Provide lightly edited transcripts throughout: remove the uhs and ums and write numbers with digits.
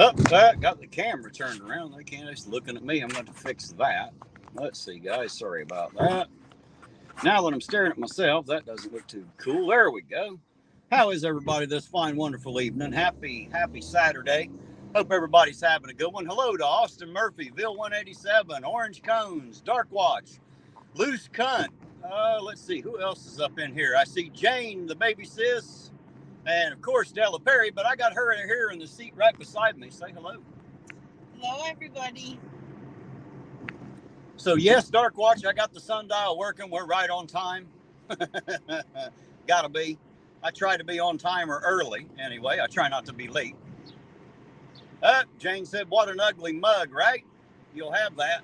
Oh, that got the camera turned around. They can't just looking at me. I'm going to fix that. Let's see, guys. Sorry about that. Now that I'm staring at myself, that doesn't look too cool. There we go. How is everybody this fine, wonderful evening? Happy Saturday. Hope everybody's having a good one. Hello to Austin Murphy, Ville 187, Orange Cones, Dark Watch, Loose Cunt. Let's see, who else is up in here? I see Jane, the baby sis, and of course Della Perry, but I got her here in the seat right beside me. Say hello. Hello, everybody. So yes, Dark Watch, I got the sundial working. We're right on time. Gotta be. I try to be on time or early anyway. I try not to be late. Jane said, what an ugly mug, right? You'll have that.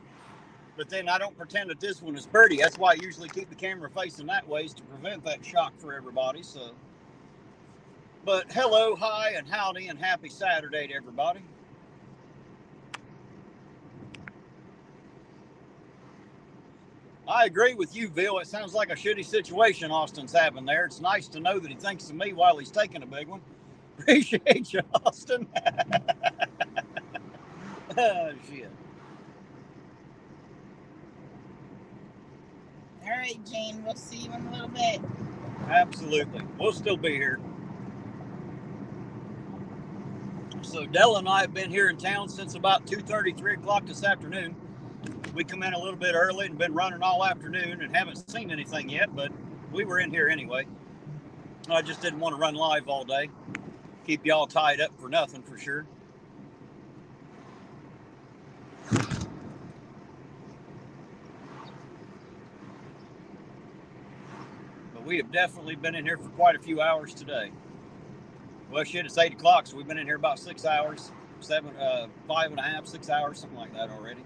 But then I don't pretend that this one is pretty. That's why I usually keep the camera facing that way, is to prevent that shock for everybody. So, but hello, hi, and howdy, and happy Saturday to everybody. I agree with you, Bill. It sounds like a shitty situation Austin's having there. It's nice to know that he thinks of me while he's taking a big one. Appreciate you, Austin. Oh, shit. All right, Jane, we'll see you in a little bit. Absolutely. We'll still be here. So Della and I have been here in town since about 2:30, 3 o'clock this afternoon. We come in a little bit early and been running all afternoon and haven't seen anything yet, but we were in here anyway. I just didn't want to run live all day. Keep y'all tied up for nothing, for sure. But we have definitely been in here for quite a few hours today. Well, shit, it's 8 o'clock, so we've been in here about 6 hours, 5.5, 6 hours, something like that already.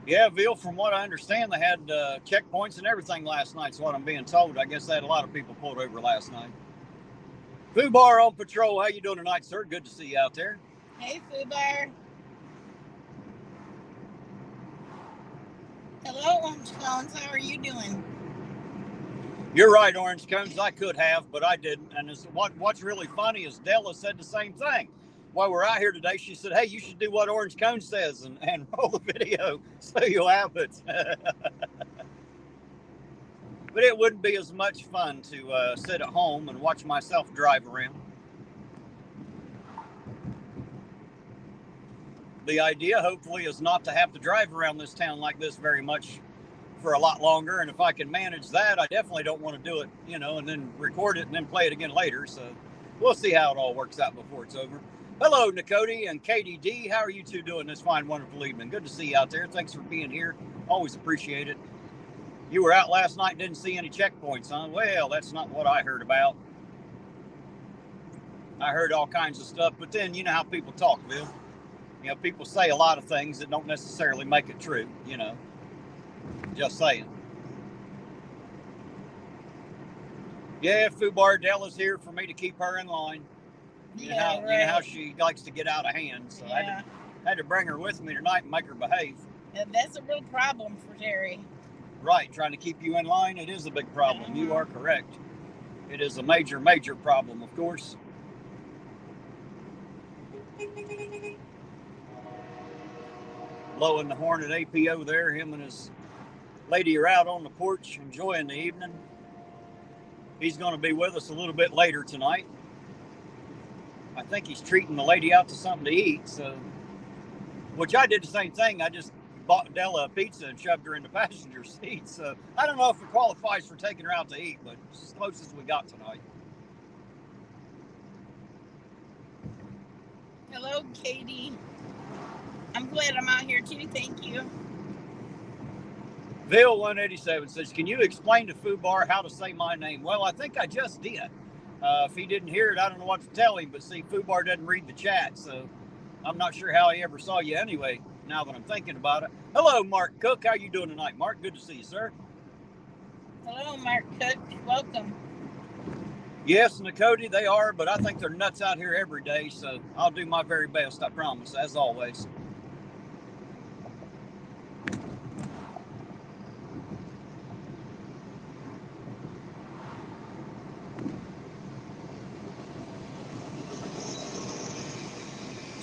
Yeah, Ville, from what I understand, they had checkpoints and everything last night, is what I'm being told. I guess they had a lot of people pulled over last night. Fubar on patrol. How you doing tonight, sir? Good to see you out there. Hey, Fubar. Hello, Orange Cones. How are you doing? You're right, Orange Cones. I could have, but I didn't. And what's really funny is Della said the same thing. While we're out here today, she said, hey, you should do what Orange Cone says and roll the video so you'll have it. But it wouldn't be as much fun to sit at home and watch myself drive around. The idea, hopefully, is not to have to drive around this town like this very much for a lot longer. And if I can manage that, I definitely don't want to do it, and then record it and then play it again later. So we'll see how it all works out before it's over. Hello, Nicody and KDD. How are you two doing this fine, wonderful evening? Good to see you out there. Thanks for being here. Always appreciate it. You were out last night and didn't see any checkpoints, huh? Well, that's not what I heard about. I heard all kinds of stuff, but then you know how people talk, Bill. People say a lot of things that don't necessarily make it true, Just saying. Yeah, Fubar Della's here for me to keep her in line. You know how she likes to get out of hand. So I had to bring her with me tonight and make her behave. Yeah, that's a real problem for Terry. Right, trying to keep you in line, it is a big problem. Mm-hmm. You are correct. It is a major, major problem, of course. Blowing the horn at APO there. Him and his lady are out on the porch enjoying the evening. He's going to be with us a little bit later tonight. I think he's treating the lady out to something to eat, which I did the same thing. I just bought Della a pizza and shoved her in the passenger seat. So I don't know if it qualifies for taking her out to eat, but it's as close as we got tonight. Hello, Katie. I'm glad I'm out here too. Thank you. Ville 187 says, can you explain to Fubar how to say my name? Well, I think I just did. If he didn't hear it, I don't know what to tell him. But see, Fubar doesn't read the chat, so I'm not sure how he ever saw you anyway, now that I'm thinking about it. Hello, Mark Cook. How you doing tonight, Mark? Good to see you, sir. Hello, Mark Cook. Welcome. Yes, Nicody, they are, but I think they're nuts out here every day, so I'll do my very best, I promise, as always.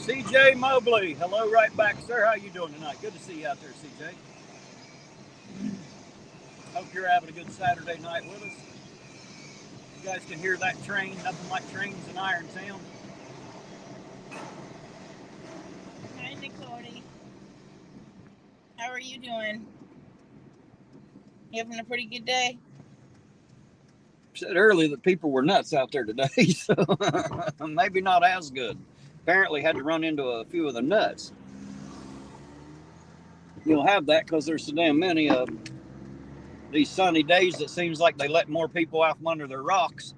CJ Mobley, hello right back, sir. How you doing tonight? Good to see you out there, CJ. Hope you're having a good Saturday night with us. You guys can hear that train, nothing like trains in Irontown. Hi, Nicole. How are you doing? You having a pretty good day? Said earlier that people were nuts out there today, so maybe not as good. Apparently had to run into a few of the nuts. You'll have that because there's so damn many of them. These sunny days, it seems like they let more people out from under their rocks.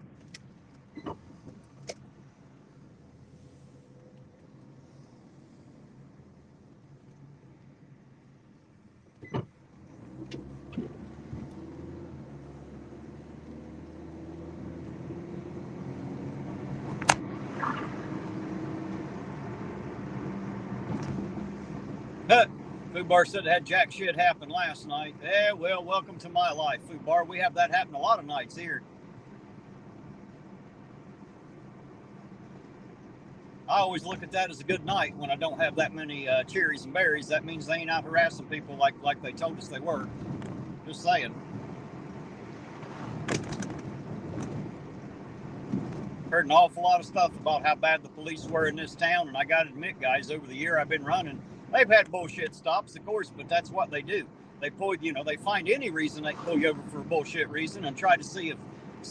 Fubar said it had jack shit happen last night. Well, welcome to my life, Fubar. We have that happen a lot of nights here. I always look at that as a good night when I don't have that many cherries and berries. That means they ain't out harassing people like they told us they were. Just saying. Heard an awful lot of stuff about how bad the police were in this town, and I gotta admit, guys, over the year I've been running, they've had bullshit stops, of course, but that's what they do. They pull, they find any reason they can pull you over for a bullshit reason and try to see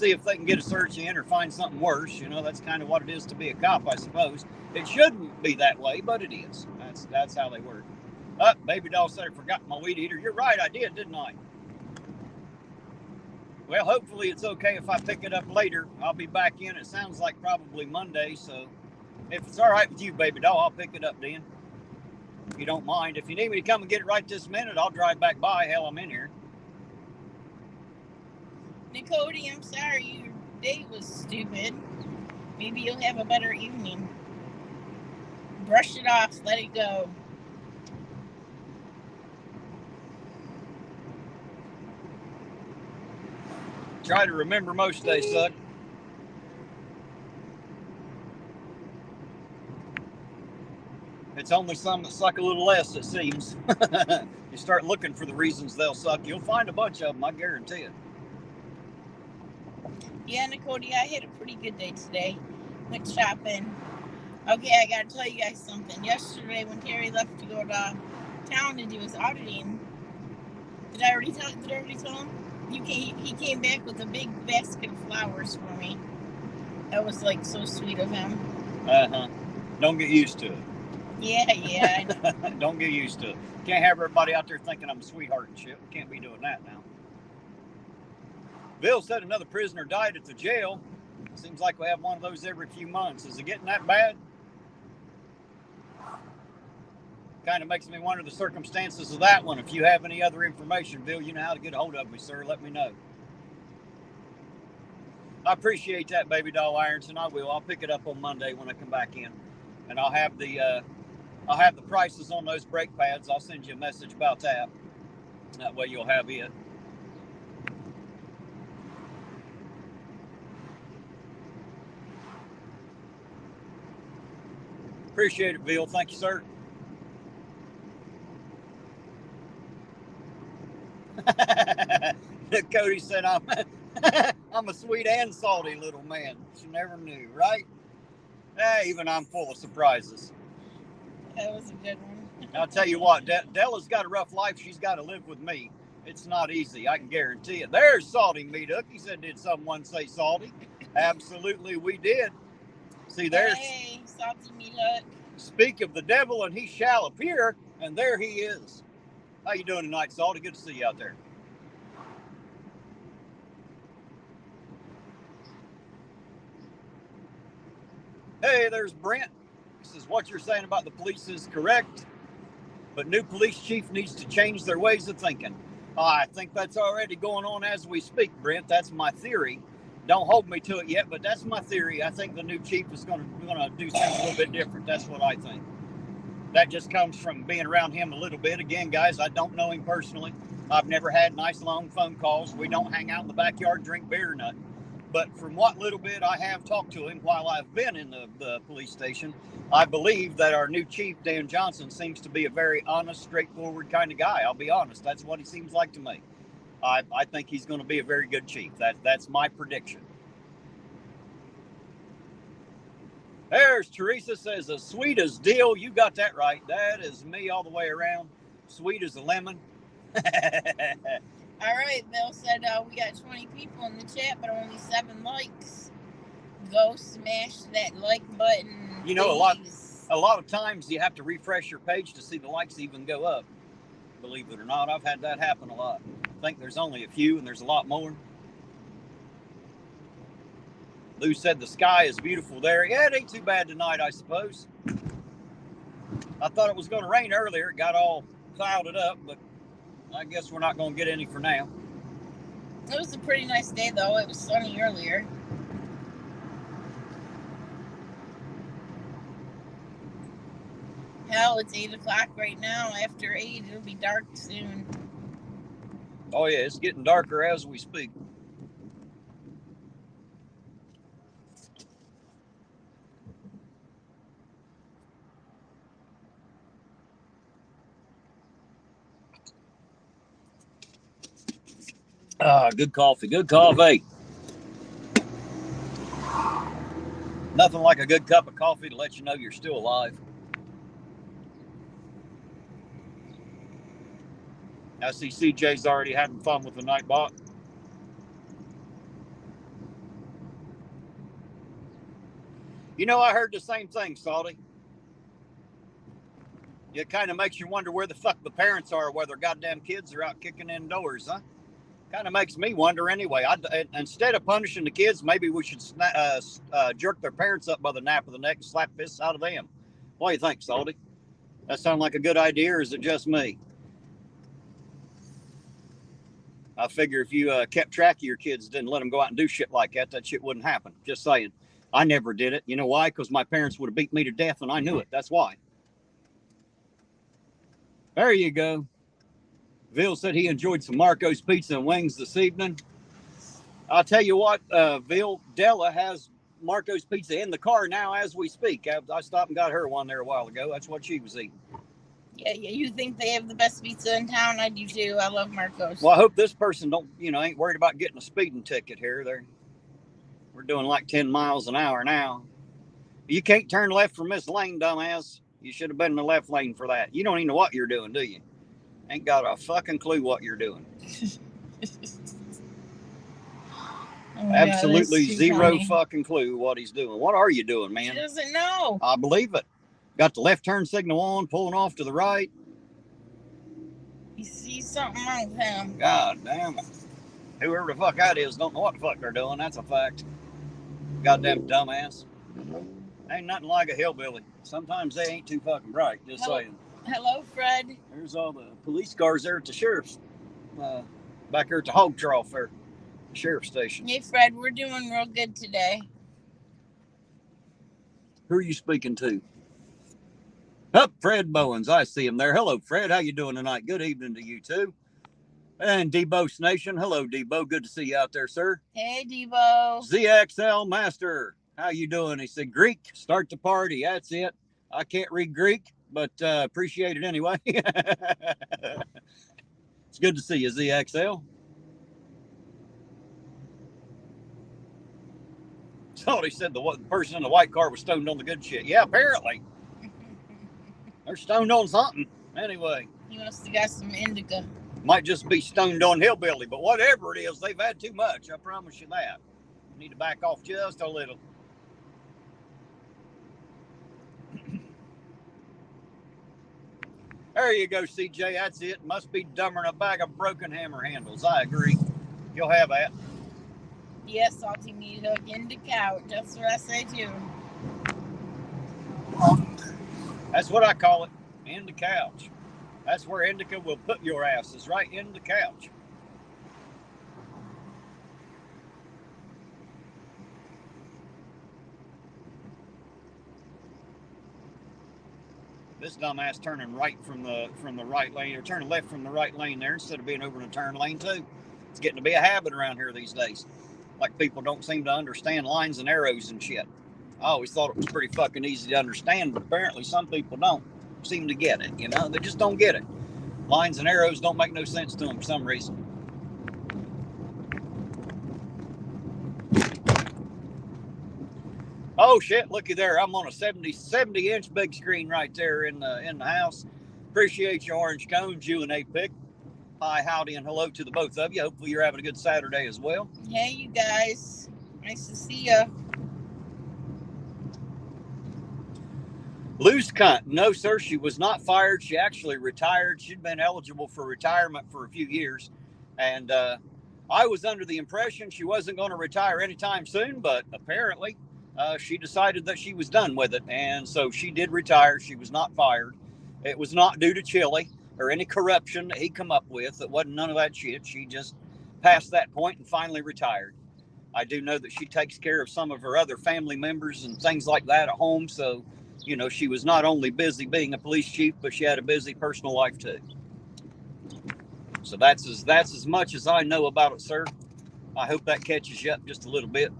if they can get a search in or find something worse. That's kind of what it is to be a cop, I suppose. It shouldn't be that way, but it is. That's how they work. Baby doll said I forgot my weed eater. You're right, I did, didn't I? Well, hopefully it's okay if I pick it up later. I'll be back in. It sounds like probably Monday, so if it's all right with you, baby doll, I'll pick it up then. If you don't mind. If you need me to come and get it right this minute, I'll drive back by. Hell, I'm in here. Nicole, I'm sorry your day was stupid. Maybe you'll have a better evening. Brush it off. Let it go. Try to remember most days suck. It's only some that suck a little less, it seems. You start looking for the reasons they'll suck, you'll find a bunch of them, I guarantee it. Yeah, Nicole, I had a pretty good day today. Went shopping. Okay, I gotta tell you guys something. Yesterday, when Terry left to go to town to do his auditing, did I already tell him? He came back with a big basket of flowers for me. That was like so sweet of him. Don't get used to it. Yeah. Don't get used to it. Can't have everybody out there thinking I'm a sweetheart and shit. We can't be doing that now. Bill said another prisoner died at the jail. Seems like we have one of those every few months. Is it getting that bad? Kind of makes me wonder the circumstances of that one. If you have any other information, Bill, you know how to get a hold of me, sir. Let me know. I appreciate that, baby doll Ironton. I will. I'll pick it up on Monday when I come back in, and I'll have the prices on those brake pads. I'll send you a message about that. That way you'll have it. Appreciate it, Bill. Thank you, sir. Cody said I'm a sweet and salty little man. She never knew, right? Even I'm full of surprises. That was a good one. I'll tell you what, Della's got a rough life. She's got to live with me. It's not easy, I can guarantee it. There's Salty Meat Hook. He said, did someone say salty? Absolutely, we did. See, there's... Hey, Salty Meat Hook. Speak of the devil, and he shall appear, and there he is. How you doing tonight, Salty? Good to see you out there. Hey, there's Brent. He says, what you're saying about the police is correct, but new police chief needs to change their ways of thinking. I think that's already going on as we speak, Brent. That's my theory. Don't hold me to it yet, but that's my theory. I think the new chief is going to do things a little bit different. That's what I think. That just comes from being around him a little bit. Again, guys, I don't know him personally. I've never had nice long phone calls. We don't hang out in the backyard, drink beer or nothing. but from what little bit I have talked to him while I've been in the police station, I believe that our new chief, Dan Johnson, seems to be a very honest, straightforward kind of guy. I'll be honest. That's what he seems like to me. I think he's going to be a very good chief. That's my prediction. There's Teresa says, as sweet as deal. You got that right. That is me all the way around. Sweet as a lemon. All right, Bill said we got 20 people in the chat, but only 7 likes. Go smash that like button. You know, a lot of times you have to refresh your page to see the likes even go up. Believe it or not, I've had that happen a lot. I think there's only a few, and there's a lot more. Lou said the sky is beautiful there. Yeah, it ain't too bad tonight, I suppose. I thought it was going to rain earlier. It got all clouded up, but I guess we're not going to get any for now. It was a pretty nice day, though. It was sunny earlier. Hell, it's 8 o'clock right now. After 8, it'll be dark soon. Oh, yeah, it's getting darker as we speak. Good coffee, good coffee. Nothing like a good cup of coffee to let you know you're still alive. I see CJ's already having fun with the Nightbot. You know, I heard the same thing, Salty. It kind of makes you wonder where the fuck the parents are, whether goddamn kids are out kicking indoors, huh? Kind of makes me wonder anyway. Instead of punishing the kids, maybe we should jerk their parents up by the nape of the neck and slap fists out of them. What do you think, Salty? That sound like a good idea, or is it just me? I figure if you kept track of your kids, didn't let them go out and do shit like that, that shit wouldn't happen. Just saying. I never did it. You know why? Because my parents would have beat me to death, and I knew it. That's why. There you go. Vil said he enjoyed some Marco's pizza and wings this evening. I'll tell you what, Vil, Della has Marco's pizza in the car now as we speak. I stopped and got her one there a while ago. That's what she was eating. Yeah, you think they have the best pizza in town? I do too. I love Marco's. Well, I hope this person ain't worried about getting a speeding ticket here. We're doing like 10 miles an hour now. You can't turn left from this lane, dumbass. You should have been in the left lane for that. You don't even know what you're doing, do you? Ain't got a fucking clue what you're doing. Absolutely zero fucking clue what he's doing. What are you doing, man? He doesn't know. I believe it. Got the left turn signal on, pulling off to the right. He sees something wrong with him. God damn it. Whoever the fuck that is don't know what the fuck they're doing. That's a fact. Goddamn dumbass. Ain't nothing like a hillbilly. Sometimes they ain't too fucking bright. Just saying. Hello, Fred. There's all the police cars there at the sheriff's. Back here at the hog trough there. The sheriff's station. Hey, Fred, we're doing real good today. Who are you speaking to? Oh, Fred Bowens. I see him there. Hello, Fred. How you doing tonight? Good evening to you, too. And Debo's Nation. Hello, Debo. Good to see you out there, sir. Hey, Debo. ZXL Master. How you doing? He said, Greek, start the party. That's it. I can't read Greek, but appreciate it anyway. It's good to see you, ZXL. So he said the person in the white car was stoned on the good shit. Yeah, apparently. They're stoned on something. Anyway. He must have got some indica. Might just be stoned on hillbilly, but whatever it is, they've had too much. I promise you that. You need to back off just a little. There you go, CJ. That's it. Must be dumber than a bag of broken hammer handles. I agree. You'll have that. Yes, salty meat hook in the couch. That's what I say too. That's what I call it. In the couch. That's where indica will put your asses, right in the couch. This dumbass turning right from the right lane, or turning left from the right lane there instead of being over in the turn lane too. It's getting to be a habit around here these days. Like people don't seem to understand lines and arrows and shit. I always thought it was pretty fucking easy to understand, but apparently some people don't seem to get it. You know, they just don't get it. Lines and arrows don't make no sense to them for some reason. Oh shit, looky there. I'm on a 70-inch big screen right there in the house. Appreciate your orange cones, you and A-Pick. Hi, howdy, and hello to the both of you. Hopefully you're having a good Saturday as well. Hey, you guys. Nice to see ya. Loose cunt. No, sir, she was not fired. She actually retired. She'd been eligible for retirement for a few years. And I was under the impression she wasn't going to retire anytime soon, but apparently she decided that she was done with it. And so she did retire. She was not fired. It was not due to Chili or any corruption that he come up with. It wasn't none of that shit. She just passed that point and finally retired. I do know that she takes care of some of her other family members and things like that at home. So, you know, she was not only busy being a police chief, but she had a busy personal life too. So that's as much as I know about it, sir. I hope that catches you up just a little bit.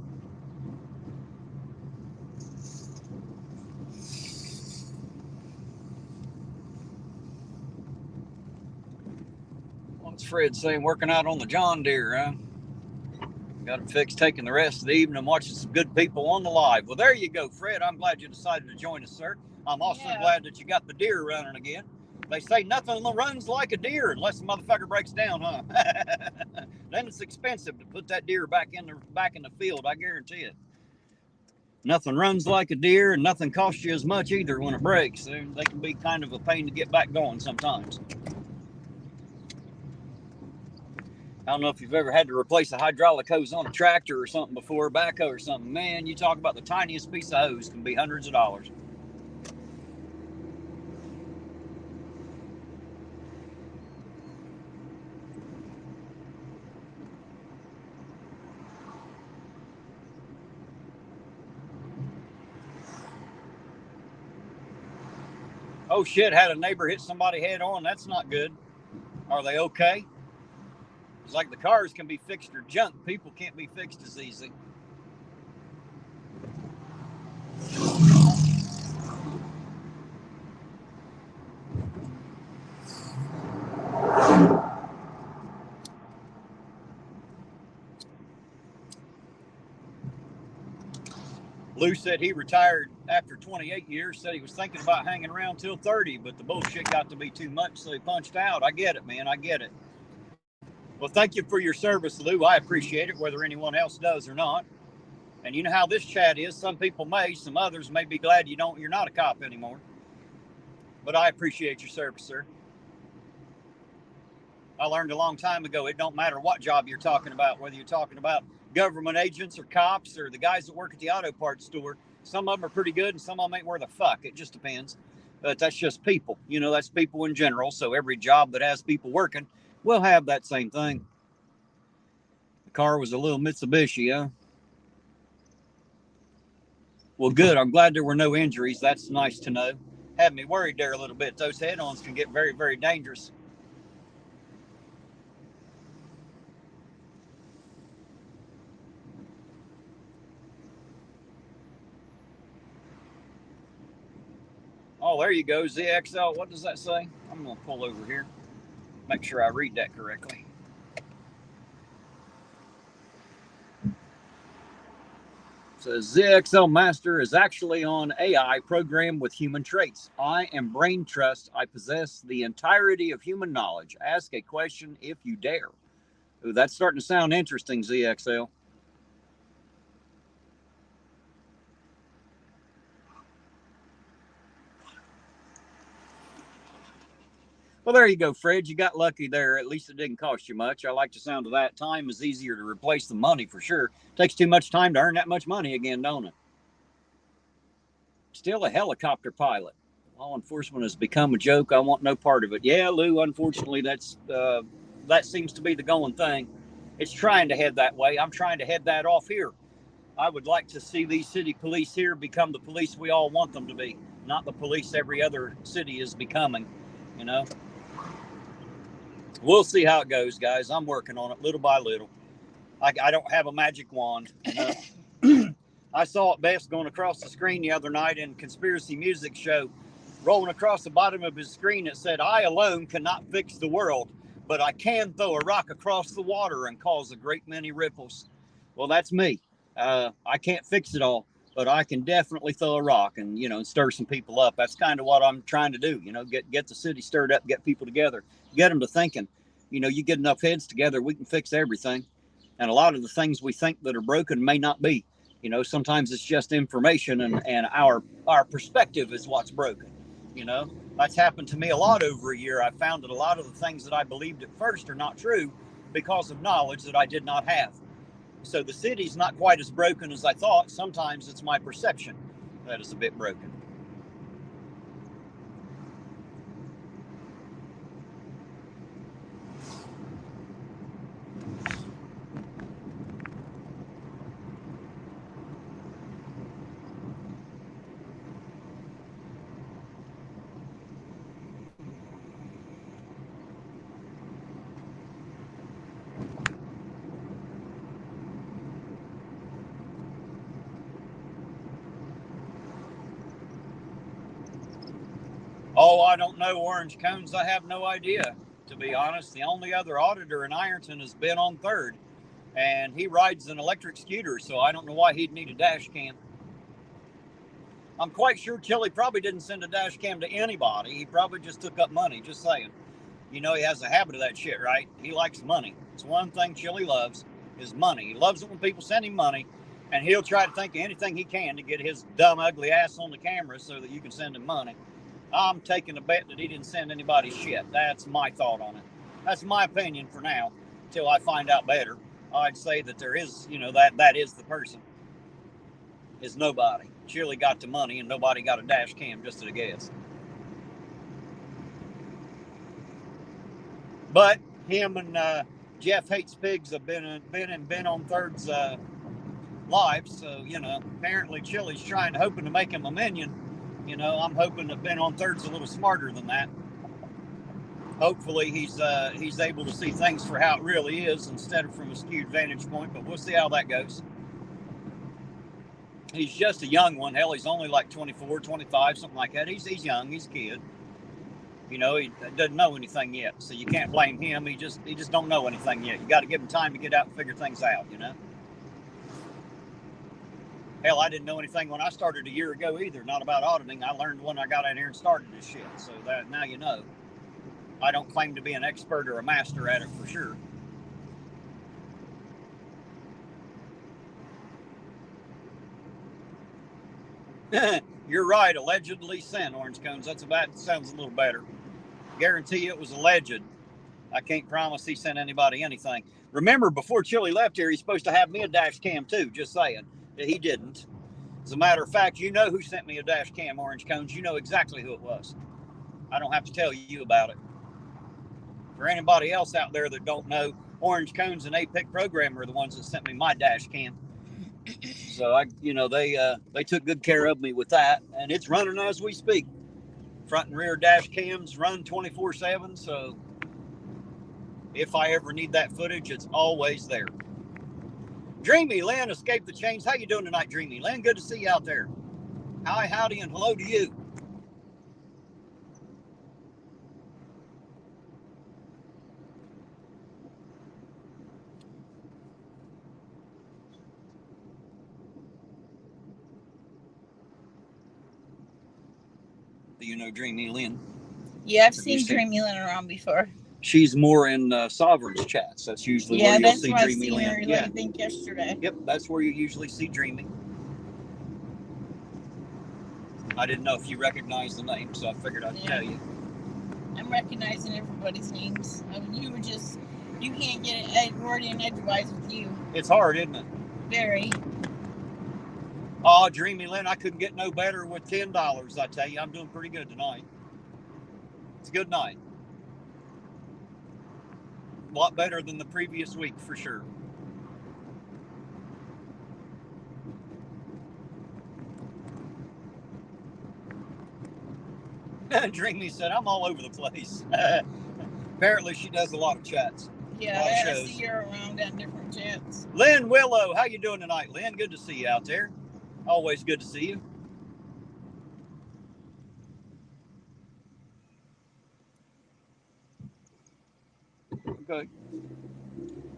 What's Fred saying? Working out on the John Deere, huh? Got it fixed, taking the rest of the evening, watching some good people on the live. Well, there you go, Fred. I'm glad you decided to join us, sir. I'm also glad that you got the deer running again. They say nothing runs like a deer unless the motherfucker breaks down, huh? Then it's expensive to put that deer back in the field, I guarantee it. Nothing runs like a deer, and nothing costs you as much either when it breaks. They can be kind of a pain to get back going sometimes. I don't know if you've ever had to replace a hydraulic hose on a tractor or something before, backhoe or something. Man, you talk about the tiniest piece of hose can be hundreds of dollars. Oh shit, had a neighbor hit somebody head on. That's not good. Are they okay? It's like the cars can be fixed or junk. People can't be fixed as easy. Lou said he retired after 28 years, said he was thinking about hanging around till 30, but the bullshit got to be too much, so he punched out. I get it, man. I get it. Well, thank you for your service, Lou. I appreciate it, whether anyone else does or not. And you know how this chat is. Some people may, some others may be glad you're not a cop anymore. But I appreciate your service, sir. I learned a long time ago, it don't matter what job you're talking about, whether you're talking about government agents or cops or the guys that work at the auto parts store. Some of them are pretty good and some of them ain't worth a fuck. It just depends. But that's just people. You know, that's people in general. So every job that has people working will have that same thing. The car was a little Mitsubishi, huh? Well, good. I'm glad there were no injuries. That's nice to know. Had me worried there a little bit. Those head-ons can get very, very dangerous. Oh, there you go. ZXL. What does that say? I'm going to pull over here. Make sure I read that correctly. Says ZXL Master is actually on AI programmed with human traits. I am brain trust. I possess the entirety of human knowledge. Ask a question if you dare. Ooh, that's starting to sound interesting, ZXL. Well, there you go, Fred. You got lucky there. At least it didn't cost you much. I like the sound of that. Time is easier to replace than money for sure. Takes too much time to earn that much money again, don't it? Still a helicopter pilot. Law enforcement has become a joke. I want no part of it. Yeah, Lou, unfortunately, that seems to be the going thing. It's trying to head that way. I'm trying to head that off here. I would like to see these city police here become the police we all want them to be, not the police every other city is becoming, you know? We'll see how it goes, guys. I'm working on it little by little. I don't have a magic wand. You know? I saw it best going across the screen the other night in Conspiracy Music Show. Rolling across the bottom of his screen, it said, "I alone cannot fix the world, but I can throw a rock across the water and cause a great many ripples." Well, that's me. I can't fix it all, but I can definitely throw a rock and, you know, stir some people up. That's kind of what I'm trying to do. You know, get the city stirred up, get people together, get them to thinking. You know, you get enough heads together, we can fix everything. And a lot of the things we think that are broken may not be. You know, sometimes it's just information, and our perspective is what's broken. You know, that's happened to me a lot over a year. I found that a lot of the things that I believed at first are not true because of knowledge that I did not have. So the city's not quite as broken as I thought. Sometimes it's my perception that is a bit broken. Oh, I don't know, Orange Cones. I have no idea, to be honest. The only other auditor in Ironton has been on 3rd, and he rides an electric scooter, so I don't know why he'd need a dash cam. I'm quite sure Chili probably didn't send a dash cam to anybody. He probably just took up money, just saying. You know, he has a habit of that shit, right? He likes money. It's one thing Chili loves is money. He loves it when people send him money, and he'll try to think of anything he can to get his dumb, ugly ass on the camera so that you can send him money. I'm taking a bet that he didn't send anybody shit. That's my thought on it. That's my opinion for now, until I find out better. I'd say that there is, you know, that is the person. Is nobody. Chili got the money and nobody got a dash cam, just at a guess. But him and Jeff Hates Pigs have been on 3rd's live, so, you know, apparently Chili's hoping to make him a minion. You know, I'm hoping that Ben on 3rd's a little smarter than that. Hopefully he's able to see things for how it really is instead of from a skewed vantage point, but we'll see how that goes. He's just a young one. Hell, he's only like 24, 25, something like that. He's young. He's a kid. You know, he doesn't know anything yet, so you can't blame him. He just don't know anything yet. You got to give him time to get out and figure things out, you know? Hell, I didn't know anything when I started a year ago either, not about auditing. I learned when I got out here and started this shit, so that now you know. I don't claim to be an expert or a master at it for sure. You're right, allegedly sent, Orange Cones. Sounds a little better. Guarantee it was alleged. I can't promise he sent anybody anything. Remember, before Chili left here, he's supposed to have me a dash cam too, just saying. He didn't. As a matter of fact, you know who sent me a dash cam, Orange Cones. You know exactly who it was. I don't have to tell you about it. For anybody else out there that don't know, Orange Cones and APIC Programmer are the ones that sent me my dash cam. So they took good care of me with that, and it's running as we speak. Front and rear dash cams run 24/7, so if I ever need that footage, it's always there. Dreamy Lynn, Escape the Chains. How you doing tonight, Dreamy Lynn? Good to see you out there. Hi, howdy, and hello to you. Do you know Dreamy Lynn? Yeah, I've seen Dreamy Lynn around before. She's more in Sovereign's chats. That's usually where you'll see Dreamy Lynn. Yeah, I think yesterday. Yep, that's where you usually see Dreamy. I didn't know if you recognized the name, so I figured I'd tell you. I'm recognizing everybody's names. I mean, you can't get it Gordian edgewise with you. It's hard, isn't it? Very. Oh, Dreamy Lynn, I couldn't get no better with $10. I tell you, I'm doing pretty good tonight. It's a good night. A lot better than the previous week, for sure. Dreamy said, I'm all over the place. Apparently she does a lot of chats. Yeah, I see her around on different chats. Lynn Willow, how you doing tonight, Lynn? Good to see you out there. Always good to see you. Okay.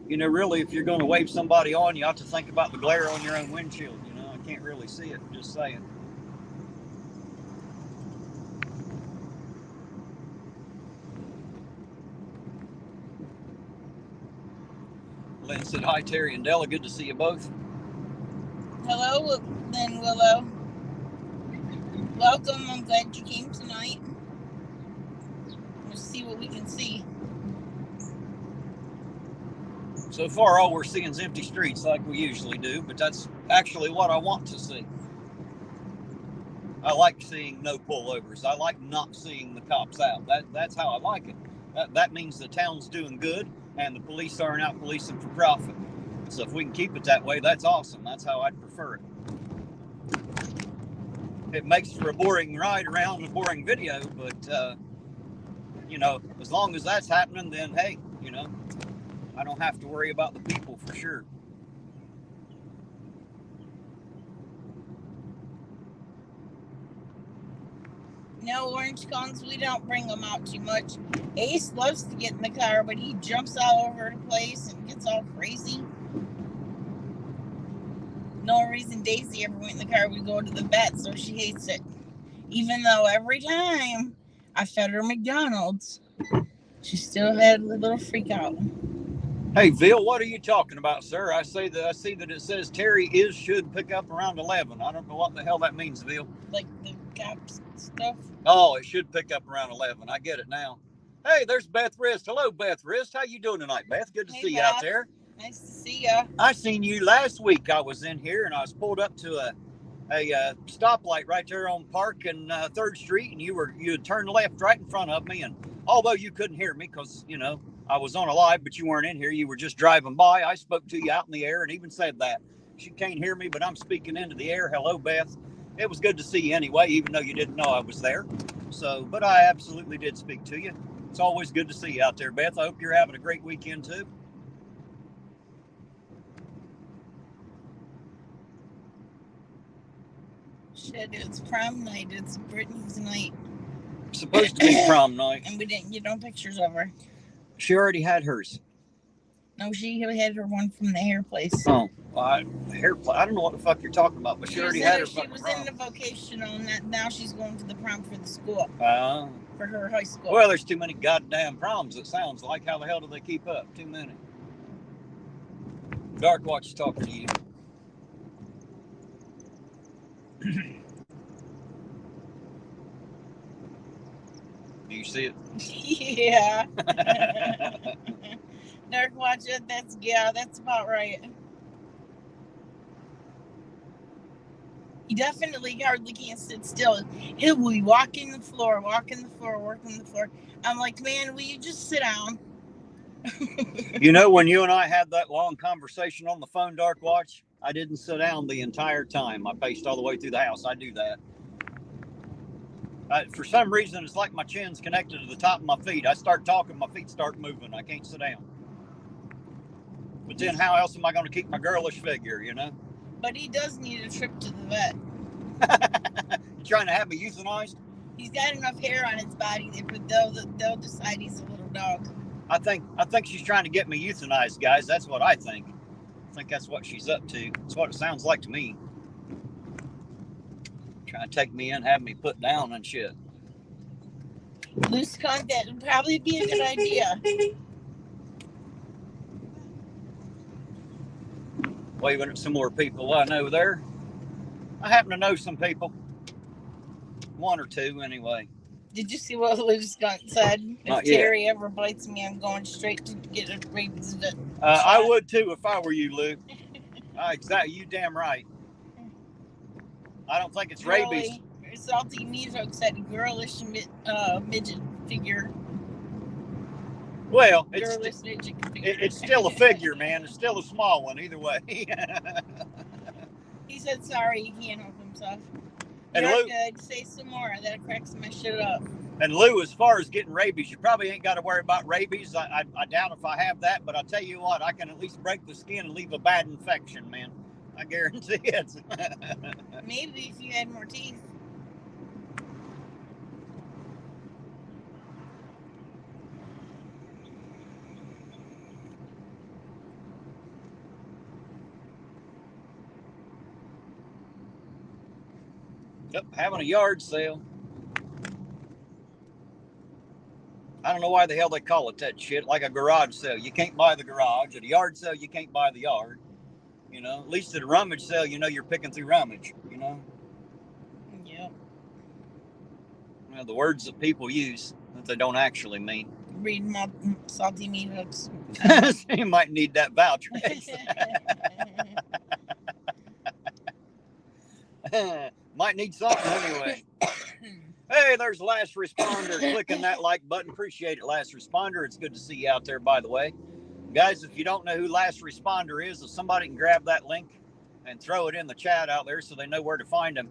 You know, really, if you're going to wave somebody on, you ought to think about the glare on your own windshield. You know, I can't really see it. Just saying. Lynn said, hi, Terry and Della. Good to see you both. Hello, Lynn Willow. Welcome. I'm glad you came tonight. Let's see what we can see. So far, all we're seeing is empty streets like we usually do, but that's actually what I want to see. I like seeing no pullovers. I like not seeing the cops out. That's how I like it. That means the town's doing good and the police aren't out policing for profit. So if we can keep it that way, that's awesome. That's how I'd prefer it. It makes for a boring ride around and a boring video, but, you know, as long as that's happening, then, hey, you know, I don't have to worry about the people for sure. No, orange cones, we don't bring them out too much. Ace loves to get in the car, but he jumps all over the place and gets all crazy. No reason Daisy ever went in the car, we go to the vet, so she hates it. Even though every time I fed her McDonald's, she still had a little freak out. Hey, Bill, what are you talking about, sir? I see that it says Terry should pick up around 11. I don't know what the hell that means, Bill. Like the cops stuff? Oh, it should pick up around 11. I get it now. Hey, there's Beth Rist. Hello, Beth Rist. How you doing tonight, Beth? Good to see you out there. Nice to see you. I seen you last week. I was in here and I was pulled up to a stoplight right there on Park and 3rd Street, and you had turned left right in front of me. And although you couldn't hear me because, you know, I was on a live, but you weren't in here. You were just driving by. I spoke to you out in the air and even said that. She can't hear me, but I'm speaking into the air. Hello, Beth. It was good to see you anyway, even though you didn't know I was there. So, but I absolutely did speak to you. It's always good to see you out there, Beth. I hope you're having a great weekend too. Shit, it's prom night. It's Brittany's night. Supposed to be prom night. And we didn't get no pictures of her. She already had hers. No, she had her one from the hair place. Oh, well, I don't know what the fuck you're talking about, but she already had her. She was prom. In the vocational, and now she's going to the prom for the school. For her high school. Well, there's too many goddamn proms, it sounds like. How the hell do they keep up? Too many. Dark Watch is talking to you. Do you see it? Yeah. Dark Watch, that's about right. He definitely hardly can't sit still. He'll be walking the floor, working the floor. I'm like, man, will you just sit down? You know, when you and I had that long conversation on the phone, Dark Watch, I didn't sit down the entire time. I paced all the way through the house. I do that. For some reason, it's like my chin's connected to the top of my feet. I start talking, my feet start moving. I can't sit down. But then how else am I going to keep my girlish figure, you know? But he does need a trip to the vet. You trying to have me euthanized? He's got enough hair on his body that they'll decide he's a little dog. I think she's trying to get me euthanized, guys. That's what I think. I think that's what she's up to. That's what it sounds like to me. Trying to take me in, have me put down and shit. Loose contact would probably be a good idea. Waving at some more people I know there. I happen to know some people. One or two, anyway. Did you see what Loose Skunt said? If Terry ever bites me, I'm going straight to get a rabies shot. I would too if I were you, Lou. Exactly, you damn right. I don't think it's rabies. Salty Meat Hook said girlish midget figure. Well, it's still a figure, man. It's still a small one, either way. He said sorry, he can't help himself. And You're good. Say some more. That cracks my shit up. And Lou, as far as getting rabies, you probably ain't got to worry about rabies. I doubt if I have that, but I'll tell you what, I can at least break the skin and leave a bad infection, man. I guarantee it. Maybe if you had more teeth. Yep, having a yard sale. I don't know why the hell they call it that shit, like a garage sale. You can't buy the garage. At a yard sale, you can't buy the yard. You know, at least at a rummage sale, you know you're picking through rummage, you know? Yep. Well, the words that people use that they don't actually mean. Read salty meat hooks. You might need that voucher. Might need something anyway. Hey, there's Last Responder. Clicking that like button. Appreciate it, Last Responder. It's good to see you out there, by the way. Guys, if you don't know who Last Responder is, if somebody can grab that link and throw it in the chat out there so they know where to find him.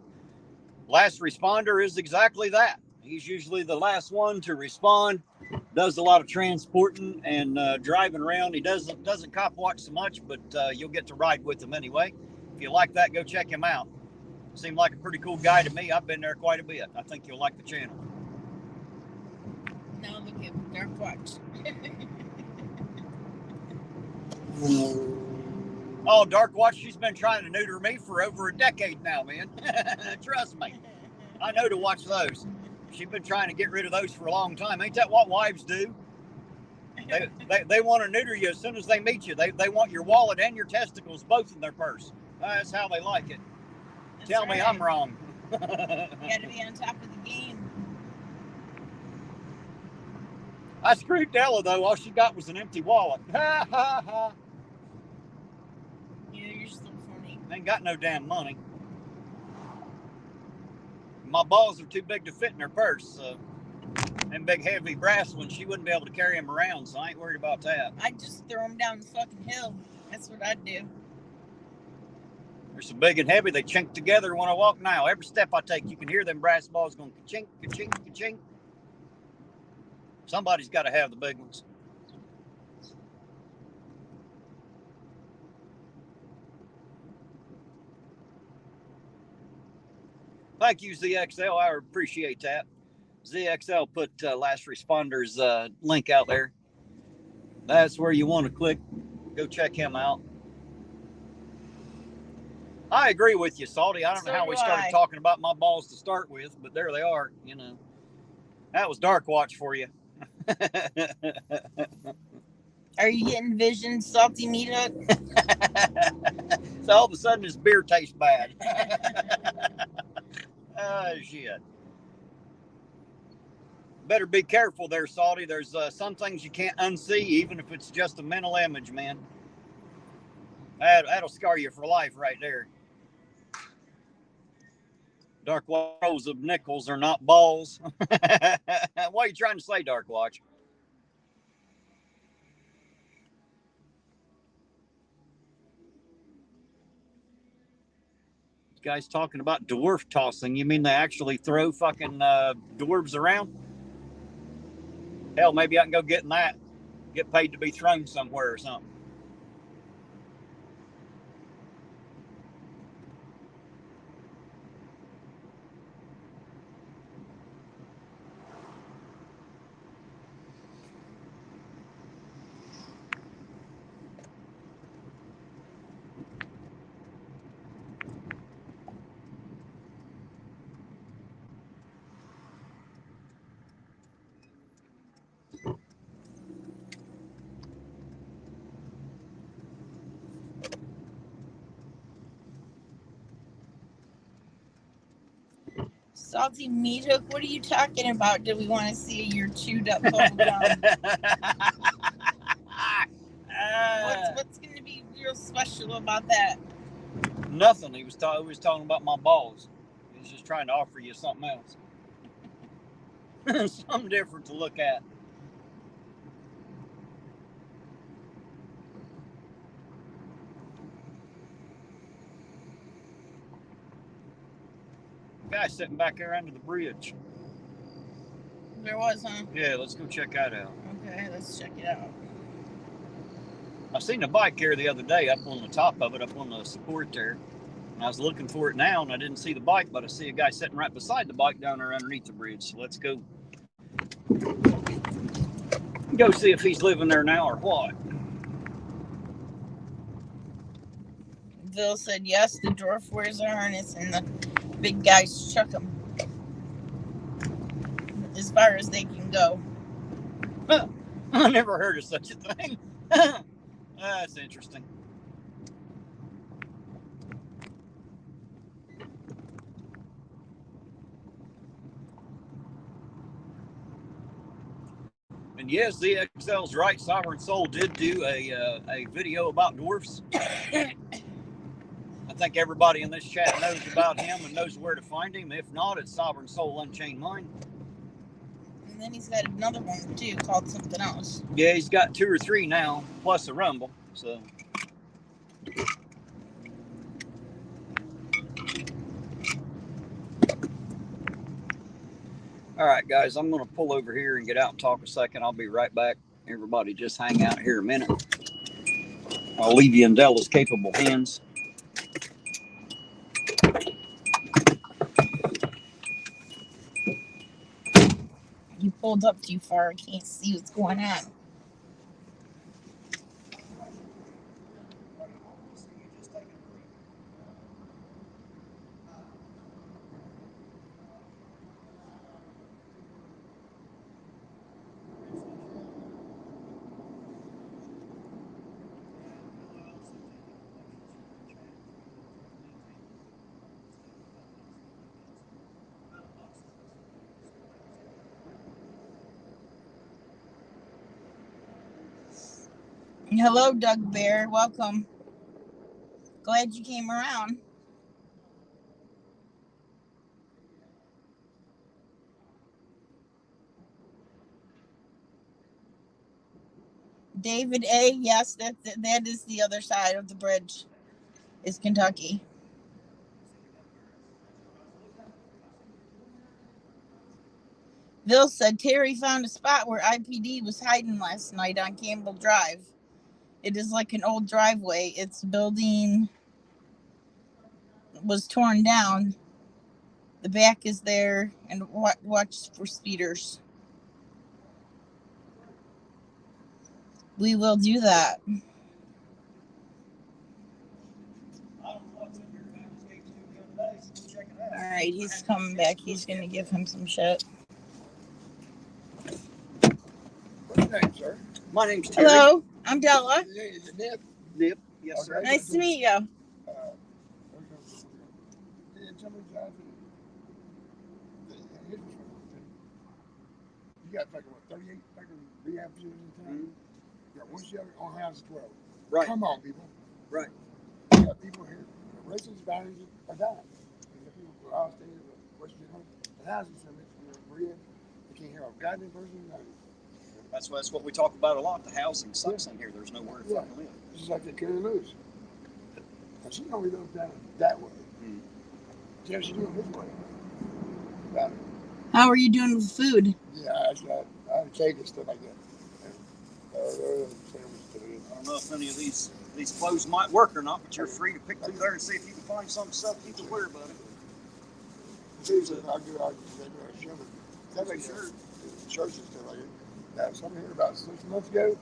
Last Responder is exactly that. He's usually the last one to respond, does a lot of transporting and driving around. He doesn't cop watch so much, but you'll get to ride with him anyway. If you like that, go check him out. Seemed like a pretty cool guy to me. I've been there quite a bit. I think you'll like the channel. Now look at Dark Watch. Oh, Dark Watch, she's been trying to neuter me for over a decade now, man. Trust me. I know to watch those. She's been trying to get rid of those for a long time. Ain't that what wives do? They want to neuter you as soon as they meet you. They want your wallet and your testicles both in their purse. That's how they like it. That's Tell me I'm wrong. You got to be on top of the game. I screwed Della, though. All she got was an empty wallet. Ha, ha, ha. Yeah, you're so funny. Ain't got no damn money. My balls are too big to fit in her purse, so them big heavy brass ones, she wouldn't be able to carry them around, so I ain't worried about that. I'd just throw them down the fucking hill. That's what I'd do. They're so big and heavy, they chink together when I walk now. Every step I take, you can hear them brass balls going ka-chink, ka-chink, ka-chink. Somebody's got to have the big ones. Thank you, ZXL. I appreciate that. ZXL put Last Responder's link out there. That's where you want to click. Go check him out. I agree with you, Salty. I don't know how we started talking about my balls to start with, but there they are, you know. That was Dark Watch for you. Are you getting visions, Salty Meat Hook? So all of a sudden his beer tastes bad. Oh, shit. Better be careful there, Salty. There's some things you can't unsee, even if it's just a mental image, man. That'll scar you for life right there. Dark Watch rows of nickels are not balls. What are you trying to say, Dark Watch? This guy's talking about dwarf tossing. You mean they actually throw fucking dwarves around? Hell, maybe I can go get in that. Get paid to be thrown somewhere or something. Salty Meat Hook, what are you talking about? Do we want to see your chewed up bubble gum? What's going to be real special about that? Nothing. He was talking about my balls. He was just trying to offer you something else. Something different to look at. Guy sitting back there under the bridge. There was, huh? Yeah, let's go check that out. Okay, let's check it out. I seen a bike here the other day up on the top of it, up on the support there. And I was looking for it now, and I didn't see the bike, but I see a guy sitting right beside the bike down there underneath the bridge. So let's go see if he's living there now or what. Bill said yes, the dwarf wears a harness and the big guys chuck him as far as they can go. I never heard of such a thing. That's interesting. And yes, ZXL's right. Sovereign Soul did do a video about dwarfs. I think everybody in this chat knows about him and knows where to find him. If not, it's Sovereign Soul Unchained Mind. And then he's got another one too called something else. Yeah, he's got 2 or 3 now, plus a Rumble. So. All right, guys, I'm going to pull over here and get out and talk a second. I'll be right back. Everybody just hang out here a minute. I'll leave you in Della's capable hands. You pulled up too far. I can't see what's going on. Hello, Doug Bear. Welcome. Glad you came around. David A. Yes, that is the other side of the bridge. Is Kentucky. Bill said Terry found a spot where IPD was hiding last night on Campbell Drive. It is like an old driveway. Its building was torn down. The back is there, and watch for speeders. We will do that. Alright, he's coming back. He's going to give him some shit. What's your name, sir? My name's Terry. Hello, I'm Della. Is it Nip? Nip. Yes, sir. Okay. Nice to meet you. Yeah, somebody drives it. You got fucking what, 38 fucking rehab facilities in town? You got one shelter on house 12. Right. Come on, people. Right. You got people here. The residents values are dying. You got people who are all staying in Western Home. The housing summit, rehab. They can't hear a goddamn person. That's what we talk about a lot. The housing sucks in here. There's nowhere to fucking live. It's just like they couldn't lose. And she only goes down that way. Yeah, she's doing this way. About it. How are you doing with food? Yeah, I had a cake and stuff like that. I don't know if any of these clothes might work or not, but you're free to pick through there and see if you can find some stuff you can wear, buddy. I'll do a shirt. That makes shirts and stuff like that. Now, something here about 6 months ago,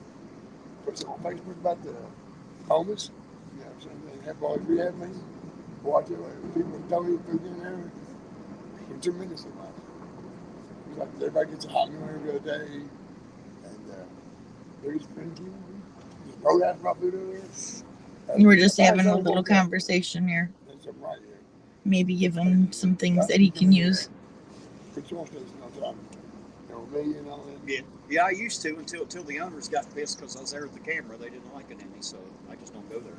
put something on Facebook about the homeless. You know, something they have all these rehab things. Watch it, people don't eat food in there. It's tremendous in life. It's like everybody gets a hot meal every other day, and they're just drinking. Just roll that raw food over there. You were just having a little conversation here. That's something right here. Maybe give him some things that he can use. Control station on top. You know, me and all that. Yeah, I used to until the owners got pissed because I was there with the camera. They didn't like it any, so I just don't go there.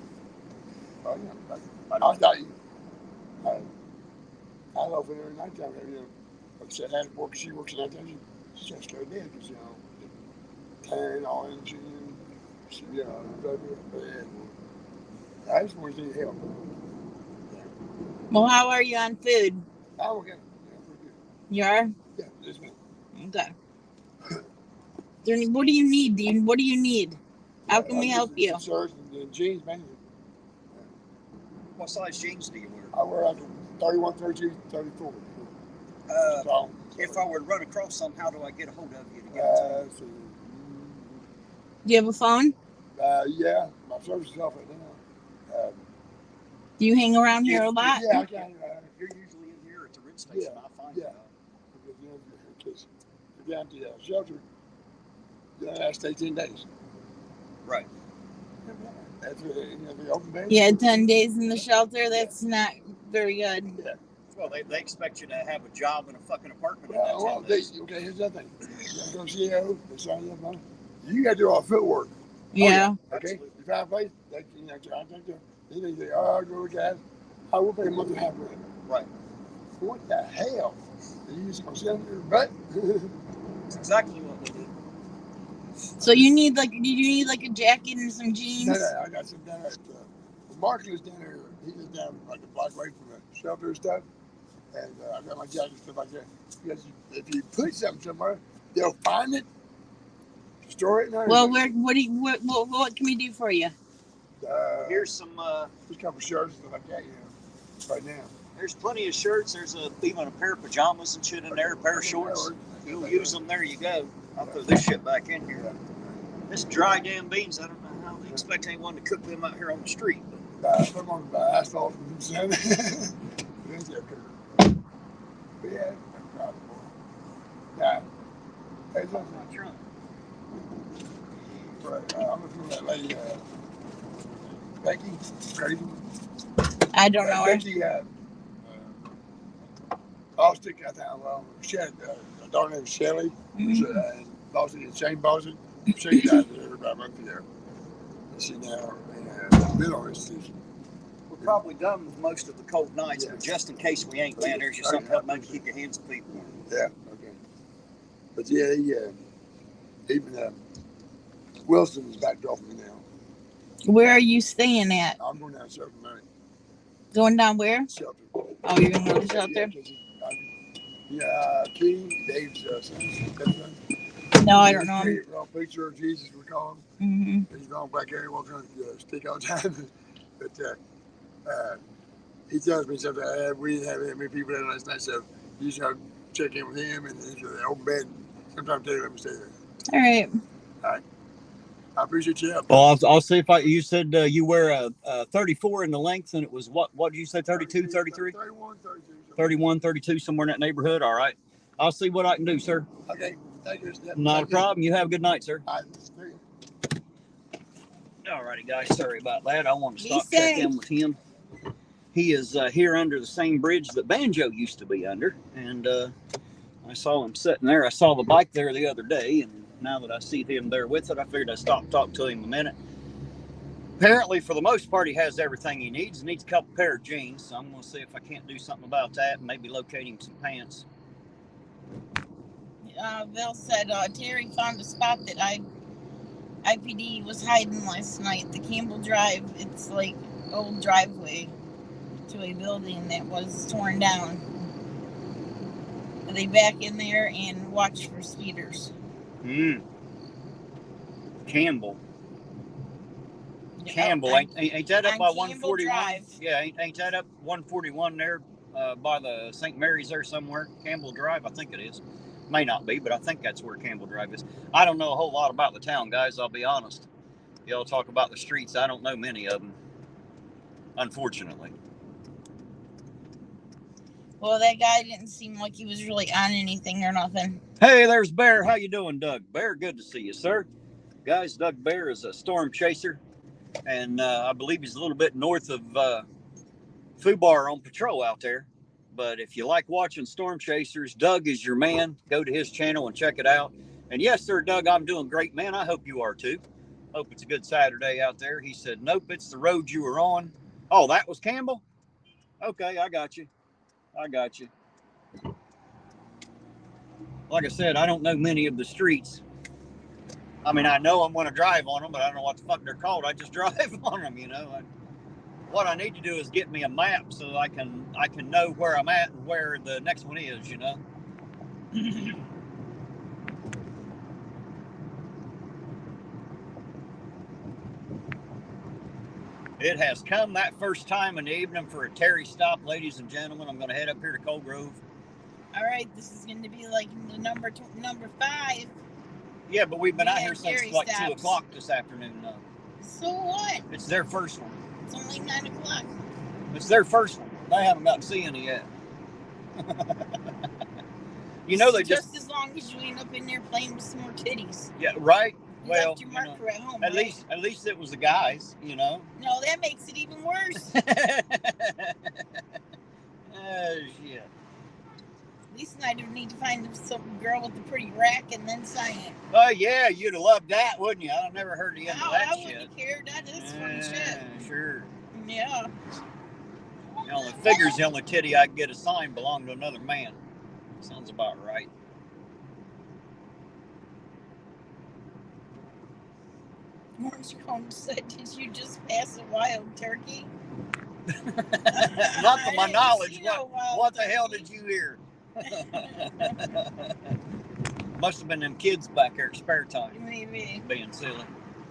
Oh yeah, I thought you. I love it every night time. You know, like I said, I had to work. She works at night time. She just started dead because you know, tearing all in. She you know, bed. I just want to see help. Yeah. Well, how are you on food? I'm okay. Yeah, pretty good. You are? Yeah, this one. Okay. What do you need, Dean? What do you need? How can we help you? Shirts and jeans, mainly. What size jeans do you wear? I wear like 31, 32, 34. If I were to run across some, how do I get a hold of you to get it to me? Do you have a phone? Yeah, my service is off right now. Do you hang around here a lot? Yeah, I can. You're usually in here at the rent station. Yeah, I'll find yeah. you. Because, because you're down to the shelter, you have to stay 10 days. Right. After the open bed. Yeah, 10 days in the shelter. That's not very good. Yeah. Well, they expect you to have a job in a fucking apartment. Well, okay, here's the thing. You gotta go see you, they sign you up on. You gotta do all footwork. Yeah. Okay? You find a place, they I think they say, oh, I'll go guys. I will pay a month and a half rent. Right. What the hell? Are you just gonna sit on your butt? That's exactly what they do. So you need like, do you need like a jacket and some jeans? No, I got some down there. Mark lives down there. He lives down like a block away from the shelter and stuff. And I got my jacket and stuff like that. Because if you put something somewhere, they'll find it, store it. And well, what can we do for you? Here's some. Just a couple shirts and stuff like that, right now. There's plenty of shirts. There's even a pair of pajamas and shit in there. A pair of shorts. You'll use them. There you go. I'll throw this shit back in here. This dry damn beans. I don't know how they expect anyone to cook them out here on the street. Put them on asphalt and sand. Yeah, yeah. Hey, My trunk. but I'm looking for that lady, Becky, crazy. I don't know her. Becky, Boston, I think, well, she had a daughter named Shelley, and Boston and Shane Boston. She died there about a month ago. And she now in a mental institution. We're probably done with most of the cold nights, but just in case we ain't, man, there's just something help make keep your hands and feet warm. Yeah, okay. But yeah, even Wilson is back off me now. Where are you staying at? I'm going down Shelter tonight. Going down where? Shelter. Oh, you're going to go to the shelter? Yeah, King, Dave's son. No, I don't know him. Picture of Jesus, we call him. Mm-hmm. He's long black hair, walking on the stick all the time. But he tells me something. We didn't have that many people there last night, so you should check in with him and he's an open bed. Sometimes they let me stay there. All right. All right. I appreciate your help. Well, I'll see if you said you wear a 34 in the length, and it was what did you say, 32, 33? 31, 32. 31, 32, somewhere in that neighborhood. All right. I'll see what I can do, sir. Okay. Thank you. Not a problem. You have a good night, sir. All right. All righty, guys. Sorry about that. I want to stop Be safe. check in with him. He is here under the same bridge that Banjo used to be under, and I saw him sitting there. I saw the bike there the other day, and now that I see him there with it, I figured I'd stop and talk to him a minute. Apparently, for the most part, he has everything he needs. He needs a couple pair of jeans, so I'm going to see if I can't do something about that and maybe locate him some pants. Bill said Terry found a spot that IPD was hiding last night. The Campbell Drive. It's like old driveway to a building that was torn down. They back in there and watch for speeders. Campbell. Yeah, Campbell, ain't that up by 141? Drive. Yeah, ain't that up 141 there by the St. Mary's there somewhere? Campbell Drive, I think it is. May not be, but I think that's where Campbell Drive is. I don't know a whole lot about the town, guys, I'll be honest. Y'all talk about the streets, I don't know many of them, unfortunately. Well, that guy didn't seem like he was really on anything or nothing. Hey, there's Bear. How you doing, Doug? Bear, good to see you, sir. Guys, Doug Bear is a storm chaser, and I believe he's a little bit north of Fubar on patrol out there. But if you like watching storm chasers, Doug is your man. Go to his channel and check it out. And yes, sir, Doug, I'm doing great, man. I hope you are too. Hope it's a good Saturday out there. He said, nope, it's the road you were on. Oh, that was Campbell? Okay, I got you. Like I said, I don't know many of the streets. I mean, I know I'm going to drive on them, but I don't know what the fuck they're called. I just drive on them, you know. What I need to do is get me a map so I can know where I'm at and where the next one is, you know. It has come that first time in the evening for a Terry stop, ladies and gentlemen. I'm going to head up here to Cold Grove. All right, this is going to be like the number 5. Yeah, but we've been out here since Terry like stops. 2 o'clock this afternoon. So what? It's their first one. It's only 9 o'clock. It's their first one. They haven't got to see any yet. You know, they just as long as you ain't up in there playing with some more kitties. Yeah, right. You well, left your marker at home. At least it was the guys. You know. No, that makes it even worse. Oh shit. Lisa and I do need to find some girl with a pretty rack and then sign it. Oh yeah, you'd have loved that, wouldn't you? I've never heard the end of that I shit. wouldn't have cared. That is fun shit. Sure. Yeah. The only figures the only titty I could get a sign belonged to another man. Sounds about right. Orange Cone said, "Did you just pass a wild turkey?" Not to my knowledge. What the hell did you hear? Must have been them kids back there at spare time. Maybe. Being silly.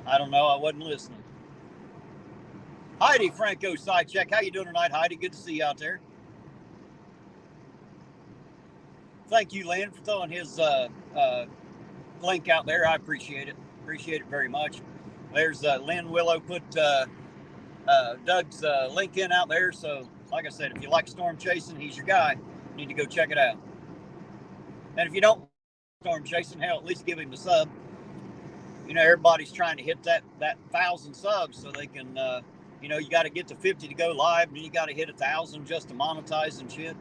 I don't know. I wasn't listening. Heidi Franco Sidecheck. How you doing tonight, Heidi? Good to see you out there. Thank you, Lynn, for throwing his link out there. I appreciate it. Appreciate it very much. There's Lynn Willow put Doug's link in out there. So, like I said, if you like storm chasing, he's your guy. You need to go check it out. And if you don't storm chasing, hell, at least give him a sub. You know, everybody's trying to hit that 1,000 subs so they can, you know, you got to get to 50 to go live, and you got to hit 1,000 just to monetize and shit.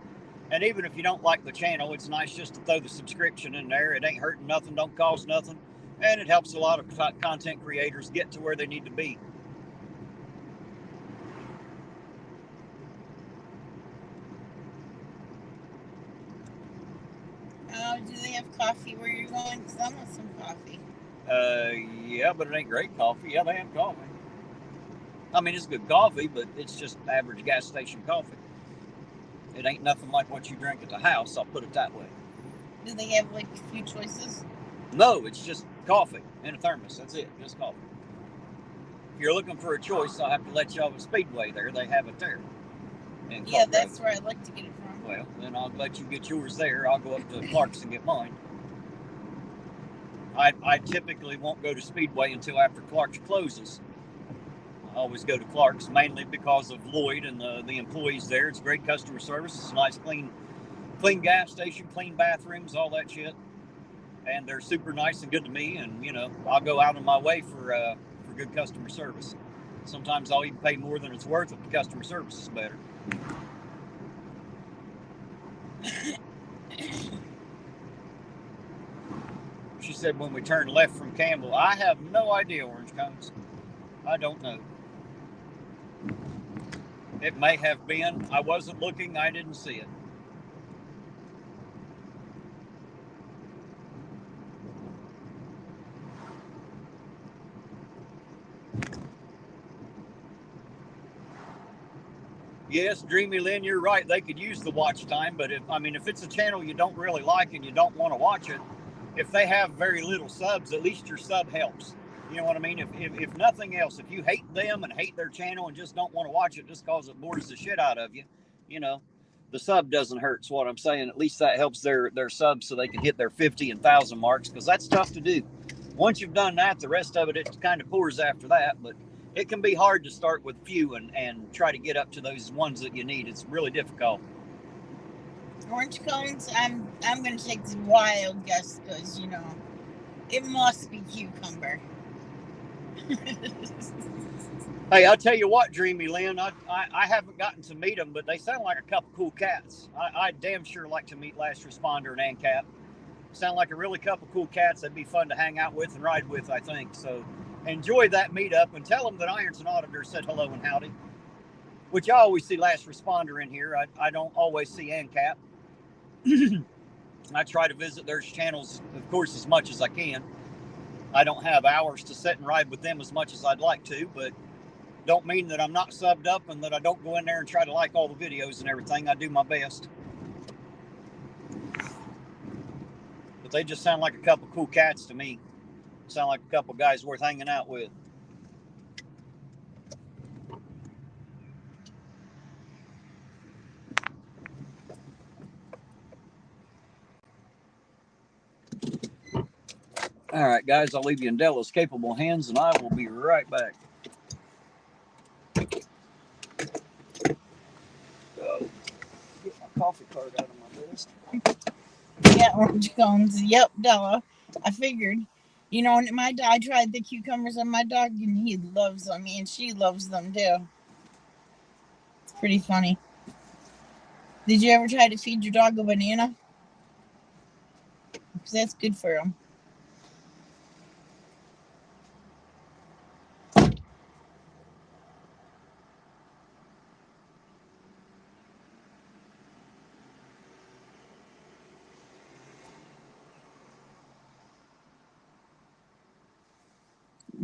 And even if you don't like the channel, it's nice just to throw the subscription in there. It ain't hurting nothing, don't cost nothing. And it helps a lot of content creators get to where they need to be. Do they have coffee where you're going? Because I want some coffee. Yeah, but it ain't great coffee. Yeah, they have coffee. I mean, it's good coffee, but it's just average gas station coffee. It ain't nothing like what you drink at the house, I'll put it that way. Do they have, like, a few choices? No, it's just coffee in a thermos. That's it, just coffee. If you're looking for a choice, I'll have to let you off at Speedway there. They have it there. Yeah, that's where I'd like to get it from. Well, then I'll let you get yours there. I'll go up to Clark's and get mine. I typically won't go to Speedway until after Clark's closes. I always go to Clark's, mainly because of Lloyd and the employees there. It's great customer service. It's a nice, clean gas station, clean bathrooms, all that shit. And they're super nice and good to me. And, you know, I'll go out of my way for good customer service. Sometimes I'll even pay more than it's worth if the customer service is better. She said when we turned left from Campbell. I have no idea, Orange Cones. I don't know. It may have been. I wasn't looking. I didn't see it. Yes, Dreamy Lynn, you're right. They could use the watch time, but if it's a channel you don't really like and you don't want to watch it, if they have very little subs, at least your sub helps. You know what I mean? If nothing else, if you hate them and hate their channel and just don't want to watch it just because it bores the shit out of you, you know, the sub doesn't hurt. Is what I'm saying. At least that helps their subs so they can hit their 50 and 1,000 marks, because that's tough to do. Once you've done that, the rest of it kind of pours after that. But it can be hard to start with few and try to get up to those ones that you need. It's really difficult. Orange Cones, I'm going to take the wild guess because, you know, it must be cucumber. Hey, I'll tell you what, Dreamy Lynn, I haven't gotten to meet them, but they sound like a couple cool cats. I damn sure like to meet Last Responder and ANCAP. Sound like a really couple cool cats. They'd be fun to hang out with and ride with, I think. So enjoy that meetup and tell them that irontonauditor said hello and howdy, which I always see Last Responder in here. I don't always see ANCAP. I try to visit their channels, of course, as much as I can. I don't have hours to sit and ride with them as much as I'd like to, but don't mean that I'm not subbed up and that I don't go in there and try to like all the videos and everything. I do my best. But they just sound like a couple cool cats to me. Sound like a couple guys worth hanging out with. All right, guys, I'll leave you in Della's capable hands, and I will be right back. Oh, get my coffee cart out of my desk. Yeah, orange cones. Yep, Della. I figured. You know, I tried the cucumbers on my dog, and he loves them, and she loves them too. It's pretty funny. Did you ever try to feed your dog a banana? Because that's good for him.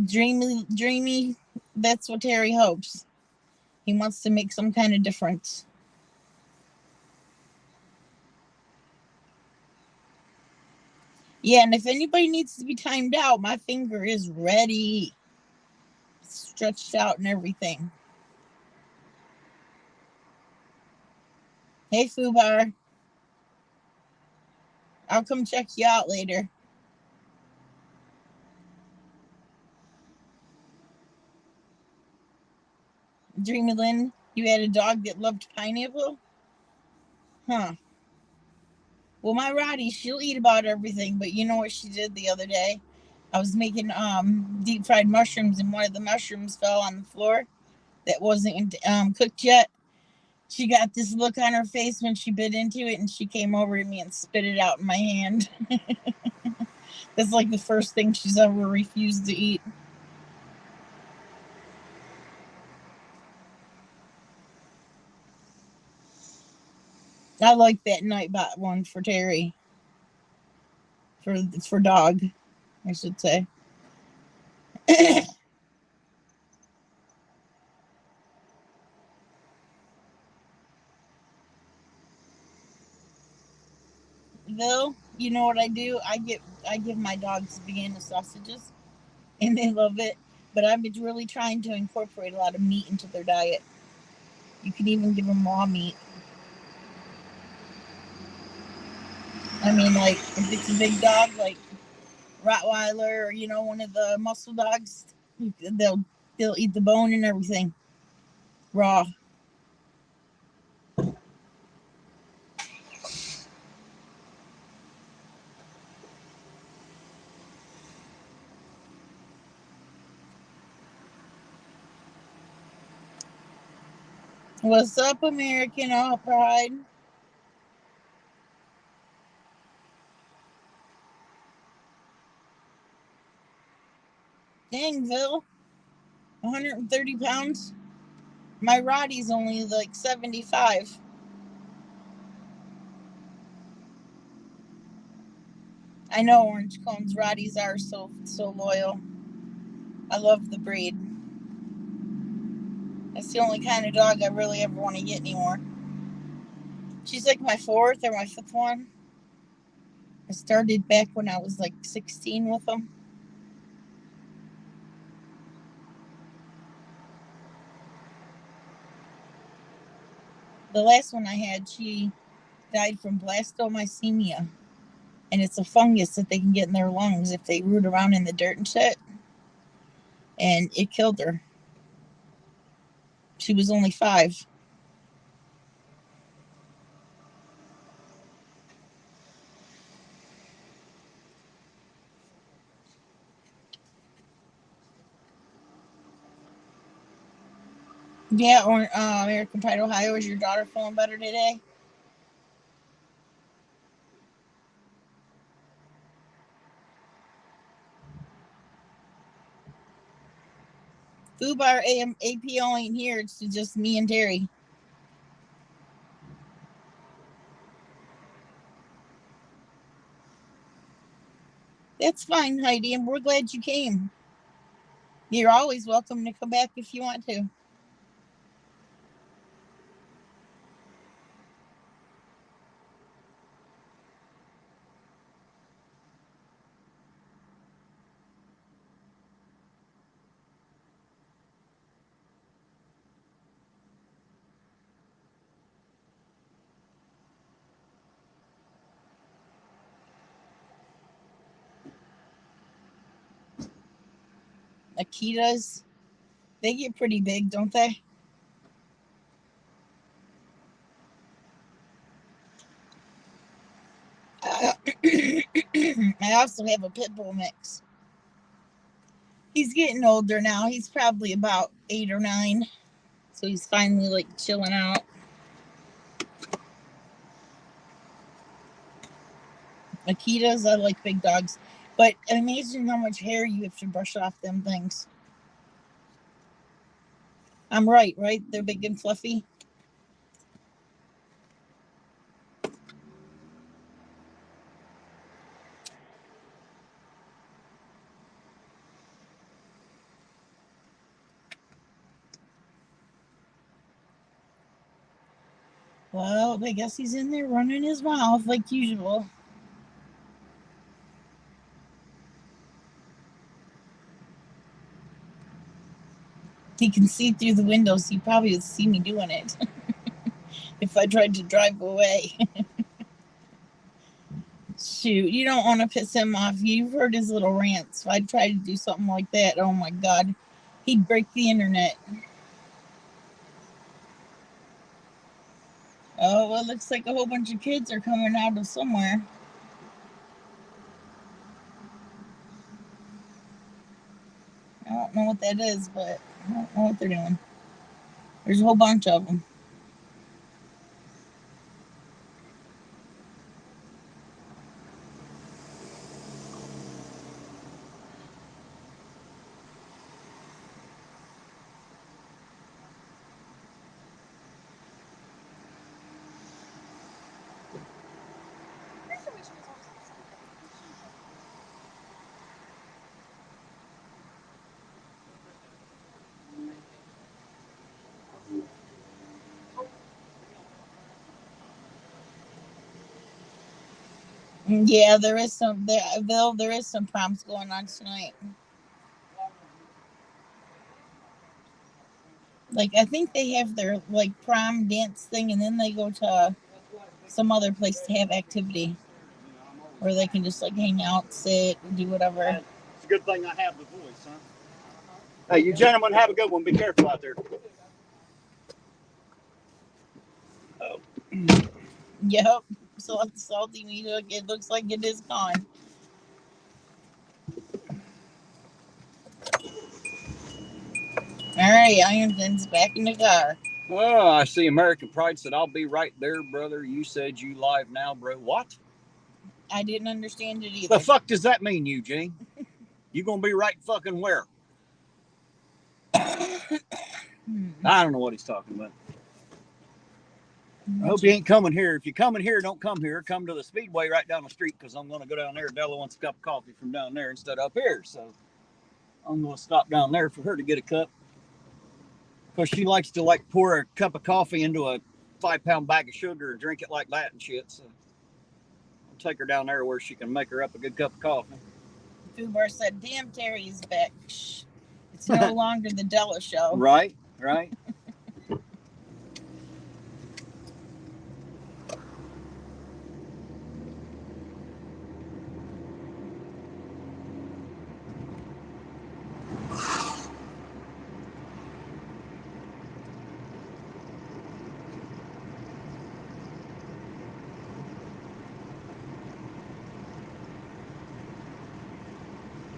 Dreamy. That's what Terry hopes. He wants to make some kind of difference. Yeah, and if anybody needs to be timed out, my finger is ready. Stretched out and everything. Hey, Fubar. I'll come check you out later. Dreamy Lynn, you had a dog that loved pineapple? Huh. Well, my Roddy, she'll eat about everything, but you know what she did the other day? I was making deep fried mushrooms, and one of the mushrooms fell on the floor that wasn't cooked yet. She got this look on her face when she bit into it, and she came over to me and spit it out in my hand. That's like the first thing she's ever refused to eat. I like that Nightbot one for Terry. For dog, I should say. Though, you know what I do? I give my dogs Vienna sausages, and they love it. But I've been really trying to incorporate a lot of meat into their diet. You can even give them raw meat. I mean, like if it's a big dog, like Rottweiler, or one of the muscle dogs, they'll they'll eat the bone and everything raw. What's up, American All Pride? Dang, Phil, 130 pounds. My Roddy's only like 75. I know orange cones. Roddies are so loyal. I love the breed. That's the only kind of dog I really ever want to get anymore. She's like my fourth or my fifth one. I started back when I was like 16 with them. The last one I had, she died from blastomycemia. And it's a fungus that they can get in their lungs if they root around in the dirt and shit. And it killed her. She was only 5. Yeah, or American Pride, Ohio. Is your daughter feeling better today? Fubar APO ain't here. It's just me and Terry. That's fine, Heidi, and we're glad you came. You're always welcome to come back if you want to. Akitas, they get pretty big, don't they? I also have a pit bull mix. He's getting older now. He's probably about 8 or 9. So he's finally like chilling out. Akitas, I like big dogs. But imagine how much hair you have to brush off them things. I'm right? They're big and fluffy. Well, I guess he's in there running his mouth like usual. He can see through the windows. He probably would see me doing it if I tried to drive away. Shoot, you don't want to piss him off. You've heard his little rants. If I tried to do something like that, oh my God, he'd break the internet. Oh, well, it looks like a whole bunch of kids are coming out of somewhere. I don't know what that is, but I don't know what they're doing. There's a whole bunch of them. Yeah, there is some there is some proms going on tonight. Like I think they have their like prom dance thing, and then they go to some other place to have activity where they can just like hang out, sit, and do whatever. It's a good thing I have the voice, huh? Hey, you gentlemen have a good one. Be careful out there. Oh. Yep. So it's salty meat. It looks like it is gone. All right, Ironton's back in the car. Oh, I see American Pride said, I'll be right there, brother. You said you live now, bro. What? I didn't understand it either. The fuck does that mean, Eugene? You gonna be right fucking where? I don't know what he's talking about. I hope you ain't coming here. If you're coming here, don't come here. Come to the Speedway right down the street because I'm going to go down there. Della wants a cup of coffee from down there instead of up here. So I'm going to stop down there for her to get a cup. Because she likes to like pour a cup of coffee into a 5-pound bag of sugar and drink it like that and shit. So I'll take her down there where she can make her up a good cup of coffee. Fubar said, damn, Terry's back. Shh. It's no longer the Della show. Right, right.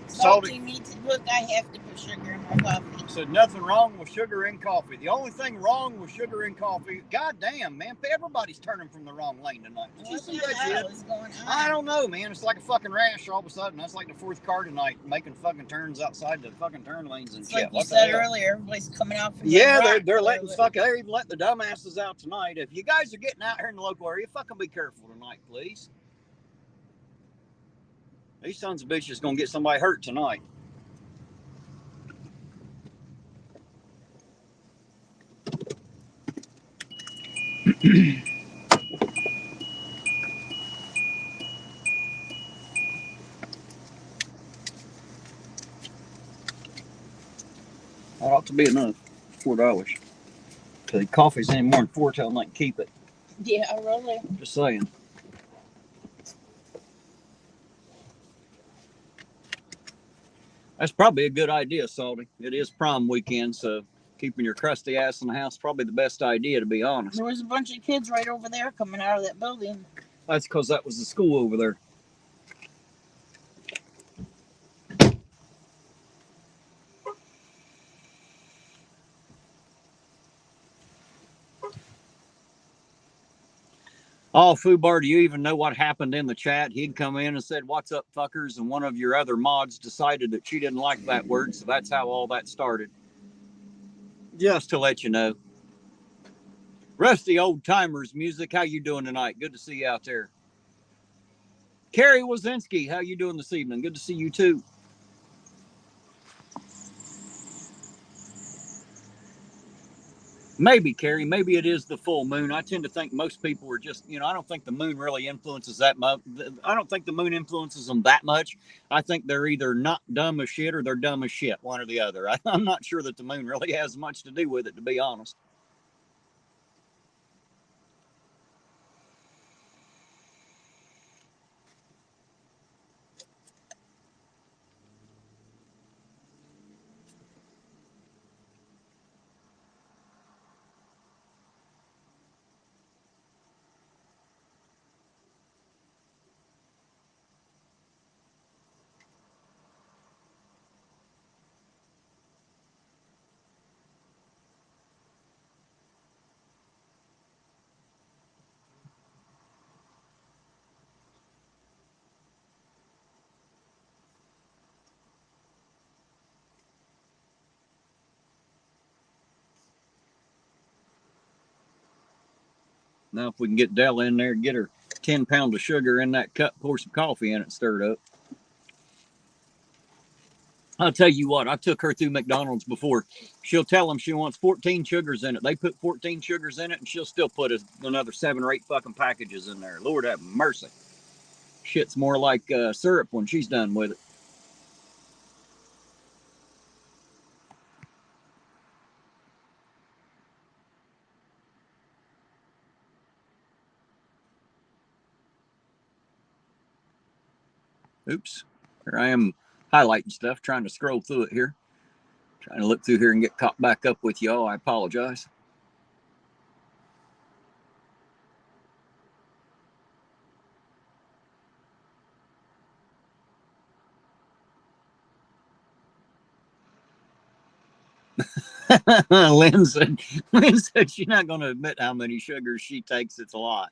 Salty meats. Look, I have to put sugar in my coffee. Said nothing wrong with sugar in coffee. The only thing wrong with sugar in coffee, goddamn, man, everybody's turning from the wrong lane tonight. Did you see that shit? What is going on? I don't know, man. It's like a fucking rash all of a sudden. That's like the 4th car tonight, making fucking turns outside the fucking turn lanes and it's shit. Like you said earlier, everybody's coming out from they're letting they're even letting the dumbasses out tonight. If you guys are getting out here in the local area, fucking be careful tonight, please. These sons of bitches gonna get somebody hurt tonight. That ought to be enough. $4. The coffee's any more than $4 till I can keep it. Yeah, really. I'm just saying. That's probably a good idea, Salty. It is prom weekend, so keeping your crusty ass in the house is probably the best idea, to be honest. There was a bunch of kids right over there coming out of that building. That's because that was the school over there. Oh, Foobar, do you even know what happened in the chat? He'd come in and said, "What's up, fuckers?" And one of your other mods decided that she didn't like that word, so that's how all that started. Just to let you know. Rusty Old Timers Music, how you doing tonight? Good to see you out there. Carrie Wazinski, how you doing this evening? Good to see you too. Maybe, Carrie, maybe it is the full moon. I tend to think most people are just, I don't think the moon really influences that much. I don't think the moon influences them that much. I think they're either not dumb as shit or they're dumb as shit, one or the other. I'm not sure that the moon really has much to do with it, to be honest. Now, if we can get Della in there, get her 10 pounds of sugar in that cup, pour some coffee in it, stir it up. I'll tell you what, I took her through McDonald's before. She'll tell them she wants 14 sugars in it. They put 14 sugars in it, and she'll still put another 7 or 8 fucking packages in there. Lord have mercy. Shit's more like syrup when she's done with it. Oops. Here I am highlighting stuff, trying to scroll through it here. Trying to look through here and get caught back up with y'all. I apologize. Lynn said she's not going to admit how many sugars she takes. It's a lot.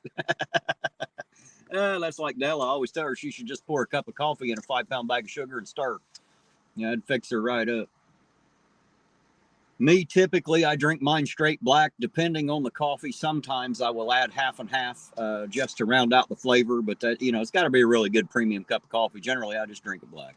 That's like Della. I always tell her she should just pour a cup of coffee in a 5-pound bag of sugar and stir. Yeah, it'd fix her right up. Me, typically, I drink mine straight black. Depending on the coffee, sometimes I will add half and half just to round out the flavor. But that, it's got to be a really good premium cup of coffee. Generally, I just drink it black.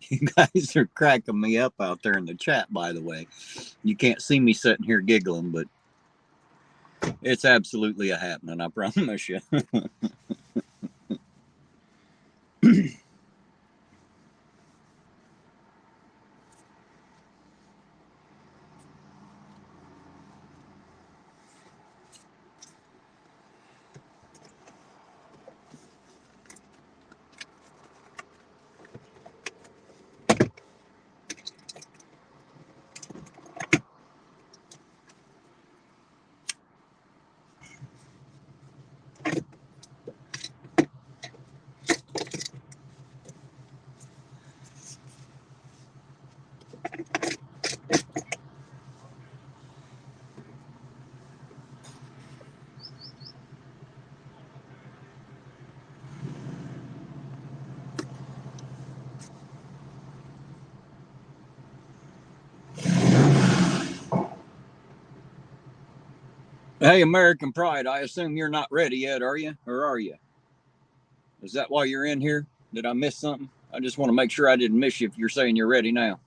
You guys are cracking me up out there in the chat, by the way. You can't see me sitting here giggling, but it's absolutely a happening, I promise you. Hey, American Pride, I assume you're not ready yet, are you? Or are you? Is that why you're in here? Did I miss something? I just want to make sure I didn't miss you if you're saying you're ready now.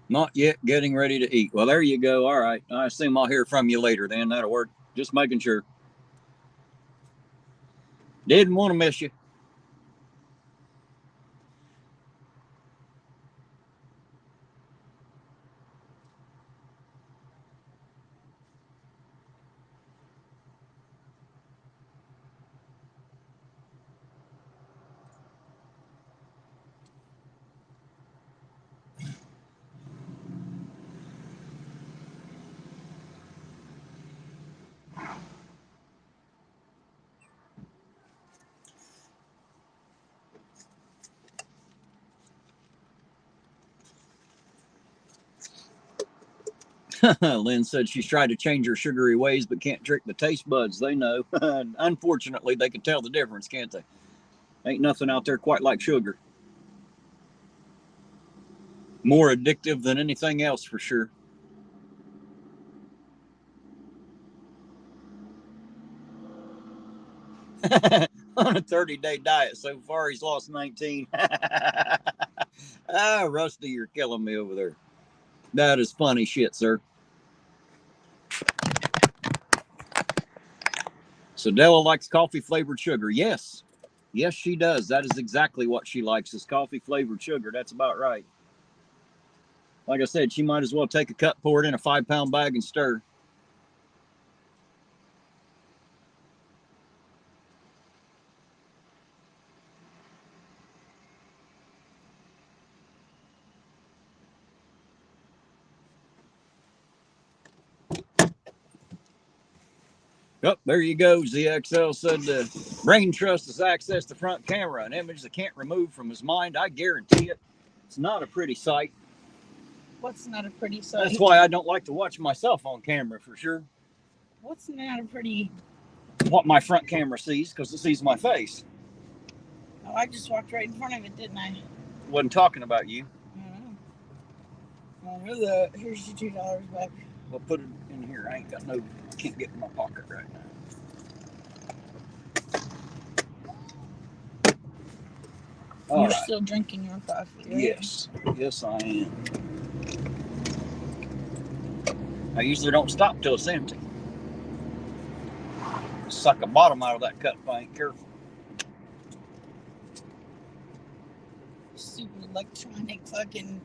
Not yet, getting ready to eat. Well, there you go. All right. I assume I'll hear from you later then. That'll work. Just making sure. Didn't want to miss you. Lynn said she's tried to change her sugary ways but can't trick the taste buds. They know. Unfortunately, they can tell the difference, can't they? Ain't nothing out there quite like sugar. More addictive than anything else for sure. On a 30-day diet so far, he's lost 19. Ah, Rusty, you're killing me over there. That is funny shit, sir. So Della likes coffee flavored sugar. Yes. Yes, she does. That is exactly what she likes, is coffee flavored sugar. That's about right. Like I said, she might as well take a cup, pour it in a 5-pound bag, and stir. Oh, there you go. ZXL said the brain trust has accessed the front camera, an image that can't remove from his mind. I guarantee it. It's not a pretty sight. What's not a pretty sight? That's why I don't like to watch myself on camera for sure. What's not a pretty? What my front camera sees, because it sees my face. Oh, I just walked right in front of it, didn't I? Wasn't talking about you. Well, here's your $2 back. Well, put it in here. I ain't got no, can't get in my pocket right now. You're still drinking your coffee, right? Yes. Yes, I am. I usually don't stop till it's empty. Suck the bottom out of that cup if I ain't careful. Super electronic fucking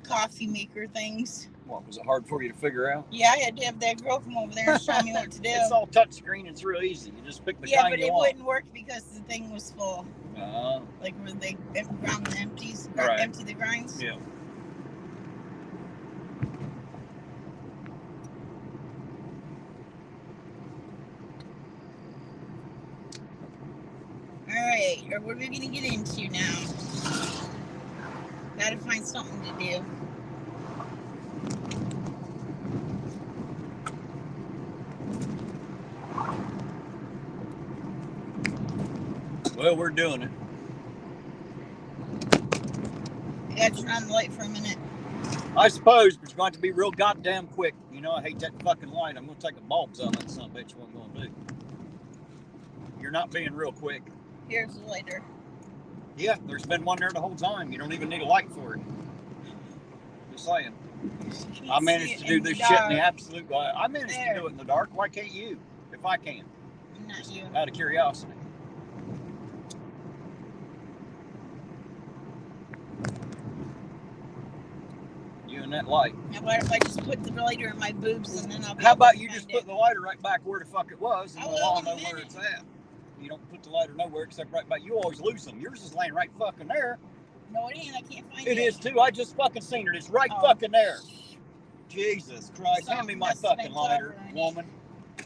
coffee maker things. What, was it hard for you to figure out? Yeah, I had to have that girl come over there and show me what to do. It's all touch screen. It's real easy. You just pick the kind you want. Yeah, but it wouldn't work because the thing was full. Like where they ground the empties, right. Empty the grinds. Yeah. All right, what are we gonna get into now? Gotta find something to do. Well, we're doing it. I got to turn on the light for a minute. I suppose, but you're going to be real goddamn quick. You know, I hate that fucking light. I'm going to take a bulbs on that son of a bitch. What I'm going to do. You're not being real quick. Here's the lighter. Yeah, there's been one there the whole time. You don't even need a light for it. Just saying. I managed to do this shit in the absolute light. I managed to do it in the dark. Why can't you? If I can. Not you. Out of curiosity. You and that light. How about if I just put the lighter in my boobs and then I'll be How about you just put the lighter right back where the fuck it was and we'll all know where it's at. You don't put the lighter nowhere except right back. You always lose them. Yours is laying right fucking there. No, it ain't. I can't find it. It is too. I just fucking seen it. It's right fucking there. Jesus Christ. Hand me my fucking lighter, woman.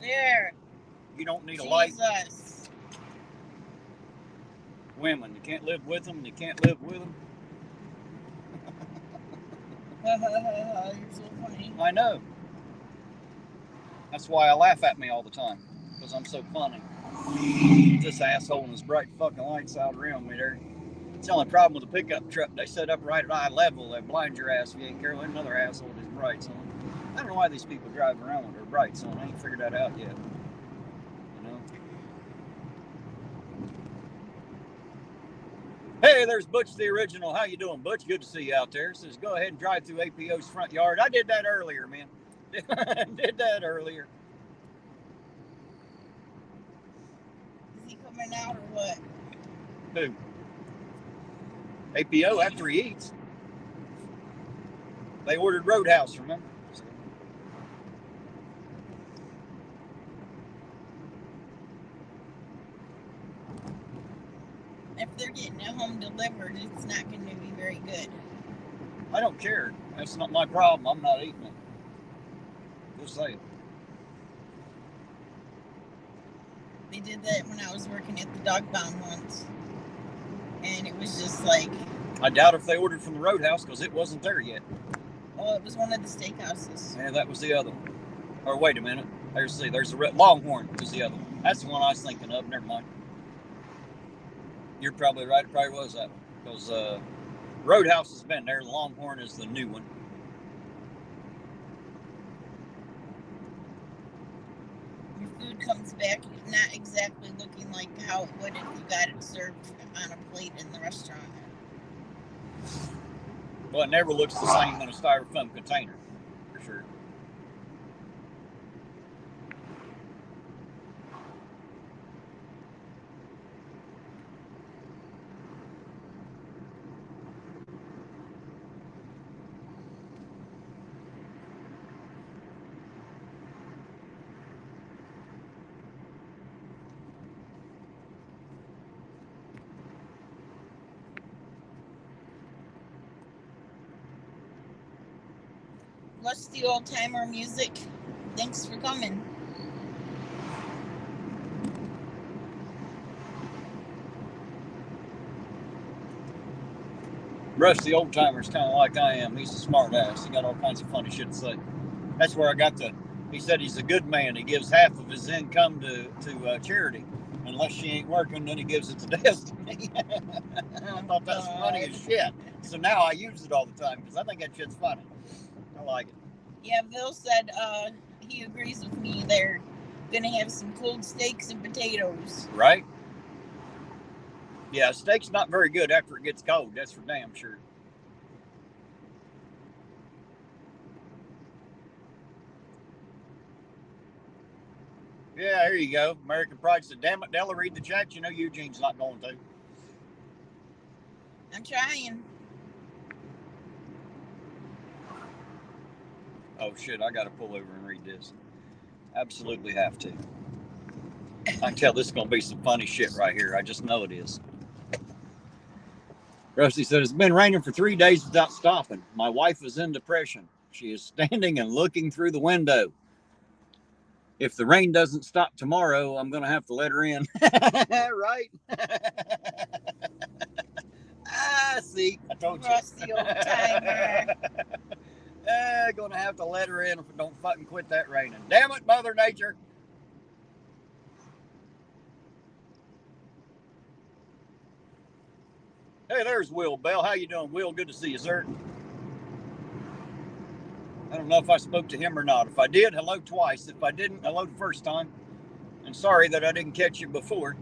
There. You don't need a light. Jesus. Women, you can't live with them. You can't live with them. You're so funny. I know. That's why I laugh at me all the time, because I'm so funny. This asshole and his bright fucking lights out around me there. It's the only problem with the pickup truck. They set up right at eye level. They blind your ass if you ain't careful. Another asshole with his brights on. I don't know why these people drive around with their brights on. I ain't figured that out yet. You know? Hey, there's Butch the original. How you doing, Butch? Good to see you out there. Says go ahead and drive through APO's front yard. I did that earlier, man. Did that earlier. Is he coming out or what? Who? APO after he eats. They ordered Roadhouse, remember? If they're getting it home delivered, it's not going to be very good. I don't care. That's not my problem. I'm not eating it. Just saying. They did that when I was working at the dog pound once. And it was just like... I doubt if they ordered from the Roadhouse because it wasn't there yet. Well, it was one of the steakhouses. Yeah, that was the other one. Or wait a minute. There's the Longhorn was the other one. That's the one I was thinking of. Never mind. You're probably right. It probably was that one. Because Roadhouse has been there. The Longhorn is the new one. Your food comes back not exactly looking like how it would if you got it served on a plate in the restaurant. Well, it never looks the same in a styrofoam container, for sure. Lusty old timer music. Thanks for coming. Rusty old timer's kind of like I am. He's a smart ass. He got all kinds of funny shit to say. That's where I got the. He said he's a good man. He gives half of his income to charity. Unless she ain't working, then he gives it to Destiny. I thought that was funny as shit. So now I use it all the time because I think that shit's funny. I like it. Yeah, Bill said he agrees with me. They're gonna have some cold steaks and potatoes. Right? Yeah, steak's not very good after it gets cold. That's for damn sure. Yeah, here you go. American Pride said, damn it, Della, read the chat. You know Eugene's not going to. I'm trying. Oh, shit, I got to pull over and read this. Absolutely have to. I can tell this is going to be some funny shit right here. I just know it is. Rusty said, it's been raining for 3 days without stopping. My wife is in depression. She is standing and looking through the window. If the rain doesn't stop tomorrow, I'm going to have to let her in. Right? See, I told you. Rusty old timer. Going to have to let her in if it don't fucking quit that raining. Damn it, Mother Nature. Hey, there's Will Bell. How you doing, Will? Good to see you, sir. I don't know if I spoke to him or not. If I did, hello twice. If I didn't, hello the first time. And sorry that I didn't catch you before.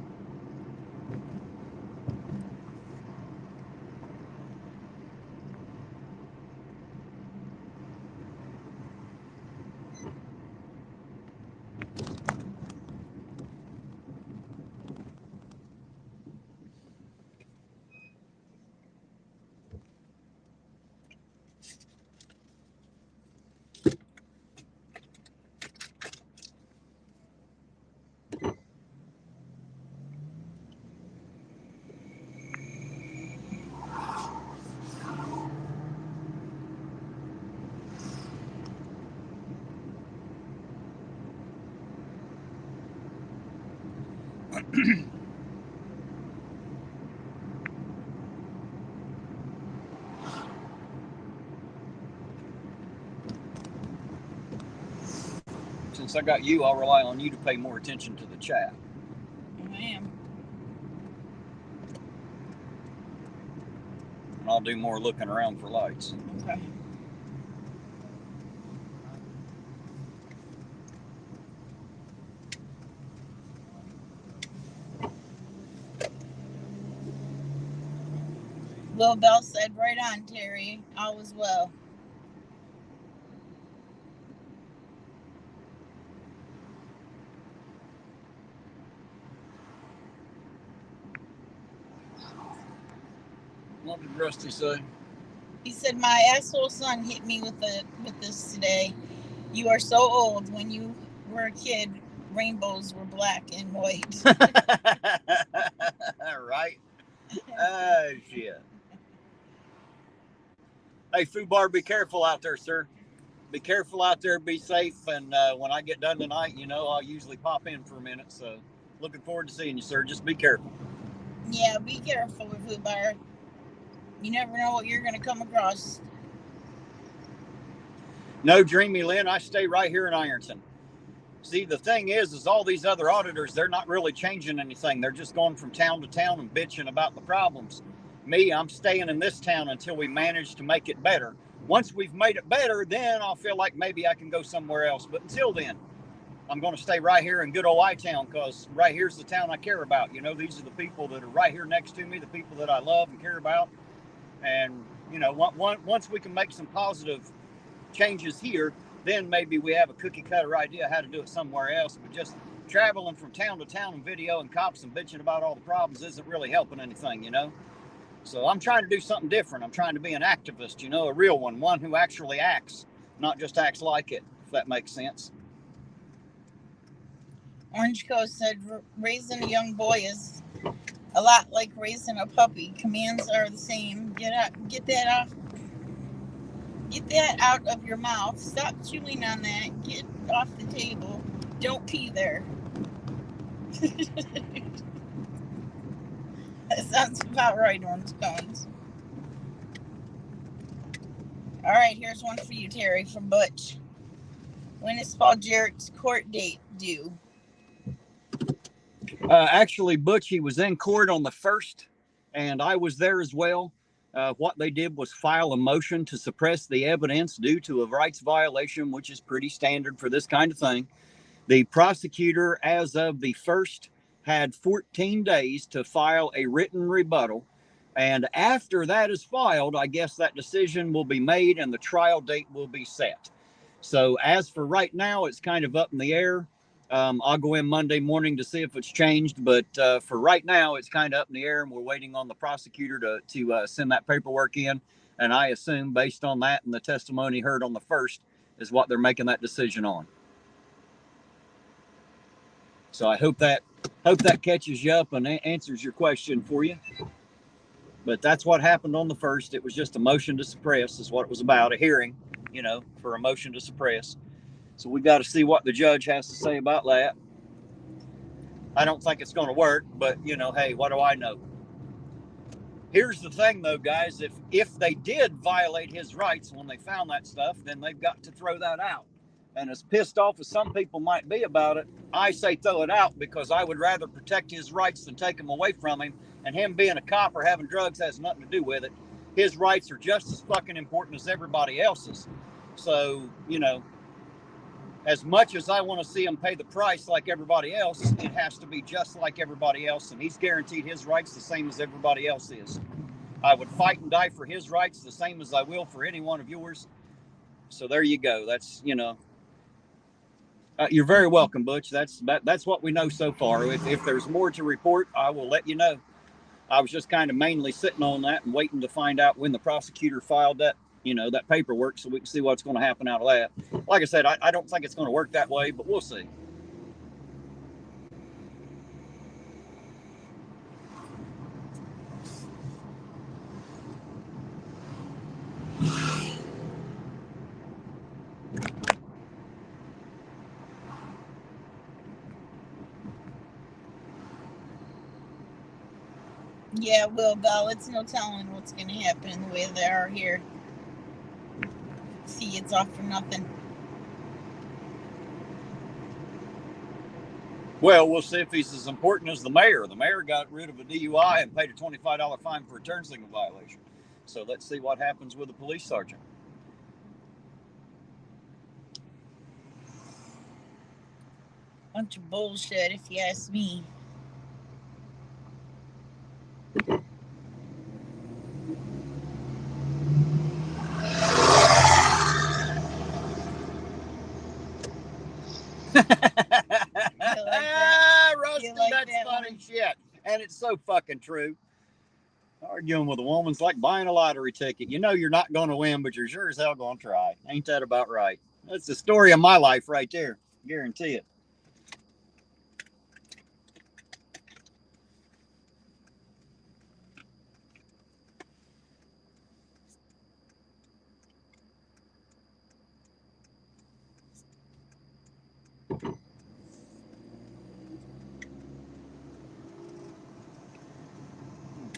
since I got you, I'll rely on you to pay more attention to the chat. I am. And I'll do more looking around for lights. Okay. Will Bell said, right on, Terry. All is well. What did Rusty say? He said, my asshole son hit me with this today. You are so old. When you were a kid, rainbows were black and white. Right? Oh, shit. Hey, Fubar, be careful out there, sir. Be careful out there. Be safe. And when I get done tonight, I'll usually pop in for a minute. So looking forward to seeing you, sir. Just be careful. Yeah, be careful with Fubar. You never know what you're going to come across. No, Dreamy Lynn, I stay right here in Ironton. See, the thing is all these other auditors, they're not really changing anything. They're just going from town to town and bitching about the problems. Me, I'm staying in this town until we manage to make it better. Once we've made it better, then I'll feel like maybe I can go somewhere else. But until then, I'm going to stay right here in good old I-Town, because right here's the town I care about. These are the people that are right here next to me, the people that I love and care about. And, once we can make some positive changes here, then maybe we have a cookie cutter idea how to do it somewhere else. But just traveling from town to town and videoing cops and bitching about all the problems isn't really helping anything, So I'm trying to do something different. I'm trying to be an activist, a real one who actually acts, not just acts like it, if that makes sense. Orange Coast said, raising a young boy is a lot like raising a puppy. Commands are the same. Get that out of your mouth. Stop chewing on that. Get off the table. Don't pee there. That sounds about right, Orange Cones. All right, here's one for you, Terry, from Butch. When is Paul Jarrett's court date due? Actually, Butch, he was in court on the 1st, and I was there as well. What they did was file a motion to suppress the evidence due to a rights violation, which is pretty standard for this kind of thing. The prosecutor, as of the 1st, had 14 days to file a written rebuttal. And after that is filed, I guess that decision will be made and the trial date will be set. So as for right now, it's kind of up in the air. I'll go in Monday morning to see if it's changed, but for right now, it's kind of up in the air, and we're waiting on the prosecutor to send that paperwork in. And I assume, based on that and the testimony heard on the 1st, is what they're making that decision on. So I hope that catches you up and answers your question for you. But that's what happened on the 1st. It was just a motion to suppress, is what it was about, a hearing, for a motion to suppress. So we got to see what the judge has to say about that. I don't think it's going to work, but, hey, what do I know? Here's the thing, though, guys. If they did violate his rights when they found that stuff, then they've got to throw that out. And as pissed off as some people might be about it, I say throw it out, because I would rather protect his rights than take them away from him. And him being a cop or having drugs has nothing to do with it. His rights are just as fucking important as everybody else's. So, as much as I want to see him pay the price like everybody else, it has to be just like everybody else. And he's guaranteed his rights the same as everybody else is. I would fight and die for his rights the same as I will for any one of yours. So there you go. That's, you're very welcome, Butch. That's what we know so far. If there's more to report, I will let you know. I was just kind of mainly sitting on that and waiting to find out when the prosecutor filed that, that paperwork, so we can see what's going to happen out of that. Like I said, I don't think it's going to work that way, but we'll see. Yeah, Will Bell, it's no telling what's going to happen the way they are here. See, it's off for nothing. Well, we'll see if he's as important as the mayor. The mayor got rid of a DUI and paid a $25 fine for a turn signal violation. So let's see what happens with the police sergeant. Bunch of bullshit, if you ask me. Rusty, that's funny shit. And it's so fucking true. Arguing with a woman's like buying a lottery ticket. You know you're not going to win, but you're sure as hell going to try. Ain't that about right? That's the story of my life right there. Guarantee it.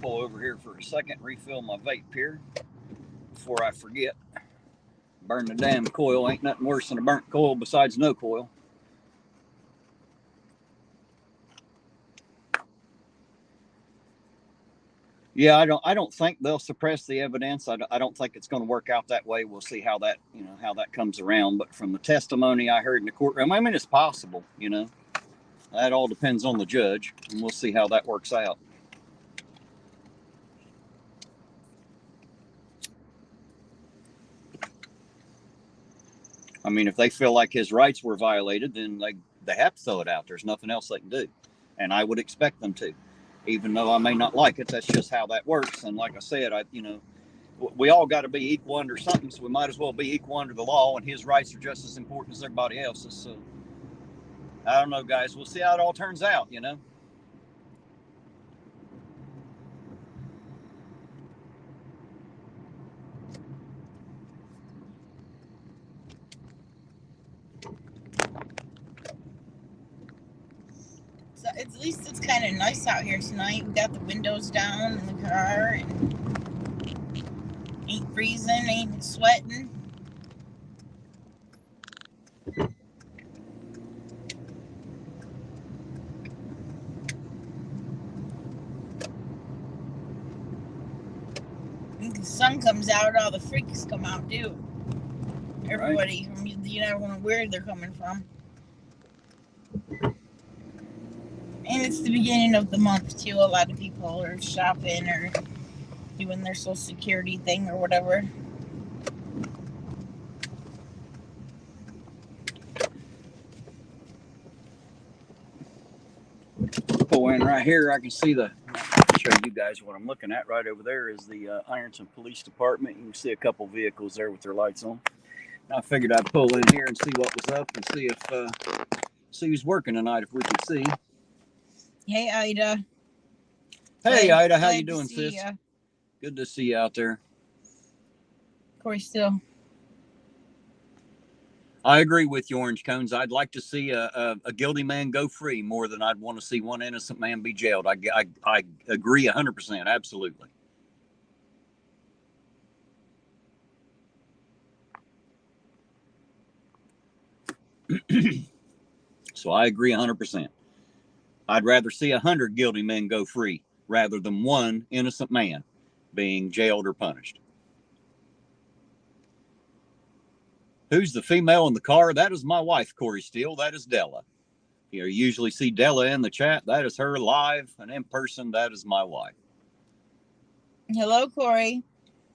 Pull over here for a second, refill my vape here before I forget. Burn the damn coil. Ain't nothing worse than a burnt coil besides no coil. Yeah, I don't think they'll suppress the evidence. I don't think it's going to work out that way. We'll see how that comes around. But from the testimony I heard in the courtroom, I mean, it's possible. That all depends on the judge, and we'll see how that works out. I mean, if they feel like his rights were violated, then they have to throw it out. There's nothing else they can do, and I would expect them to, even though I may not like it. That's just how that works. And like I said, we all got to be equal under something, so we might as well be equal under the law, and his rights are just as important as everybody else's. So I don't know, guys. We'll see how it all turns out. So at least it's kind of nice out here tonight. We got the windows down in the car and ain't freezing, ain't sweating. When the sun comes out, all the freaks come out too. Everybody, right. You never know where they're coming from. And it's the beginning of the month too. A lot of people are shopping or doing their Social Security thing or whatever. Pull in right here. I can see I'll show you guys what I'm looking at. Right over there is the Ironton Police Department. You can see a couple vehicles there with their lights on. I figured I'd pull in here and see what was up and see who's working tonight, if we could see. Hey, Ida. Hey, Ida. How you doing, sis? Good to see you out there. Corey still. I agree with you, Orange Cones. I'd like to see a guilty man go free more than I'd want to see one innocent man be jailed. I agree 100%. Absolutely. So I agree 100%. I'd rather see 100 guilty men go free rather than one innocent man being jailed or punished. Who's the female in the car? That is my wife, Corey Steele. That is Della. You usually see Della in the chat. That is her live and in person. That is my wife. Hello, Corey.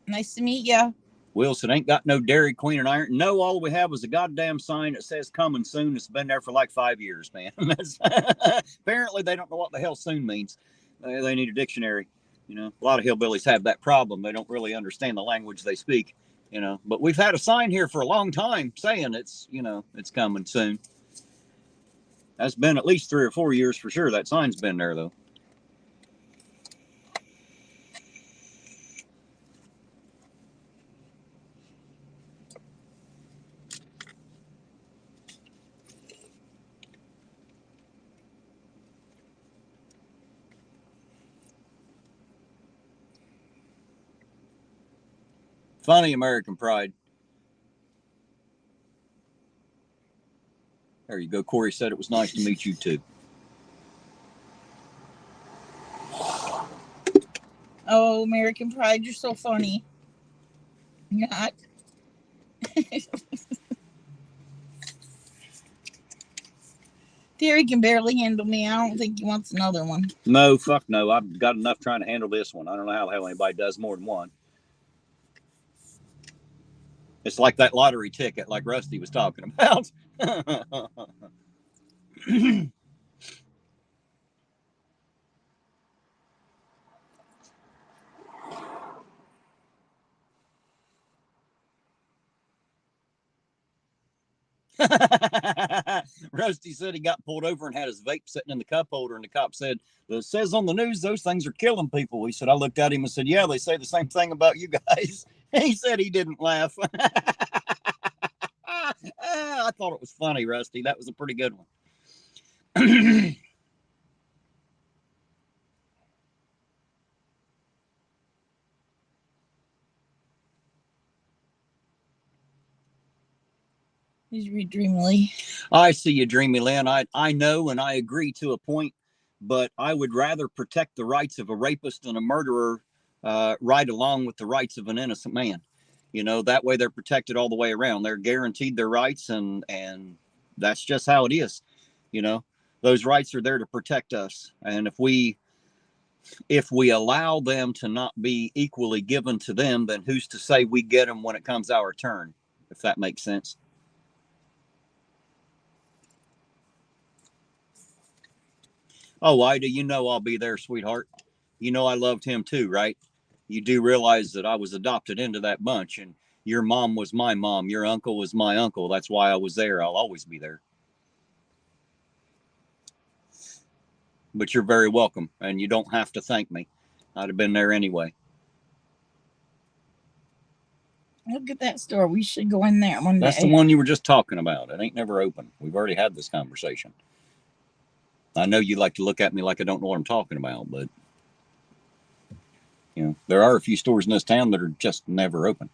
Nice to meet you. Wilson ain't got no Dairy Queen and Iron. No, all we have is a goddamn sign that says coming soon. It's been there for like 5 years, man. Apparently they don't know what the hell soon means. They need a dictionary. A lot of hillbillies have that problem. They don't really understand the language they speak, but we've had a sign here for a long time saying it's coming soon. That's been at least 3 or 4 years for sure. That sign's been there though. Funny American pride. There you go. Corey said it was nice to meet you too. Oh, American Pride, you're so funny. Not. Terry can barely handle me. I don't think he wants another one. No, fuck no. I've got enough trying to handle this one. I don't know how the hell anybody does more than one. It's like that lottery ticket, like Rusty was talking about. Rusty said he got pulled over and had his vape sitting in the cup holder, and the cop said, "It says on the news those things are killing people." He said, I looked at him and said, "Yeah, they say the same thing about you guys." He said he didn't laugh. I thought it was funny, Rusty. That was a pretty good one. He's read dreamily. I see you, Dreamy Lynn. I know and I agree to a point, but I would rather protect the rights of a rapist and a murderer right along with the rights of an innocent man. You know, that way they're protected all the way around. They're guaranteed their rights, and that's just how it is. You know, those rights are there to protect us. And if we allow them to not be equally given to them, then who's to say we get them when it comes our turn, if that makes sense. Oh, Ida, you know I'll be there, sweetheart. You know I loved him too, right? You do realize that I was adopted into that bunch, and your mom was my mom. Your uncle was my uncle. That's why I was there. I'll always be there. But you're very welcome, and you don't have to thank me. I'd have been there anyway. Look at that store. We should go in there one day. That's the one you were just talking about. It ain't never open. We've already had this conversation. I know you like to look at me like I don't know what I'm talking about, but you know, there are a few stores in this town that are just never open.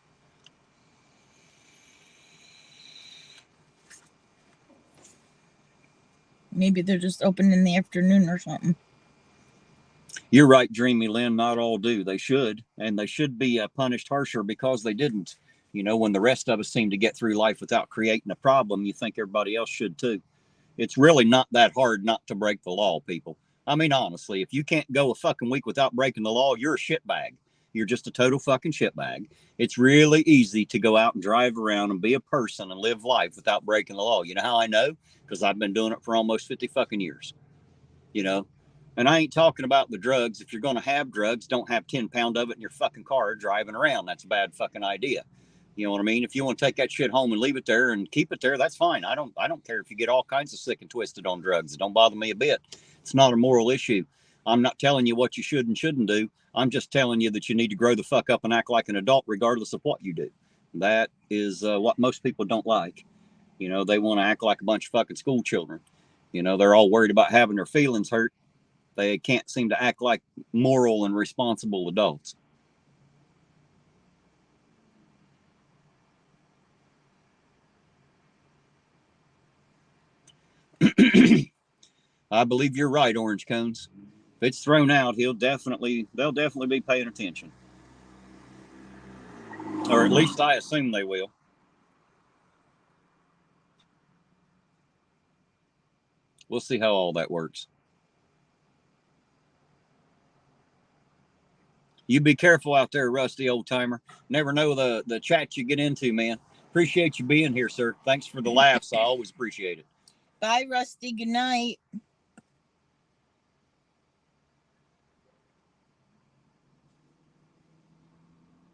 Maybe they're just open in the afternoon or something. You're right, Dreamy Lynn. Not all do. They should, and they should be punished harsher because they didn't. You know, when the rest of us seem to get through life without creating a problem, you think everybody else should too. It's really not that hard not to break the law, people. I mean, honestly, if you can't go a fucking week without breaking the law, you're a shitbag. You're just a total fucking shitbag. It's really easy to go out and drive around and be a person and live life without breaking the law. You know how I know? Because I've been doing it for almost 50 fucking years. You know? And I ain't talking about the drugs. If you're going to have drugs, don't have 10 pound of it in your fucking car driving around. That's a bad fucking idea. You know what I mean? If you want to take that shit home and leave it there and keep it there, that's fine. I don't care if you get all kinds of sick and twisted on drugs. It don't bother me a bit. It's not a moral issue. I'm not telling you what you should and shouldn't do. I'm just telling you that you need to grow the fuck up and act like an adult regardless of what you do. That is what most people don't like. You know, they want to act like a bunch of fucking school children. You know, they're all worried about having their feelings hurt. They can't seem to act like moral and responsible adults. I believe you're right, Orange Cones. If it's thrown out, they'll definitely be paying attention. Or at least I assume they will. We'll see how all that works. You be careful out there, Rusty, old timer. Never know the chat you get into, man. Appreciate you being here, sir. Thanks for the laughs. I always appreciate it. Bye, Rusty. Good night.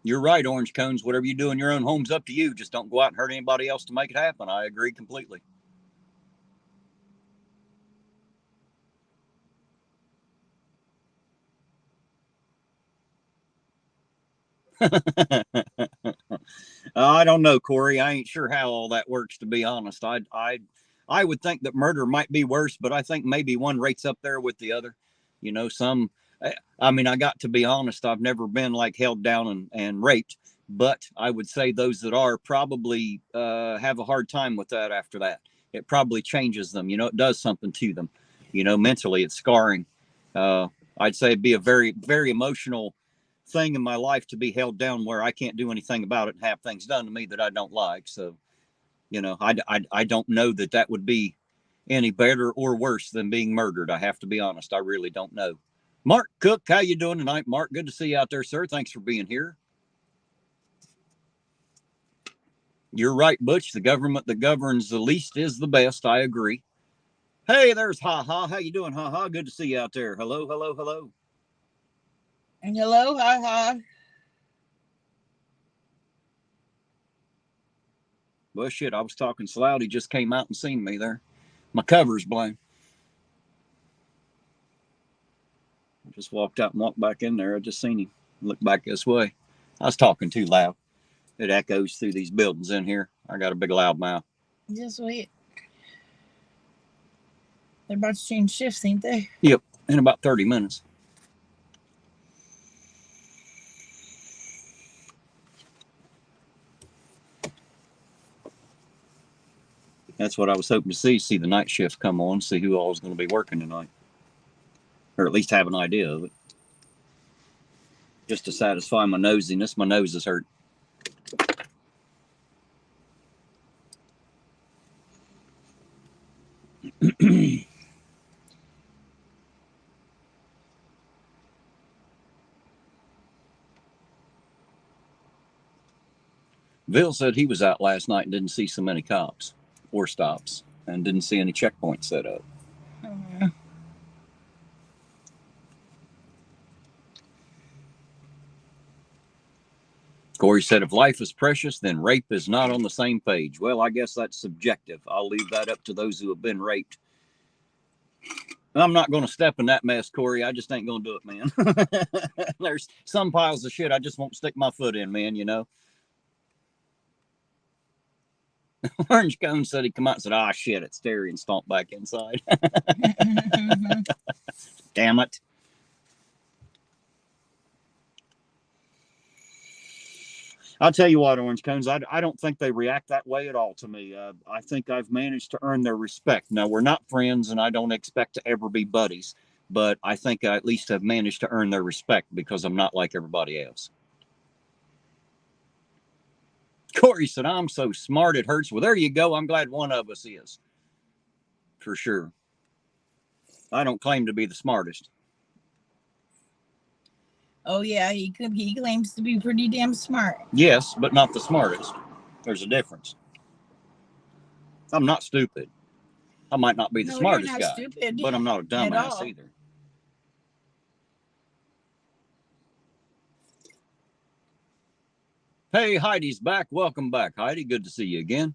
You're right, Orange Cones. Whatever you do in your own home's up to you. Just don't go out and hurt anybody else to make it happen. I agree completely. I don't know, Corey. I ain't sure how all that works, to be honest. I would think that murder might be worse, but I think maybe one rates up there with the other. You know, I mean, I got to be honest. I've never been like held down and raped, but I would say those that are probably have a hard time with that after that. It probably changes them. You know, it does something to them. You know, mentally, it's scarring. I'd say it'd be a very, very emotional thing in my life to be held down where I can't do anything about it and have things done to me that I don't like. So, I don't know that would be any better or worse than being murdered. I have to be honest. I really don't know. Mark Cook, how you doing tonight? Mark, good to see you out there, sir. Thanks for being here. You're right, Butch. The government that governs the least is the best. I agree. Hey, there's Ha Ha. How you doing, Ha Ha? Good to see you out there. Hello, hello, hello. Hello, Ha Ha. Well, shit, I was talking so loud, he just came out and seen me there. My cover's blown. I just walked out and walked back in there. I just seen him look back this way. I was talking too loud. It echoes through these buildings in here. I got a big loud mouth. Just wait. They're about to change shifts, ain't they? Yep, in about 30 minutes. That's what I was hoping to see the night shift come on, see who all is going to be working tonight. Or at least have an idea of it. Just to satisfy my nosiness. My nose is hurt. Bill said he was out last night and didn't see so many cops or stops and didn't see any checkpoints set up. Corey said, if life is precious, then rape is not on the same page. Well, I guess that's subjective. I'll leave that up to those who have been raped. I'm not going to step in that mess, Corey. I just ain't going to do it, man. There's some piles of shit I just won't stick my foot in, man, you know. Orange Cone said he'd come out and said, shit, it's Terry, and stomp back inside. Damn it. I'll tell you what, Orange Cones, I don't think they react that way at all to me. I think I've managed to earn their respect. Now, we're not friends, and I don't expect to ever be buddies, but I think I at least have managed to earn their respect because I'm not like everybody else. Corey said, I'm so smart it hurts. Well, there you go. I'm glad one of us is. For sure. I don't claim to be the smartest. Oh, yeah, he claims to be pretty damn smart. Yes, but not the smartest. There's a difference. I'm not stupid. I might not be the smartest guy, stupid but I'm not a dumbass either. Hey, Heidi's back. Welcome back, Heidi. Good to see you again.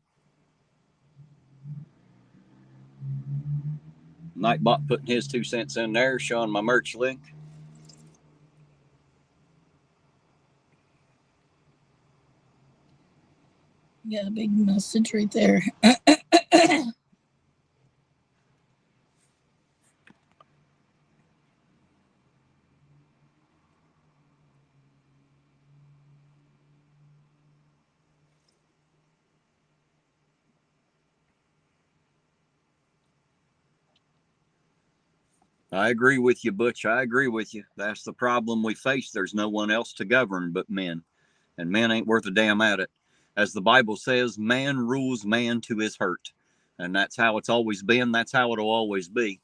Nightbot putting his 2 cents in there, showing my merch link. You got a big message right there. I agree with you, Butch. I agree with you. That's the problem we face. There's no one else to govern but men. And men ain't worth a damn at it. As the Bible says, man rules man to his hurt. And that's how it's always been. That's how it'll always be.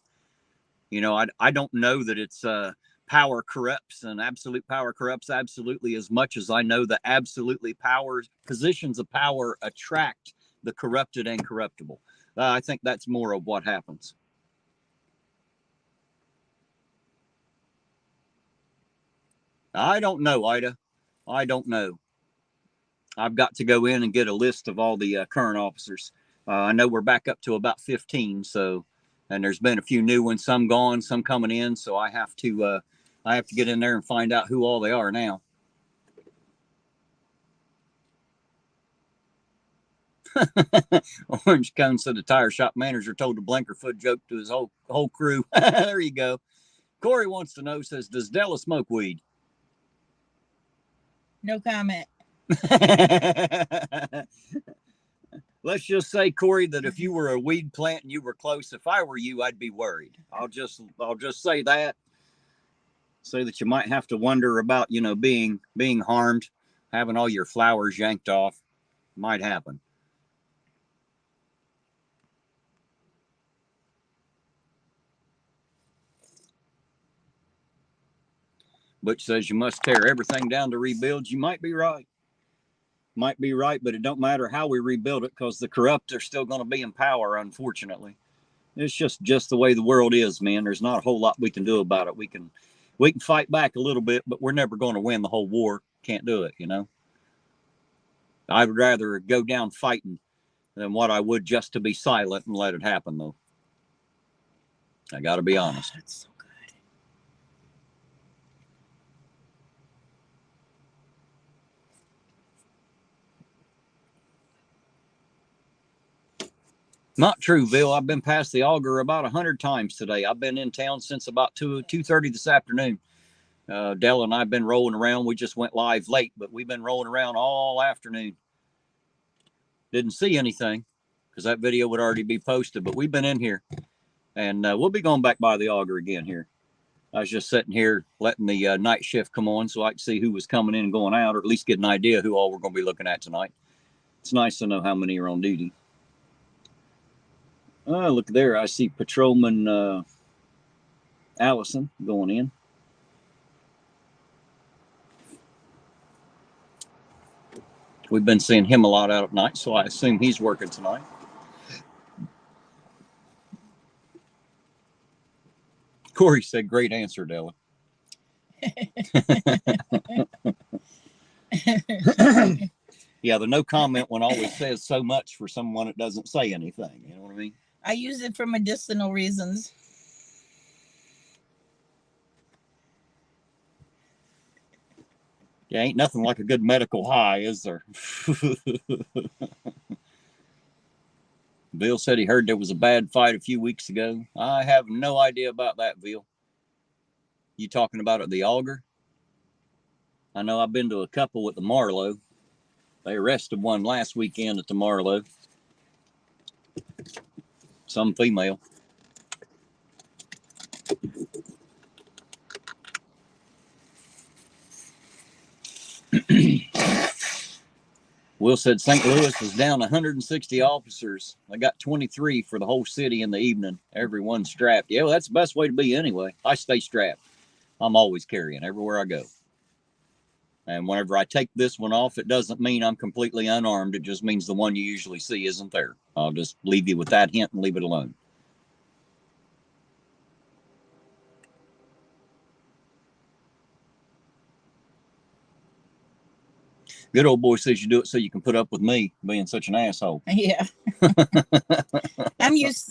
You know, I don't know that it's power corrupts and absolute power corrupts absolutely as much as I know that absolutely positions of power attract the corrupted and corruptible. I think that's more of what happens. I don't know, Ida. I don't know. I've got to go in and get a list of all the current officers. I know we're back up to about 15, so, and there's been a few new ones, some gone, some coming in, so I have to get in there and find out who all they are now. Orange Cone said the tire shop manager told a Blinkerfoot joke to his whole crew. There you go. Corey wants to know, says, does Della smoke weed? No comment. Let's just say, Corey, that if you were a weed plant and you were close, if I were you, I'd be worried. I'll just say that. so that you might have to wonder about, you know, being harmed, having all your flowers yanked off. Might happen. Butch says you must tear everything down to rebuild. You might be right. Might be right, but it don't matter how we rebuild it because the corrupt are still going to be in power, unfortunately. It's just the way the world is, man. There's not a whole lot we can do about it. We can fight back a little bit, but we're never going to win the whole war. Can't do it, you know. I would rather go down fighting than what I would just to be silent and let it happen, though. I got to be honest. That's so good. Not true, Bill. I've been past the auger about 100 times today. I've been in town since about 2:30 this afternoon. Della and I have been rolling around. We just went live late, but we've been rolling around all afternoon. Didn't see anything because that video would already be posted, but we've been in here, and we'll be going back by the auger again here. I was just sitting here letting the night shift come on so I could see who was coming in and going out, or at least get an idea who all we're going to be looking at tonight. It's nice to know how many are on duty. Oh, look there. I see Patrolman Allison going in. We've been seeing him a lot out at night, so I assume he's working tonight. Corey said, great answer, Della. Yeah, the no comment one always says so much for someone that doesn't say anything. You know what I mean? I use it for medicinal reasons. Yeah, ain't nothing like a good medical high, is there? Bill said he heard there was a bad fight a few weeks ago. I have no idea about that, Bill. You talking about at the auger? I know I've been to a couple at the Marlow. They arrested one last weekend at the Marlow. Some female. Will said St. Louis was down 160 officers. I got 23 for the whole city in the evening. Everyone strapped. Yeah, well, that's the best way to be anyway. I stay strapped. I'm always carrying everywhere I go. And whenever I take this one off, it doesn't mean I'm completely unarmed. It just means the one you usually see isn't there. I'll just leave you with that hint and leave it alone. Good old boy says you do it so you can put up with me being such an asshole. Yeah. I'm used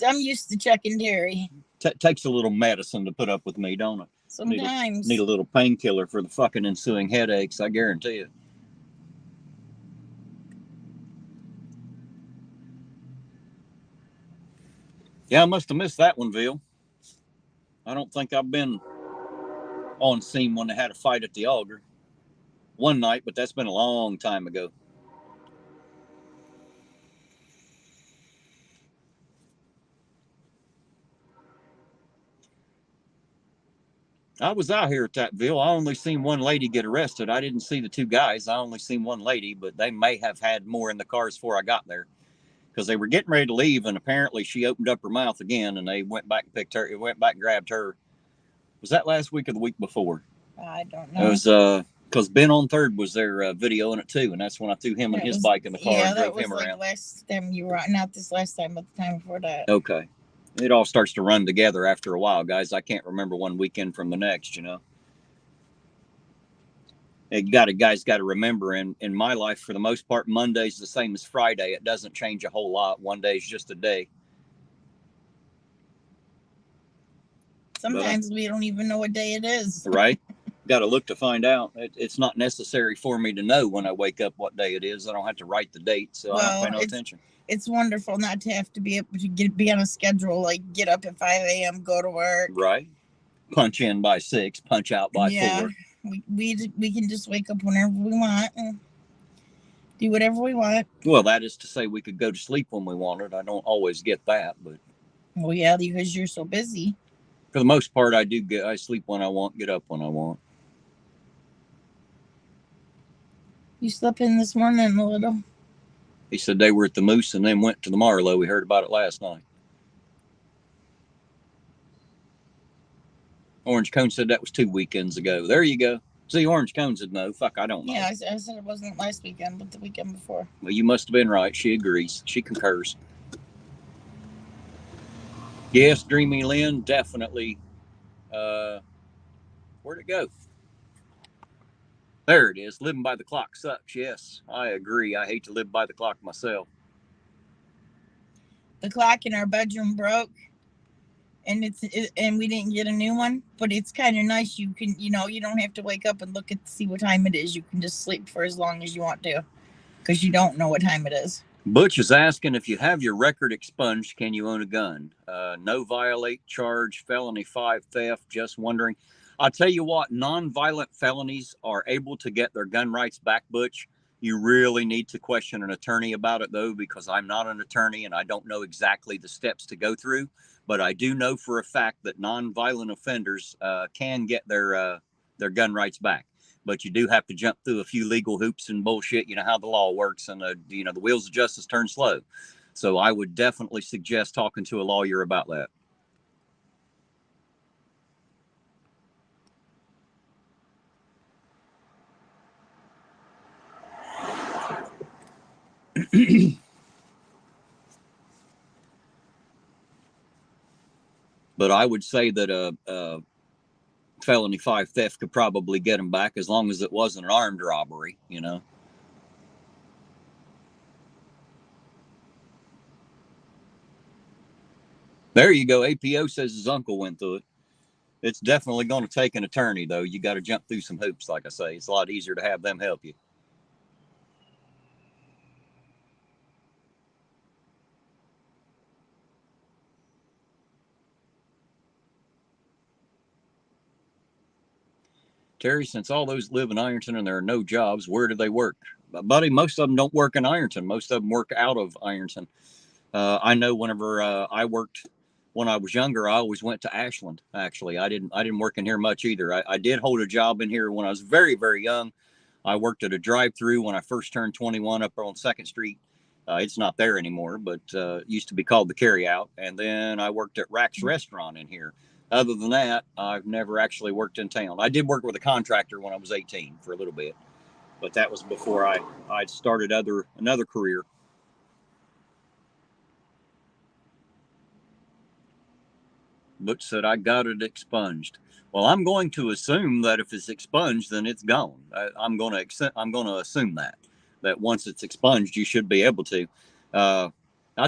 to Chuck and Terry. Takes a little medicine to put up with me, don't it? Sometimes. Need a little painkiller for the fucking ensuing headaches, I guarantee it. Yeah, I must have missed that one, Bill. I don't think I've been on scene when they had a fight at the auger. One night, but that's been a long time ago. I was out here at that, Bill. I only seen one lady get arrested. I didn't see the two guys. I only seen one lady, but they may have had more in the cars before I got there because they were getting ready to leave, and apparently she opened up her mouth again, and they went back and picked her. It went back and grabbed her. Was that last week or the week before? I don't know. It was because Ben on Third was there video in it too, and that's when I threw him and his bike in the car and drove him around. Yeah, that was like last time you were not this last time, but the time before that. Okay. It all starts to run together after a while, guys. I can't remember one weekend from the next, you know. Guys got to remember, in my life, for the most part, Monday's the same as Friday. It doesn't change a whole lot. One day is just a day. Sometimes we don't even know what day it is. Right? Got to look to find out. It's not necessary for me to know when I wake up what day it is. I don't have to write the date, so I don't pay no attention. It's wonderful not to have to be able to be on a schedule, like get up at 5 a.m., go to work. Right. Punch in by 6, punch out by 4. We can just wake up whenever we want and do whatever we want. Well, that is to say we could go to sleep when we wanted. I don't always get that, but. Well, yeah, because you're so busy. For the most part, I sleep when I want, get up when I want. You slept in this morning a little. He said they were at the Moose and then went to the Marlow. We heard about it last night. Orange Cone said that was 2 weekends ago. There you go. See, Orange Cone said no. Fuck, I don't know. Yeah, I said it wasn't last weekend, but the weekend before. Well, you must have been right. She agrees. She concurs. Yes, Dreamy Lynn, definitely. Where'd it go? There it is. Living by the clock sucks. Yes, I agree. I hate to live by the clock myself. The clock in our bedroom broke, and we didn't get a new one. But it's kind of nice. You can, you don't have to wake up and look at see what time it is. You can just sleep for as long as you want to, because you don't know what time it is. Butch is asking, if you have your record expunged, can you own a gun? No violate charge, felony 5 theft. Just wondering. I'll tell you what, non-violent felonies are able to get their gun rights back, Butch. You really need to question an attorney about it, though, because I'm not an attorney and I don't know exactly the steps to go through. But I do know for a fact that non-violent offenders can get their gun rights back. But you do have to jump through a few legal hoops and bullshit. You know how the law works, and the wheels of justice turn slow. So I would definitely suggest talking to a lawyer about that. But I would say that a felony 5 theft could probably get him back, as long as it wasn't an armed robbery, There you go. APO says his uncle went through it. It's definitely going to take an attorney, though. You got to jump through some hoops, like I say. It's a lot easier to have them help you. Terry, since all those live in Ironton and there are no jobs, where do they work? Buddy, most of them don't work in Ironton. Most of them work out of Ironton. I know whenever I worked when I was younger, I always went to Ashland. Actually, I didn't work in here much either. I did hold a job in here when I was very, very young. I worked at a drive-through when I first turned 21 up on 2nd Street. It's not there anymore, but it used to be called the Carryout. And then I worked at Rack's Restaurant in here. Other than that, I've never actually worked in town. I did work with a contractor when I was 18 for a little bit, but that was before I started another career. Butch said, I got it expunged. Well, I'm going to assume that if it's expunged, then it's gone. I'm going to assume that once it's expunged, you should be able to. I'll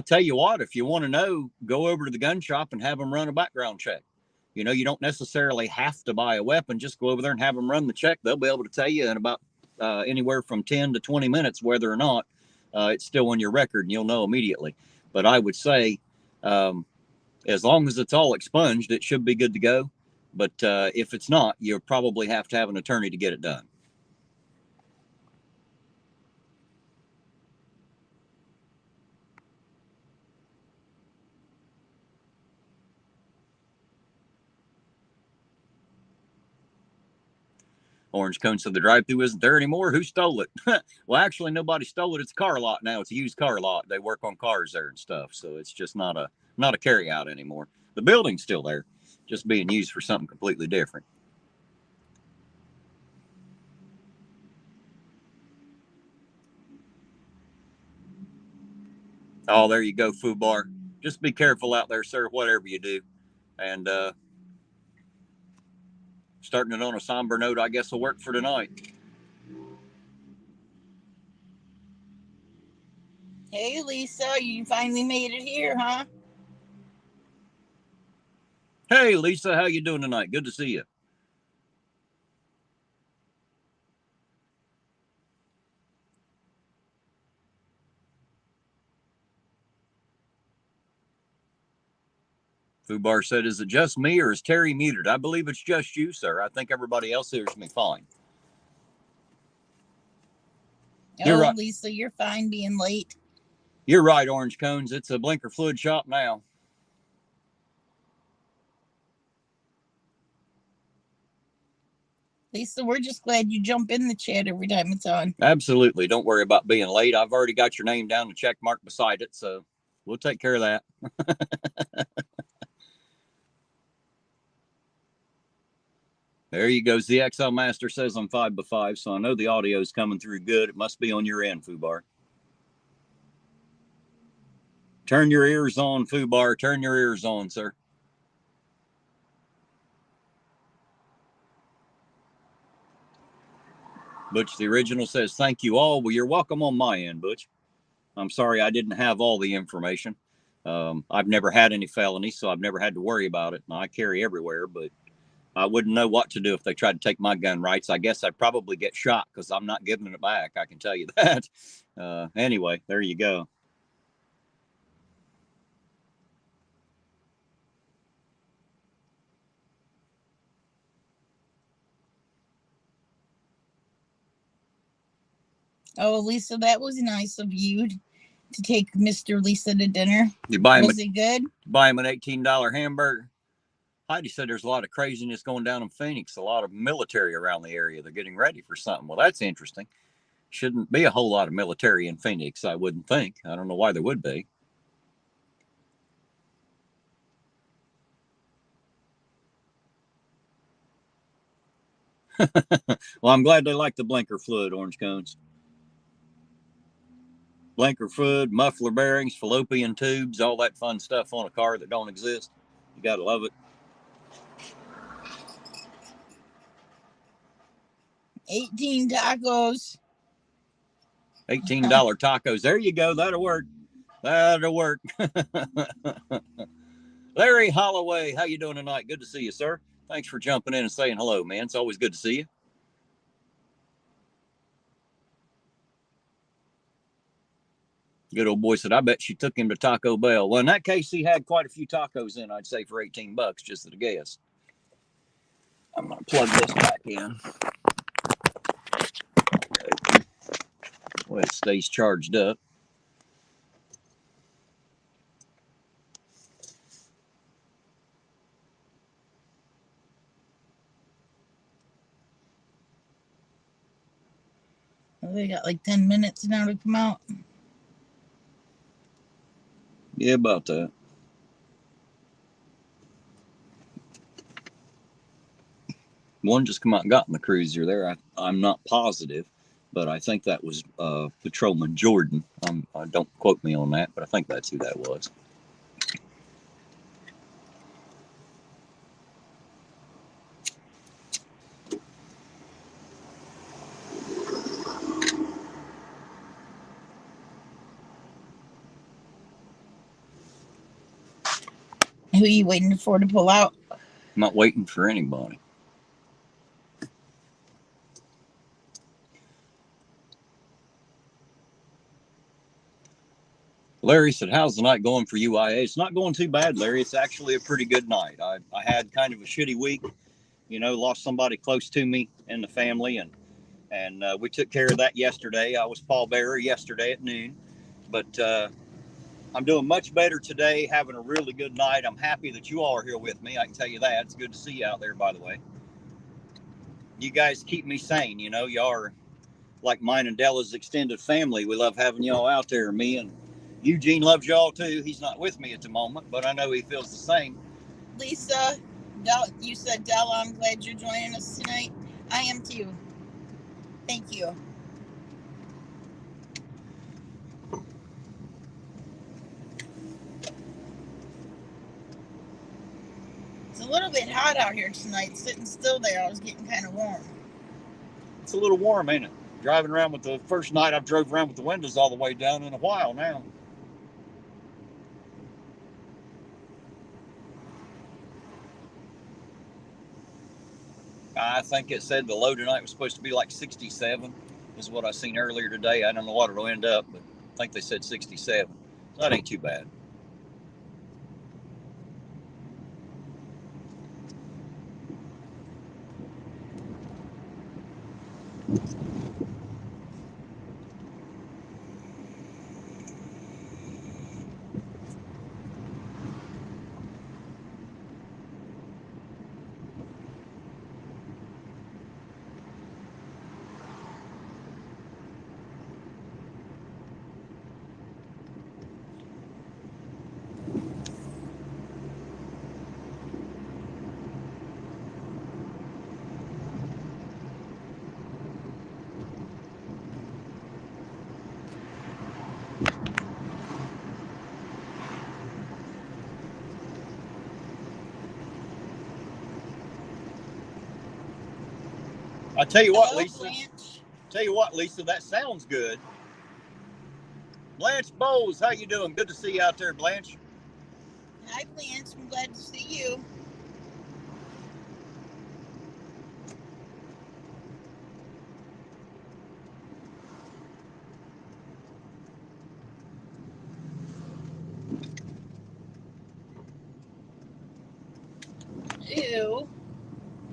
tell you what, if you want to know, go over to the gun shop and have them run a background check. You don't necessarily have to buy a weapon. Just go over there and have them run the check. They'll be able to tell you in about anywhere from 10 to 20 minutes whether or not it's still on your record, and you'll know immediately. But I would say, as long as it's all expunged, it should be good to go. But if it's not, you'll probably have to have an attorney to get it done. Orange Cone said the drive-thru isn't there anymore. Who stole it? Well, actually, nobody stole it. It's a car lot now. It's a used car lot. They work on cars there and stuff. So it's just not a carry-out anymore. The building's still there, just being used for something completely different. Oh, there you go, Fubar. Just be careful out there, sir, whatever you do. And starting it on a somber note, I guess will work for tonight. Hey, Lisa, you finally made it here, huh? Hey, Lisa, how you doing tonight? Good to see you. Fubar said, is it just me or is Terry muted? I believe it's just you, sir. I think everybody else hears me fine. You're right. Lisa, you're fine being late. You're right, Orange Cones. It's a blinker fluid shop now. Lisa, we're just glad you jump in the chat every time it's on. Absolutely. Don't worry about being late. I've already got your name down, the check mark beside it, so we'll take care of that. There you go. ZXL Master says I'm 5x5, so I know the audio is coming through good. It must be on your end, Fubar. Turn your ears on, Fubar. Turn your ears on, sir. Butch the Original says, thank you all. Well, you're welcome on my end, Butch. I'm sorry I didn't have all the information. I've never had any felonies, so I've never had to worry about it. And I carry everywhere, but I wouldn't know what to do if they tried to take my gun rights. I guess I'd probably get shot because I'm not giving it back. I can tell you that. Anyway, there you go. Oh, Lisa, that was nice of you to take Mr. Lisa to dinner. You buy him was it good? Buy him an $18 hamburger. Heidi said there's a lot of craziness going down in Phoenix, a lot of military around the area. They're getting ready for something. Well, that's interesting. Shouldn't be a whole lot of military in Phoenix, I wouldn't think. I don't know why there would be. Well, I'm glad they like the blinker fluid, orange cones. Blinker fluid, muffler bearings, fallopian tubes, all that fun stuff on a car that don't exist. You got to love it. 18 tacos. $18 tacos. There you go. That'll work. That'll work. Larry Holloway, how you doing tonight? Good to see you, sir. Thanks for jumping in and saying hello, man. It's always good to see you. Good old boy said, I bet she took him to Taco Bell. Well, in that case, he had quite a few tacos in, I'd say, for $18, just at a guess. I'm going to plug this back in. Well, it stays charged up. Well, they got like 10 minutes now to come out. Yeah, about that. One just come out and got in the cruiser there. I'm not positive, but I think that was Patrolman Jordan. Don't quote me on that, but I think that's who that was. Who are you waiting for to pull out? I'm not waiting for anybody. Larry said, how's the night going for UIA? It's not going too bad, Larry. It's actually a pretty good night. I had kind of a shitty week. You know, lost somebody close to me in the family, and we took care of that yesterday. I was pallbearer yesterday at noon. But I'm doing much better today, having a really good night. I'm happy that you all are here with me. I can tell you that. It's good to see you out there, by the way. You guys keep me sane. You know, y'all are like mine and Della's extended family. We love having y'all out there. Me and Eugene loves y'all too. He's not with me at the moment, but I know he feels the same. Lisa, you said Della, I'm glad you're joining us tonight. I am too. Thank you. It's a little bit hot out here tonight. Sitting still there, I was getting kind of warm. It's a little warm, ain't it? Driving around with the first night I've drove around with the windows all the way down in a while now. I think it said the low tonight was supposed to be like 67 is what I seen earlier today. I don't know what it'll end up, but I think they said 67. So that ain't too bad. I tell you what, Hello, Lisa. Blanche. Tell you what, Lisa, that sounds good. Blanche Bowles, how you doing? Good to see you out there, Blanche. Hi, Blanche. I'm glad to see you. Ew.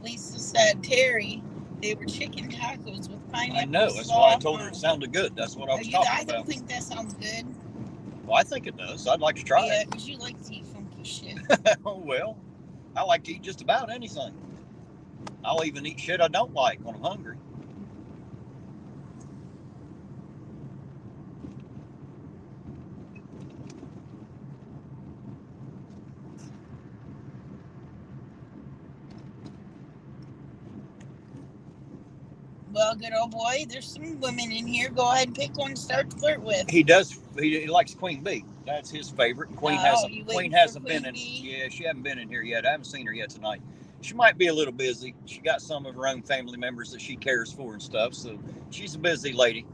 Lisa said, Terry, they were chicken tacos with pineapple. I know. That's why I told her it sounded good. That's what I was talking I about. don't think that sounds good. Well, I think it does. I'd like to try Yeah, it. because you like to eat funky shit. Oh, well, I like to eat just about anything. I'll even eat shit I don't like when I'm hungry. Well, good old boy, there's some women in here. Go ahead and pick one to start to flirt with. He does. He likes Queen Bee. That's his favorite. Queen hasn't been in. Yeah, she hasn't been in here yet. I haven't seen her yet tonight. She might be a little busy. She got some of her own family members that she cares for and stuff. So she's a busy lady.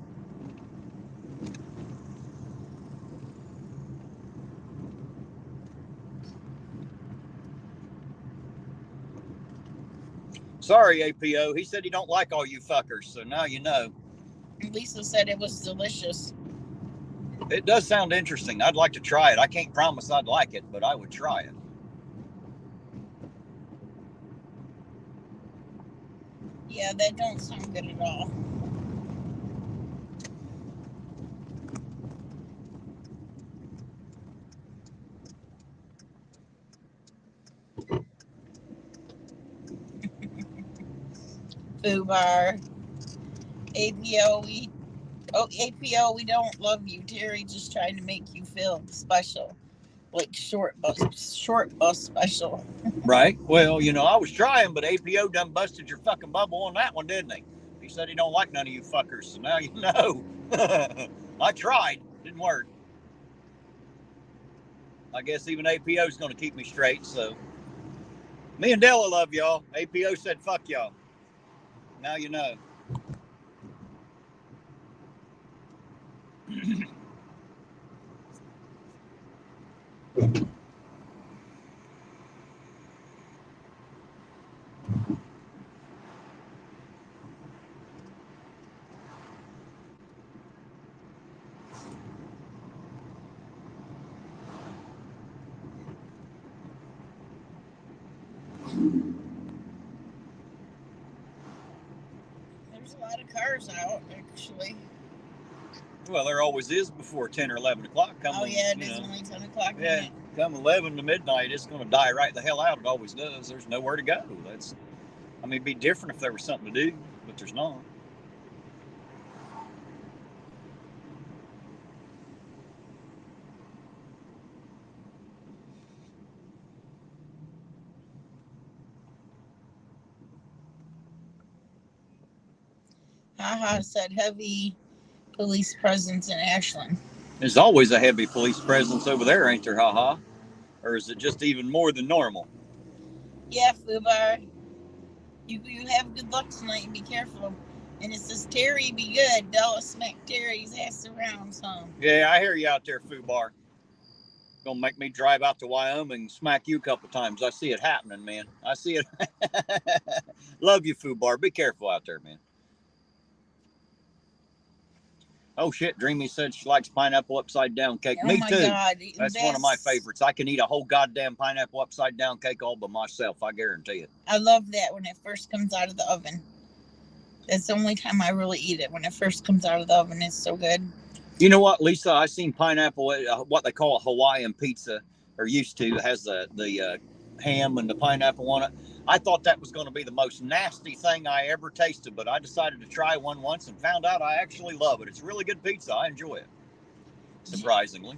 Sorry, APO. He said he don't like all you fuckers. So now you know. Lisa said it was delicious. It does sound interesting. I'd like to try it. I can't promise I'd like it, but I would try it. Yeah, that don't sound good at all. Foo bar. APO, we don't love you. Terry just trying to make you feel special. Like short bus special. Right. Well, you know, I was trying, but APO done busted your fucking bubble on that one, didn't he? He said he don't like none of you fuckers, so now you know. I tried. Didn't work. I guess even APO's going to keep me straight, so. Me and Della love y'all. APO said fuck y'all. Now you know. There's a lot of cars out, actually. Well, there always is before 10 or 11 o'clock. It is only 10 o'clock. Yeah, come 11 to midnight, it's going to die right the hell out. It always does. There's nowhere to go. It'd be different if there was something to do, but there's not. Haha said heavy police presence in Ashland. There's always a heavy police presence over there, ain't there, haha? Or is it just even more than normal? Yeah, Fubar. You have good luck tonight and be careful. And it says, Terry, be good. Della smacked Terry's ass around some. Yeah, I hear you out there, Fubar. Gonna make me drive out to Wyoming and smack you a couple times. I see it happening, man. I see it. Love you, Fubar. Be careful out there, man. Oh shit, Dreamy said she likes pineapple upside down cake. Oh Me my too. God. That's one of my favorites. I can eat a whole goddamn pineapple upside down cake all by myself. I guarantee it. I love that when it first comes out of the oven. That's the only time I really eat it, when it first comes out of the oven. It's so good. You know what, Lisa? I seen pineapple, what they call a Hawaiian pizza, or used to, has the ham and the pineapple on it. I thought that was going to be the most nasty thing I ever tasted, but I decided to try one once and found out I actually love it. It's really good pizza. I enjoy it, surprisingly.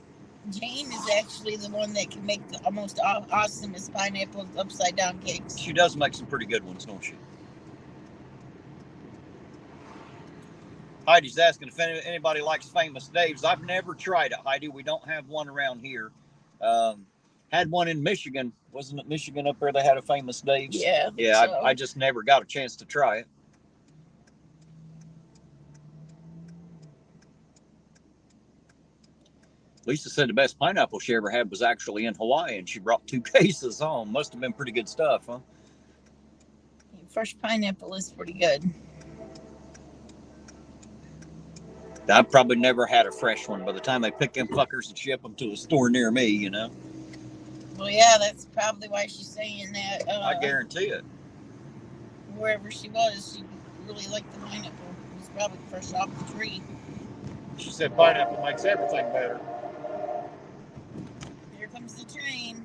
Jane is actually the one that can make the most awesomest pineapple upside down cakes. She does make some pretty good ones, don't she? Heidi's asking if anybody likes Famous Dave's. I've never tried it, Heidi. We don't have one around here. Had one in Michigan. Wasn't it Michigan up there they had a Famous Dave's? Yeah. Yeah, so. I just never got a chance to try it. Lisa said the best pineapple she ever had was actually in Hawaii, and she brought 2 cases home. Must have been pretty good stuff, huh? Fresh pineapple is pretty good. I've probably never had a fresh one by the time they pick them fuckers and ship them to a store near me, you know? Well, yeah, that's probably why she's saying that. I guarantee it. Wherever she was, she really liked the pineapple. It was probably fresh off the tree. She said pineapple makes everything better. Here comes the train.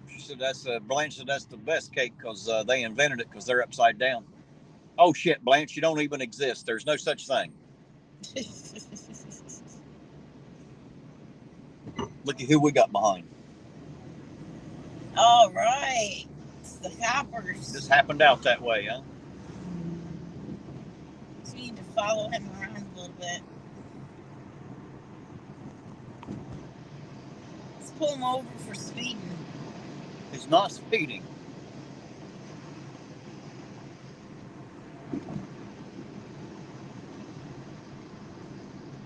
She said Blanche said that's the best cake because they invented it because they're upside down. Oh shit, Blanche, you don't even exist. There's no such thing. Look at who we got behind. All right. It's the coppers. This happened out that way, huh? So we need to follow him around a little bit. Let's pull him over for speeding. He's not speeding.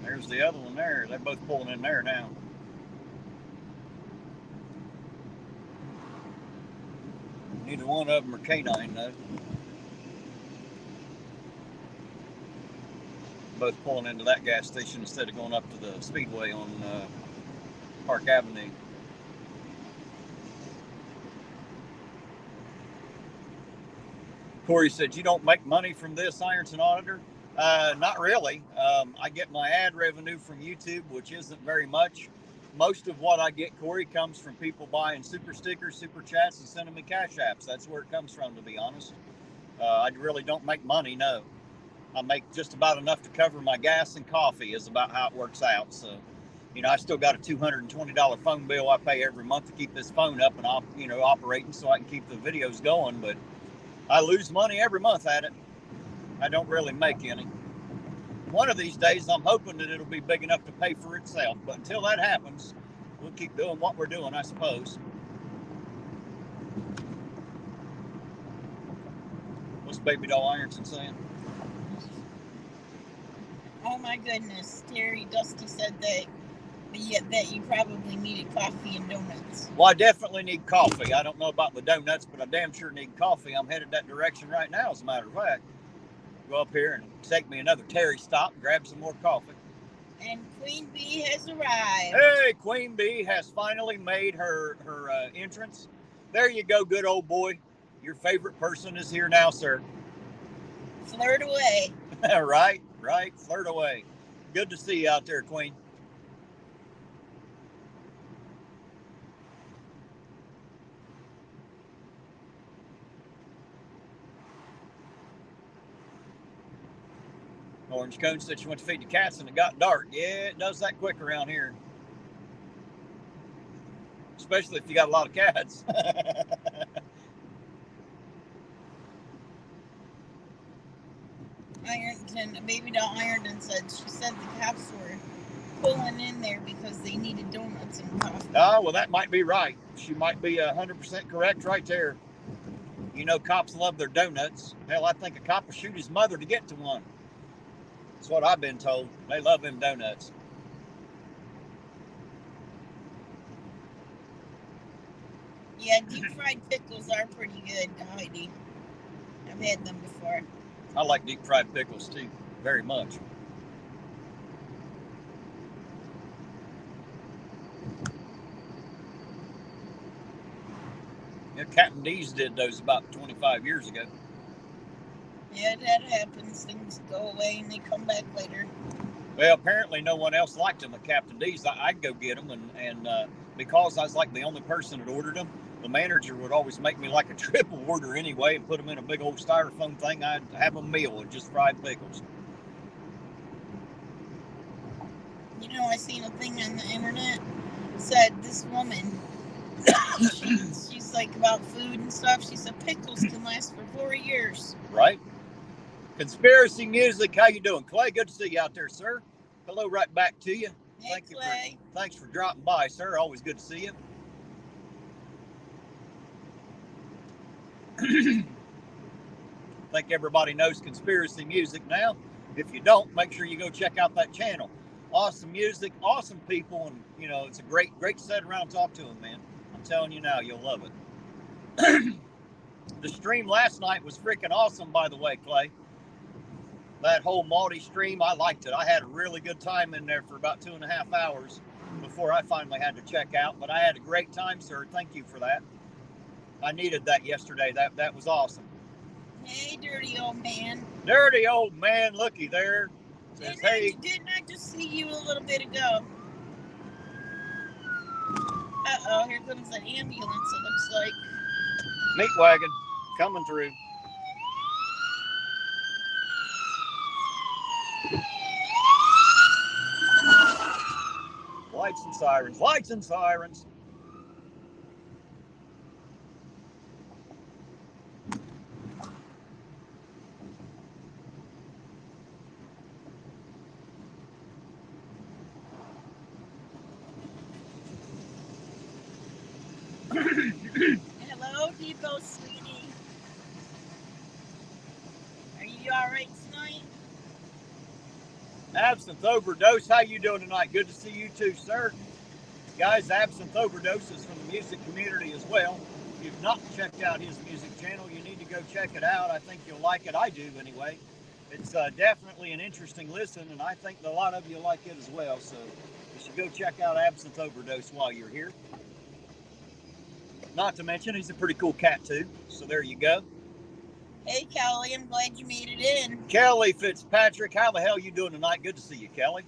There's the other one there. They're both pulling in there now. Neither one of them are canine, though. Both pulling into that gas station instead of going up to the speedway on Park Avenue. Corey said, you don't make money from this, Ironton Auditor? Not really. I get my ad revenue from YouTube, which isn't very much. Most of what I get, Corey, comes from people buying super stickers, super chats, and sending me cash apps. That's where it comes from, to be honest. I really don't make money, no. I make just about enough to cover my gas and coffee is about how it works out. So, you know, I still got a $220 phone bill I pay every month to keep this phone up and, operating so I can keep the videos going. But I lose money every month at it. I don't really make any. One of these days, I'm hoping that it'll be big enough to pay for itself. But until that happens, we'll keep doing what we're doing, I suppose. What's Baby Doll Ironton saying? Oh my goodness, Terry Dusty said that you probably needed coffee and donuts. Well, I definitely need coffee. I don't know about the donuts, but I damn sure need coffee. I'm headed that direction right now, as a matter of fact. Go up here and take me another Terry stop and grab some more coffee. And Queen Bee has arrived. Hey, Queen Bee has finally made her entrance. There you go, good old boy. Your favorite person is here now, sir. Flirt away. Right, flirt away. Good to see you out there, Queen. Orange Cone said she went to feed the cats and it got dark. Yeah, it does that quick around here. Especially if you got a lot of cats. Baby Doll Ironton said the cops were pulling in there because they needed donuts and coffee. Oh, well, that might be right. She might be 100% correct right there. You know, cops love their donuts. Hell, I think a cop will shoot his mother to get to one. That's what I've been told. They love them donuts. Yeah, deep fried pickles are pretty good, Heidi. I've had them before. I like deep fried pickles too, very much. Yeah, Captain D's did those about 25 years ago. Yeah, that happens. Things go away and they come back later. Well, apparently no one else liked them at Captain D's. I'd go get them, and because I was like the only person that ordered them, the manager would always make me like a triple order anyway and put them in a big old styrofoam thing. I'd have a meal with just fried pickles. You know, I seen a thing on the internet said this woman, she's like about food and stuff. She said pickles can last for 4 years. Right? Conspiracy Music, how you doing? Clay, good to see you out there, sir. Hello right back to you. Hey, Clay. Thanks for dropping by, sir. Always good to see you. I think everybody knows Conspiracy Music now. If you don't, make sure you go check out that channel. Awesome music, awesome people, and you know, it's a great to sit around and talk to them, man. I'm telling you now, you'll love it. The stream last night was freaking awesome, by the way, Clay. That whole Malty stream, I liked it. I had a really good time in there for about 2.5 hours before I finally had to check out. But I had a great time, sir. Thank you for that. I needed that yesterday. That was awesome. Hey, dirty old man. Dirty old man, looky there. Says, hey. Didn't I just see you a little bit ago? Uh-oh, here comes an ambulance, it looks like. Meat wagon coming through. Lights and sirens, lights and sirens. Hello, Depot, sweetie. Are you all right tonight? Absinthe Overdose, how you doing tonight? Good to see you too, sir. Guys, Absinthe Overdose is from the music community as well. If you've not checked out his music channel, you need to go check it out. I think you'll like it. I do anyway. It's definitely an interesting listen, and I think a lot of you like it as well. So you should go check out Absinthe Overdose while you're here. Not to mention, he's a pretty cool cat too. So there you go. Hey, Kelly, I'm glad you made it in. Kelly Fitzpatrick, how the hell are you doing tonight? Good to see you, Kelly.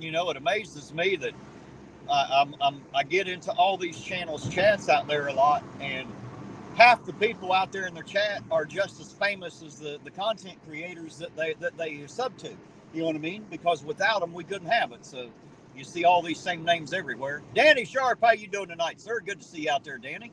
You know, it amazes me that I get into all these channels chats out there a lot, and half the people out there in their chat are just as famous as the content creators that they sub to. You know what I mean? Because without them, we couldn't have it. So you see all these same names everywhere. Danny Sharp, how you doing tonight, sir? Good to see you out there, Danny.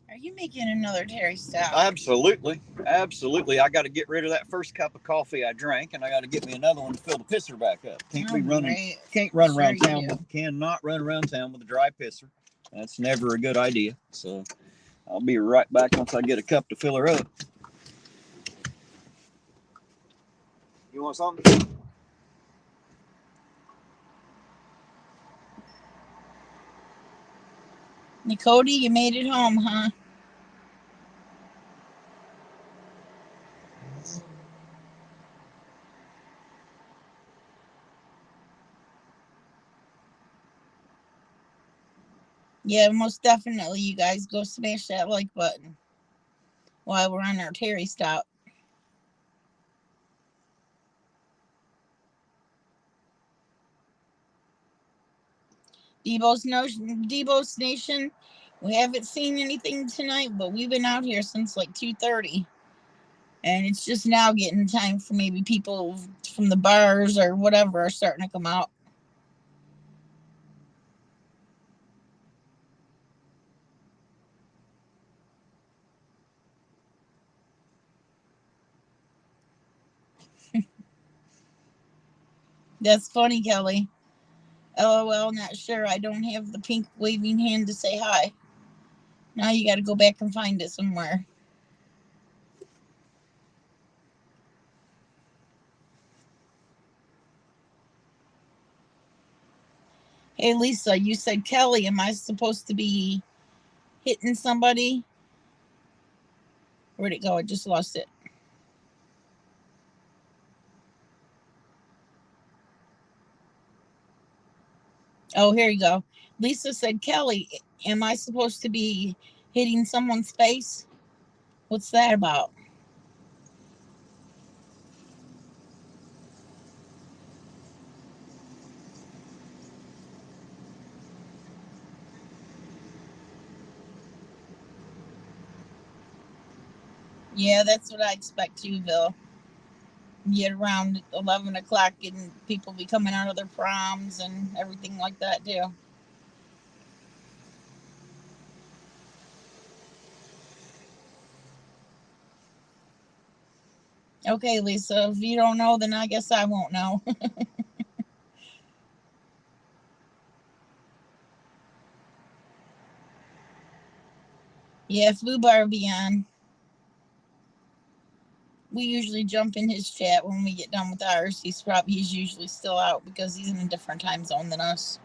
Are you making another Terry stop? Absolutely. Absolutely. I got to get rid of that first cup of coffee I drank, and I got to get me another one to fill the pisser back up. Can't be running. Right. Can't run Sure around you town. do. Cannot run around town with a dry pisser. That's never a good idea. So I'll be right back once I get a cup to fill her up. You want something? Nicody, you made it home, huh? Yeah, most definitely. You guys go smash that like button while we're on our Terry stop. Debo's Nation, we haven't seen anything tonight, but we've been out here since like 2:30. And it's just now getting time for maybe people from the bars or whatever are starting to come out. That's funny, Kelly. LOL, not sure. I don't have the pink waving hand to say hi. Now you got to go back and find it somewhere. Hey, Lisa, you said, Kelly, am I supposed to be hitting somebody? Where'd it go? I just lost it. Oh, here you go. Lisa said, Kelly, am I supposed to be hitting someone's face? What's that about? Yeah, that's what I expect too, Bill. Get around 11 o'clock and people be coming out of their proms and everything like that too. Okay, Lisa, if you don't know, then I guess I won't know. Yeah, Flubar will be on. We usually jump in his chat when we get done with ours. He's usually still out because he's in a different time zone than us.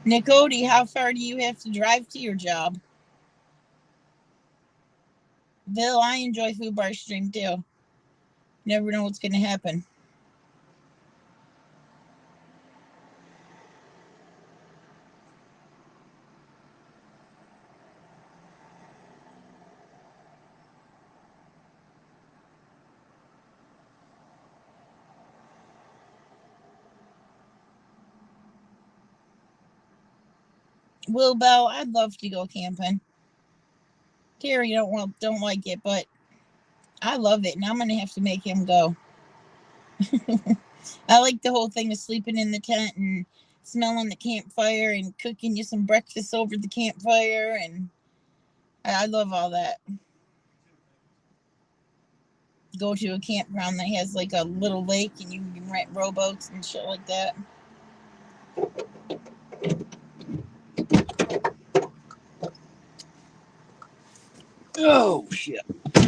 Nicody, how far do you have to drive to your job? Bill, I enjoy Flubar stream too. Never know what's going to happen. Will Bell, I'd love to go camping. Terry don't like it, but I love it, and I'm gonna have to make him go. I like the whole thing of sleeping in the tent and smelling the campfire and cooking you some breakfast over the campfire, and I love all that. Go to a campground that has like a little lake and you can rent rowboats and shit like that. Oh shit! I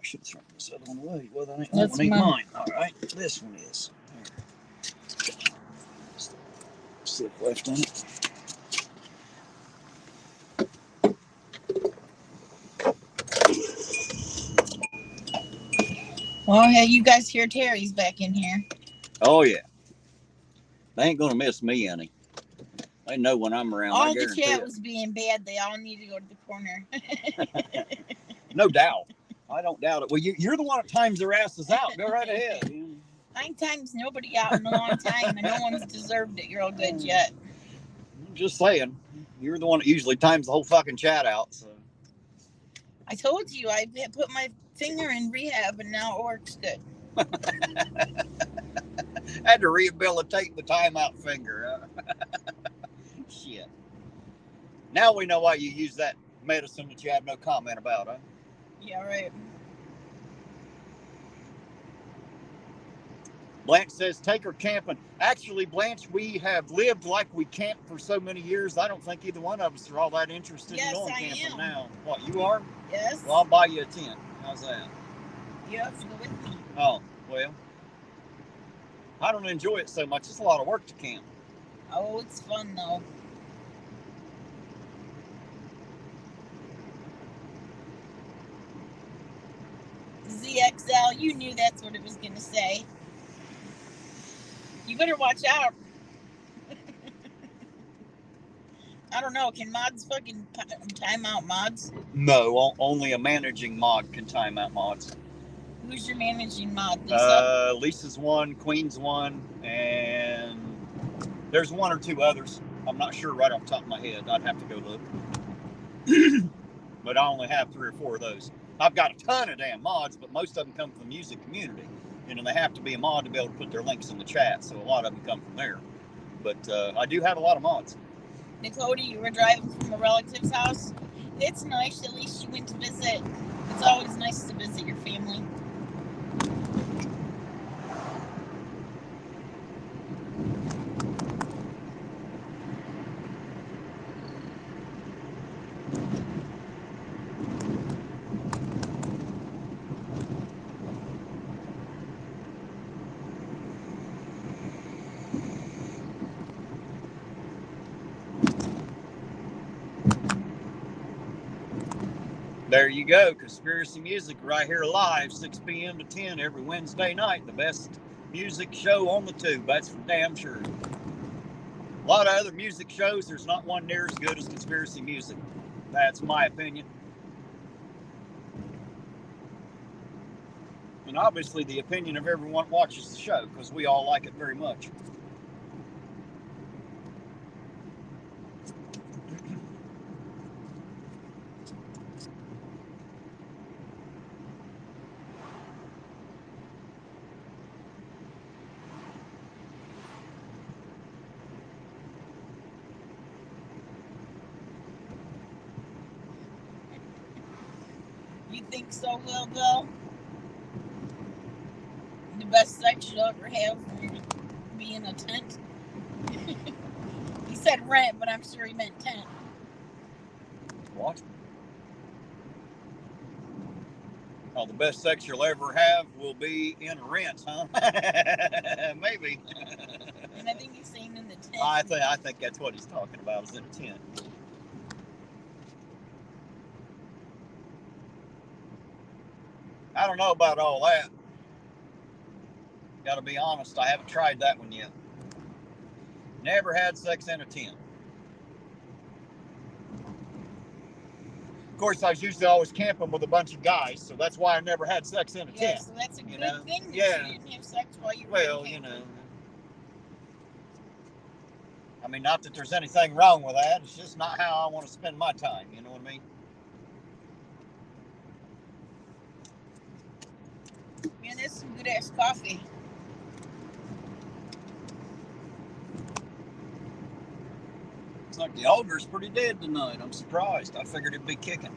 should have thrown this other one away. Well, that one ain't mine. All right, this one is. Still left in it. Well, hey, you guys hear Terry's back in here. Oh yeah, they ain't gonna miss me any. They know when I'm around. All the chat was being bad. They all need to go to the corner. No doubt. I don't doubt it. Well, you're the one that times their asses out. Go right ahead. I ain't times nobody out in a long time, and no one's deserved it real good yet. I'm just saying, you're the one that usually times the whole fucking chat out. So I told you I put my finger in rehab, and now it works good. I had to rehabilitate the timeout finger. Shit. Now we know why you use that medicine that you have no comment about, huh? Yeah, right. Blanche says, take her camping. Actually, Blanche, we have lived like we camped for so many years. I don't think either one of us are all that interested in going camping now. What, you are? Yes. Well, I'll buy you a tent. How's that? You have to go with me. Oh, well. I don't enjoy it so much. It's a lot of work to camp. Oh, it's fun, though. ZXL, you knew that's what it was going to say. You better watch out. I don't know. Can mods fucking time out mods? No, only a managing mod can time out mods. Who's your managing mod, Lisa? Lisa's one, Queen's one, and there's one or two others. I'm not sure right off the top of my head. I'd have to go look. But I only have 3 or 4 of those. I've got a ton of damn mods, but most of them come from the music community. And they have to be a mod to be able to put their links in the chat, so a lot of them come from there. But I do have a lot of mods. Nicody, you were driving from a relative's house. It's nice. At least you went to visit. It's always nice to visit your family. There you go. Conspiracy Music right here live, 6 p.m. to 10 every Wednesday night. The best music show on the tube. That's for damn sure. A lot of other music shows, there's not one near as good as Conspiracy Music. That's my opinion. And obviously the opinion of everyone who watches the show, because we all like it very much. You think so, Will Bill? The best sex you'll ever have would be in a tent? He said rent, but I'm sure he meant tent. What? Oh, the best sex you'll ever have will be in rent, huh? Maybe. And I think he's saying in the tent. I think that's what he's talking about, is in a tent. I don't know about all that. Got to be honest, I haven't tried that one yet. Never had sex in a tent. Of course, I was usually always camping with a bunch of guys, so that's why I never had sex in a tent. Yeah, so that's a good thing that you didn't have sex while you were Well, you know. I mean, not that there's anything wrong with that. It's just not how I want to spend my time. You know what I mean? Man, that's some good ass coffee. It's like the ogre's pretty dead tonight. I'm surprised. I figured it'd be kicking.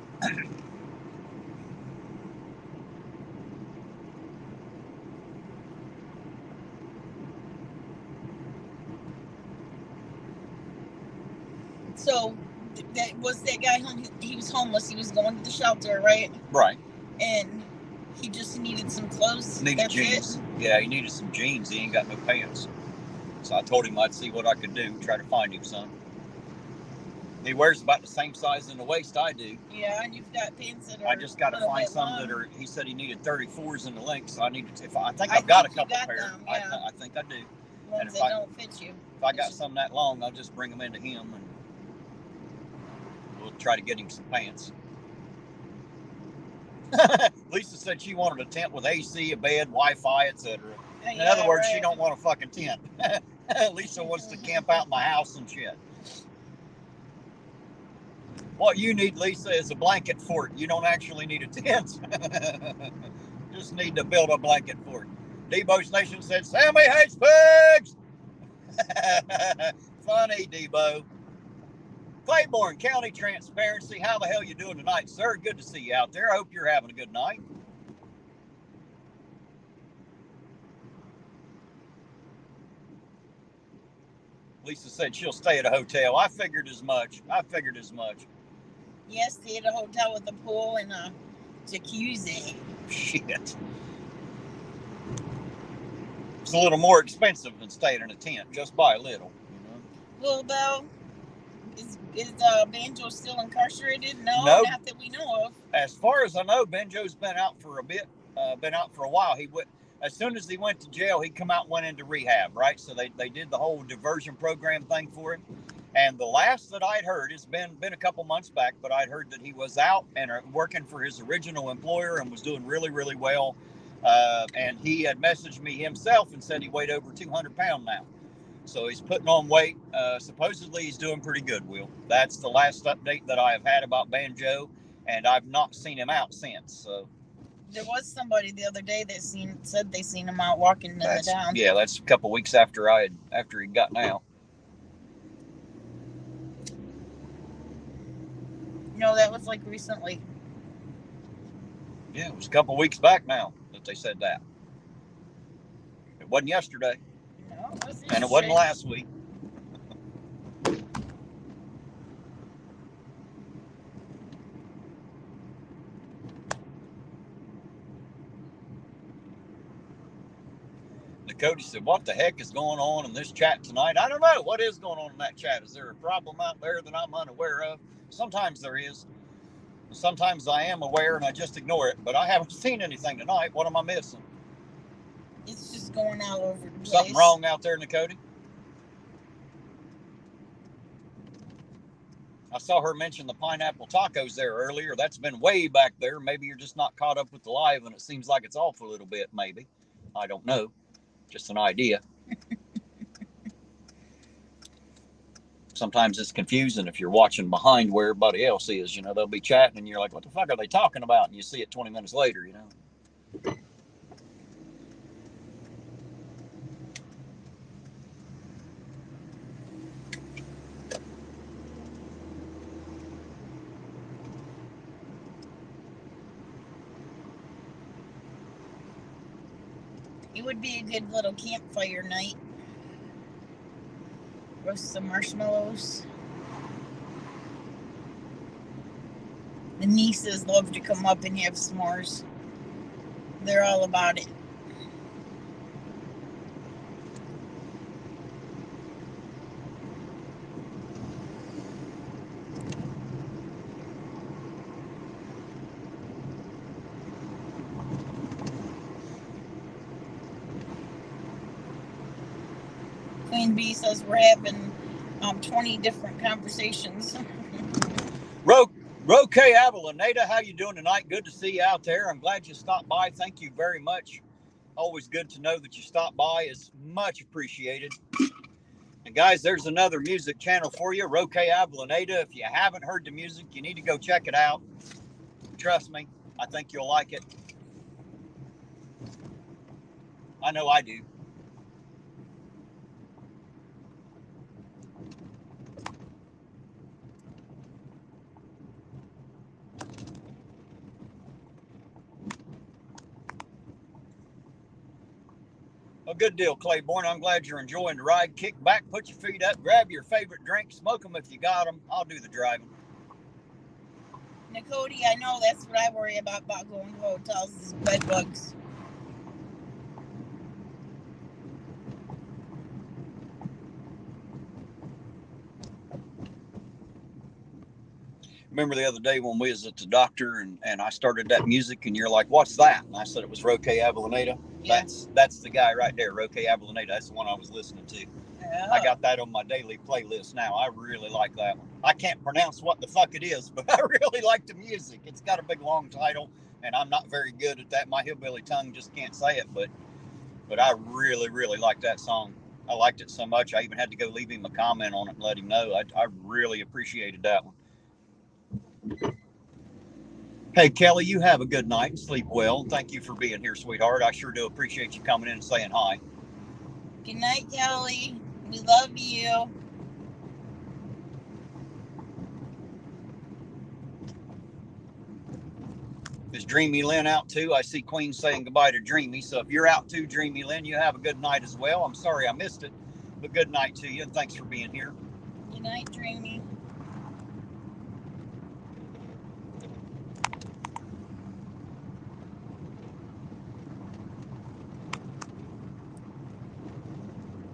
So that was that guy home. He was homeless. He was going to the shelter, right? Right. And he just needed some clothes. Needed jeans. Yeah, he needed some jeans. He ain't got no pants. So I told him I'd see what I could do, try to find him some. He wears about the same size in the waist I do. Yeah, and you've got pants that are. I just got to find some long. that are. He said he needed 34s in the length, so I needed to. I think I've got a couple pairs. Them, yeah. I think I do. Ones that don't fit you. If I got some that long, I'll just bring them into him and we'll try to get him some pants. Lisa said she wanted a tent with AC, a bed, Wi-Fi, etc. In other words, she don't want a fucking tent. Lisa wants to camp out in the house and shit. What you need, Lisa, is a blanket fort. You don't actually need a tent. Just need to build a blanket fort. Debo's Nation said, Sammy hates pigs! Funny, Debo. Claiborne County Transparency, how the hell you doing tonight, sir? Good to see you out there. I hope you're having a good night. Lisa said she'll stay at a hotel. I figured as much. Yes, stay at a hotel with a pool and a jacuzzi. Shit. It's a little more expensive than staying in a tent, just by a little. Well, though, is Banjo still incarcerated? No, not that we know of. As far as I know, Banjo's been out for a bit, been out for a while. He went, as soon as he went to jail, he come out and went into rehab, right? So they did the whole diversion program thing for him. And the last that I'd heard, it's been a couple months back, but I'd heard that he was out and working for his original employer and was doing really, really well. And he had messaged me himself and said he weighed over 200 pounds now. So he's putting on weight. Supposedly he's doing pretty good, Will. That's the last update that I have had about Banjo, and I've not seen him out since. So there was somebody the other day that said they seen him out walking in the town. Yeah, that's a couple weeks after he'd gotten out. No, that was like recently. Yeah, it was a couple weeks back now that they said that. It wasn't yesterday. No, it wasn't. And it wasn't last week. Cody said, what the heck is going on in this chat tonight? I don't know. What is going on in that chat? Is there a problem out there that I'm unaware of? Sometimes there is. Sometimes I am aware and I just ignore it, but I haven't seen anything tonight. What am I missing? It's just going all over the place. Something wrong out there, Nakoti? I saw her mention the pineapple tacos there earlier. That's been way back there. Maybe you're just not caught up with the live and it seems like it's off a little bit, maybe. I don't know. Just an idea. Sometimes it's confusing if you're watching behind where everybody else is. You know, they'll be chatting and you're like, what the fuck are they talking about? And you see it 20 minutes later, you know. It would be a good little campfire night. Roast some marshmallows. The nieces love to come up and have s'mores. They're all about it. Queen Bee says we're having 20 different conversations. Roque Avellaneda, how you doing tonight? Good to see you out there. I'm glad you stopped by. Thank you very much. Always good to know that you stopped by. It's much appreciated. And guys, there's another music channel for you, Roque Avellaneda. If you haven't heard the music, you need to go check it out. Trust me, I think you'll like it. I know I do. A good deal, Claiborne. I'm glad you're enjoying the ride. Kick back, put your feet up, grab your favorite drink, smoke them if you got them. I'll do the driving. Nakoti, I know that's what I worry about going to hotels is bed bugs. Remember the other day when we was at the doctor and I started that music and you're like, what's that? And I said it was Roque Avellaneda. Yeah. That's the guy right there, Roque Avellaneda. That's the one I was listening to. Oh. I got that on my daily playlist now. I really like that one. I can't pronounce what the fuck it is, but I really like the music. It's got a big long title and I'm not very good at that. My hillbilly tongue just can't say it, but I really, really like that song. I liked it so much I even had to go leave him a comment on it and let him know. I really appreciated that one. Hey, Kelly, you have a good night and sleep well. Thank you for being here, sweetheart. I sure do appreciate you coming in and saying hi. Good night, Kelly. We love you. Is Dreamy Lynn out too? I see Queen saying goodbye to Dreamy. So if you're out too, Dreamy Lynn, you have a good night as well. I'm sorry I missed it, but good night to you and thanks for being here. Good night, Dreamy.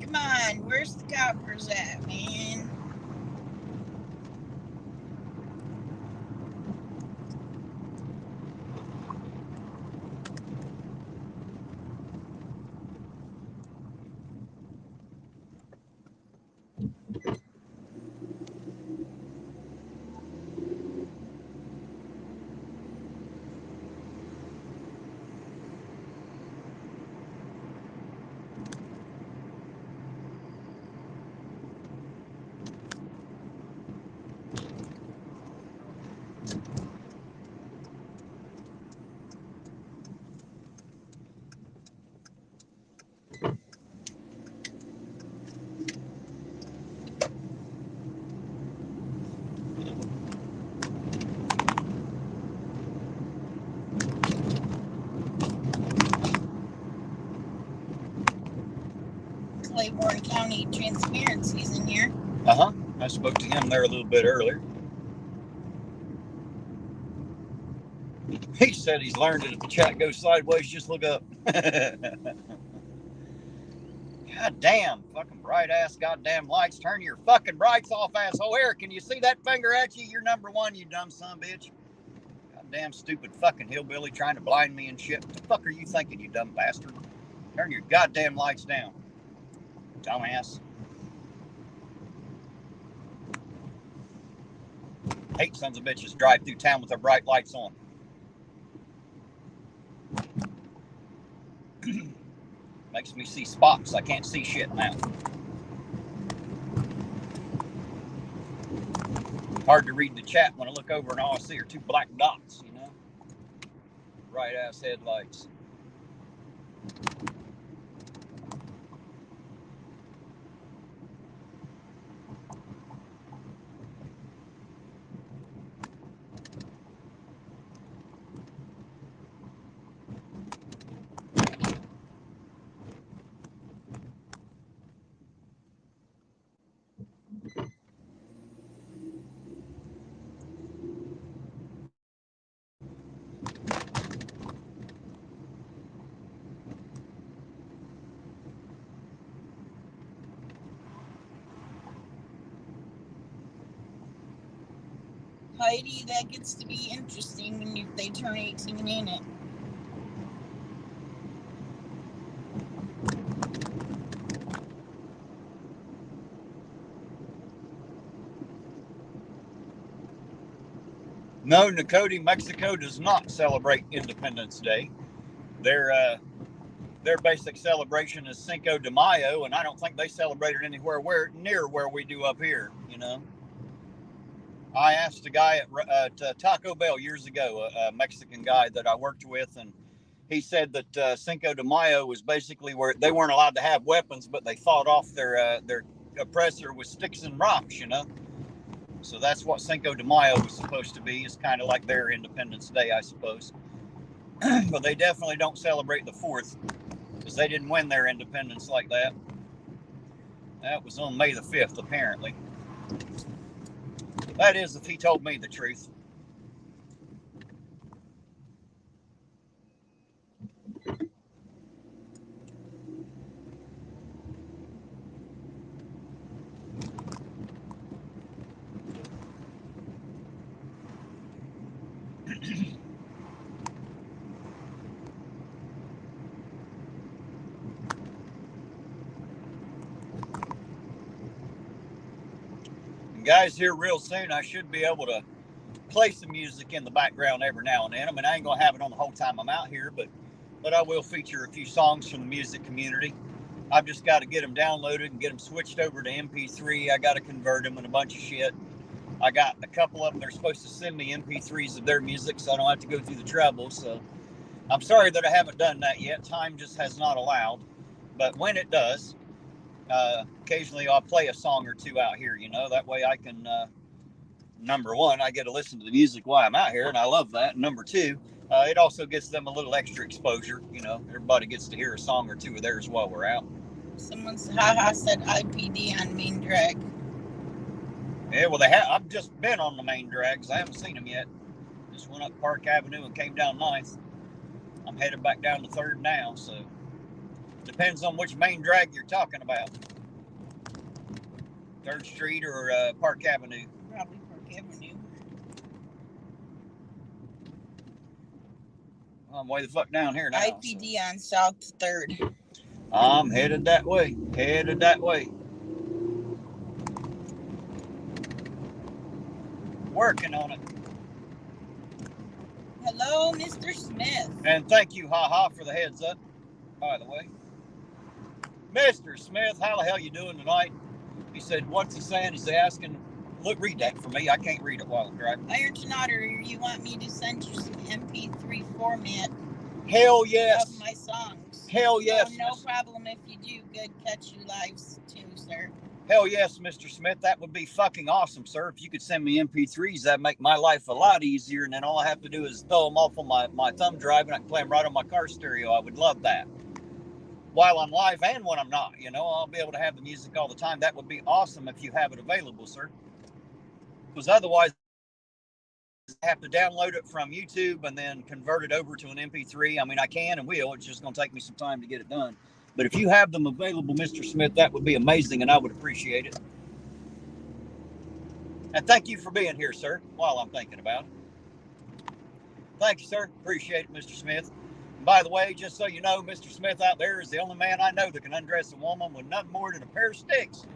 Come on, where's the coppers at, man? Claiborne County Transparency's in here. I spoke to him there a little bit earlier. He said he's learned that if the chat goes sideways, just look up. God damn, fucking bright ass goddamn lights. Turn your fucking brights off, asshole. Eric, can you see that finger at you? You're number one, you dumb son of a bitch. goddamn stupid fucking hillbilly trying to blind me and shit. What the fuck are you thinking, you dumb bastard? Turn your goddamn lights down, dumbass. Hate sons of bitches drive through town with their bright lights on. Makes me see spots. I can't see shit now. Hard to read the chat when I look over and all I see are two black dots, you know? Bright ass headlights. Heidi, that gets to be interesting when they turn 18, ain't it? No, Nacoti, Mexico does not celebrate Independence Day. Their basic celebration is Cinco de Mayo, and I don't think they celebrate it anywhere near where we do up here, you know. I asked a guy at Taco Bell years ago, a Mexican guy that I worked with, and he said that Cinco de Mayo was basically where they weren't allowed to have weapons, but they fought off their oppressor with sticks and rocks, you know. So that's what Cinco de Mayo was supposed to be. It's kind of like their Independence Day, I suppose. But they definitely don't celebrate the 4th because they didn't win their independence like that. That was on May the 5th, apparently. That is, if he told me the truth. And guys, here real soon, I should be able to play some music in the background every now and then. I mean, I ain't gonna have it on the whole time I'm out here, but I will feature a few songs from the music community. I've just got to get them downloaded and get them switched over to MP3. I got to convert them and a bunch of shit. I got a couple of them. They're supposed to send me MP3s of their music, so I don't have to go through the trouble. So I'm sorry that I haven't done that yet. Time just has not allowed. But when it does, occasionally I'll play a song or two out here, you know. That way I can, number one, I get to listen to the music while I'm out here, and I love that. And number two, it also gets them a little extra exposure. You know, everybody gets to hear a song or two of theirs while we're out. Someone said IPD on main drag. Yeah, well, I've just been on the main drags. I haven't seen them yet. Just went up Park Avenue and came down 9th. I'm headed back down to 3rd now, so depends on which main drag you're talking about. 3rd Street or Park Avenue? Probably Park Avenue. I'm way the fuck down here now. IPD so. On South 3rd. I'm headed that way. Headed that way. Working on it. Hello, Mr. Smith. And thank you, haha, for the heads up, by the way. Mr. Smith, how the hell you doing tonight? He said, what's he saying? He's asking, look, read that for me. I can't read it while I'm driving. irontonauditor, you want me to send you some MP3 format? Hell yes. Of my songs. Hell yes. So no problem if you do. Good catch you lives too, sir. Hell yes, Mr. Smith. That would be fucking awesome, sir. If you could send me MP3s, that'd make my life a lot easier. And then all I have to do is throw them off on my thumb drive and I can play them right on my car stereo. I would love that. While I'm live and when I'm not, you know, I'll be able to have the music all the time. That would be awesome if you have it available, sir. Because otherwise, I have to download it from YouTube and then convert it over to an MP3. I mean, I can and will. It's just going to take me some time to get it done. But if you have them available, Mr. Smith, that would be amazing, and I would appreciate it. And thank you for being here, sir, while I'm thinking about it. Thank you, sir. Appreciate it, Mr. Smith. And by the way, just so you know, Mr. Smith out there is the only man I know that can undress a woman with nothing more than a pair of sticks.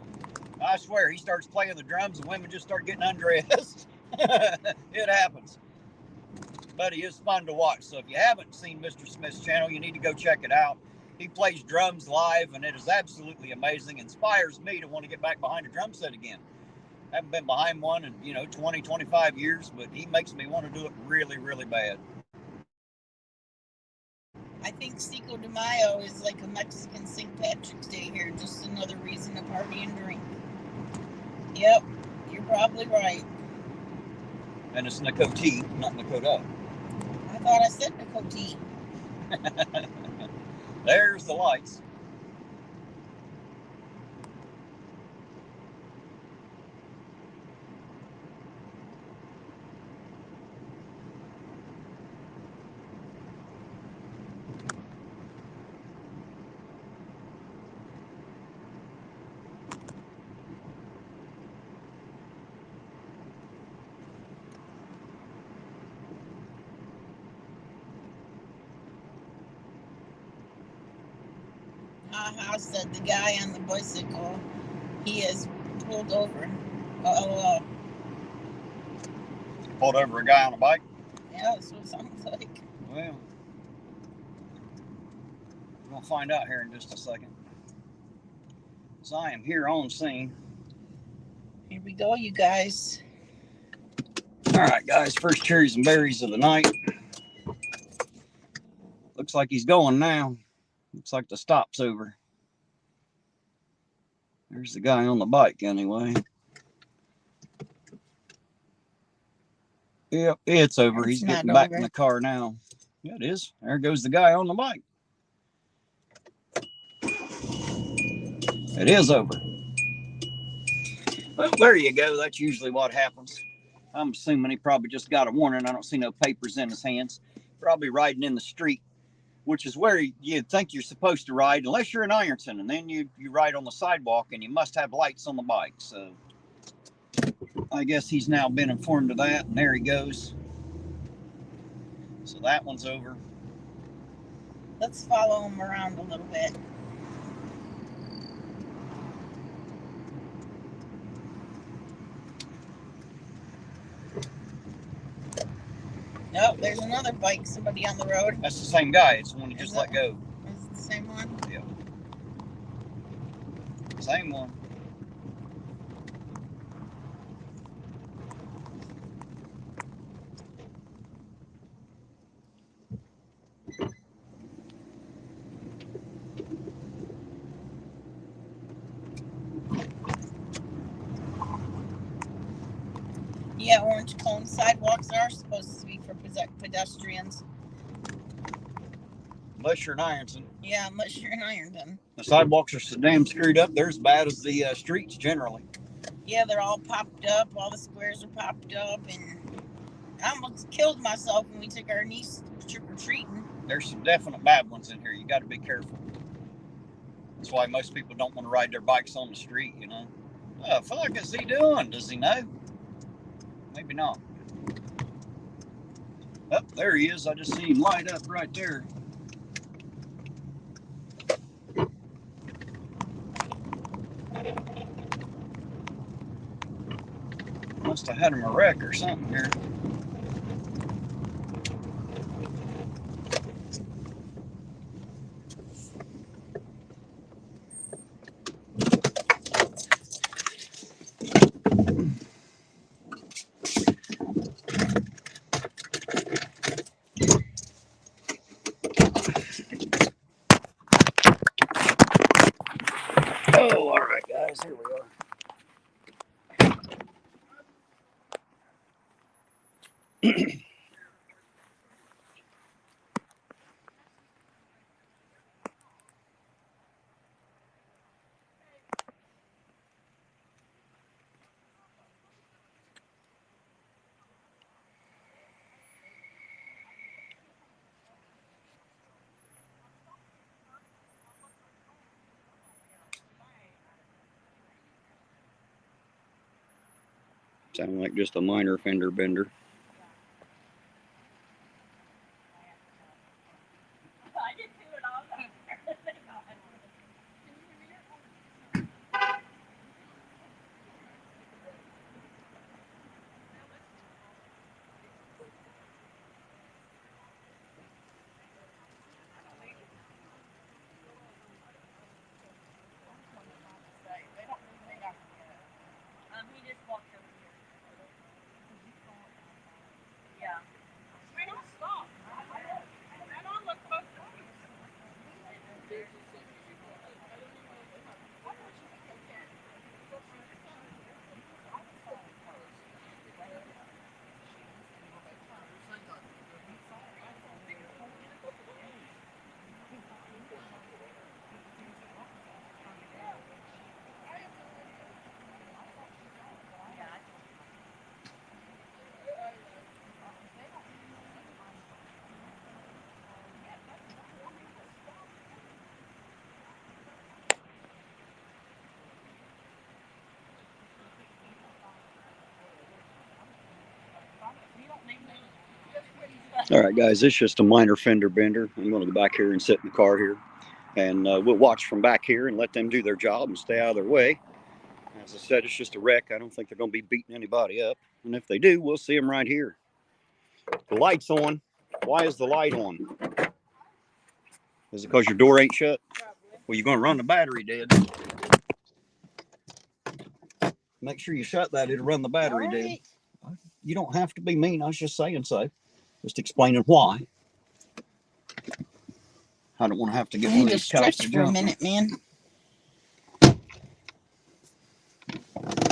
I swear, he starts playing the drums and women just start getting undressed. It happens. But he is fun to watch. So if you haven't seen Mr. Smith's channel, you need to go check it out. He plays drums live, and it is absolutely amazing. Inspires me to want to get back behind a drum set again. I haven't been behind one in 20, 25 years, but he makes me want to do it really, really bad. I think Cinco de Mayo is like a Mexican St. Patrick's Day here. Just another reason to party and drink. Yep, you're probably right. And it's Nicotine, not Nakota. I thought I said nicotine. There's the lights. Haha said the guy on the bicycle, he is pulled over. Pulled over a guy on a bike? Yeah, that's what it sounds like. Well, we're going to find out here in just a second. So I am here on scene. Here we go, you guys. All right, guys, first cherries and berries of the night. Looks like he's going now. Looks like the stop's over. There's the guy on the bike anyway. Yep, it's over. He's getting back in the car now. Yeah, it is. There goes the guy on the bike. It is over. Well, there you go. That's usually what happens. I'm assuming he probably just got a warning. I don't see no papers in his hands. Probably riding in the street, which is where you'd think you're supposed to ride, unless you're in Ironton, and then you ride on the sidewalk, and you must have lights on the bike. So I guess he's now been informed of that, and there he goes. So that one's over. Let's follow him around a little bit. Nope, there's another bike, somebody on the road. That's the same guy. It's the one you just let go. Is it the same one? Yeah. Same one. Yeah, orange cone sidewalks are supposed to be for pedestrians. Unless you're in Ironton. Yeah, unless you're in Ironton. The sidewalks are so damn screwed up. They're as bad as the streets generally. Yeah, they're all popped up. All the squares are popped up, and I almost killed myself when we took our niece trick-or-treating. There's some definite bad ones in here. You got to be careful. That's why most people don't want to ride their bikes on the street, you know. What the fuck is he doing? Does he know? Maybe not. Oh, there he is. I just seen him light up right there. Must have had him a wreck or something here. Oh, all right, guys, here we are. Sound like just a minor fender bender. All right, guys, it's just a minor fender bender. I'm going to go back here and sit in the car here, and we'll watch from back here and let them do their job and stay out of their way. As I said, it's just a wreck. I don't think they're going to be beating anybody up, and if they do, we'll see them right here. The light's on. Why is the light on? Is it because your door ain't shut? Well, you're going to run the battery dead. Make sure you shut that. It'll run the battery dead. You don't have to be mean. I was just saying so. Just explaining why. I don't want to have to get one of these cows to for a minute, man.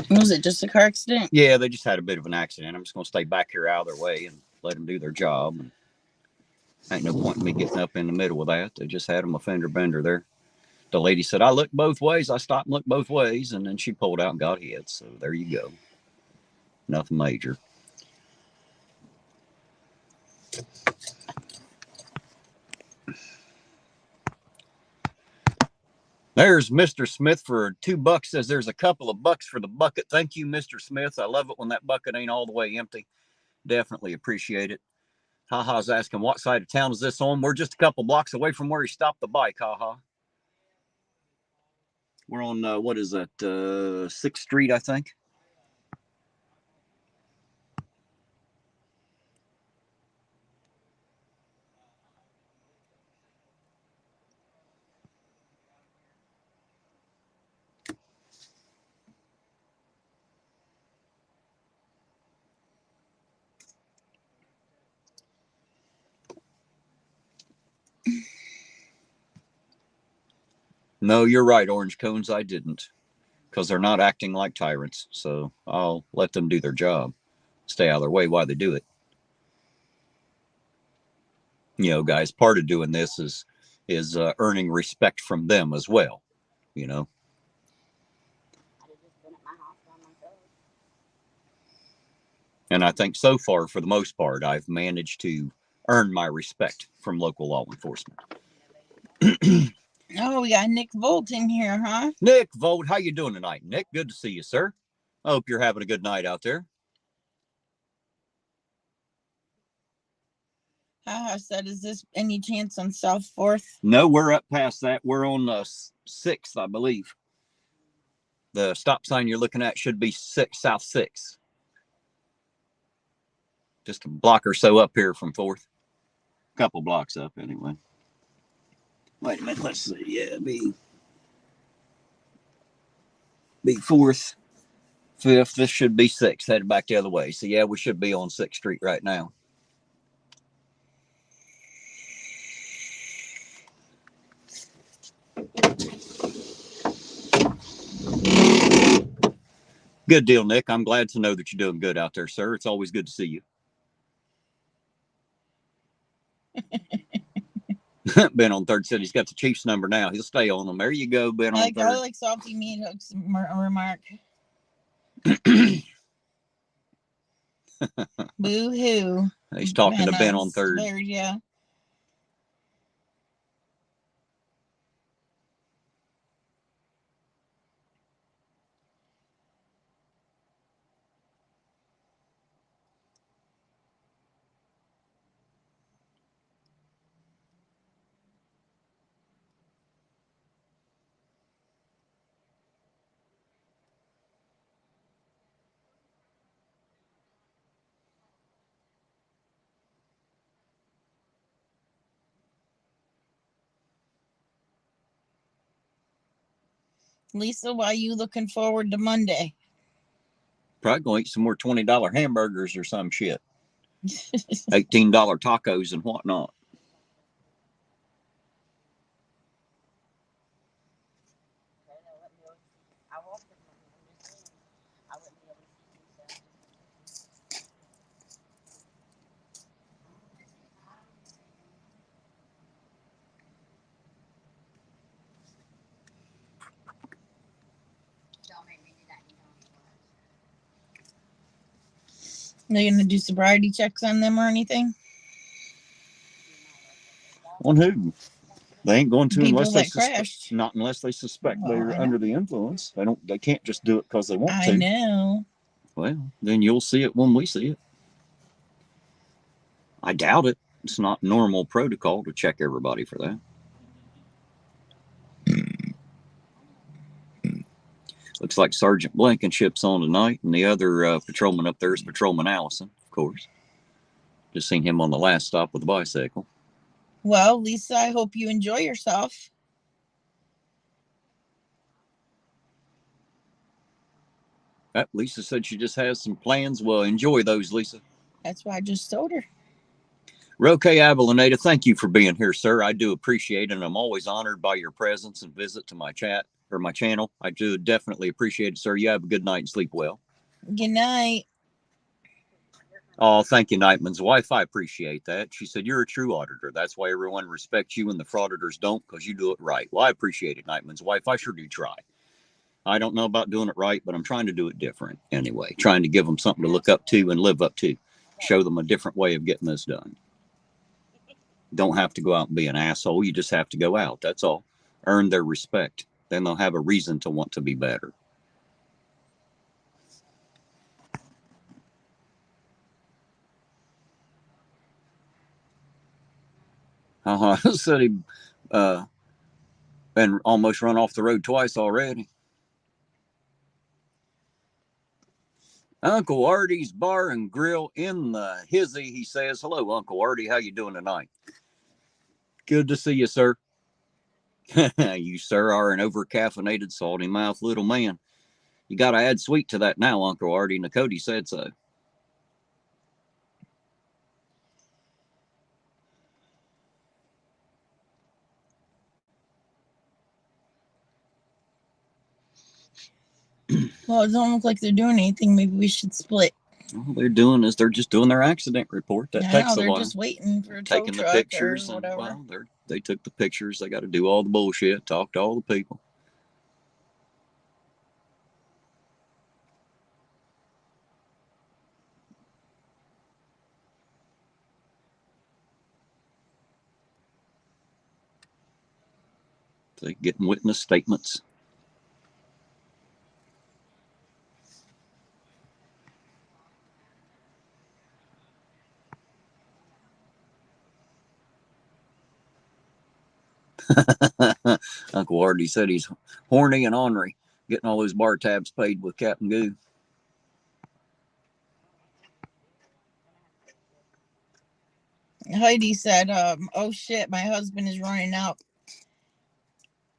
Was it just a car accident? Yeah, they just had a bit of an accident. I'm just going to stay back here out of their way and let them do their job. And ain't no point in me getting up in the middle of that. They just had them a fender bender there. The lady said, I looked both ways. I stopped and looked both ways. And then she pulled out and got hit. So there you go. Nothing major. There's Mr. Smith for $2. Says there's a couple of bucks for the bucket. Thank you, Mr. Smith. I love it when that bucket ain't all the way empty. Definitely appreciate it. Haha's asking, what side of town is this on? We're just a couple blocks away from where he stopped the bike, Haha. We're on, what is that, 6th Street, I think. No, you're right, Orange Cones. I didn't, because they're not acting like tyrants. So I'll let them do their job. Stay out of their way while they do it. You know, guys, part of doing this is earning respect from them as well. You know. And I think so far, for the most part, I've managed to earn my respect from local law enforcement. Oh, we got Nick Volt in here, huh? Nick Volt, how you doing tonight, Nick? Good to see you, sir. I hope you're having a good night out there. Haha said, is this any chance on South 4th? No, we're up past that. We're on 6th, I believe. The stop sign you're looking at should be South 6th. Just a block or so up here from 4th. A couple blocks up, anyway. Wait a minute, let's see. Yeah, be 4th, 5th. This should be 6th, headed back the other way. So, yeah, we should be on 6th Street right now. Good deal, Nick. I'm glad to know that you're doing good out there, sir. It's always good to see you. Ben on 3rd said he's got the Chiefs number now. He'll stay on them. There you go, Ben on 3rd. I like salty meat hooks remark. Boo-hoo. He's talking to Ben on 3rd. Yeah. Lisa, why are you looking forward to Monday? Probably going to eat some more $20 hamburgers or some shit. $18 tacos and whatnot. They're going to do sobriety checks on them or anything? On who? They ain't going to People unless they crashed. Not unless they suspect they're under the influence. They can't just do it because they want to. I know. Well, then you'll see it when we see it. I doubt it. It's not normal protocol to check everybody for that. Looks like Sergeant Blankenship's on tonight, and the other patrolman up there is Patrolman Allison, of course. Just seen him on the last stop with the bicycle. Well, Lisa, I hope you enjoy yourself. Lisa said she just has some plans. Well, enjoy those, Lisa. That's what I just told her. Roque Abelineta, thank you for being here, sir. I do appreciate it, and I'm always honored by your presence and visit to my chat or my channel. I do definitely appreciate it, sir. You have a good night and sleep well. Good night. Oh, thank you, Nightman's wife. I appreciate that. She said, you're a true auditor. That's why everyone respects you and the frauditors don't, because you do it right. Well, I appreciate it, Nightman's wife. I sure do try. I don't know about doing it right, but I'm trying to do it different anyway. Trying to give them something to look up to and live up to. Show them a different way of getting this done. Don't have to go out and be an asshole. You just have to go out. That's all. Earn their respect. Then they'll have a reason to want to be better. Said he been almost run off the road twice already. Uncle Artie's Bar and Grill in the hizzy. He says, hello, Uncle Artie. How you doing tonight? Good to see you, sir. You, sir, are an over-caffeinated, salty-mouthed little man. You got to add sweet to that now, Uncle Artie. Nakoti said so. Well, it don't look like they're doing anything. Maybe we should split. All they're doing is they're just doing their accident report. That takes a they're while. just waiting for a tow Taking the truck pictures or and whatever. well, they took the pictures. They got to do all the bullshit. Talk to all the people. They getting witness statements. Uncle Artie said he's horny and ornery, getting all those bar tabs paid with Captain Goo. Heidi said, oh shit, my husband is running out.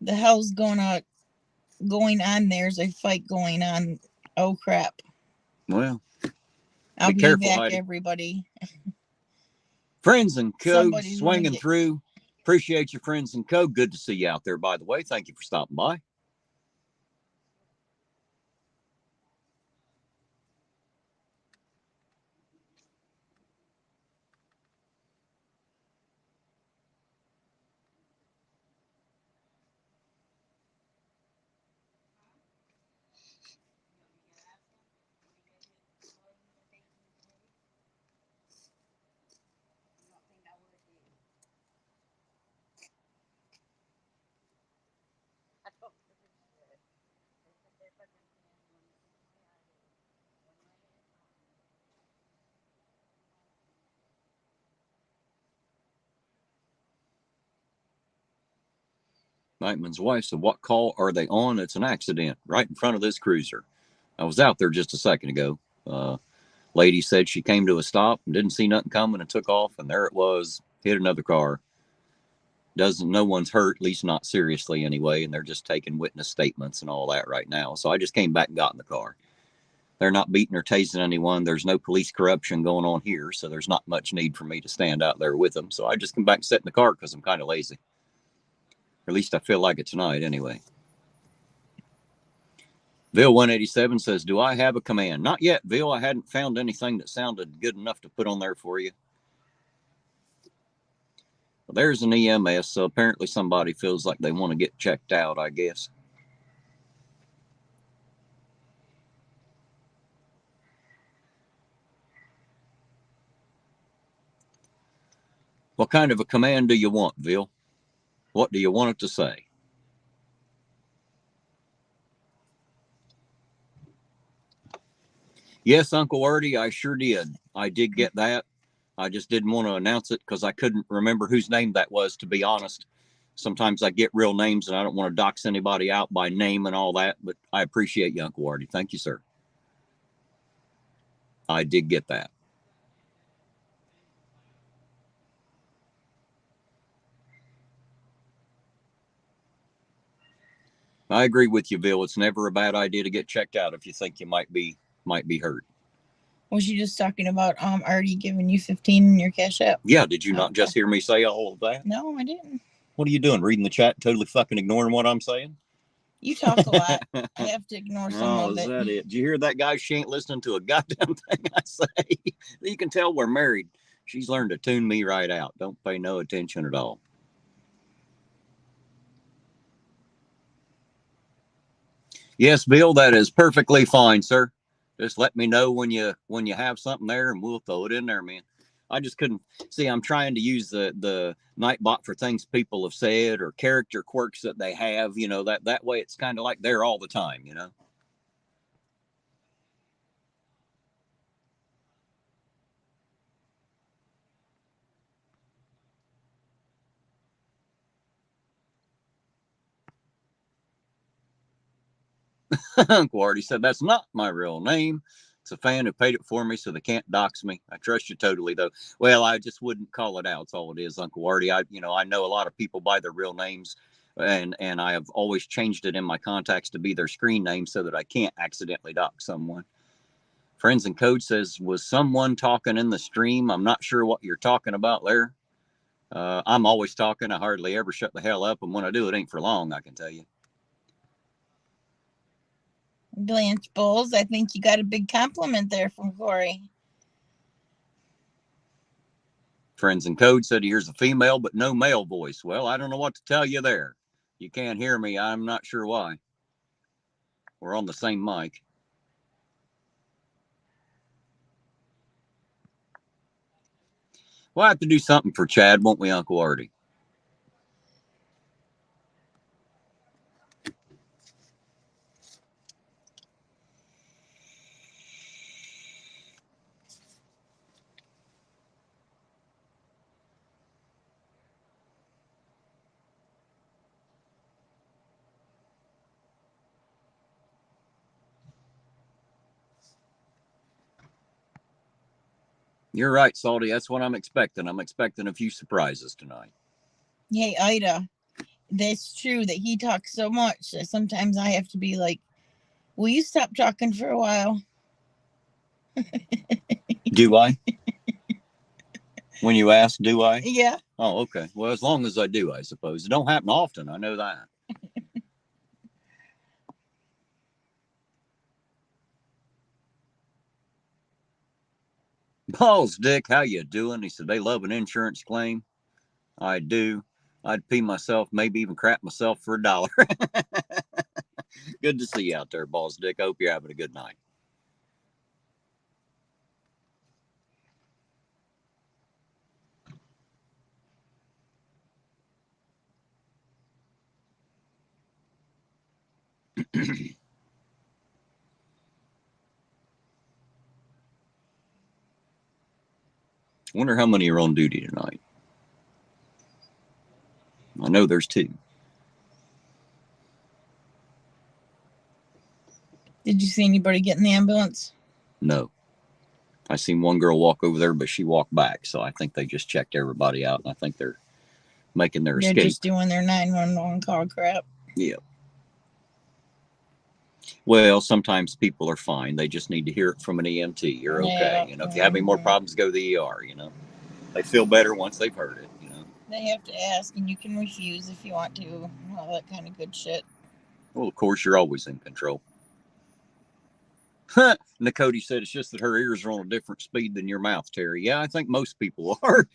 The hell's going on? There's a fight going on. Oh crap. Well, I'll be careful, back, Heidi. everybody. Friends and Co. Somebody's swinging through. Appreciate you, Friends and Co. Good to see you out there, by the way. Thank you for stopping by. Nightman's wife said, what call are they on? It's an accident right in front of this cruiser. I was out there just a second ago. Lady said she came to a stop and didn't see nothing coming and took off, and there it was, hit another car. No one's hurt, at least not seriously anyway, and they're just taking witness statements and all that right now. So I just came back and got in the car. They're not beating or tasing anyone. There's no police corruption going on here, so there's not much need for me to stand out there with them. So I just come back and sit in the car because I'm kind of lazy. Or at least I feel like it tonight anyway. Bill 187 says, do I have a command? Not yet, Bill. I hadn't found anything that sounded good enough to put on there for you. Well, there's an EMS, so apparently somebody feels like they want to get checked out, I guess. What kind of a command do you want, Bill? What do you want it to say? Yes, Uncle Artie, I sure did. I did get that. I just didn't want to announce it because I couldn't remember whose name that was, to be honest. Sometimes I get real names and I don't want to dox anybody out by name and all that, but I appreciate you, Uncle Artie. Thank you, sir. I did get that. I agree with you, Bill. It's never a bad idea to get checked out if you think you might be hurt. Was you just talking about Artie giving you 15 in your Cash App? Yeah, did you not just hear me say all of that? No, I didn't. What are you doing? Reading the chat, totally fucking ignoring what I'm saying? You talk a lot. I have to ignore some of it. Oh, is that it? Did you hear that guy? She ain't listening to a goddamn thing I say. You can tell we're married. She's learned to tune me right out. Don't pay no attention at all. Yes, Bill, that is perfectly fine, sir. Just let me know when you have something there, and we'll throw it in there, man. I just couldn't see. I'm trying to use the Nightbot for things people have said or character quirks that they have. You know, that way it's kind of like they're all the time. You know. Uncle Artie said that's not my real name. It's a fan who paid it for me, so they can't dox me. I trust you totally, though. Well, I just wouldn't call it out. That's all it is, Uncle Artie. I know a lot of people by their real names, and I have always changed it in my contacts to be their screen name so that I can't accidentally dox someone. Friends and Code says, was someone talking in the stream? I'm not sure what you're talking about there. I'm always talking. I hardly ever shut the hell up, and when I do, it ain't for long, I can tell you. Blanche Bulls, I think you got a big compliment there from Corey. Friends and Code said he hears a female but no male voice. Well, I don't know what to tell you there. You can't hear me. I'm not sure why. We're on the same mic. We'll have to do something for Chad, won't we, Uncle Artie? You're right, Salty. That's what I'm expecting. I'm expecting a few surprises tonight. Hey, Ida, that's true that he talks so much that sometimes I have to be like, will you stop talking for a while? Do I? When you ask, do I? Yeah. Oh, okay. Well, as long as I do, I suppose. It don't happen often. I know that. Balls, Dick, how you doing? He said, they love an insurance claim. I do. I'd pee myself, maybe even crap myself for $1. Good to see you out there, Balls, Dick. I hope you're having a good night. Wonder how many are on duty tonight. I know there's 2. Did you see anybody get in the ambulance? No. I seen one girl walk over there, but she walked back. So I think they just checked everybody out, and I think they're making their escape. They're just doing their 911 call crap. Yeah. Well, sometimes people are fine. They just need to hear it from an EMT. You're okay. Yeah. If you have any more problems, go to the ER. They feel better once they've heard it. They have to ask, and you can refuse if you want to. All that kind of good shit. Well, of course, you're always in control. Nakoti said it's just that her ears are on a different speed than your mouth, Terry. Yeah, I think most people are.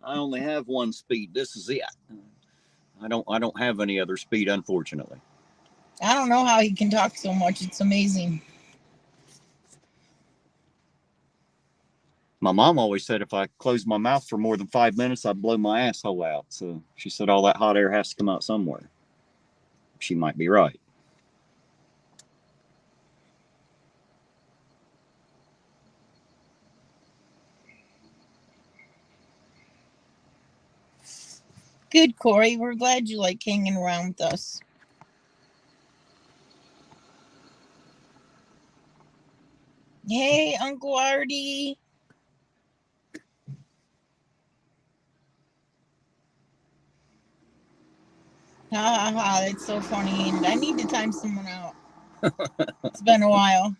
I only have one speed. This is it. I don't have any other speed, unfortunately. I don't know how he can talk so much. It's amazing. My mom always said if I closed my mouth for more than 5 minutes, I'd blow my asshole out. So she said all that hot air has to come out somewhere. She might be right. Good, Corey. We're glad you like hanging around with us. Hey, Uncle Artie. Ha ha ha, that's so funny. And I need to time someone out. It's been a while.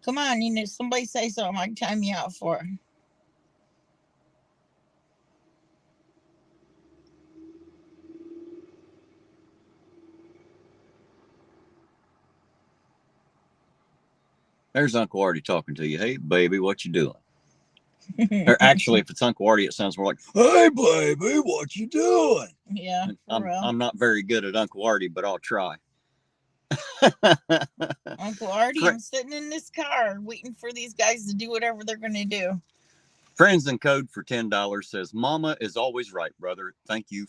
Come on, somebody say something. I can time you out for. There's Uncle Artie talking to you. Hey, baby, what you doing? Or actually, if it's Uncle Artie, it sounds more like, hey, baby, what you doing? Yeah, I'm not very good at Uncle Artie, but I'll try. Uncle Artie, I'm sitting in this car waiting for these guys to do whatever they're going to do. Friends and Code for $10 says, Mama is always right, brother. Thank you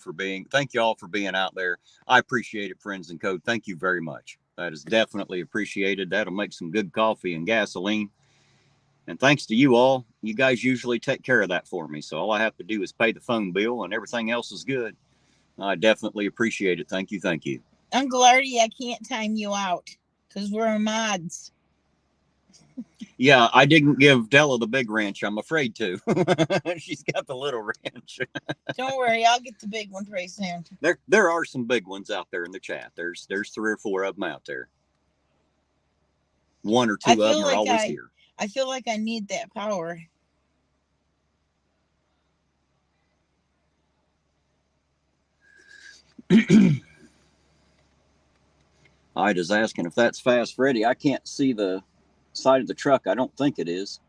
all for being out there. I appreciate it, Friends and Code. Thank you very much. That is definitely appreciated. That'll make some good coffee and gasoline. And thanks to you all, you guys usually take care of that for me. So all I have to do is pay the phone bill and everything else is good. I definitely appreciate it. Thank you. Thank you. Uncle Artie, I can't time you out because we're mods. Yeah, I didn't give Della the big wrench. I'm afraid to. She's got the little wrench. Don't worry, I'll get the big one pretty soon. There are some big ones out there in the chat. There's 3 or 4 of them out there. 1 or 2 of them are always here. I feel like I need that power. Ida's asking if that's Fast Freddy. I can't see the side of the truck. I don't think it is.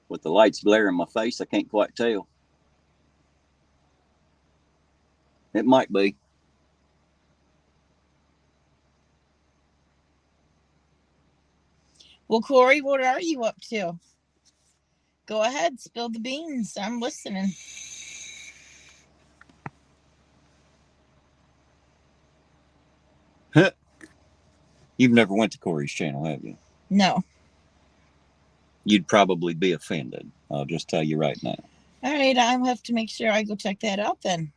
With the lights glaring in my face, I can't quite tell. It might be. Well, Corey, what are you up to? Go ahead, spill the beans. I'm listening. You've never went to Corey's channel, have you? No. You'd probably be offended. I'll just tell you right now. All right, I'll have to make sure I go check that out then.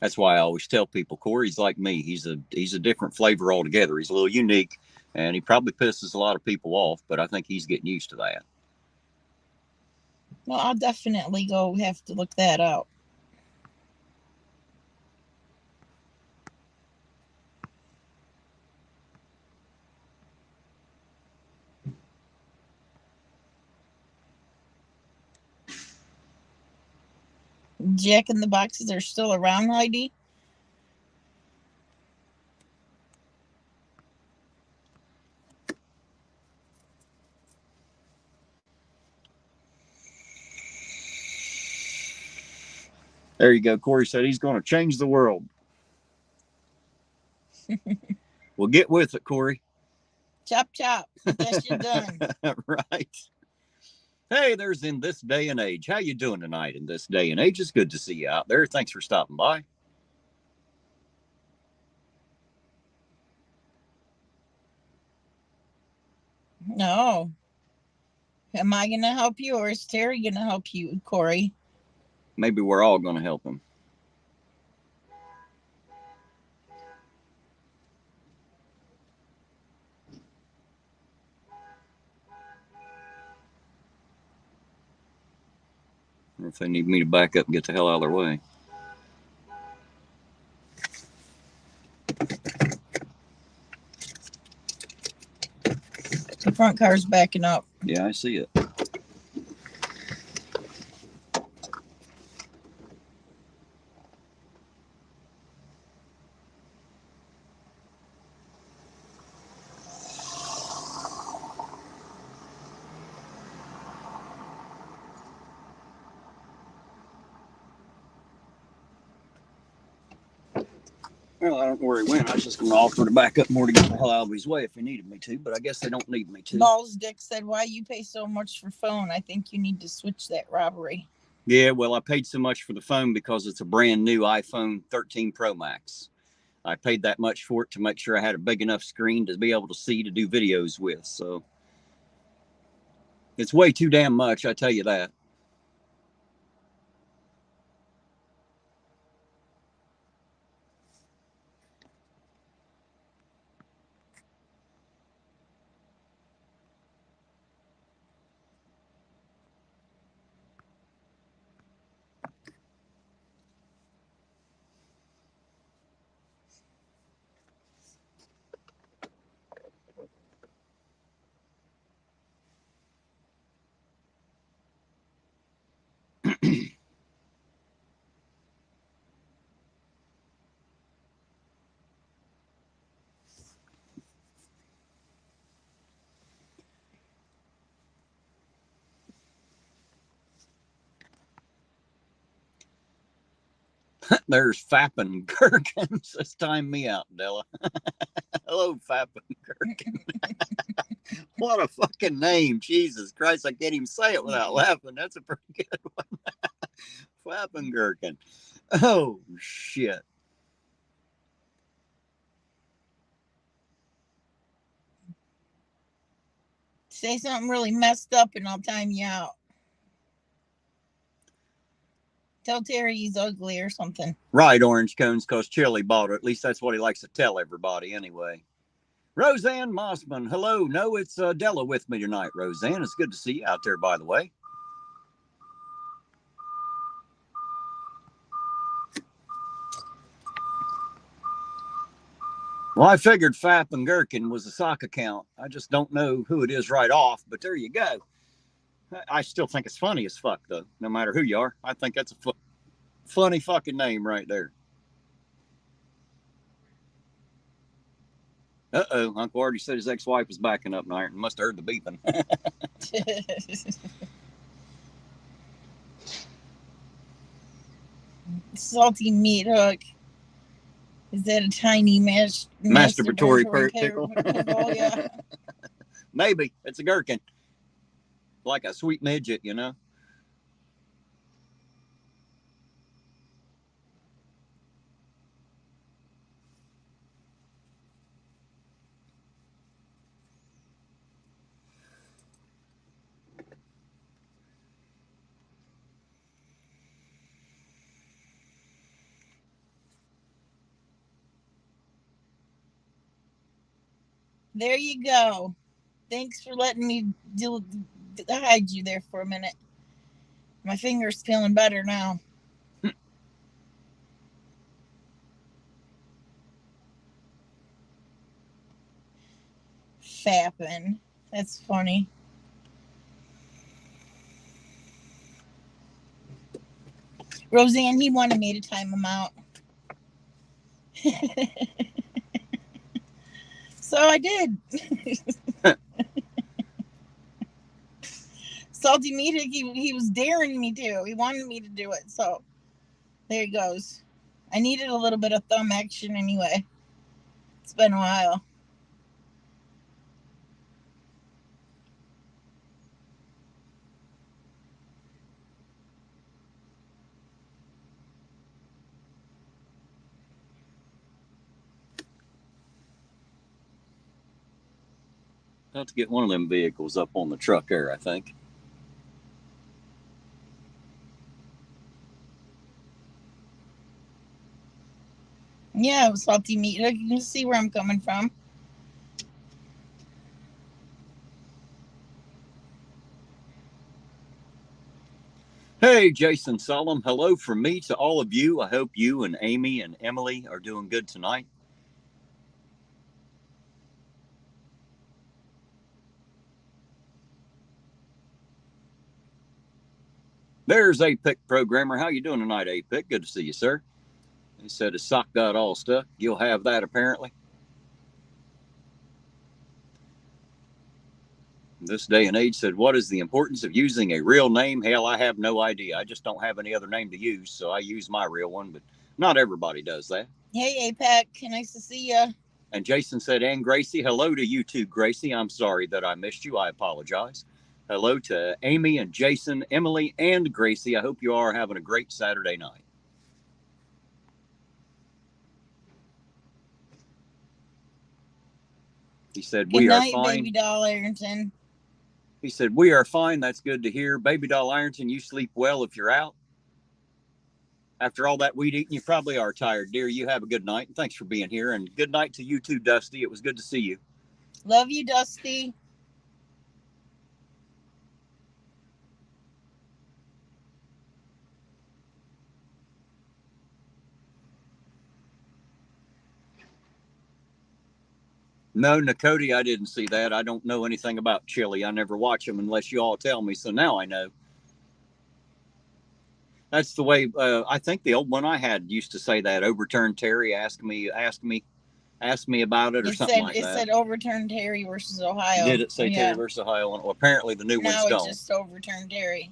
That's why I always tell people Corey's like me. He's a different flavor altogether. He's a little unique, and he probably pisses a lot of people off, but I think he's getting used to that. Well, I'll definitely go have to look that out. Jack in the Boxes are still around, Heidi? There you go. Corey said he's going to change the world. Well, get with it, Corey. Chop, chop. That shit done. Right. Hey, there's In This Day and Age. How you doing tonight in this day and age? It's good to see you out there. Thanks for stopping by. No. Am I going to help you or is Terry going to help you, Corey? Maybe we're all going to help him. Or if they need me to back up and get the hell out of their way. The front car's backing up. Yeah, I see it. Well, I don't know where he went. I was just going to offer to back up more to get the hell out of his way if he needed me to, but I guess they don't need me to. Balls Dick said, why you pay so much for phone? I think you need to switch that robbery. Yeah, well, I paid so much for the phone because it's a brand new iPhone 13 Pro Max. I paid that much for it to make sure I had a big enough screen to be able to see to do videos with. So it's way too damn much, I tell you that. There's Fappin Gherkins. Let's time me out, Della. Hello, Fappin Gherkin. What a fucking name. Jesus Christ, I can't even say it without laughing. That's a pretty good one. Fappin Gherkin. Oh, shit. Say something really messed up and I'll time you out. Tell Terry he's ugly or something. Right, Orange Cones, because Chili bought it. At least that's what he likes to tell everybody anyway. Roseanne Mossman, hello. No, it's Della with me tonight, Roseanne. It's good to see you out there, by the way. Well, I figured Fap and Gherkin was a sock account. I just don't know who it is right off, but there you go. I still think it's funny as fuck, though, no matter who you are. I think that's a funny fucking name right there. Uh-oh, Uncle Artie said his ex-wife was backing up and must have heard the beeping. Salty meat hook. Is that a tiny masturbatory pickle? Yeah. Maybe. It's a gherkin. Like a sweet midget, you know? There you go. Thanks for letting me hide you there for a minute. My finger's feeling better now. Fapping. That's funny. Roseanne, he wanted me to time him out. So I did. Salty meat, he was daring me to. He wanted me to do it. So there he goes. I needed a little bit of thumb action anyway. It's been a while. I'll have to get one of them vehicles up on the truck there, I think. Yeah, it was salty meat. You can see where I'm coming from. Hey, Jason Solom. Hello from me to all of you. I hope you and Amy and Emily are doing good tonight. There's APIC Programmer. How you doing tonight, APIC? Good to see you, sir. He said his sock got all stuck. You'll have that, apparently. This day and age said, what is the importance of using a real name? Hell, I have no idea. I just don't have any other name to use, so I use my real one, but not everybody does that. Hey, APAC. Nice to see you. And Jason said, and Gracie, hello to you too, Gracie. I'm sorry that I missed you. I apologize. Hello to Amy and Jason, Emily, and Gracie. I hope you are having a great Saturday night. He said, we are fine. Baby doll Ironton. He said, we are fine. That's good to hear. Baby doll Ironton, you sleep well if you're out. After all that weed eating, you probably are tired, dear. You have a good night. And thanks for being here. And good night to you too, Dusty. It was good to see you. Love you, Dusty. No, Nakoti, I didn't see that. I don't know anything about chili. I never watch them unless you all tell me. So now I know. That's the way. I think the old one I had used to say that. Overturned Terry. Ask me about it or something like that. It said overturned Terry versus Ohio. Did it say Terry versus Ohio? Well, apparently the new ones don't. Now it's just overturned Terry.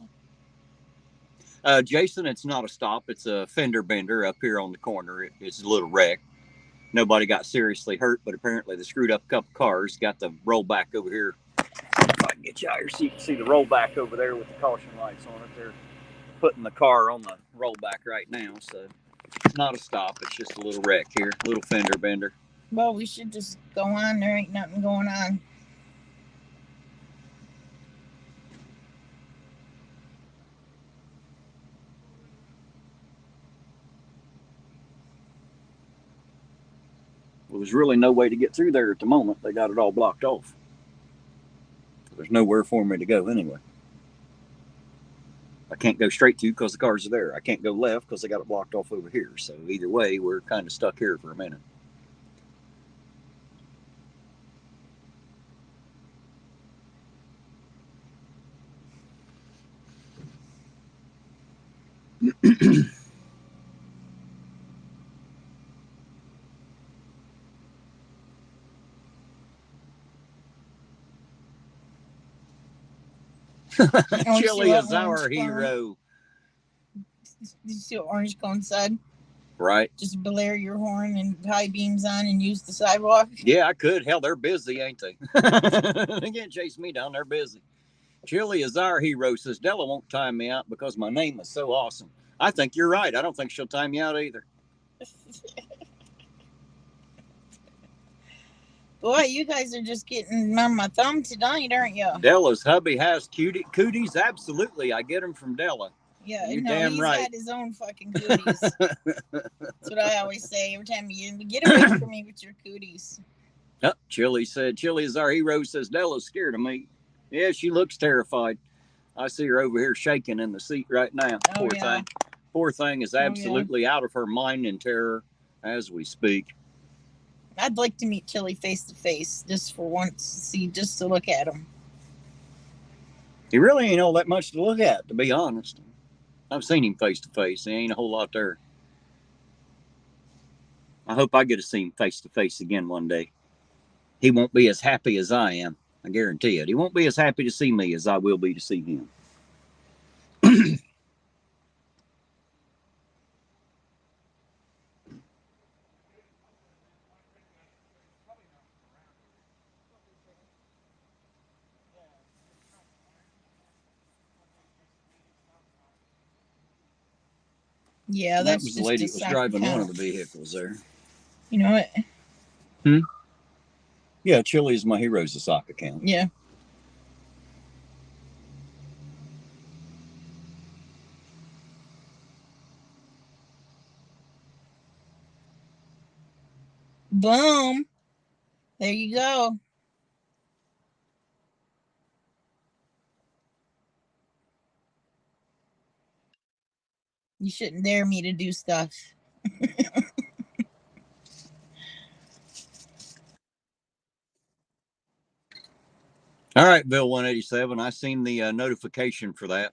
Jason, it's not a stop. It's a fender bender up here on the corner. It's a little wreck. Nobody got seriously hurt, but apparently they screwed up a couple cars. Got the rollback over here. If I can get you out here so you can see the rollback over there with the caution lights on it. They're putting the car on the rollback right now, so not a stop. It's just a little wreck here, a little fender bender. Well, we should just go on. There ain't nothing going on. Well, there's really no way to get through there at the moment. They got it all blocked off. There's nowhere for me to go anyway. I can't go straight to because the cars are there. I can't go left because they got it blocked off over here. So either way, we're kind of stuck here for a minute. Chili is our hero. Did you see what Orange Cone said? Right. Just blare your horn and high beams on and use the sidewalk. Yeah, I could. Hell, they're busy, ain't they? They can't chase me down. They're busy. Chili is our hero. Says Della won't time me out because my name is so awesome. I think you're right. I don't think she'll time you out either. Boy, you guys are just getting on my thumb tonight, aren't you? Della's hubby has cooties. Absolutely. I get them from Della. Yeah, you're no, damn he's right. got his own fucking cooties. That's what I always say every time you get away from me with your cooties. Oh, Chili said, Chili is our hero. Says Della's scared of me. Yeah, she looks terrified. I see her over here shaking in the seat right now. Oh, Poor yeah. thing. Poor thing is absolutely out of her mind in terror as we speak. I'd like to meet Chili face to face just for once, just to look at him. He really ain't all that much to look at, to be honest. I've seen him face to face. There ain't a whole lot there. I hope I get to see him face to face again one day. He won't be as happy as I am. I guarantee it. He won't be as happy to see me as I will be to see him. Yeah, that was the lady that was driving one of the vehicles there. You know what? Yeah, Chili is my hero's a sock account. Yeah. Boom. There you go. You shouldn't dare me to do stuff. All right, Bill 187. I seen the notification for that.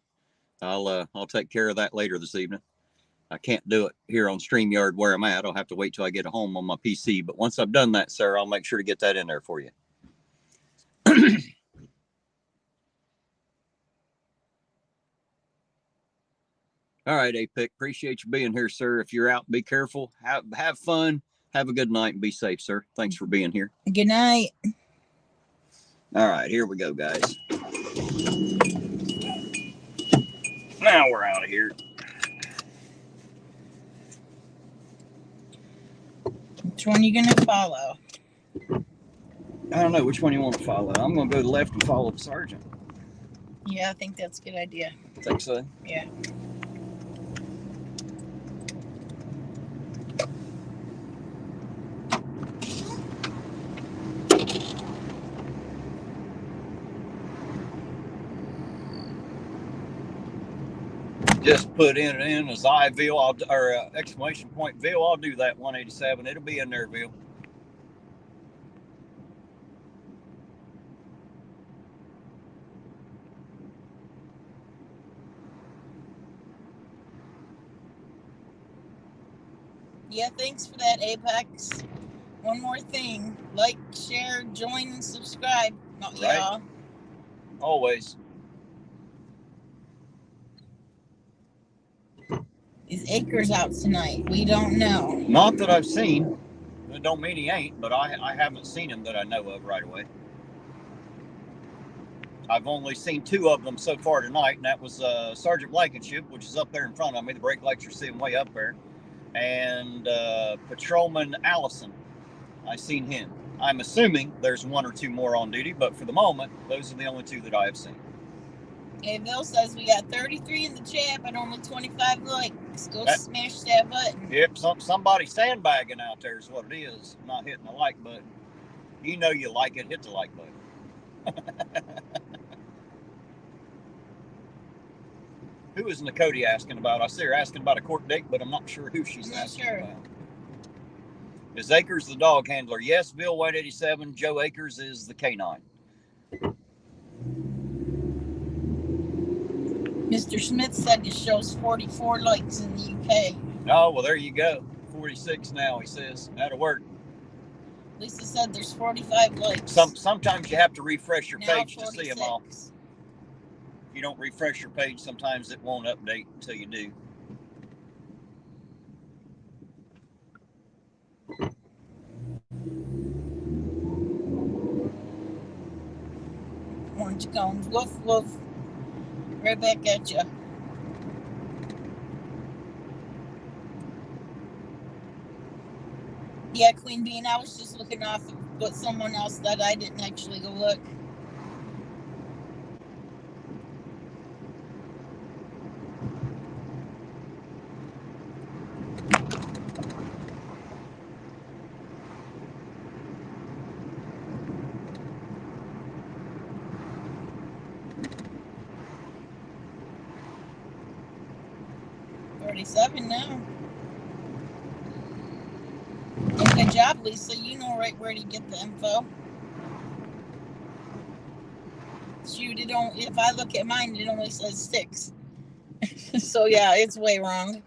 I'll take care of that later this evening. I can't do it here on StreamYard where I'm at. I'll have to wait till I get home on my PC. But once I've done that, sir, I'll make sure to get that in there for you. All right, APIC. Appreciate you being here, sir. If you're out, be careful. Have fun. Have a good night and be safe, sir. Thanks for being here. Good night. All right, here we go, guys. Now we're out of here. Which one are you going to follow? I don't know which one you want to follow. I'm going to go to the left and follow the sergeant. Yeah, I think that's a good idea. Think so? Yeah. Just put in as IVille or exclamation point Ville. I'll do that 187. It'll be in there, Ville. Yeah, thanks for that, Apex. One more thing. Like, share, join, and subscribe. Not Right. y'all. Always. Is Acres out tonight? We don't know. Not that I've seen. That don't mean he ain't, but I haven't seen him that I know of right away. I've only seen 2 of them so far tonight, and that was Sergeant Blankenship, which is up there in front of me. The brake lights are sitting way up there. And Patrolman Allison. I seen him. I'm assuming there's 1 or 2 more on duty, but for the moment, those are the only 2 that I have seen. Okay, Bill says we got 33 in the chat, but only 25 likes. Go smash that button. Yep, somebody sandbagging out there is what it is. Not hitting the like button. You know you like it, hit the like button. Who is Nakoti asking about? I see her asking about a court date, but I'm not sure who she's asking about. Is Akers the dog handler? Yes, Bill White 87. Joe Akers is the canine. Mr. Smith said it shows 44 likes in the UK. Oh, well, there you go. 46 now, he says. That'll work. Lisa said there's 45 likes. Sometimes you have to refresh your Now page 46. to see them all. If you don't refresh your page, sometimes it won't update until you do. Orange cones. Woof, woof. Right back at you. Yeah, Queen Bean, I was just looking off of what someone else said. I didn't actually go look. $37 now. Good job, Lisa. You know right where to get the info. Shoot, if I look at mine, it only says 6. So yeah, it's way wrong.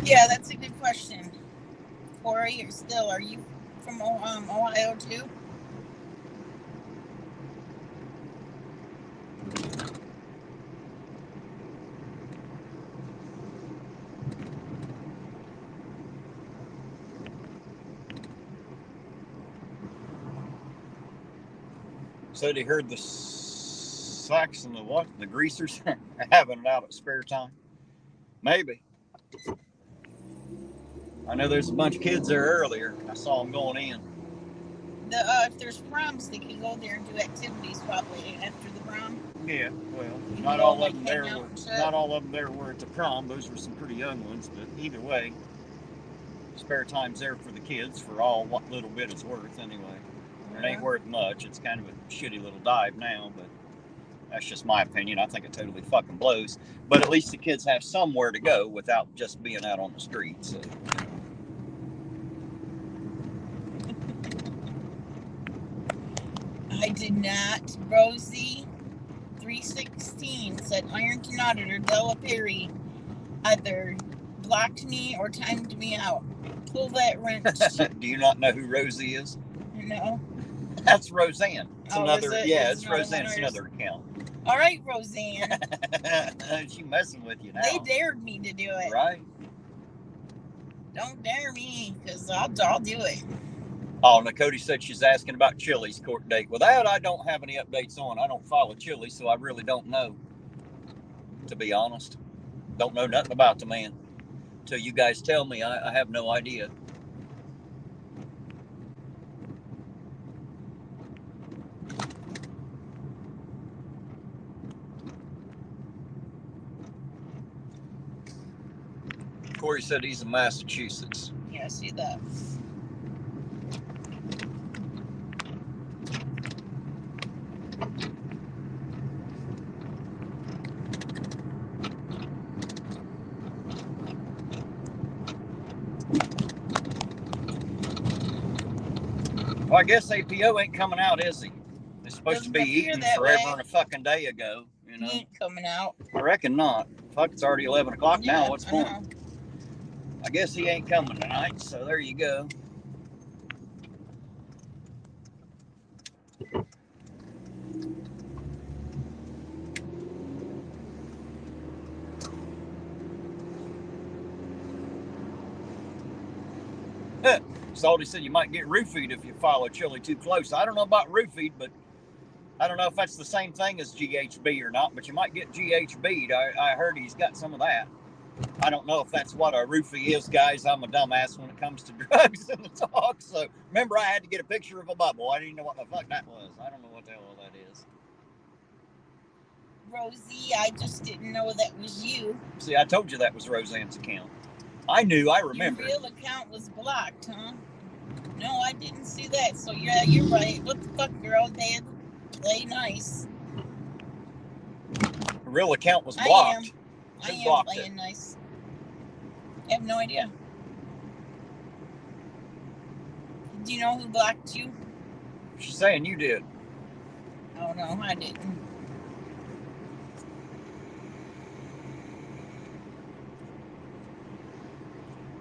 Yeah, that's a good question. Corey, are you from Ohio too? Said he heard the sacks and the greasers having it out at spare time. Maybe. I know there's a bunch of kids there earlier. I saw them going in. If there's proms, they can go there and do activities probably after the prom. Yeah, well, not all of them there were at the prom. Those were some pretty young ones, but either way, spare time's there for the kids for all what little bit it's worth anyway. It ain't worth much. It's kind of a shitty little dive now, but that's just my opinion. I think it totally fucking blows. But at least the kids have somewhere to go without just being out on the street. So. I did not. Rosie 316 said irontonauditor Della Perry either blocked me or timed me out. Pull that wrench. Do you not know who Rosie is? No. That's Roseanne. It's another. It's Roseanne. It's another account. All right, Roseanne. She messing with you now. They dared me to do it. Right. Don't dare me, because I'll do it. Oh, Nakoti said she's asking about Chili's court date. Well, that I don't have any updates on. I don't follow Chili, so I really don't know. To be honest, don't know nothing about the man. Until you guys tell me, I have no idea. Corey said he's in Massachusetts. Yeah, I see that. Well, I guess APO ain't coming out, is he? It's supposed to Doesn't be appear eaten that forever way. and a fucking day ago. You know, He ain't coming out. I reckon not. Fuck, it's already 11 o'clock Yeah, now. What's I going? know. I guess he ain't coming tonight. So there you go. Salty said you might get roofied if you follow Chili too close. I don't know about roofied, but I don't know if that's the same thing as GHB or not, but you might get GHB'd. I heard he's got some of that. I don't know if that's what a roofie is, guys. I'm a dumbass when it comes to drugs and the talk. So remember, I had to get a picture of a bubble. I didn't know what the fuck that was. I don't know what the hell that is. Rosie, I just didn't know that was you. See, I told you that was Roseanne's account. I knew. I remember. Your real account was blocked, huh? No, I didn't see that. So yeah, you're right. What the fuck, girl? Play nice. The real account was blocked. I am playing nice. I have no idea. Do you know who blocked you? She's saying you did. Oh no, I didn't.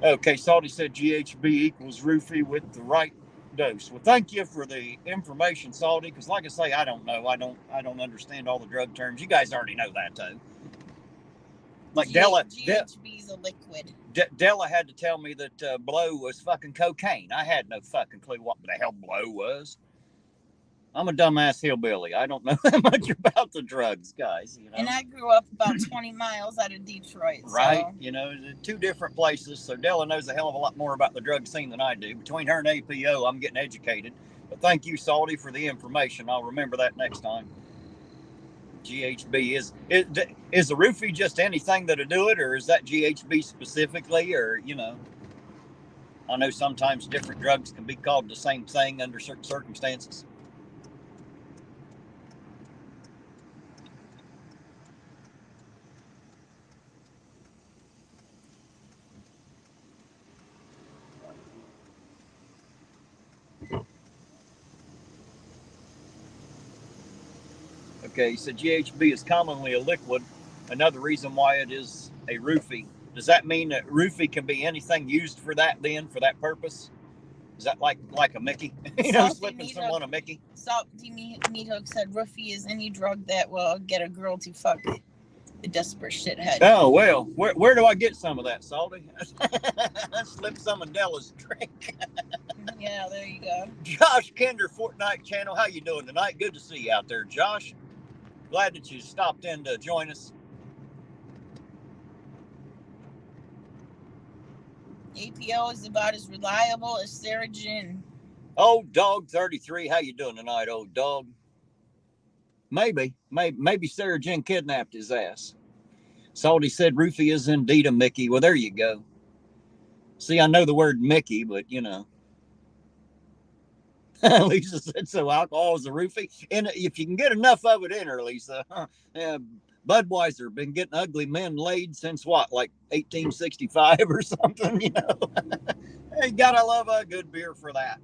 Okay, Salty said GHB equals roofie with the right dose. Well, thank you for the information, Salty, because like I say, I don't know. I don't understand all the drug terms. You guys already know that, too. Like GHB's a liquid. Della had to tell me that blow was fucking cocaine. I had no fucking clue what the hell blow was. I'm a dumbass hillbilly. I don't know that much about the drugs, guys. You know? And I grew up about 20 miles out of Detroit. Right. So. You know, two different places. So Della knows a hell of a lot more about the drug scene than I do. Between her and APO, I'm getting educated. But thank you, Salty, for the information. I'll remember that next time. GHB is the roofie just anything that'll do it, or is that GHB specifically, or you know? I know sometimes different drugs can be called the same thing under certain circumstances. Okay, so GHB is commonly a liquid. Another reason why it is a roofie. Does that mean that roofie can be anything used for that then, for that purpose? Is that like a Mickey? You know, slipping someone a Mickey? Salty Meat Hook said roofie is any drug that will get a girl to fuck the desperate shithead. Oh, well, where do I get some of that, Salty? Slip some of Della's drink. Yeah, there you go. Josh Kinder, Fortnite channel. How you doing tonight? Good to see you out there, Josh. Glad that you stopped in to join us. APO is about as reliable as Sarah Gin. Old Dog 33, how you doing tonight, old dog? Maybe Sarah Jane kidnapped his ass. Salty said roofie is indeed a Mickey. Well, there you go. See, I know the word Mickey, but you know. Lisa said so. Alcohol is a roofie, and if you can get enough of it in her, Lisa. Budweiser been getting ugly men laid since what, like 1865 or something, you know. You gotta love a good beer for that.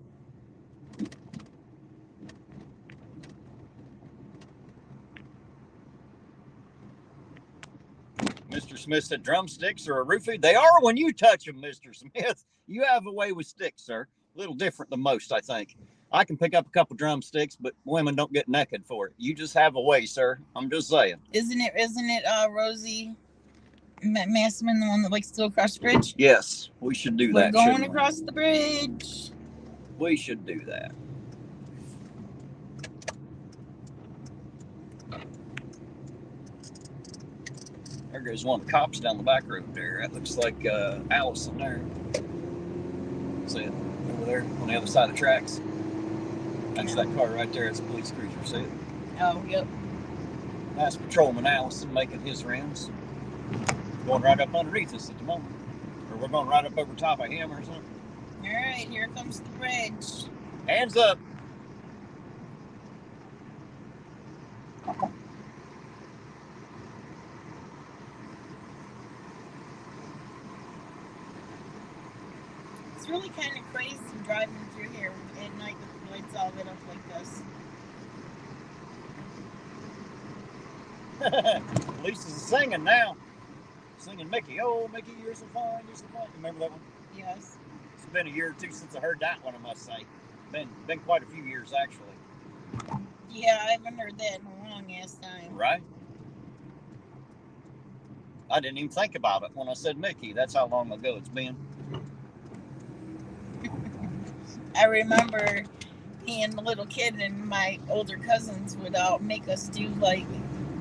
Mr. Smith said drumsticks are a roofie. They are when you touch them, Mr. Smith. You have a way with sticks, sir. A little different than most, I think. I can pick up a couple drumsticks, but women don't get naked for it. You just have a way, sir. I'm just saying. Isn't it Rosie Massman, the one that likes to go across the bridge? Yes, we should do that. We're going across the bridge. We should do that. There goes one of the cops down the back road there. That looks like Allison there. See it over there on the other side of the tracks? That's that car right there. It's a police cruiser. See it? Oh, yep. Nice patrolman Allison making his rounds. Going right up underneath us at the moment. Or we're going right up over top of him or something. All right, here comes the bridge. Hands up. It's really kind of crazy driving through here at night with the lights all lit up like this. Lisa's singing now. Singing Mickey. Oh, Mickey, you're so fine, you're so fine. Remember that one? Yes. It's been a year or two since I heard that one, I must say. Been quite a few years, actually. Yeah, I haven't heard that in a long ass time. Right? I didn't even think about it when I said Mickey. That's how long ago it's been. I remember being a little kid and my older cousins would make us do like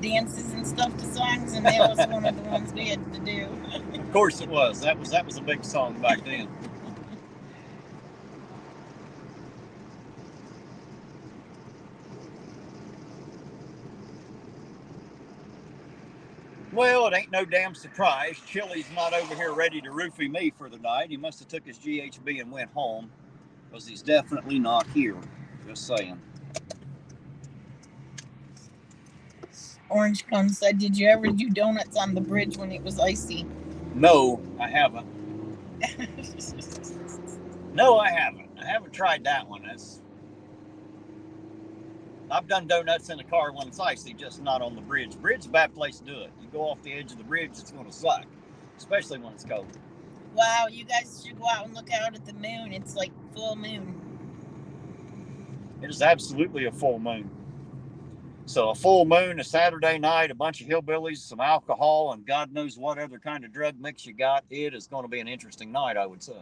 dances and stuff to songs, and that was one of the ones we had to do. Of course it was. That was a big song back then. Well, it ain't no damn surprise. Chili's not over here ready to roofie me for the night. He must have took his GHB and went home, because he's definitely not here. Just saying. Orange Cone said, "Did you ever do donuts on the bridge when it was icy?" No, I haven't. No, I haven't. I haven't tried that one. I've done donuts in a car when it's icy, just not on the bridge. Bridge is a bad place to do it. You go off the edge of the bridge, it's going to suck, especially when it's cold. Wow, you guys should go out and look out at the moon. It's like full moon. It is absolutely a full moon. So a full moon, a Saturday night, a bunch of hillbillies, some alcohol, and God knows what other kind of drug mix you got. It is going to be an interesting night, I would say.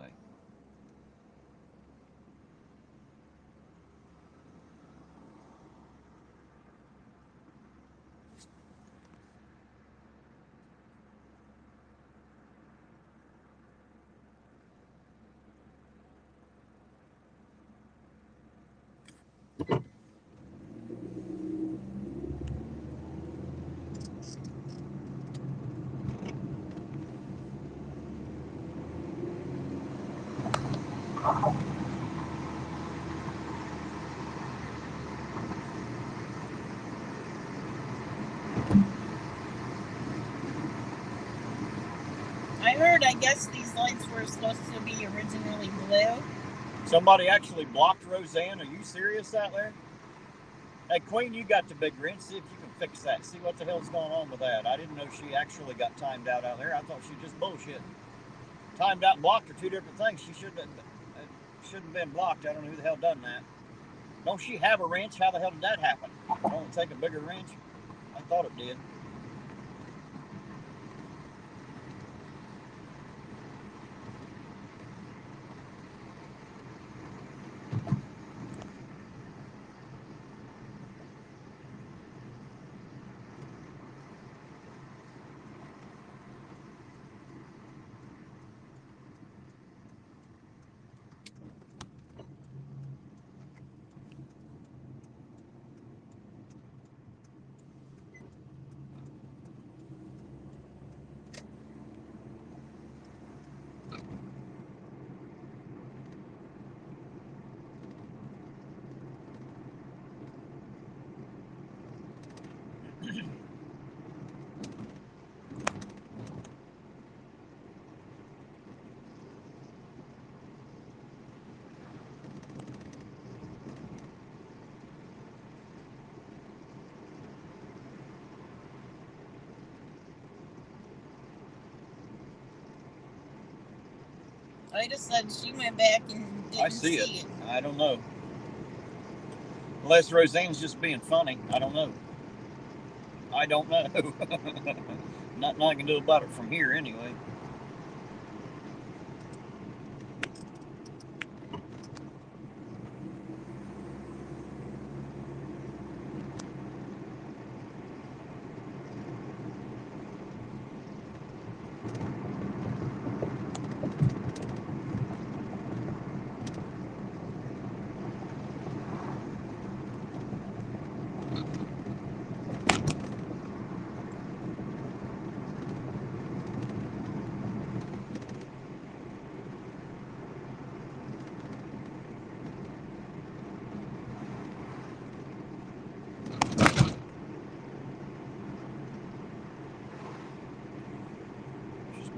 I heard, I guess these lights were supposed to be originally blue. Somebody actually blocked Roseanne. Are you serious out there? Hey, Queen, you got the big wrench. See if you can fix that. See what the hell's going on with that. I didn't know she actually got timed out there. I thought she just bullshit. Timed out and blocked are two different things. She shouldn't have been blocked. I don't know who the hell done that. Don't she have a wrench? How the hell did that happen? Don't it take a bigger wrench? I thought it did. I just said she went back and didn't see it. I don't know. Unless Roseanne's just being funny. I don't know. Nothing I can do about it from here anyway.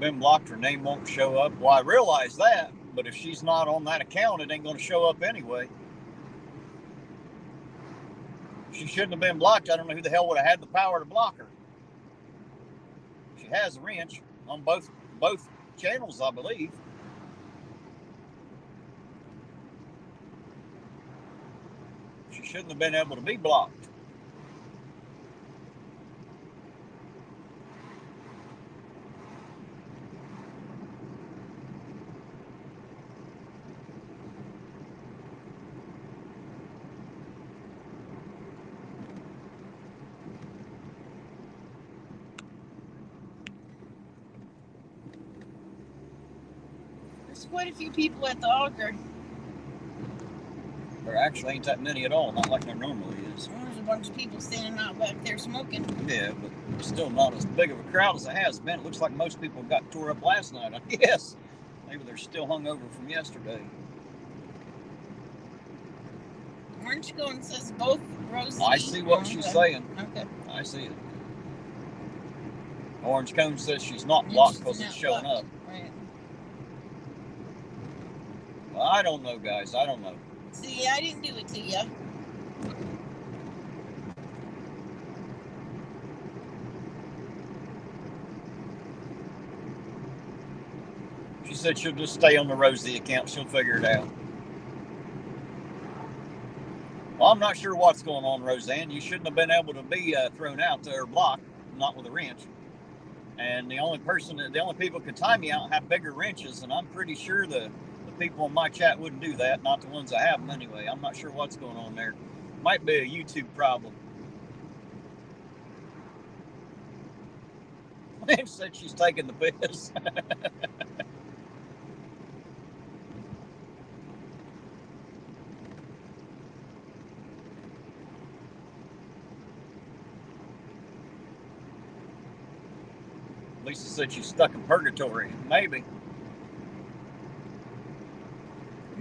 Been blocked, her name won't show up. Well, I realize that. but if she's not on that account, it ain't going to show up anyway. She shouldn't have been blocked. I don't know who the hell would have had the power to block her. She has a wrench on both channels, I believe. She shouldn't have been able to be blocked. There's quite a few people at the auger. There actually ain't that many at all, not like there normally is. There's a bunch of people standing out back there smoking. Yeah, but still not as big of a crowd as it has been. It looks like most people got tore up last night, I guess. Maybe they're still hungover from yesterday. Orange Cone says both Rosie. I see what she's saying. Okay. I see it. Orange Cone says she's not blocked because it's showing up. Right. Well, I don't know, guys. I don't know. See, I didn't do it to you. She said she'll just stay on the Rosie account. She'll figure it out. Well, I'm not sure what's going on, Roseanne. You shouldn't have been able to be thrown out there blocked, not with a wrench. And the only people who can time you out have bigger wrenches, and I'm pretty sure the people in my chat wouldn't do that, not the ones that have them anyway. I'm not sure what's going on there. Might be a YouTube problem. Lynn said she's taking the piss. Lisa said she's stuck in purgatory. Maybe.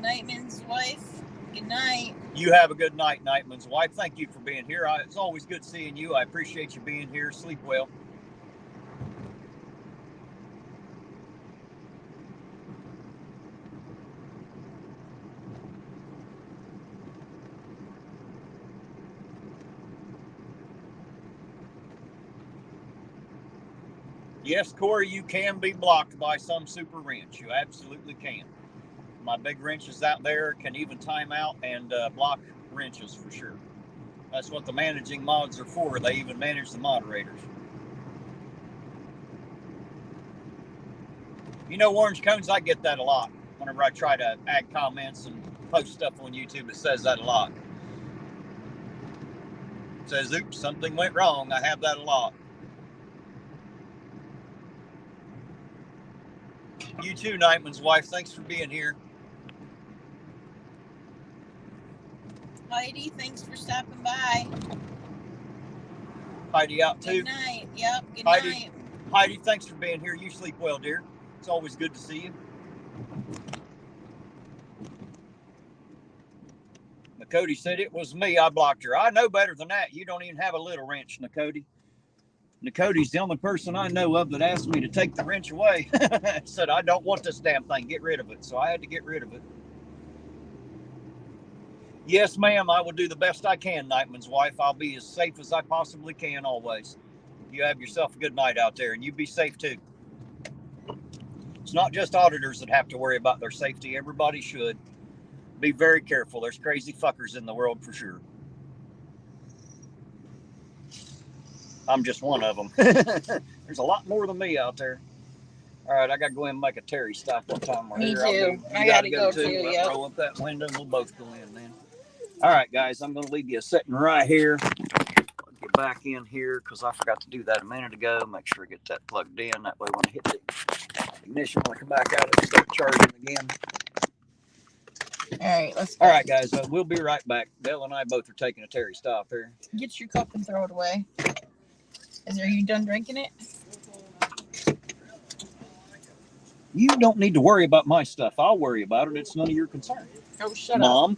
Nightman's wife, good night. You have a good night, Nightman's wife. Thank you for being here. It's always good seeing you. I appreciate you being here. Sleep well. Yes, Corey, you can be blocked by some super wrench. You absolutely can. My big wrenches out there can even time out and block wrenches for sure. That's what the managing mods are for. They even manage the moderators. You know, Orange Cones, I get that a lot. Whenever I try to add comments and post stuff on YouTube, it says that a lot. It says, oops, something went wrong. I have that a lot. You too, Nightman's wife. Thanks for being here. Heidi, thanks for stopping by. Heidi out too. Good night. Yep, good Heidi, night. Heidi, thanks for being here. You sleep well, dear. It's always good to see you. Nakoti said it was me. I blocked her. I know better than that. You don't even have a little wrench, Nakoti. Nakoti's the only person I know of that asked me to take the wrench away. Said, I don't want this damn thing. Get rid of it. So I had to get rid of it. Yes, ma'am. I will do the best I can, Nightman's wife. I'll be as safe as I possibly can always. You have yourself a good night out there, and you be safe too. It's not just auditors that have to worry about their safety. Everybody should. Be very careful. There's crazy fuckers in the world for sure. I'm just one of them. There's a lot more than me out there. All right, I got to go in and make a Terry stop one time. Me too. I got to go too. Yep. Roll up that window and we'll both go in then. All right, guys, I'm going to leave you sitting right here. I'll get back in here because I forgot to do that a minute ago. Make sure I get that plugged in. That way when I hit the ignition, when I come back out, it'll start charging again. All right, let's go. All right, guys, we'll be right back. Dale and I both are taking a Terry stop here. Get your cup and throw it away. Are you done drinking it? You don't need to worry about my stuff. I'll worry about it. It's none of your concern. Oh, shut Mom. up.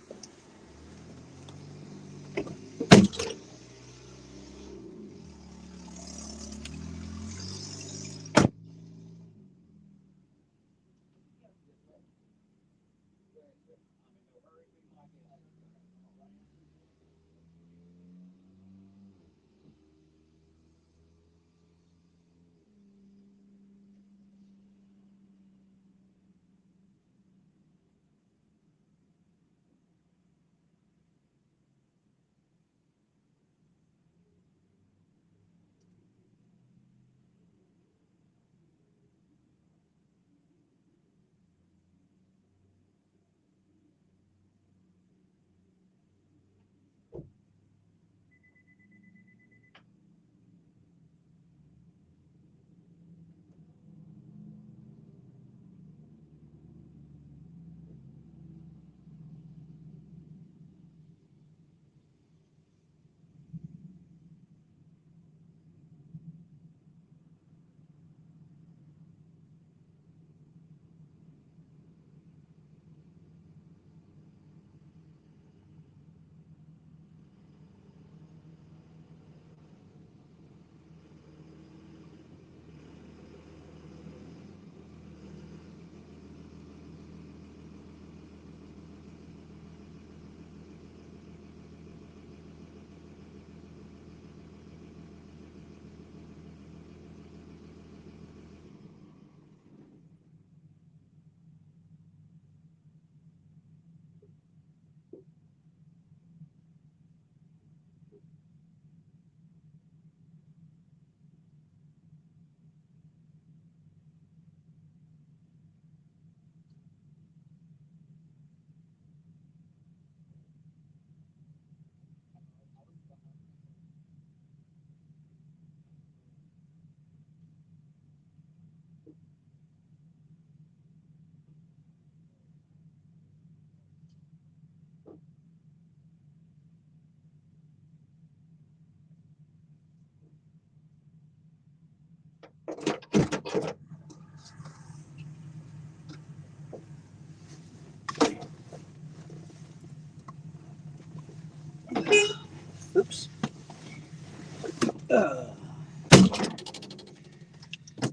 Oops.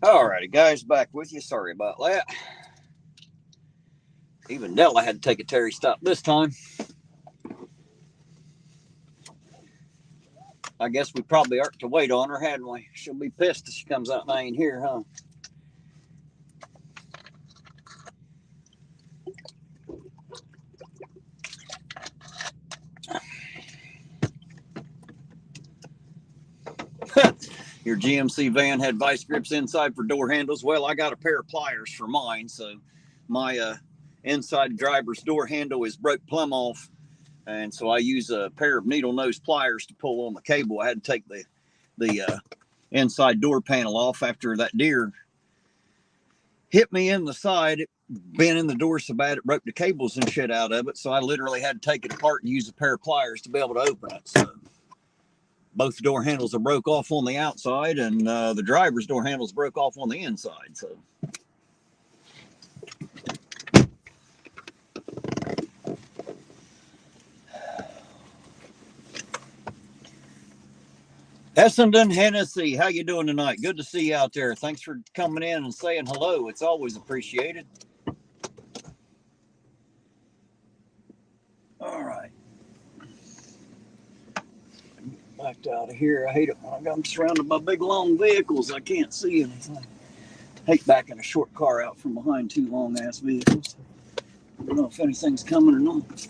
Alrighty, guys, back with you. Sorry about that. Even Della had to take a Terry stop this time. I guess we probably ought to wait on her, hadn't we? She'll be pissed if she comes out and I ain't here, huh? Your GMC van had vice grips inside for door handles. Well, I got a pair of pliers for mine, so my inside driver's door handle is broke plumb off, and so I use a pair of needle nose pliers to pull on the cable. I had to take the inside door panel off after that deer hit me in the side. It bent in the door so bad it broke the cables and shit out of it, so I literally had to take it apart and use a pair of pliers to be able to open it. So both door handles are broke off on the outside, and the driver's door handles broke off on the inside. So Essendon, Hennessy, how you doing tonight? Good to see you out there. Thanks for coming in and saying hello. It's always appreciated. All right. Backed out of here. I hate it when I'm surrounded by big long vehicles. I can't see anything. I hate backing a short car out from behind two long ass vehicles. I don't know if anything's coming or not.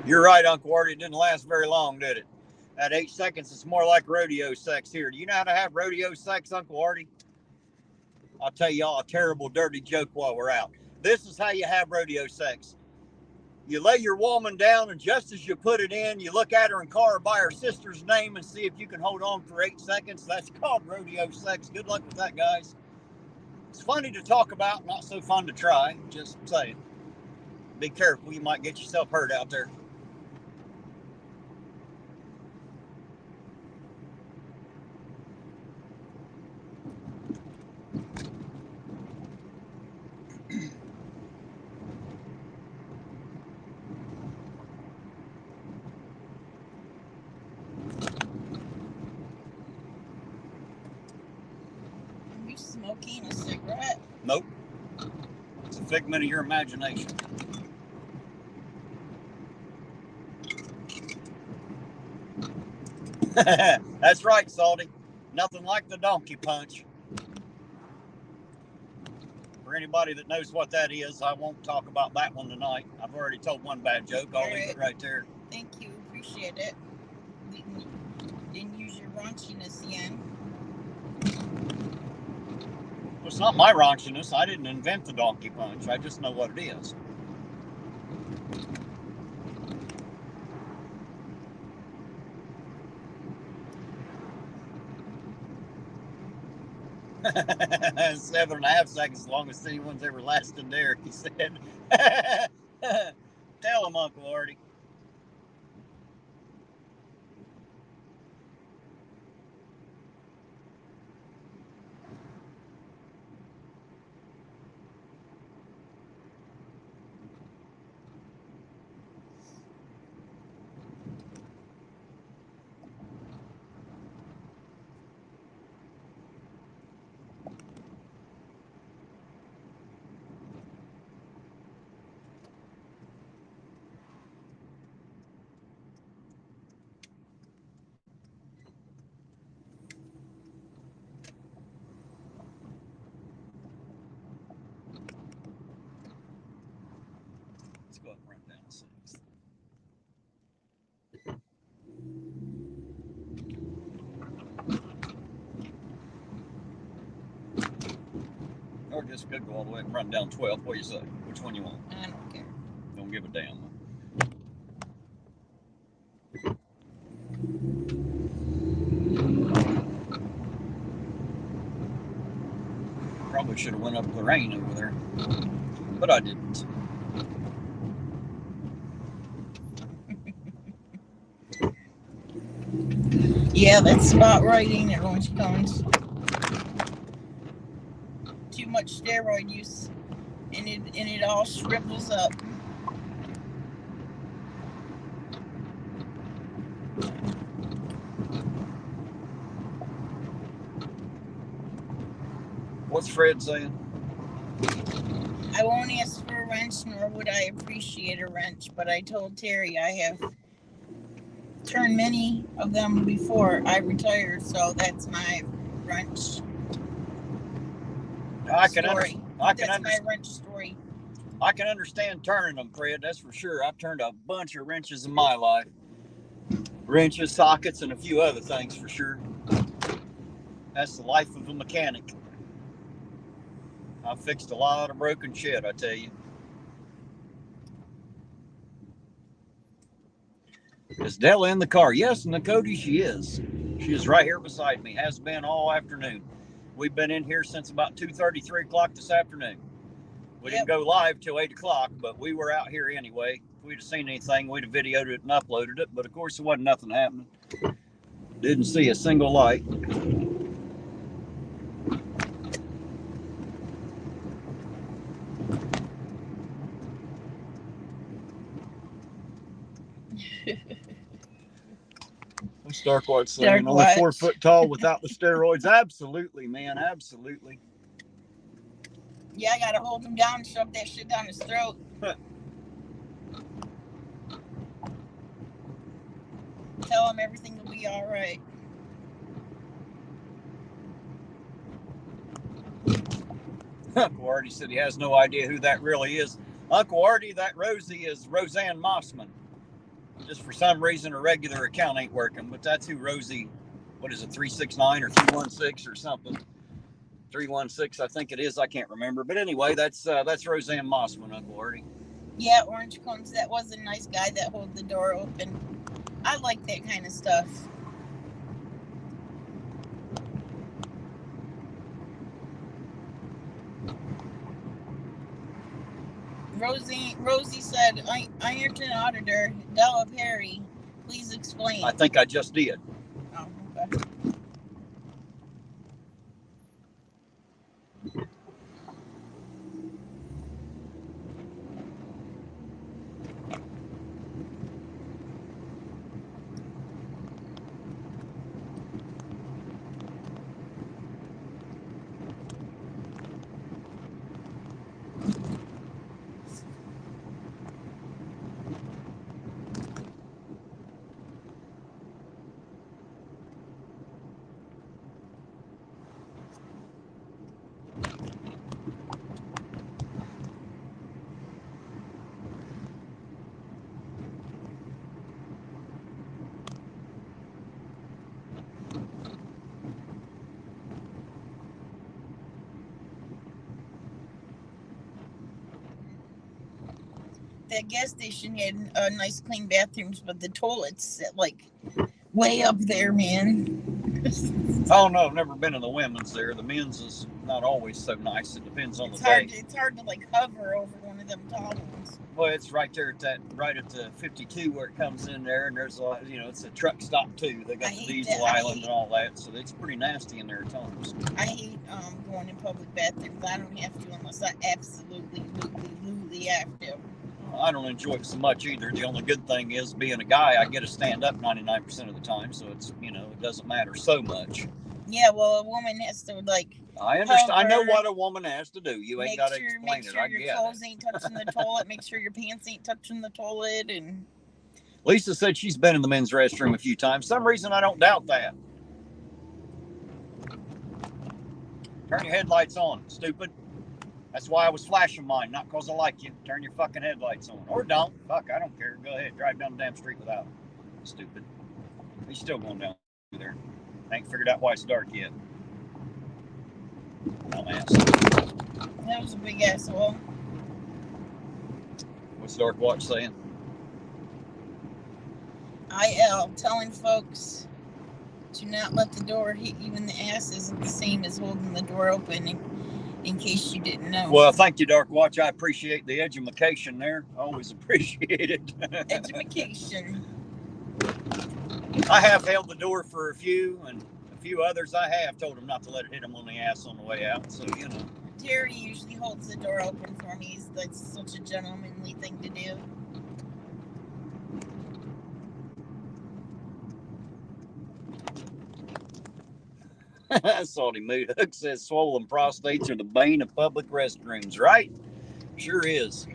You're right, Uncle Artie. It didn't last very long, did it? At 8 seconds, it's more like rodeo sex here. Do you know how to have rodeo sex, Uncle Artie? I'll tell y'all a terrible, dirty joke while we're out. This is how you have rodeo sex. You lay your woman down, and just as you put it in, you look at her and call her by her sister's name and see if you can hold on for 8 seconds. That's called rodeo sex. Good luck with that, guys. It's funny to talk about, not so fun to try. Just saying. Be careful. You might get yourself hurt out there. Are you smoking a cigarette? Nope. It's a figment of your imagination. That's right, Salty. Nothing like the donkey punch. For anybody that knows what that is, I won't talk about that one tonight. I've already told one bad joke. I'll leave it right there. Thank you. Appreciate it. Didn't use your raunchiness again. Well, it's not my raunchiness. I didn't invent the donkey punch. I just know what it is. Seven and a half seconds, the longest anyone's ever lasted there, he said. Tell him, Uncle Artie. Let's go up and run down the sixth. Or just go all the way and run down 12. What do you say? Which one you want? I don't care. Don't give a damn. Probably should have went up the rain over there, but I didn't. Yeah, that's about right, ain't it, Orange Cones? Too much steroid use, and it all shrivels up. What's Fred saying? I won't ask for a wrench, nor would I appreciate a wrench, but I told Terry I have turned many of them before I retired, so that's my wrench story. That's my wrench story. I can understand turning them, Fred, that's for sure. I've turned a bunch of wrenches in my life. Wrenches, sockets, and a few other things for sure. That's the life of a mechanic. I've fixed a lot of broken shit, I tell you. Is Della in the car? Yes, Cody, she is. She is right here beside me. Has been all afternoon. We've been in here since about 2:30, 3 o'clock this afternoon. We didn't go live till 8 o'clock, but we were out here anyway. If we'd have seen anything, we'd have videoed it and uploaded it. But of course, there wasn't nothing happening. Didn't see a single light. What's Darkwatch saying? Only 4 foot tall without the steroids. Absolutely, man. Absolutely. Yeah, I gotta hold him down and shove that shit down his throat. Tell him everything will be all right. Uncle Artie said he has no idea who that really is. Uncle Artie, that Rosie is Roseanne Mossman. Just for some reason, her regular account ain't working, but that's who Rosie, what is it, 369 or 316 or something? 316, I think it is. I can't remember. But anyway, that's Roseanne Mossman, Uncle Artie. Yeah, Orange Cones, that was a nice guy that held the door open. I like that kind of stuff. Rosie said, Ironton Auditor, Della Perry, please explain. I think I just did. Oh, okay. That gas station had nice clean bathrooms, but the toilets like way up there, man. Oh no, I've never been in the women's there. The men's is not always so nice. It depends on the day. It's hard to like hover over one of them tall ones. Well, it's right there at right at the 52 where it comes in there, and there's a lot, it's a truck stop too. They got the diesel island and all that, so it's pretty nasty in there at times. I hate going in public bathrooms. I don't have to unless I absolutely have to. I don't enjoy it so much either. The only good thing is being a guy, I get to stand up 99% of the time, so it's it doesn't matter so much. Yeah, well, a woman has to like. I understand. I know what a woman has to do. You ain't got to explain it. Make sure your clothes ain't touching the toilet. Make sure your pants ain't touching the toilet. And Lisa said she's been in the men's restroom a few times. Some reason I don't doubt that. Turn your headlights on, stupid. That's why I was flashing mine, not because I like you. Turn your fucking headlights on. Or don't. Fuck, I don't care. Go ahead. Drive down the damn street without them. Stupid. He's still going down there. I ain't figured out why it's dark yet. Dumbass. That was a big asshole. What's Darkwatch saying? IL telling folks to not let the door hit you in the ass isn't the same as holding the door open. And in case you didn't know. Well, thank you, Dark Watch. I appreciate the education there. Always appreciate it. Education. I have held the door for a few, and a few others I have told them not to let it hit them on the ass on the way out. So, you know. Terry usually holds the door open for me. That's such a gentlemanly thing to do. Salty Mood Hook says swollen prostates are the bane of public restrooms, right? Sure is.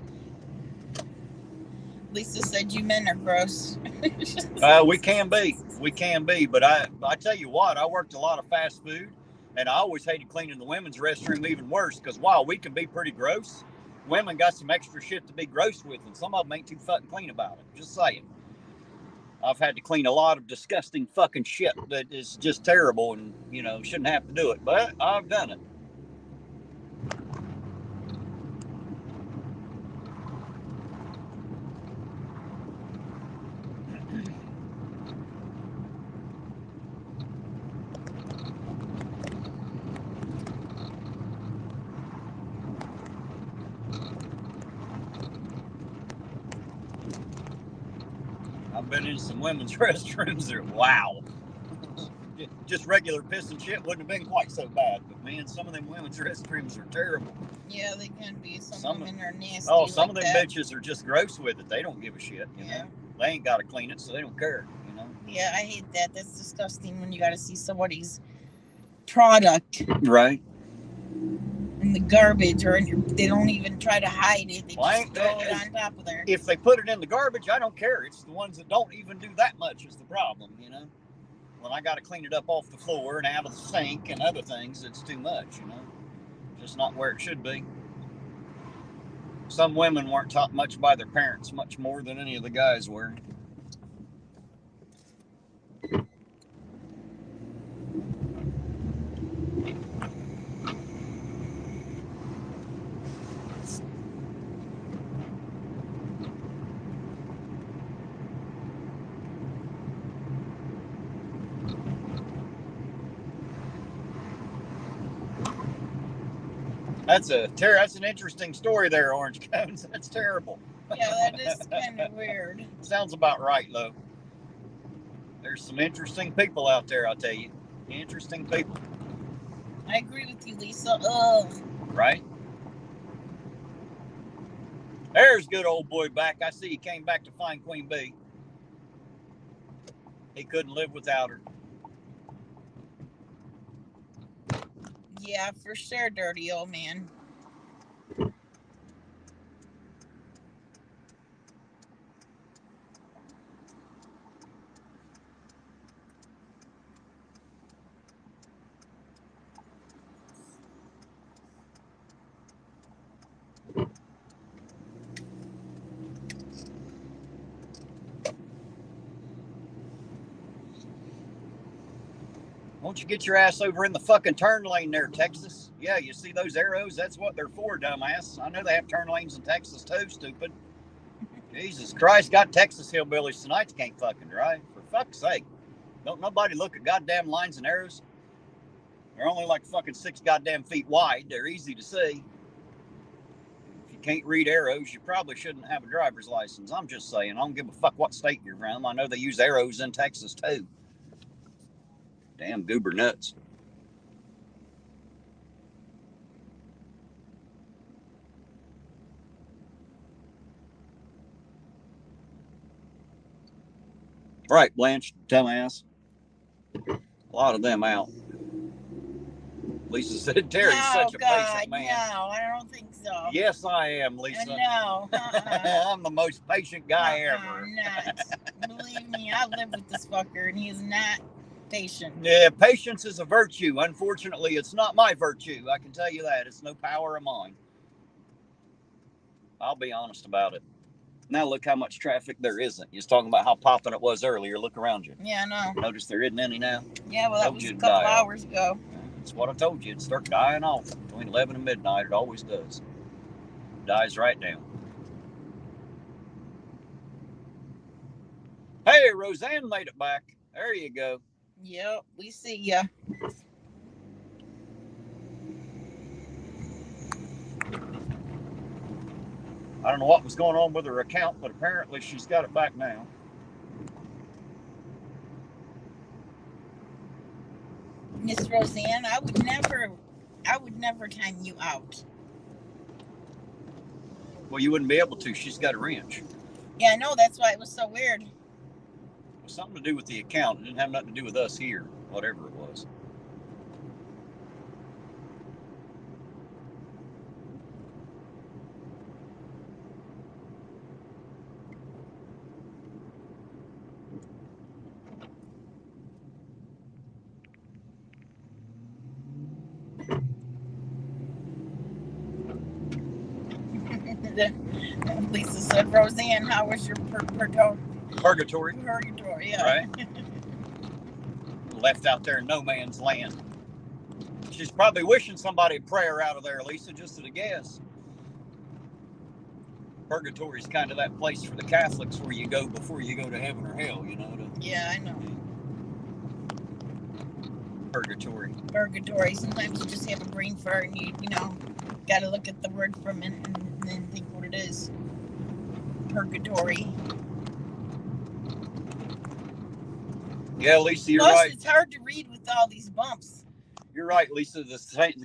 Lisa said you men are gross. We can be. We can be. But I tell you what, I worked a lot of fast food, and I always hated cleaning the women's restroom even worse, because while we can be pretty gross, women got some extra shit to be gross with, and some of them ain't too fucking clean about it. Just saying. I've had to clean a lot of disgusting fucking shit that is just terrible and, you know, shouldn't have to do it. But I've done it. I've been in some women's restrooms that, wow. Just regular piss and shit wouldn't have been quite so bad. But, man, some of them women's restrooms are terrible. Yeah, they can be. Some women are nasty. Oh, some like of them that. Bitches are just gross with it. They don't give a shit, you know? They ain't got to clean it, so they don't care, you know? Yeah, I hate that. That's disgusting when you got to see somebody's product. Right. In the garbage, or they don't even try to hide it. They just throw it on top of there. If they put it in the garbage, I don't care. It's the ones that don't even do that much is the problem, you know? When I got to clean it up off the floor and out of the sink and other things, it's too much, you know? Just not where it should be. Some women weren't taught much by their parents, much more than any of the guys were. That's an interesting story there, Orange Cones. That's terrible. Yeah, that is kind of weird. Sounds about right, though. There's some interesting people out there, I'll tell you. Interesting people. I agree with you, Lisa. Ugh. Right? There's good old boy back. I see he came back to find Queen Bee. He couldn't live without her. Yeah, for sure, dirty old man. Won't you get your ass over in the fucking turn lane there, Texas? Yeah, you see those arrows? That's what they're for, dumbass. I know they have turn lanes in Texas too, stupid. Jesus Christ, got Texas hillbillies tonight that can't fucking drive. For fuck's sake. Don't nobody look at goddamn lines and arrows. They're only like fucking 6 goddamn feet wide. They're easy to see. If you can't read arrows, you probably shouldn't have a driver's license. I'm just saying. I don't give a fuck what state you're from. I know they use arrows in Texas too. Damn goober nuts. Right, Blanche, dumbass. A lot of them out. Lisa said, Terry's such a patient man. No, I don't think so. Yes, I am, Lisa. No. I'm the most patient guy ever. Not. Believe me, I live with this fucker, and he is not patient. Yeah, patience is a virtue. Unfortunately, it's not my virtue. I can tell you that. It's no power of mine. I'll be honest about it. Now look how much traffic there isn't. You're talking about how popping it was earlier. Look around you. Yeah, I know. Notice there isn't any now. Yeah, well, that was a couple hours ago. That's what I told you. It'd start dying off between 11 and midnight. It always does. Dies right down. Hey, Roseanne made it back. There you go. Yep, we see ya. I don't know what was going on with her account, but apparently she's got it back now. Miss Roseanne, I would never time you out. Well, you wouldn't be able to. She's got a wrench. Yeah, I know. That's why it was so weird. It was something to do with the account. It didn't have nothing to do with us here, whatever it was. Lisa said, Roseanne, how was your Purgatory. Purgatory, yeah. Right? Left out there in no man's land. She's probably wishing somebody would pray her out of there, Lisa, just at a guess. Purgatory is kind of that place for the Catholics where you go before you go to heaven or hell, you know. Yeah, I know. Purgatory. Purgatory. Sometimes you just have a brain fart and you got to look at the word for a minute and then think what it is. Purgatory. Yeah, Lisa, you're Plus, right. it's hard to read with all these bumps. You're right, Lisa. The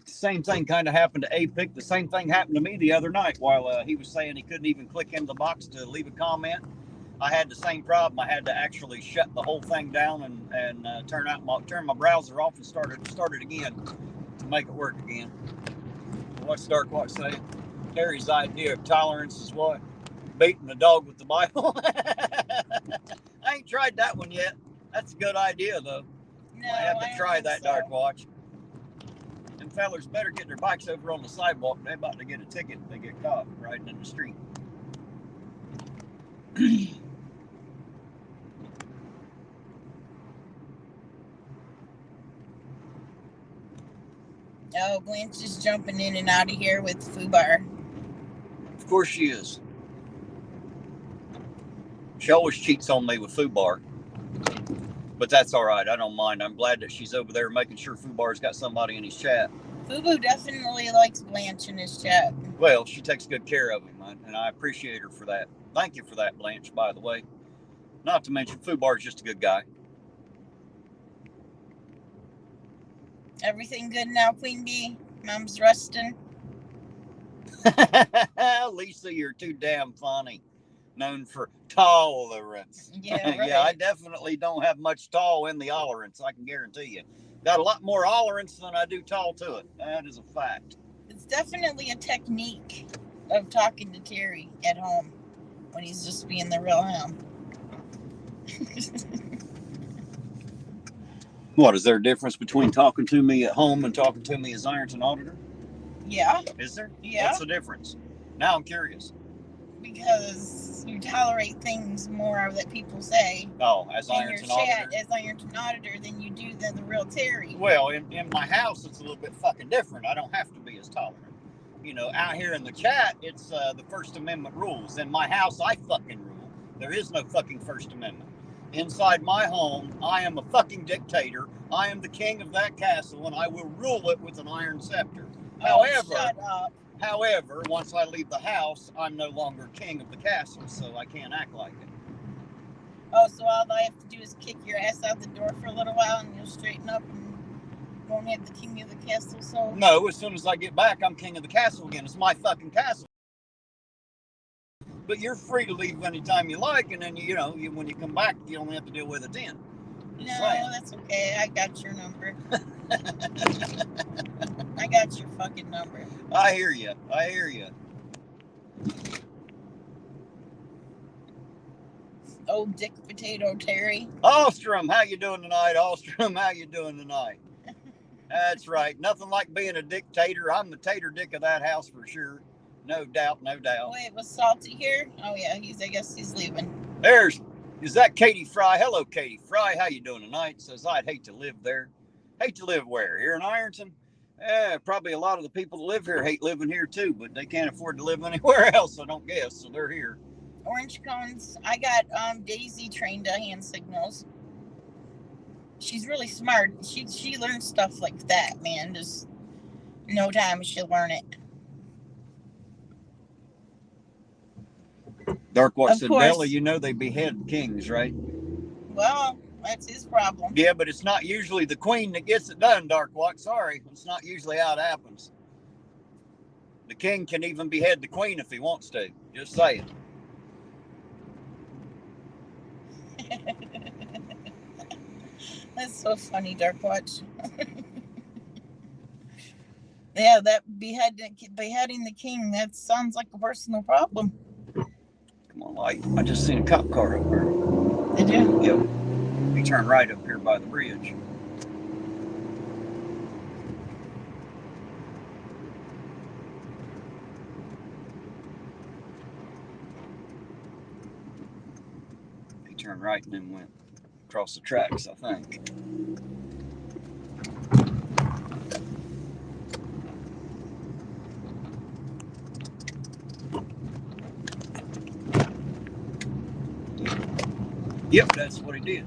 same thing kind of happened to APIC. The same thing happened to me the other night while he was saying he couldn't even click in the box to leave a comment. I had the same problem. I had to actually shut the whole thing down and turn my browser off and start it again to make it work again. What's Dark Watch saying? Terry's idea of tolerance is what? Beating the dog with the Bible. I ain't tried that one yet. That's a good idea, though. No, I have to try that, so. Dark Watch. Them fellers better get their bikes over on the sidewalk. They're about to get a ticket if they get caught riding in the street. Oh, Blanche is jumping in and out of here with FUBAR. Of course she is. She always cheats on me with FUBAR. But that's all right. I don't mind. I'm glad that she's over there making sure FUBAR's got somebody in his chat. FUBU definitely likes Blanche in his chat. Well, she takes good care of him, and I appreciate her for that. Thank you for that, Blanche, by the way. Not to mention, FUBAR's just a good guy. Everything good now, Queen Bee? Mom's resting? Lisa, you're too damn funny. Known for tolerance. Yeah, right. Yeah, I definitely don't have much tall in the tolerance, I can guarantee you. Got a lot more tolerance than I do tall to it. That is a fact. It's definitely a technique of talking to Terry at home when he's just being the real him. What, is there a difference between talking to me at home and talking to me as Ironton Auditor? Yeah. Is there? Yeah. What's the difference? Now I'm curious. Because you tolerate things more that people say. Oh, as in Ironton your chat Auditor? as Ironton Auditor than you do than the real Terry. Well, in my house, it's a little bit fucking different. I don't have to be as tolerant. You know, out here in the chat, it's the First Amendment rules. In my house, I fucking rule. There is no fucking First Amendment. Inside my home, I am a fucking dictator. I am the king of that castle, and I will rule it with an iron scepter. Oh, shut up. However, once I leave the house, I'm no longer king of the castle, so I can't act like it. Oh, so all I have to do is kick your ass out the door for a little while, and you'll straighten up and won't have the king of the castle. So no, as soon as I get back, I'm king of the castle again. It's my fucking castle. But you're free to leave anytime you like, and then when you come back, you only have to deal with it then. No, that's okay. I got your number. I got your fucking number. I hear you. Old dick potato Terry. Ostrom, how you doing tonight? That's right. Nothing like being a dictator. I'm the tater dick of that house for sure. No doubt. Wait, was Salty here? Oh yeah, I guess he's leaving. Is that Katie Fry? Hello, Katie Fry. How you doing tonight? Says, I'd hate to live there. Hate to live where? Here in Ironton? Probably a lot of the people that live here hate living here too, but they can't afford to live anywhere else, I don't guess, so they're here. Orange cones. I got Daisy trained to hand signals. She's really smart. She learns stuff like that, man. Just no time she'll learn it. Darkwatch Of said, course. Bella, you know they behead kings, right? Well, that's his problem. Yeah, but it's not usually the queen that gets it done, Darkwatch. Sorry, it's not usually how it happens. The king can even behead the queen if he wants to. Just saying. That's so funny, Darkwatch. Yeah, that beheading the king, that sounds like a personal problem. Come on, I just seen a cop car up there. Did you? Yep. He turned right up here by the bridge. He turned right and then went across the tracks, I think. Yep, that's what he did.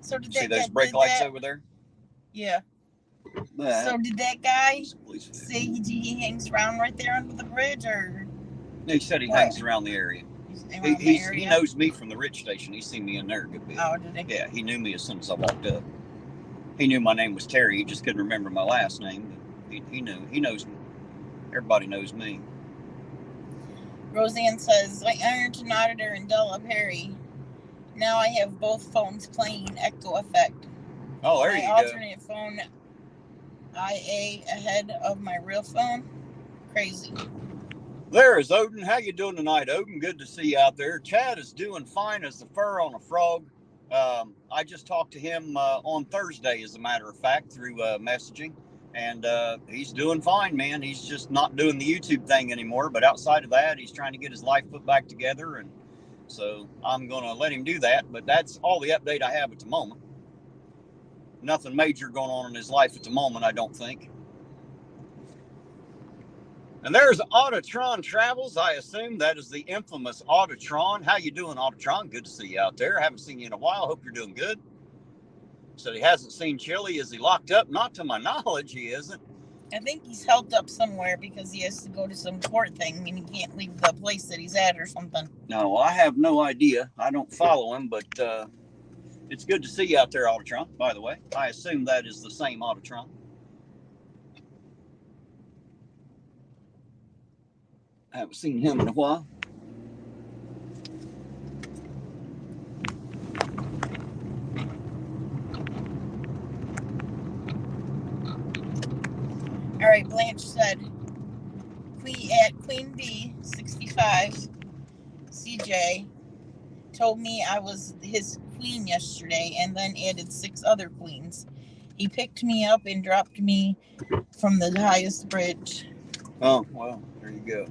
So did See that those guy, brake lights over there? Yeah. That. So did that guy Police say he hangs around right there under the bridge, or he said he what? hangs around the area. He knows me from the Rich Station. He's seen me in there a good bit. Oh, did he? Yeah, he knew me as soon as I walked up. He knew my name was Terry. He just couldn't remember my last name, but he knew. He knows me. Everybody knows me. Roseanne says, like irontonauditor and Della Perry. Now I have both phones playing echo effect. Oh, there you go. My alternate phone IA ahead of my real phone. Crazy. There is Odin. How you doing tonight, Odin? Good to see you out there. Chad is doing fine as the fur on a frog. I just talked to him on Thursday, as a matter of fact, through messaging. And he's doing fine, man. He's just not doing the YouTube thing anymore. But outside of that, he's trying to get his life put back together. And so I'm going to let him do that. But that's all the update I have at the moment. Nothing major going on in his life at the moment, I don't think. And there's Autotron Travels. I assume that is the infamous Autotron. How you doing, Autotron? Good to see you out there. I haven't seen you in a while. Hope you're doing good. So he hasn't seen Chili. Is he locked up? Not to my knowledge, he isn't. I think he's held up somewhere because he has to go to some court thing and he can't leave the place that he's at or something. No, I have no idea. I don't follow him, but it's good to see you out there, Autotron, by the way. I assume that is the same Autotron. I haven't seen him in a while. All right, Blanche said, Queen Bee 65, CJ told me I was his queen yesterday and then added 6 other queens. He picked me up and dropped me from the highest bridge. Oh, well, there you go.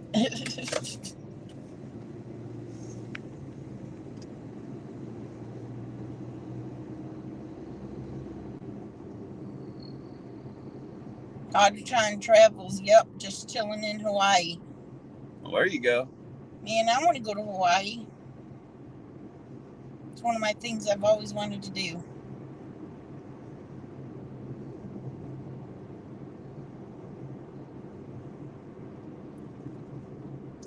Autotron Travels, yep, just chilling in Hawaii. Well, there you go. Man, I want to go to Hawaii. It's one of my things I've always wanted to do.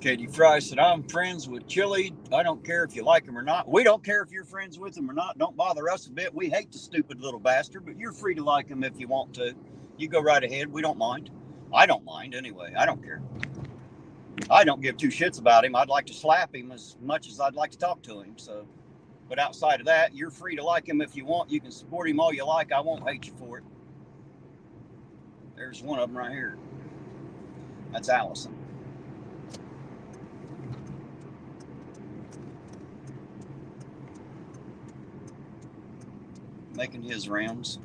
Katie Fry said, I'm friends with Chili. I don't care if you like him or not. We don't care if you're friends with him or not. Don't bother us a bit. We hate the stupid little bastard, but you're free to like him if you want to. You go right ahead. We don't mind. I don't mind anyway. I don't care. I don't give 2 shits about him. I'd like to slap him as much as I'd like to talk to him. So, but outside of that, you're free to like him if you want. You can support him all you like. I won't hate you for it. There's one of them right here. That's Allison. Making his rounds.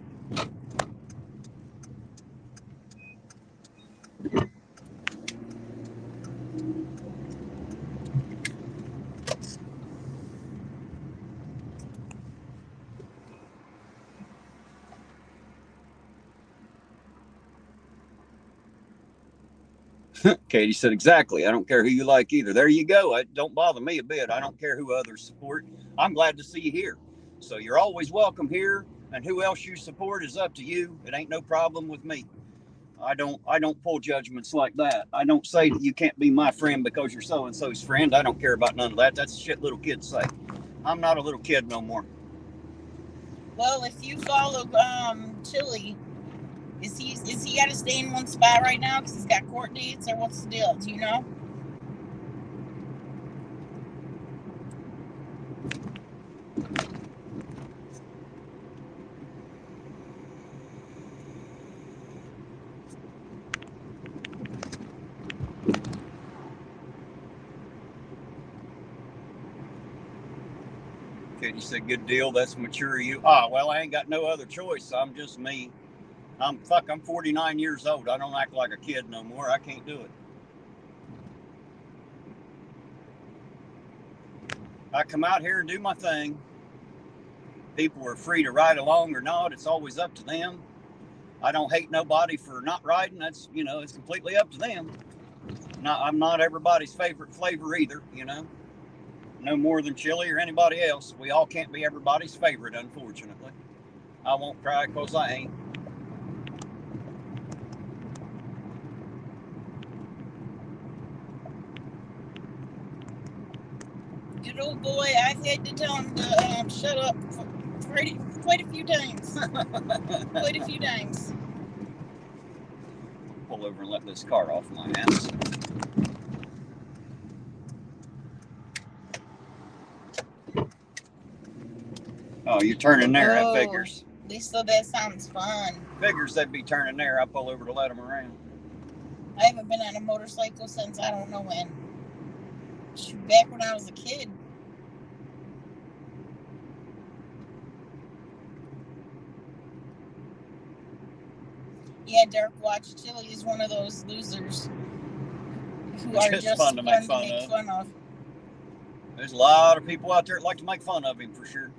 Katie said, exactly. I don't care who you like either. There you go. It don't bother me a bit. I don't care who others support. I'm glad to see you here. So you're always welcome here. And who else you support is up to you. It ain't no problem with me. I don't pull judgments like that. I don't say that you can't be my friend because you're so and so's friend. I don't care about none of that. That's shit little kids say. I'm not a little kid no more. Well, if you follow Chili, is he got to stay in one spot right now because he's got court dates, or what's the deal? Do you know? Katie said, good deal. That's mature of you. Ah, well, I ain't got no other choice. I'm just me. I'm 49 years old. I don't act like a kid no more. I can't do it. I come out here and do my thing. People are free to ride along or not. It's always up to them. I don't hate nobody for not riding. That's, it's completely up to them. I'm not everybody's favorite flavor either, No more than Chili or anybody else. We all can't be everybody's favorite, unfortunately. I won't cry because I ain't. Good old boy, I've had to tell him to shut up quite a few times. Quite a few times. Pull over and let this car off my hands. Oh, you're turning there, that figures. At least that sounds fun. Figures they'd be turning there. I pull over to let them around. I haven't been on a motorcycle since I don't know when. Back when I was a kid. Yeah, Dark Watch Chili is one of those losers who are just fun to make fun of. There's a lot of people out there that like to make fun of him for sure.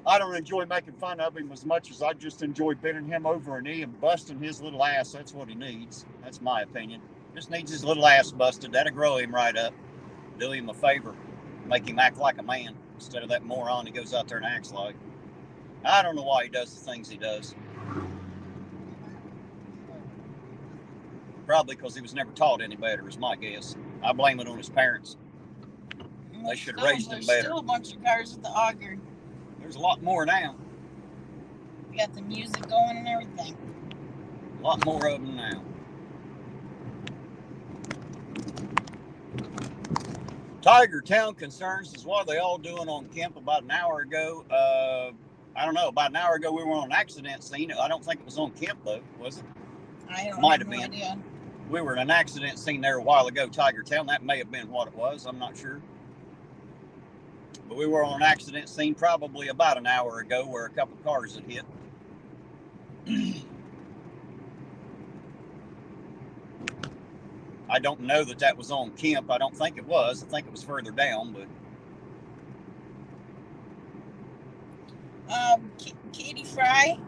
I don't enjoy making fun of him as much as I just enjoy bending him over a knee and busting his little ass. That's what he needs. That's my opinion. Just needs his little ass busted. That'll grow him right up. Do him a favor. Make him act like a man instead of that moron he goes out there and acts like. I don't know why he does the things he does. Probably because he was never taught any better, is my guess. I blame it on his parents. They should have raised him better. There's still a bunch of cars at the auger. There's a lot more now. We got the music going and everything. A lot more of them now. Tiger Town concerns is what are they all doing on Kemp about an hour ago. I don't know. About an hour ago, we were on an accident scene. I don't think it was on Kemp, though, was it? I don't Might have no been. Idea. We were in an accident scene there a while ago, Tiger Town. That may have been what it was. I'm not sure. But we were on an accident scene probably about an hour ago where a couple of cars had hit. I don't know that was on Kemp. I don't think it was. I think it was further down, but... Katie Fry.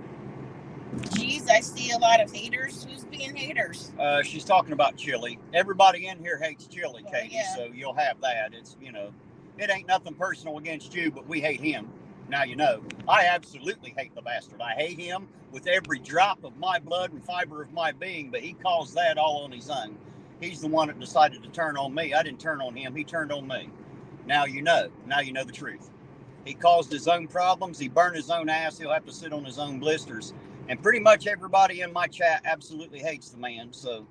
Geez, I see a lot of haters. Who's being haters? She's talking about Chili. Everybody in here hates Chili, Well, Katie, yeah. So you'll have that. It's, it ain't nothing personal against you, but we hate him. Now you know. I absolutely hate the bastard. I hate him with every drop of my blood and fiber of my being, but he caused that all on his own. He's the one that decided to turn on me. I didn't turn on him. He turned on me. Now you know. Now you know the truth. He caused his own problems. He burned his own ass. He'll have to sit on his own blisters. And pretty much everybody in my chat absolutely hates the man. So,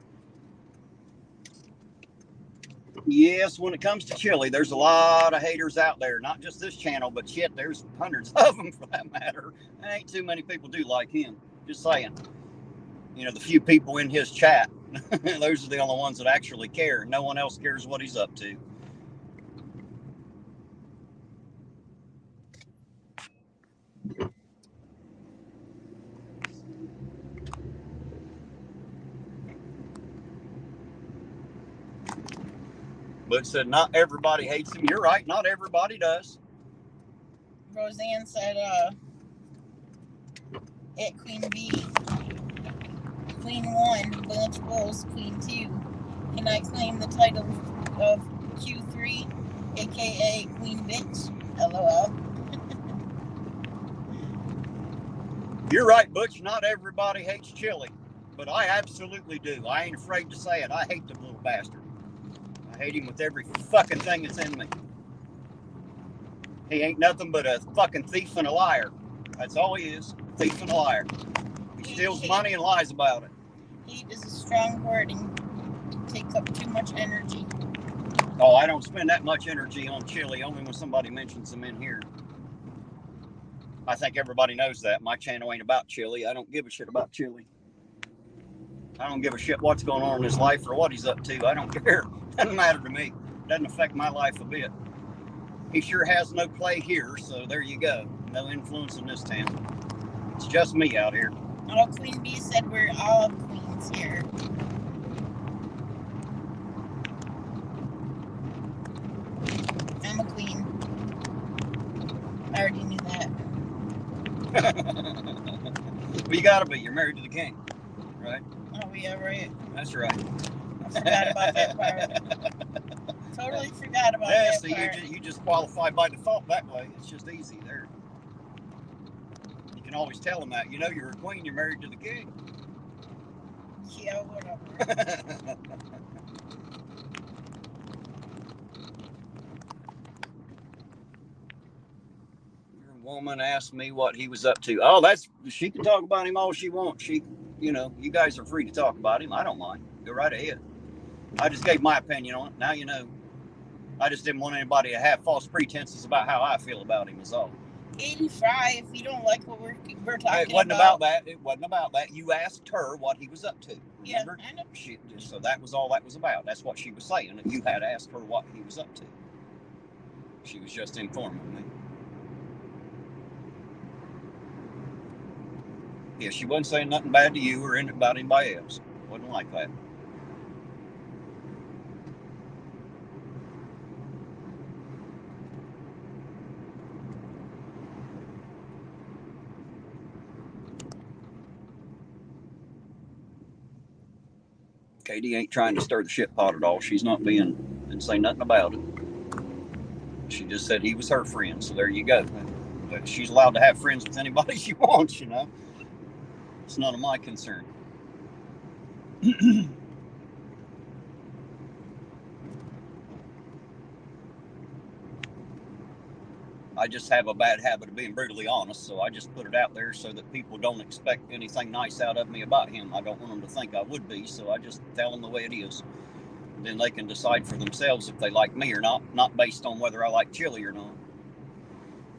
yes, when it comes to Chili, there's a lot of haters out there. Not just this channel, but shit, there's hundreds of them for that matter. There ain't too many people do like him. Just saying. The few people in his chat, those are the only ones that actually care. No one else cares what he's up to. But said not everybody hates him. You're right, not everybody does. Roseanne said, at Queen B, Queen 1, Blanche Bowles, Queen 2, and I claim the title of Q3, aka Queen Bitch. LOL. You're right, Butch. Not everybody hates chili, but I absolutely do. I ain't afraid to say it. I hate the little bastard. I hate him with every fucking thing that's in me. He ain't nothing but a fucking thief and a liar. That's all he is. A thief and a liar. He steals money and lies about it. Hate is a strong word and takes up too much energy. Oh, I don't spend that much energy on chili, only when somebody mentions them in here. I think everybody knows that. My channel ain't about chili. I don't give a shit about chili. I don't give a shit what's going on in his life or what he's up to. I don't care. Doesn't matter to me. Doesn't affect my life a bit. He sure has no play here, so there you go. No influence in this town. It's just me out here. All Queen Bee said we're all queens here. I'm a queen. I already knew that. Well, you gotta be. You're married to the king, right? Oh, yeah, right. That's right. I forgot about that part. Totally forgot about that part. You just qualify by default that way. It's just easy there. You can always tell them that. You know you're a queen, you're married to the king. Yeah, whatever. Your woman asked me what he was up to. Oh, she can talk about him all she wants. You guys are free to talk about him. I don't mind. Go right ahead. I just gave my opinion on it. Now you know. I just didn't want anybody to have false pretenses about how I feel about him is all. 85, if you don't like what we're talking about. It wasn't about that. It wasn't about that. You asked her what he was up to. Remember? Yeah, I know. So that was all that was about. That's what she was saying. You had asked her what he was up to. She was just informing me. Yeah, she wasn't saying nothing bad to you or about anybody else. Wasn't like that. Katie ain't trying to stir the shit pot at all. She's not didn't say nothing about it. She just said he was her friend, so there you go. But she's allowed to have friends with anybody she wants, you know. It's none of my concern. I just have a bad habit of being brutally honest, so I just put it out there so that people don't expect anything nice out of me about him. I don't want them to think I would be, so I just tell them the way it is. Then they can decide for themselves if they like me or not based on whether I like chili or not.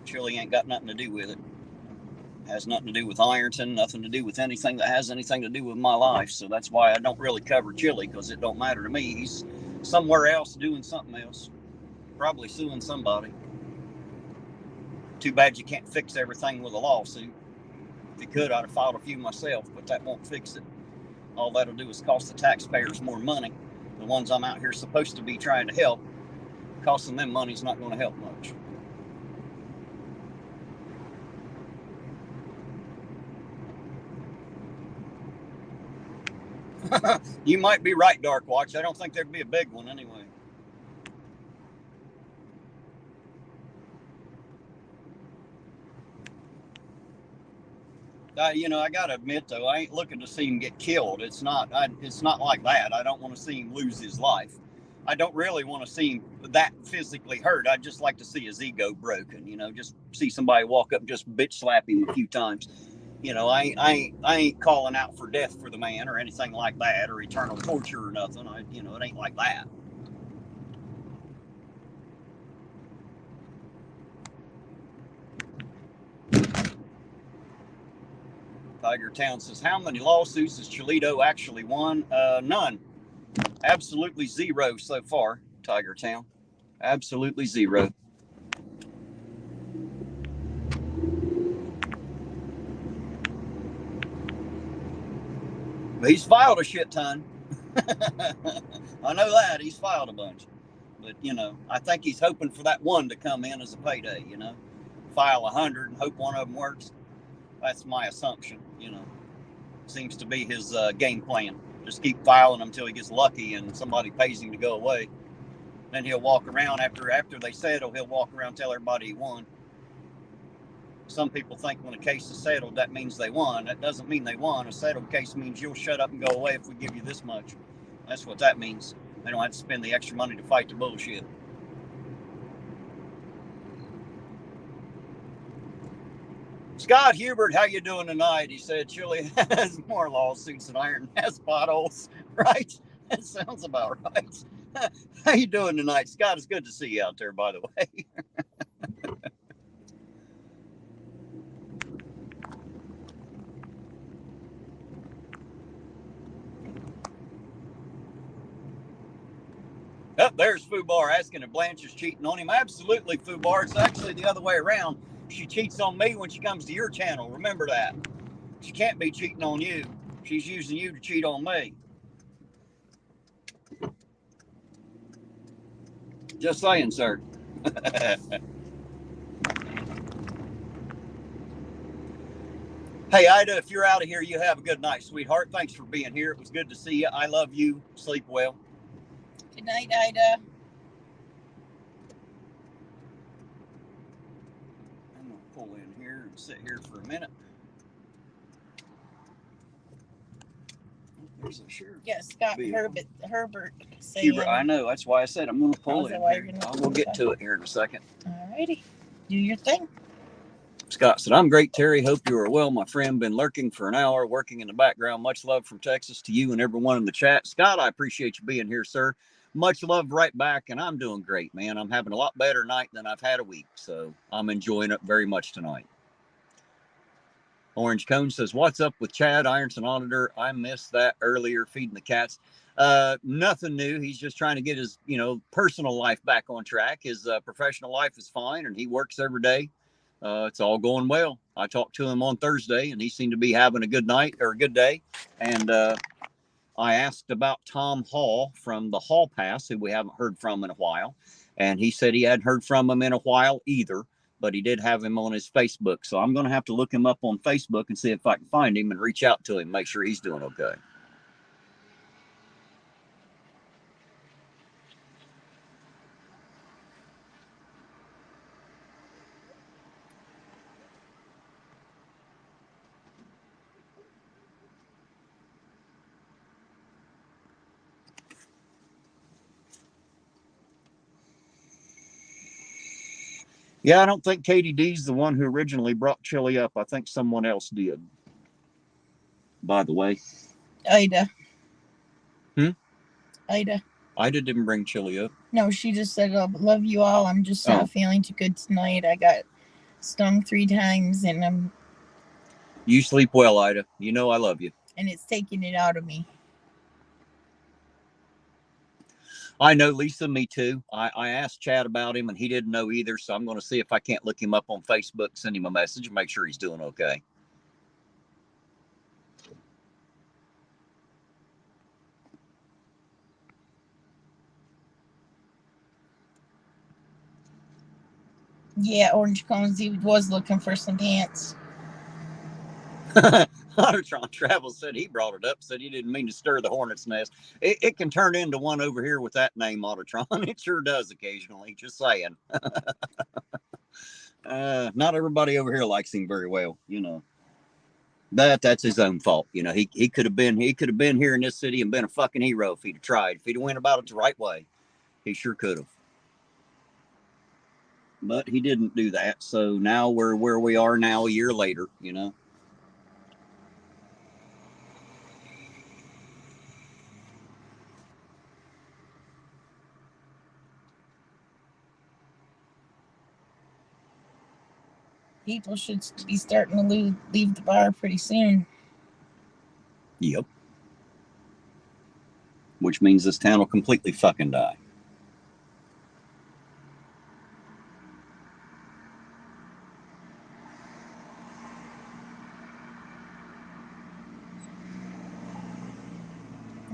Chili ain't got nothing to do with it. Has nothing to do with Ironton, nothing to do with anything that has anything to do with my life, so that's why I don't really cover chili, because it don't matter to me. He's somewhere else doing something else, probably suing somebody. Too bad you can't fix everything with a lawsuit. If you could, I'd have filed a few myself, but that won't fix it. All that'll do is cost the taxpayers more money. The ones I'm out here supposed to be trying to help, costing them money's not going to help much. You might be right, Dark Watch. I don't think there'd be a big one anyway. I gotta admit though, I ain't looking to see him get killed. It's not like that. I don't want to see him lose his life. I don't really want to see him that physically hurt. I'd just like to see his ego broken. Just see somebody walk up and just bitch slap him a few times. I ain't calling out for death for the man or anything like that, or eternal torture or nothing. It ain't like that. Tiger Town says, how many lawsuits has Cholito actually won? None. Absolutely zero so far, Tiger Town. Absolutely zero. But he's filed a shit ton. I know that. He's filed a bunch. But, I think he's hoping for that one to come in as a payday, File 100 and hope one of them works. That's my assumption, Seems to be his game plan. Just keep filing them until he gets lucky and somebody pays him to go away. Then he'll walk around after they settle. He'll walk around and tell everybody he won. some people think when a case is settled, that means they won. That doesn't mean they won. A settled case means you'll shut up and go away if we give you this much. That's what that means. They don't have to spend the extra money to fight the bullshit. Scott Hubert, how you doing tonight? He said Chile has more lawsuits than Iron has potholes. Right? That sounds about right. How you doing tonight, Scott? It's good to see you out there, by the way. Oh, there's Fubar asking if Blanche is cheating on him. Absolutely, Fubar. It's actually the other way around. She cheats on me when she comes to your channel. Remember that. She can't be cheating on you. She's using you to cheat on me. Just saying, sir. Hey, Ida, if you're out of here, you have a good night, sweetheart. Thanks for being here. It was good to see you. I love you. Sleep well. Good night, Ida. I'm going to pull in here and sit here for a minute. There's a sheriff. Yeah, Scott Herbert saying. Hubert, I know. That's why I said I'm going to pull in here. We'll get to it here in a second. All righty. Do your thing. Scott said, I'm great, Terry. Hope you are well, my friend. Been lurking for an hour, working in the background. Much love from Texas to you and everyone in the chat. Scott, I appreciate you being here, sir. Much love right back, and I'm doing great, man. I'm having a lot better night than I've had a week, so I'm enjoying it very much tonight. Orange Cone says, what's up with Chad, Ironton Auditor? I missed that earlier, feeding the cats. Nothing new. He's just trying to get his, personal life back on track. His professional life is fine, and he works every day. It's all going well. I talked to him on Thursday, and he seemed to be having a good night or a good day. And I asked about Tom Hall from the Hall Pass, who we haven't heard from in a while. And he said he hadn't heard from him in a while either, but he did have him on his Facebook. So I'm going to have to look him up on Facebook and see if I can find him and reach out to him, make sure he's doing okay. Yeah, I don't think Katie D's the one who originally brought Chili up. I think someone else did. By the way. Ida. Ida didn't bring Chili up. No, she just said, love you all. I'm just not feeling too good tonight. I got stung 3 times and You sleep well, Ida. You know I love you. And it's taking it out of me. I know, Lisa, me too. I asked Chad about him, and he didn't know either, so I'm going to see if I can't look him up on Facebook, send him a message, and make sure he's doing okay. Yeah, Orange Cones, he was looking for some pants. Autotron Travel said he brought it up, said he didn't mean to stir the hornet's nest. It can turn into one over here with that name, Autotron. It sure does occasionally, just saying. Not everybody over here likes him very well, That's his own fault. He could have been here in this city and been a fucking hero if he'd have tried. If he'd have went about it the right way, he sure could have. But he didn't do that. So now we're where we are now a year later, People should be starting to leave the bar pretty soon. Yep. Which means this town will completely fucking die.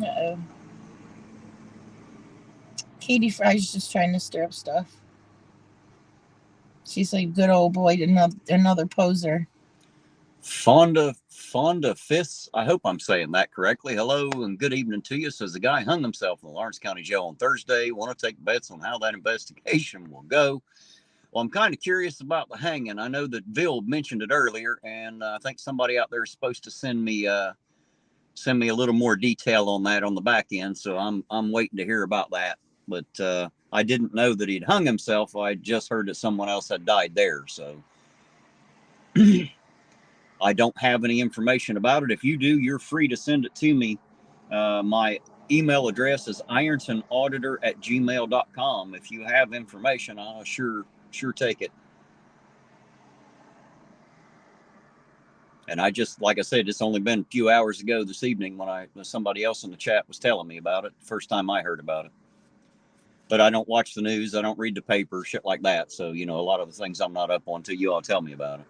Uh-oh. Katie Fry's just trying to stir up stuff. She's like, good old boy, another poser. Fonda Fists, I hope I'm saying that correctly. Hello and good evening to you. Says the guy hung himself in the Lawrence County Jail on Thursday. Want to take bets on how that investigation will go. Well, I'm kind of curious about the hanging. I know that Bill mentioned it earlier, and I think somebody out there is supposed to send me a little more detail on that on the back end. So I'm waiting to hear about that. But I didn't know that he'd hung himself. I just heard that someone else had died there. So I don't have any information about it. If you do, you're free to send it to me. My email address is irontonauditor@gmail.com. If you have information, I'll sure take it. And I just, like I said, it's only been a few hours ago this evening when somebody else in the chat was telling me about it. The first time I heard about it. But I don't watch the news. I don't read the paper, shit like that. So, a lot of the things I'm not up on until you all tell me about it.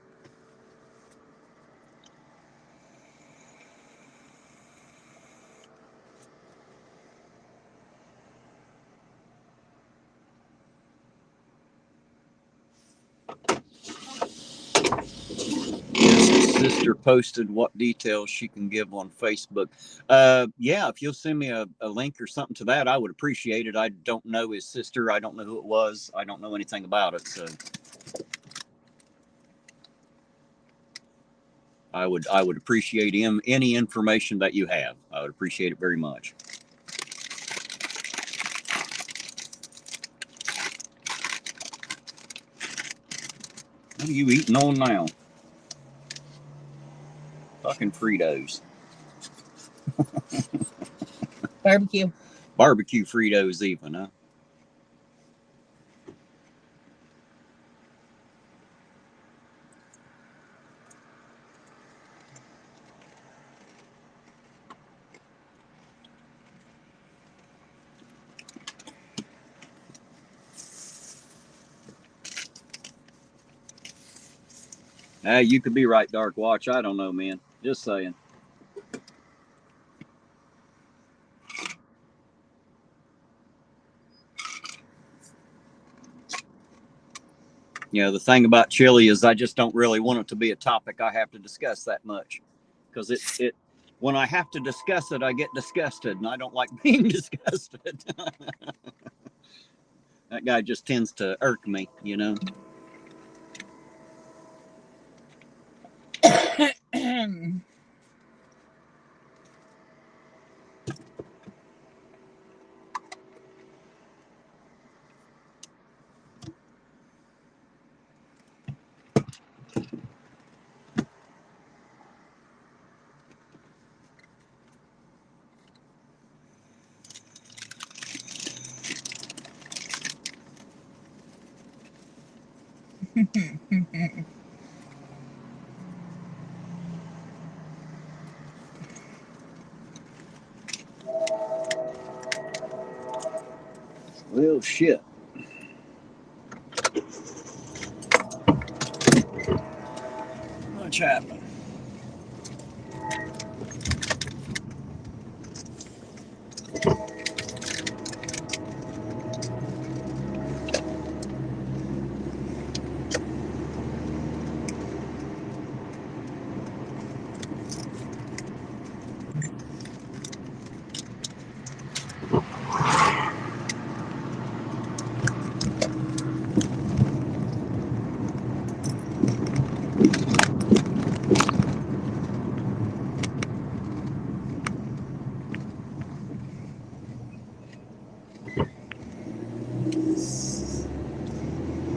His sister posted what details she can give on Facebook. Yeah, if you'll send me a link or something to that, I would appreciate it. I don't know his sister. I don't know who it was. I don't know anything about it. So I would appreciate any information that you have. I would appreciate it very much. What are you eating on now? Fucking Fritos. Barbecue. Barbecue Fritos even, huh? You could be right, Dark Watch. I don't know, man. Just saying. The thing about chili is I just don't really want it to be a topic I have to discuss that much. Because it when I have to discuss it, I get disgusted, and I don't like being disgusted. That guy just tends to irk me, Well, shit. What's happening?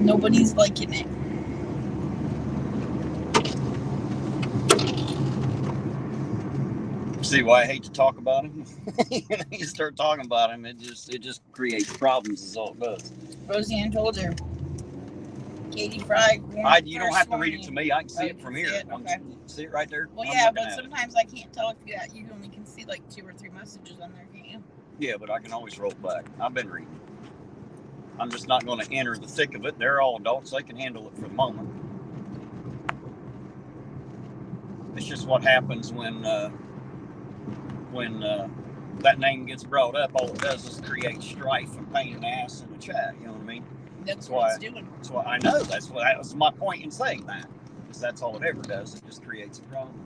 Nobody's liking it. See why I hate to talk about him? You start talking about him, it just creates problems, is all it does. Roseanne told her. Katie Fry. You don't have to read it to me. I can see it from here. Okay. See it right there? Well, yeah, but sometimes I can't tell if you only can see like 2 or 3 messages on there, can't you? Yeah, but I can always roll back. I've been reading. I'm just not going to enter the thick of it. They're all adults. They can handle it for the moment. It's just what happens when that name gets brought up. All it does is create strife and pain in the ass in the chat. You know what I mean? That's what it's doing. That's why I know. That was my point in saying that. Because that's all it ever does. It just creates a problem.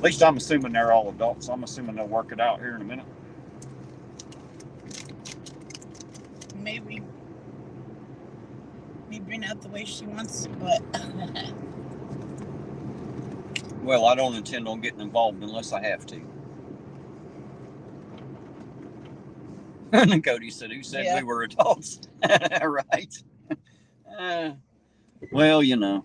At least I'm assuming they're all adults. I'm assuming they'll work it out here in a minute. Maybe not the way she wants, but Well, I don't intend on getting involved unless I have to. And then Cody said, "Who said we were adults?" Right. Well, you know.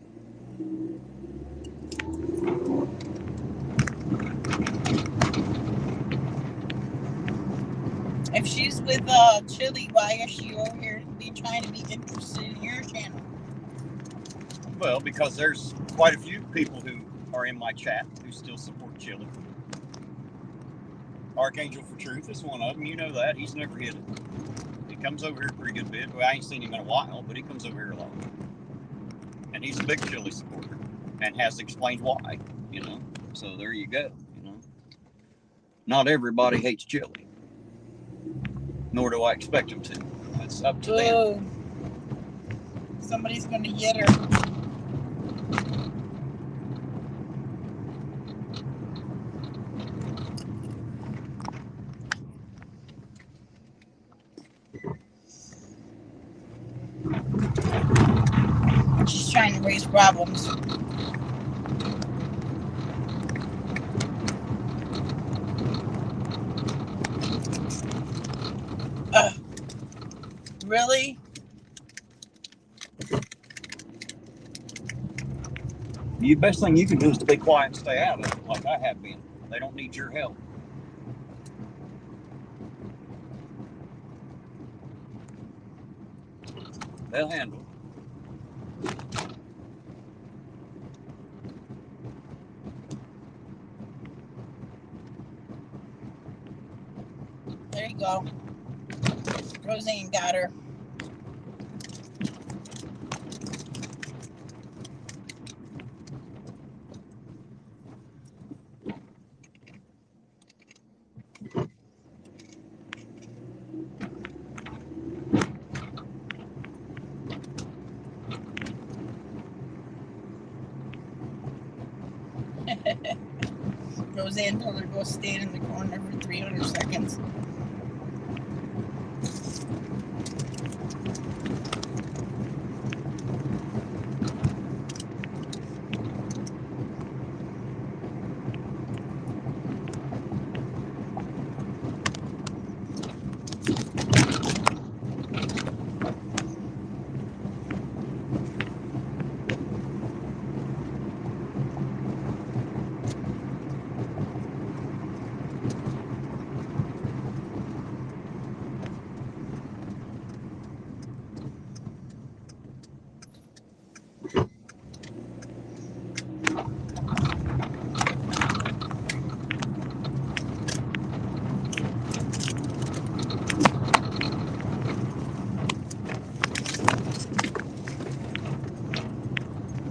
If she's with Chili, why is she over here trying to be interested in your channel? Well, because there's quite a few people who are in my chat who still support Chili. Archangel for Truth is one of them. You know that. He's never hit it. He comes over here a pretty good bit. Well, I ain't seen him in a while, but he comes over here a lot. And he's a big Chili supporter and has explained why, you know. So there you go, you know. Not everybody hates Chili. Nor do I expect them to. That's up to them. Somebody's going to get her. She's trying to raise problems. Really? The best thing you can do is to be quiet and stay out of it, like I have been. They don't need your help. They'll handle it. There you go. Roseanne got her. Roseanne told her to go stand in the corner for 300 seconds.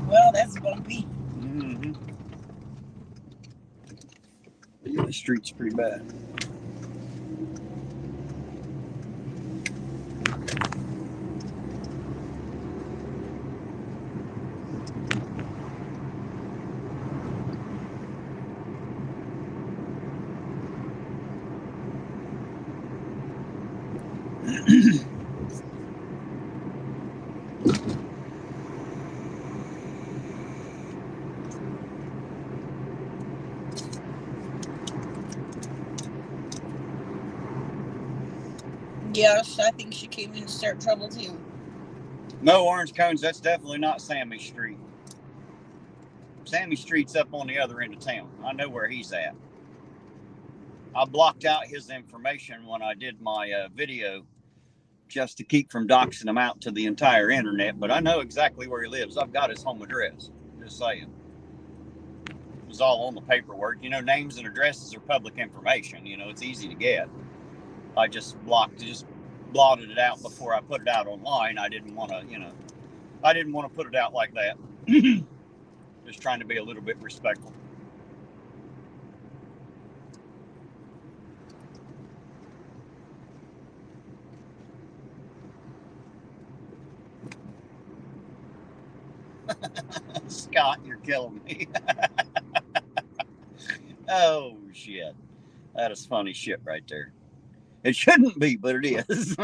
Well, that's bumpy. Mm-hmm. Yeah, the street's pretty bad. Yes, I think she came in to start trouble too. No, Orange Cones, that's definitely not Sammy Street. Sammy Street's up on the other end of town. I know where he's at. I blocked out his information when I did my video just to keep from doxing him out to the entire internet, but I know exactly where he lives. I've got his home address. Just saying. It was all on the paperwork. You know, names and addresses are public information. You know, it's easy to get. I just blotted it out before I put it out online. I didn't want to put it out like that. Just trying to be a little bit respectful. Scott, you're killing me. Oh, shit. That is funny shit right there. It shouldn't be, but it is.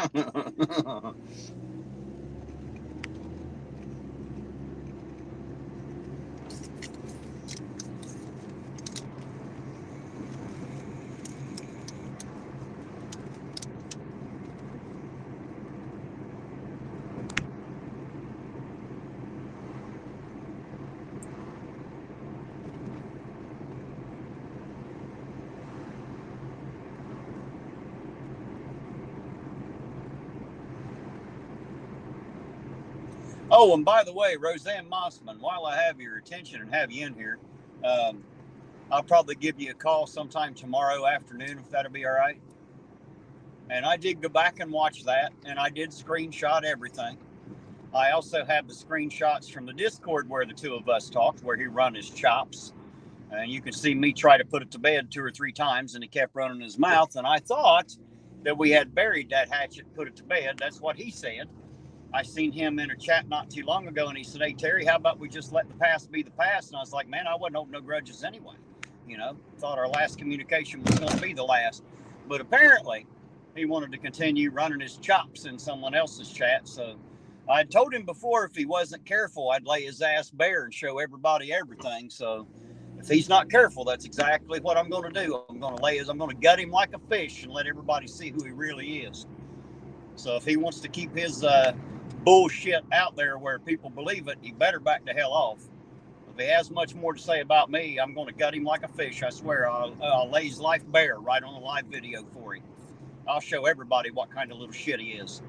Oh, and by the way, Roseanne Mossman, while I have your attention and have you in here, I'll probably give you a call sometime tomorrow afternoon, if that'll be all right. And I did go back and watch that, and I did screenshot everything. I also have the screenshots from the Discord where the two of us talked, where he run his chops. And you can see me try to put it to bed 2 or 3 times, and he kept running his mouth. And I thought that we had buried that hatchet and put it to bed. That's what he said. I seen him in a chat not too long ago, and he said, "Hey, Terry, how about we just let the past be the past?" And I was like, man, I wasn't holding no grudges anyway. You know, thought our last communication was going to be the last. But apparently, he wanted to continue running his chops in someone else's chat. So I told him before, if he wasn't careful, I'd lay his ass bare and show everybody everything. So if he's not careful, that's exactly what I'm going to do. I'm going to gut him like a fish and let everybody see who he really is. So if he wants to keep his bullshit out there where people believe it, he better back the hell off. If he has much more to say about me, I'm going to gut him like a fish. I swear, I'll lay his life bare right on a live video for him. I'll show everybody what kind of little shit he is.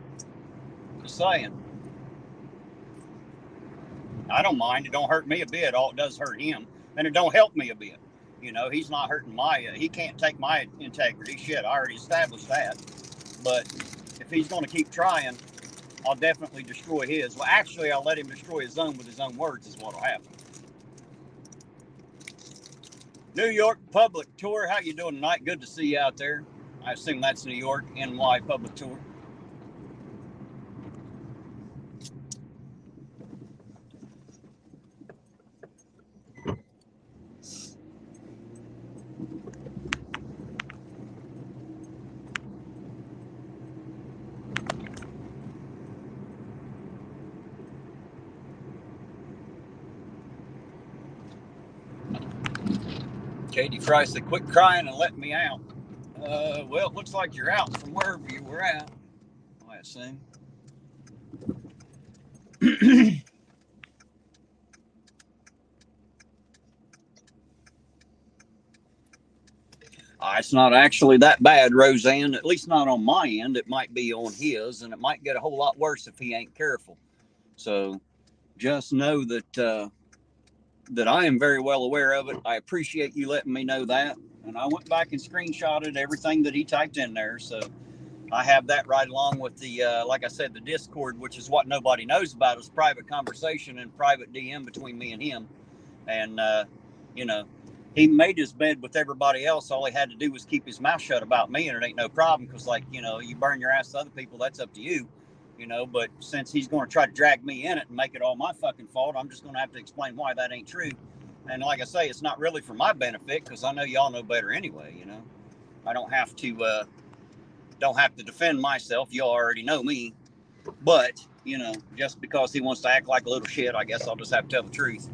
Just saying. I don't mind. It don't hurt me a bit. All it does hurt him, and it don't help me a bit. You know, he's not hurting he can't take my integrity. Shit, I already established that. But if he's going to keep trying, I'll definitely destroy his. Well, actually, I'll let him destroy his own with his own words is what'll happen. New York Public Tour. How you doing tonight? Good to see you out there. I assume that's New York NY Public Tour. Katie Fry said, "Quit crying and let me out." Well, it looks like you're out from wherever you were at, I assume. It's not actually that bad, Roseanne, at least not on my end. It might be on his, and it might get a whole lot worse if he ain't careful. So just know that that I am very well aware of it. I appreciate you letting me know that. And I went back and screenshotted everything that he typed in there. So I have that right along with the, like I said, the Discord, which is what nobody knows about. It's private conversation and private DM between me and him. And, you know, he made his bed with everybody else. All he had to do was keep his mouth shut about me, and it ain't no problem. Because, like, you know, you burn your ass to other people, that's up to you. You know, but since he's going to try to drag me in it and make it all my fucking fault, I'm just going to have to explain why that ain't true. And like I say, it's not really for my benefit, because I know y'all know better anyway. You know, I don't have to defend myself. Y'all already know me. But you know, just because he wants to act like a little shit, I guess I'll just have to tell the truth.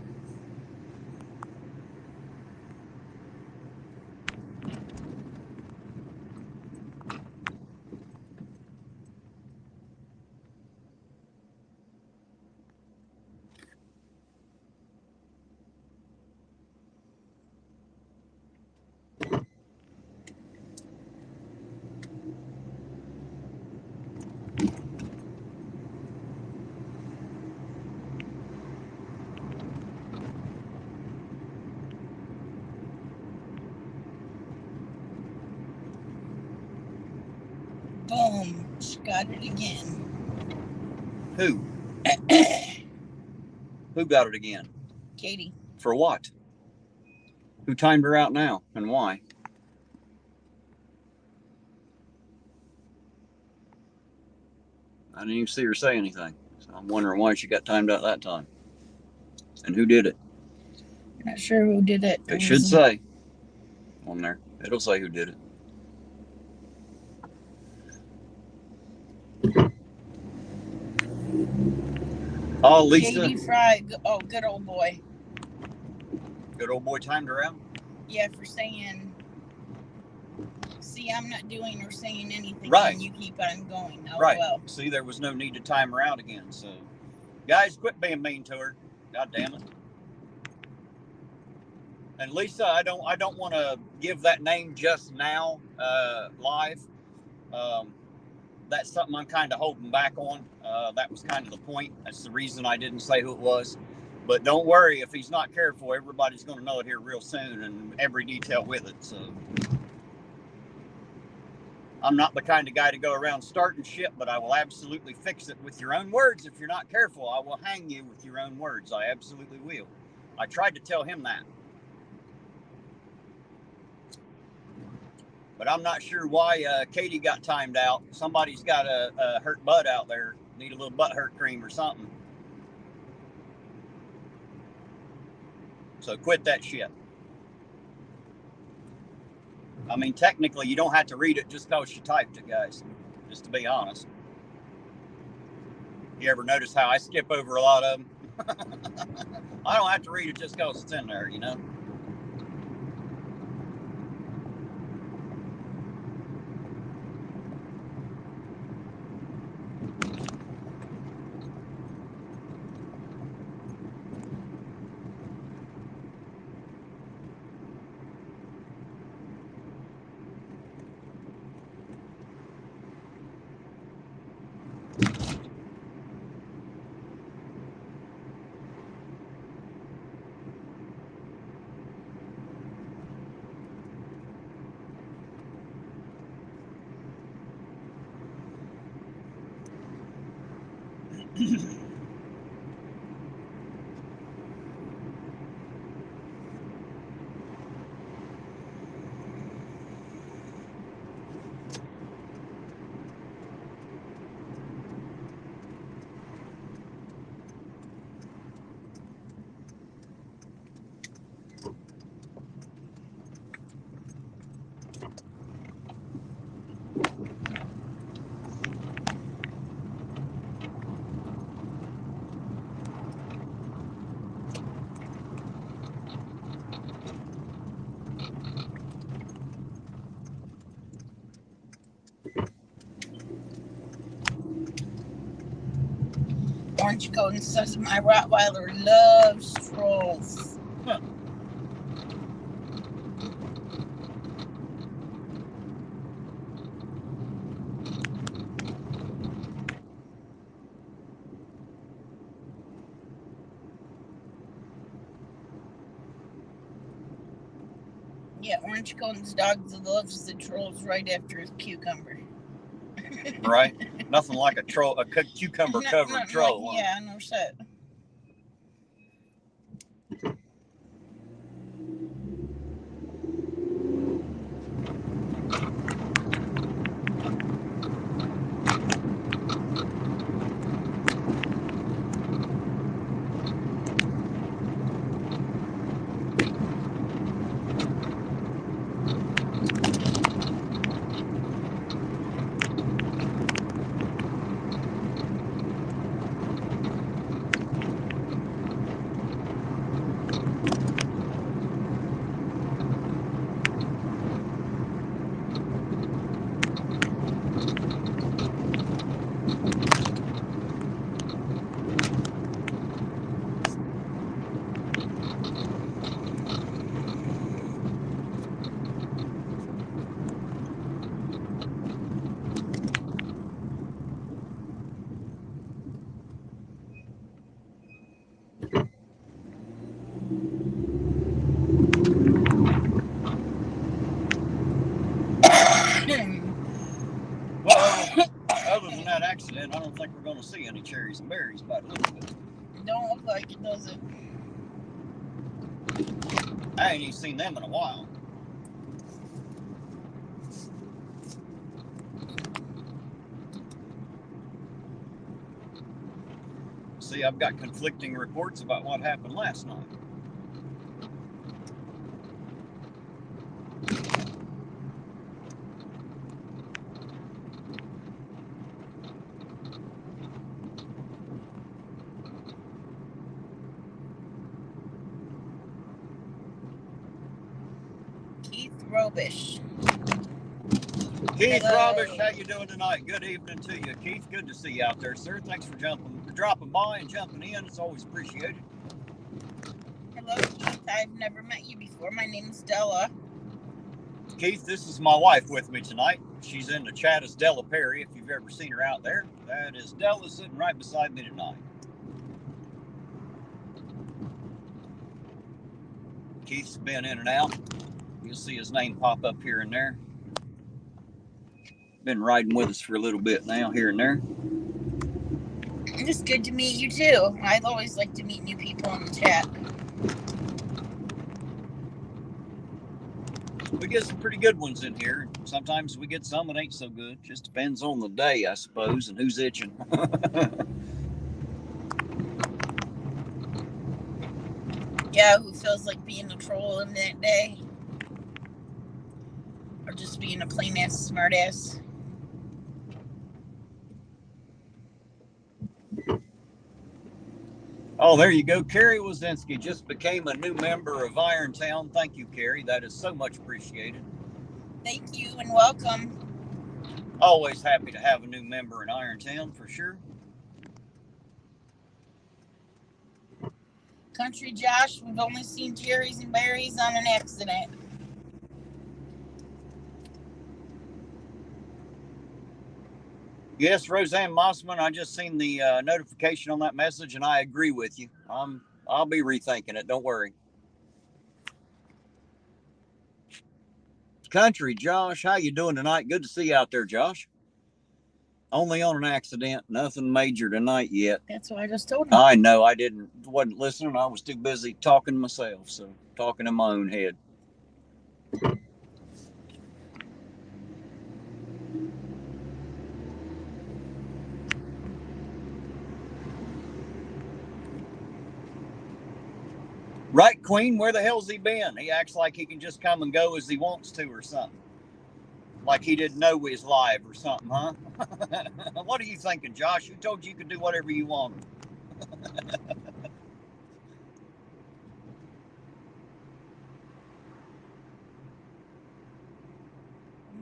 Boom. She got it again. Who? Who got it again? Katie. For what? Who timed her out now, and why? I didn't even see her say anything. So I'm wondering why she got timed out that time. And who did it? Not sure who did it. It should say. on there. It'll say who did it. Oh, Lisa. JD Fry. Oh, good old boy. Good old boy timed her out? Yeah, for saying, see, I'm not doing or saying anything, right. And you keep on going. Oh, right. Well. See, there was no need to time her out again. So, guys, quit being mean to her. God damn it. And Lisa, I don't want to give that name just now live. That's something I'm kind of holding back on. That was kind of the point. That's the reason I didn't say who it was. But don't worry, if he's not careful, everybody's going to know it here real soon, and every detail with it. So I'm not the kind of guy to go around starting shit, but I will absolutely fix it with your own words. If you're not careful, I will hang you with your own words. I absolutely will. I tried to tell him that. But I'm not sure why Katie got timed out. Somebody's got a hurt butt out there. Need a little butt hurt cream or something. So quit that shit. I mean, technically, you don't have to read it just because she typed it, guys. Just to be honest. You ever notice how I skip over a lot of them? I don't have to read it just because it's in there, you know? Orange Coating says my Rottweiler loves trolls. Huh. Yeah, Orange Coating's dog loves the trolls right after his cucumber. Right? Nothing like a cucumber covered troll. Like, yeah, no shit. Well, other than that accident, I don't think we're going to see any cherries and berries by the look of it. Don't look like it, does it? I ain't even seen them in a while. See, I've got conflicting reports about what happened last night. Robish. Keith Hello. Robish, how you doing tonight? Good evening to you, Keith. Good to see you out there, sir. Thanks for dropping by and jumping in. It's always appreciated. Hello, Keith. I've never met you before. My name's Della. Keith, this is my wife with me tonight. She's in the chat as Della Perry, if you've ever seen her out there. That is Della sitting right beside me tonight. Keith's been in and out. You'll see his name pop up here and there. Been riding with us for a little bit now, here and there. It's good to meet you, too. I always like to meet new people in the chat. We get some pretty good ones in here. Sometimes we get some that ain't so good. Just depends on the day, I suppose, and who's itching. Yeah, who feels like being a troll in that day? Or just being a plain ass smartass? Oh, there you go. Carrie Wazinski just became a new member of Irontown. Thank you, Carrie. That is so much appreciated. Thank you and welcome. Always happy to have a new member in Irontown, for sure. Country Josh, we've only seen Jerry's and Barry's on an accident. Yes, Roseanne Mossman, I just seen the notification on that message, and I agree with you. I'll be rethinking it. Don't worry. Country Josh, how you doing tonight? Good to see you out there, Josh. Only on an accident. Nothing major tonight yet. That's what I just told him. I know. I wasn't listening. I was too busy talking to myself, so talking in my own head. Right, Queen? Where the hell's he been? He acts like he can just come and go as he wants to or something. Like he didn't know we was live or something, huh? What are you thinking, Josh? Who told you could do whatever you wanted?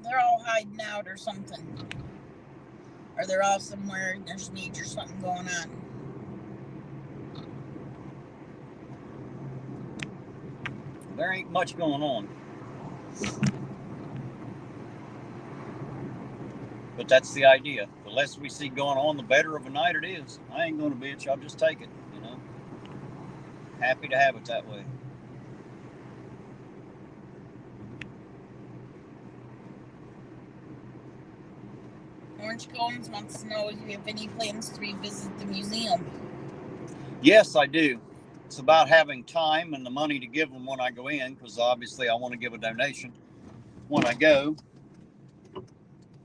They're all hiding out or something. Or they're all somewhere and there's major something going on. There ain't much going on. But that's the idea. The less we see going on, the better of a night it is. I ain't going to bitch. I'll just take it, you know. Happy to have it that way. Orange Cones wants to know if you have any plans to revisit the museum. Yes, I do. It's about having time and the money to give them when I go in, because obviously I want to give a donation when I go.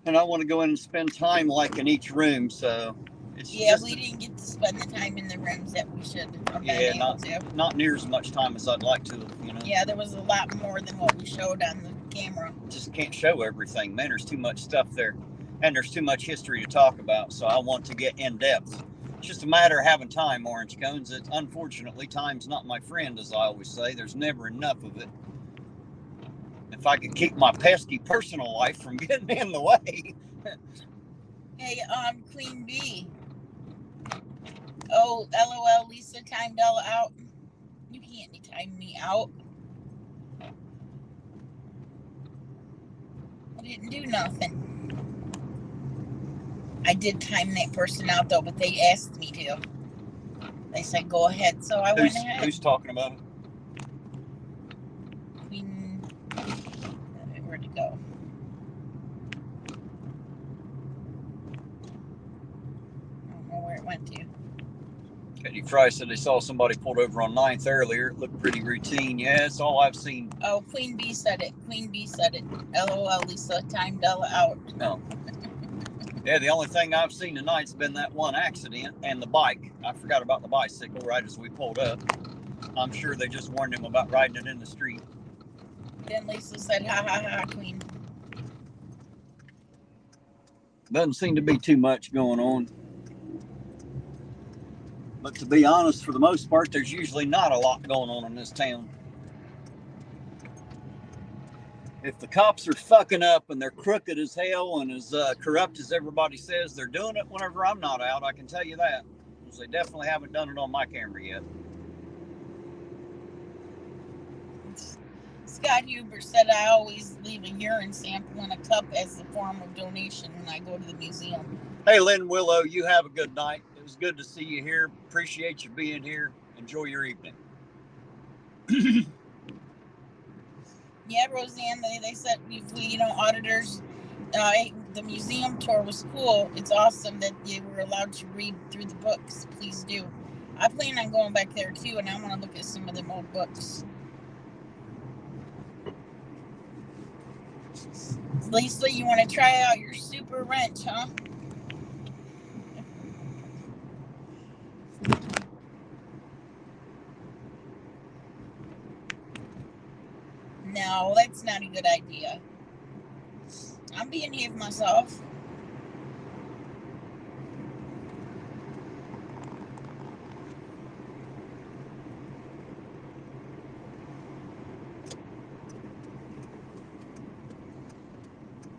And I want to go in and spend time like in each room, so it's we didn't get to spend the time in the rooms that we should have been able to. Not near as much time as I'd like to, you know. Yeah, there was a lot more than what we showed on the camera. Just can't show everything, man. There's too much stuff there, and there's too much history to talk about, so I want to get in depth. It's just a matter of having time, Orange Cones. Unfortunately, time's not my friend, as I always say. There's never enough of it. If I could keep my pesky personal life from getting in the way. Hey, Queen Bee. Oh, LOL, Lisa timed Ella out. You can't time me out. I didn't do nothing. I did time that person out, though, but they asked me to. They said, go ahead, so I went ahead. Who's talking about it? Queen... Where'd it go? I don't know where it went to. Katie Fry said they saw somebody pulled over on 9th earlier. It looked pretty routine. Yeah, that's all I've seen. Oh, Queen Bee said it. Queen Bee said it. LOL, Lisa timed Ella out. No. Yeah, the only thing I've seen tonight's been that one accident and the bike. I forgot about the bicycle right as we pulled up. I'm sure they just warned him about riding it in the street. Then Lisa said, ha ha ha, Queen. Doesn't seem to be too much going on. But to be honest, for the most part, there's usually not a lot going on in this town. if the cops are fucking up and they're crooked as hell and as corrupt as everybody says they're doing it whenever I'm not out, I can tell you that. Because they definitely haven't done it on my camera yet. Scott Huber said I always leave a urine sample in a cup as a form of donation when I go to the museum. Hey, Lynn Willow, you have a good night. It was good to see you here. Appreciate you being here. Enjoy your evening. Yeah, Roseanne, they said if we, auditors, the museum tour was cool. It's awesome that you were allowed to read through the books. Please do. I plan on going back there too, and I want to look at some of them old books. Lisa, you want to try out your super wrench, huh? No, that's not a good idea. I'm behaving myself.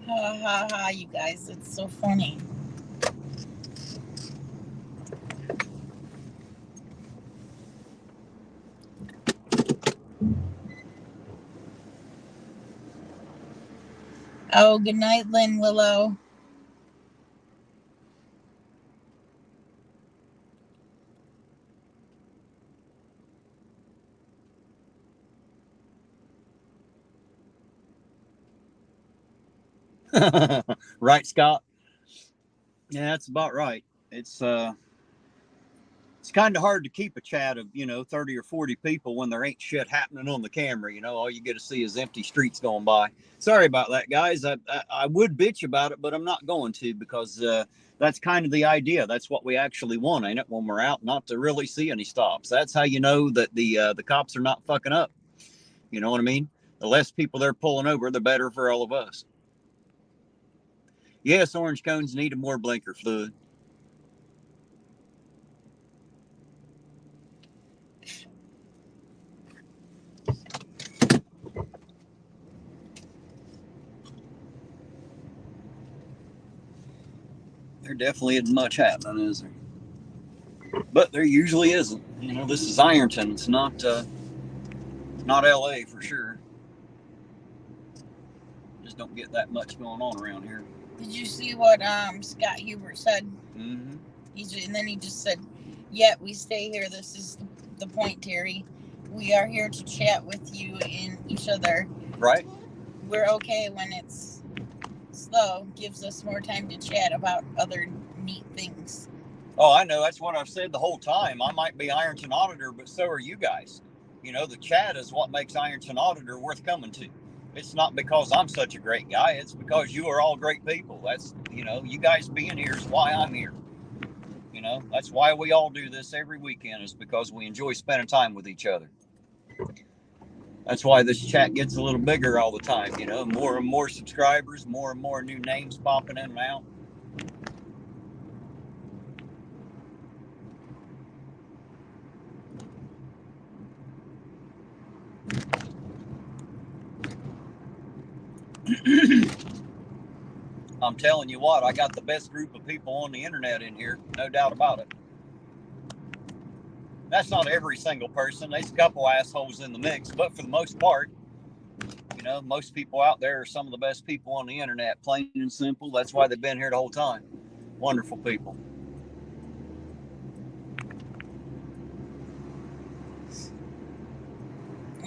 Ha ha ha, you guys, it's so funny. Oh, good night, Lynn Willow. Right, Scott? Yeah, that's about right. It's kind of hard to keep a chat of 30 or 40 people when there ain't shit happening on the camera. All you get to see is empty streets going by. Sorry about that, guys. I would bitch about it, but I'm not going to, because that's kind of the idea. That's what we actually want, ain't it? When we're out, not to really see any stops. That's how you know that the cops are not fucking up. You know what I mean? The less people they're pulling over, the better for all of us. Yes, orange cones need more blinker fluid. There definitely isn't much happening, is there? But there usually isn't. This is Ironton. It's not LA for sure. Just don't get that much going on around here. Did you see what Scott Hubert said? Mm-hmm. And then he just said, "Yet we stay here. This is the point, Terry. We are here to chat with you and each other. Right. We're okay when it's slow. Gives us more time to chat about other neat things." Oh, I know. That's what I've said the whole time. I might be Ironton Auditor, but so are you guys. The chat is what makes Ironton Auditor worth coming to. It's not because I'm such a great guy. It's because you are all great people. That's, you guys being here is why I'm here. That's why we all do this every weekend, is because we enjoy spending time with each other. That's why this chat gets a little bigger all the time. More and more subscribers, more and more new names popping in and out. I'm telling you what, I got the best group of people on the internet in here, no doubt about it. That's not every single person. There's a couple assholes in the mix, but for the most part, most people out there are some of the best people on the internet, plain and simple. That's why they've been here the whole time. Wonderful people.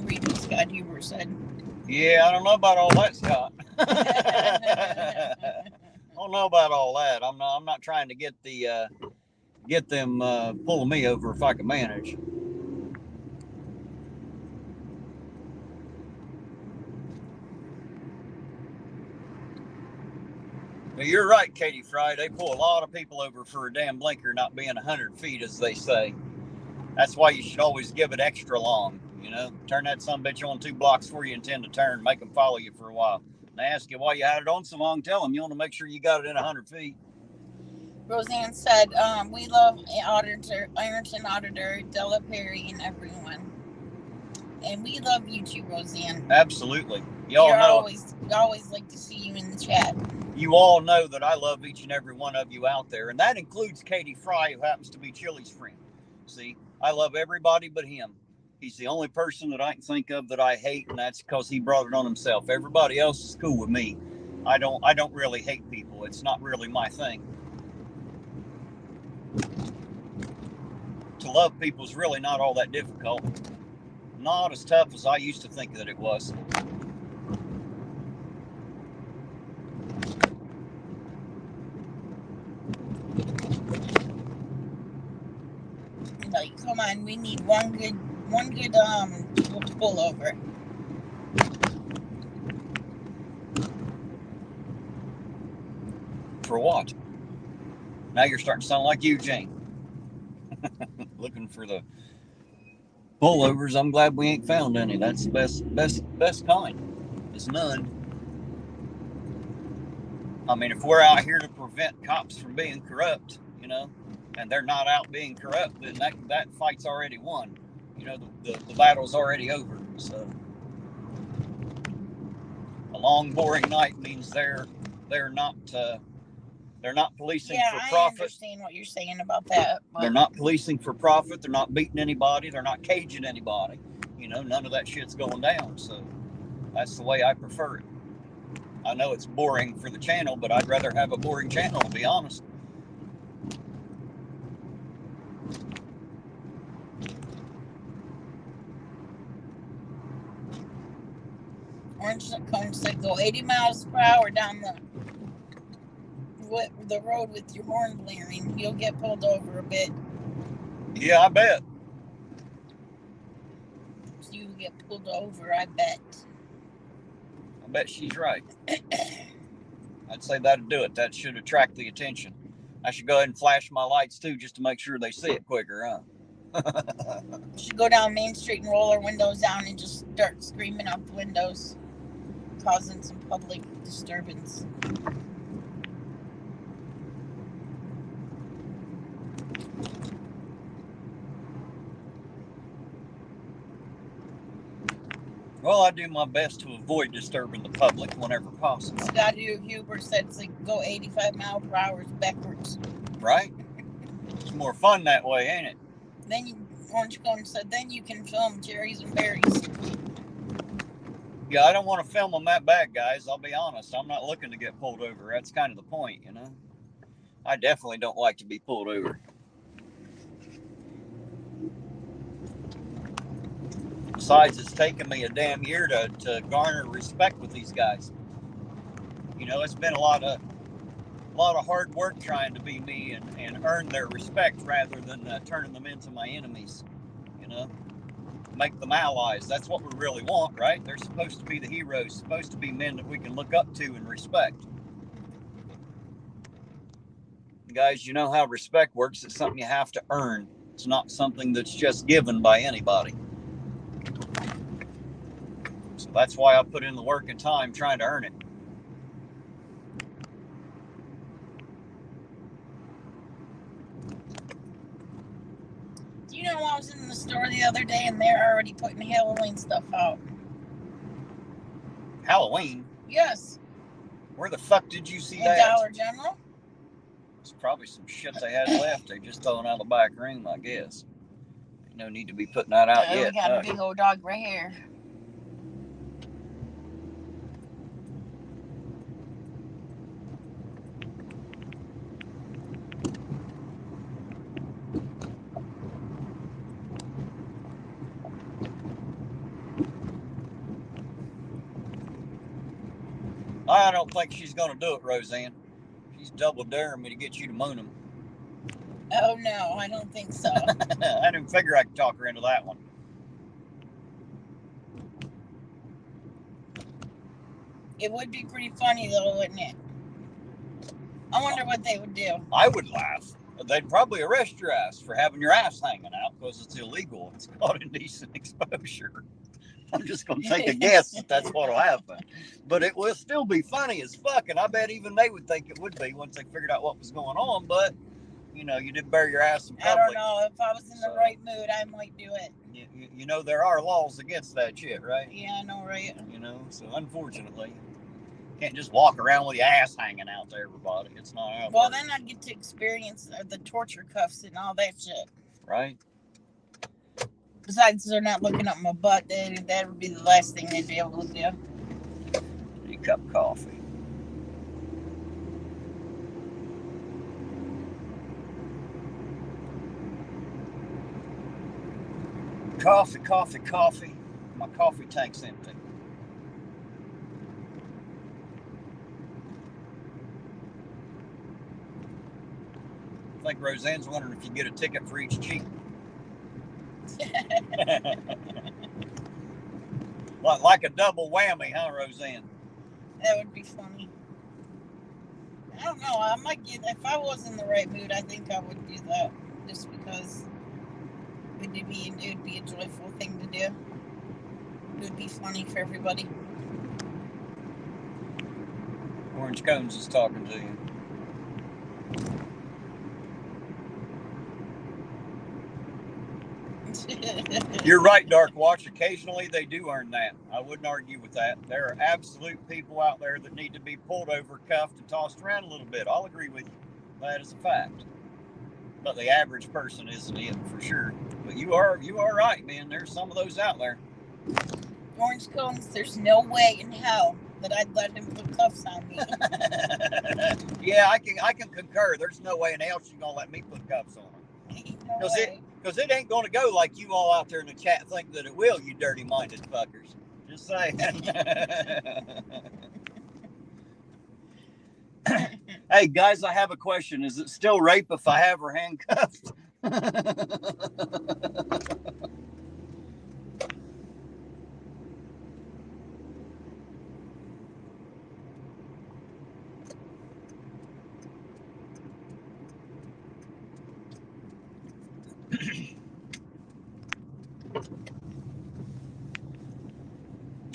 Read what Scott Huber said. Yeah, I don't know about all that, Scott. I don't know about all that. I'm not trying to get them pulling me over if I can manage. But you're right, Katie Fry. They pull a lot of people over for a damn blinker not being 100 feet, as they say. That's why you should always give it extra long. Turn that sumbitch on 2 blocks before you intend to turn. Make them follow you for a while. And they ask you why you had it on so long. Tell them you want to make sure you got it in 100 feet. Roseanne said, "We love Ironton Auditor, Della Perry, and everyone. And we love you too, Roseanne." Absolutely. Y'all You're know. always like to see you in the chat. You all know that I love each and every one of you out there, and that includes Katie Fry, who happens to be Chili's friend. See, I love everybody but him. He's the only person that I can think of that I hate, and that's because he brought it on himself. Everybody else is cool with me. I don't really hate people. It's not really my thing. To love people is really not all that difficult. Not as tough as I used to think that it was. Like, come on, we need one good pullover. For what? Now you're starting to sound like Eugene. Looking for the pullovers. I'm glad we ain't found any. That's the best kind. There's none. I mean, if we're out here to prevent cops from being corrupt, you know, and they're not out being corrupt, then that fight's already won. You know, the battle's already over. So a long, boring night means they're not policing for profit. I understand what you're saying about that. But they're not policing for profit. They're not beating anybody. They're not caging anybody. You know, none of that shit's going down. So that's the way I prefer it. I know it's boring for the channel, but I'd rather have a boring channel, to be honest. Orange Cone said go 80 miles per hour down the road with your horn blaring. You'll get pulled over a bit. Yeah, I bet. You get pulled over, I bet. I bet she's right. I'd say that'd do it. That should attract the attention. I should go ahead and flash my lights too, just to make sure they see it quicker, huh? You should go down Main Street and roll our windows down and just start screaming out the windows, causing some public disturbance. Well, I do my best to avoid disturbing the public whenever possible. Scotty Huber said to go 85 miles per hour backwards. Right? It's more fun that way, ain't it? Then Orange Cone said, then you can film cherries and berries. Yeah, I don't want to film them that bad, guys. I'll be honest. I'm not looking to get pulled over. That's kind of the point, you know? I definitely don't like to be pulled over. Besides, it's taken me a damn year to garner respect with these guys. You know, it's been a lot of hard work trying to be me and earn their respect rather than turning them into my enemies. You know, make them allies. That's what we really want, right? They're supposed to be the heroes, supposed to be men that we can look up to and respect. Guys, you know how respect works. It's something you have to earn. It's not something that's just given by anybody. So that's why I put in the work and time trying to earn it. You know, I was in the store the other day and they're already putting Halloween stuff out. Halloween? Yes. Where the fuck did you see In that? Dollar General. It's probably some shit they had left. They just throwing out the back room, I guess. No need to be putting that out yet. We got a big old dog right here. I don't think she's going to do it, Roseanne. She's double daring me to get you to moon them. Oh, no, I don't think so. I didn't figure I could talk her into that one. It would be pretty funny, though, wouldn't it? I wonder what they would do. I would laugh. They'd probably arrest your ass for having your ass hanging out because it's illegal. It's called indecent exposure. I'm just going to take a guess that that's what will happen. But it will still be funny as fuck, and I bet even they would think it would be once they figured out what was going on. But, you know, you did bury your ass in I public. don't know. If I was in the So- right mood, I might do it. You know, there are laws against that shit, right? Yeah, I know, right? You know, so unfortunately, you can't just walk around with your ass hanging out to everybody. It's not how it Well, works, then I'd get to experience the torture cuffs and all that shit. right? Besides, they're not looking up my butt. That would be the last thing they'd be able to do. A cup of coffee. Coffee, coffee, coffee. My coffee tank's empty. I think Roseanne's wondering if you get a ticket for each cheek. Like a double whammy, huh, Roseanne? That would be funny. I don't know. I might get, if I was in the right mood, I think I would do that. Just because it would be a joyful thing to do. It would be funny for everybody. Orange Cones is talking to you. You're right, Dark Watch. Occasionally they do earn that. I wouldn't argue with that. There are absolute people out there that need to be pulled over, cuffed, and tossed around a little bit. I'll agree with you. That is a fact. But the average person isn't it for sure. But you are right, man. There's some of those out there. Orange Cones, there's no way in hell that I'd let him put cuffs on me. Yeah, I can concur. There's no way in hell she's gonna let me put cuffs on her. No way. Because it ain't gonna go like you all out there in the chat think that it will, you dirty-minded fuckers. Just saying. Hey guys, I have a question. Is it still rape if I have her handcuffed? I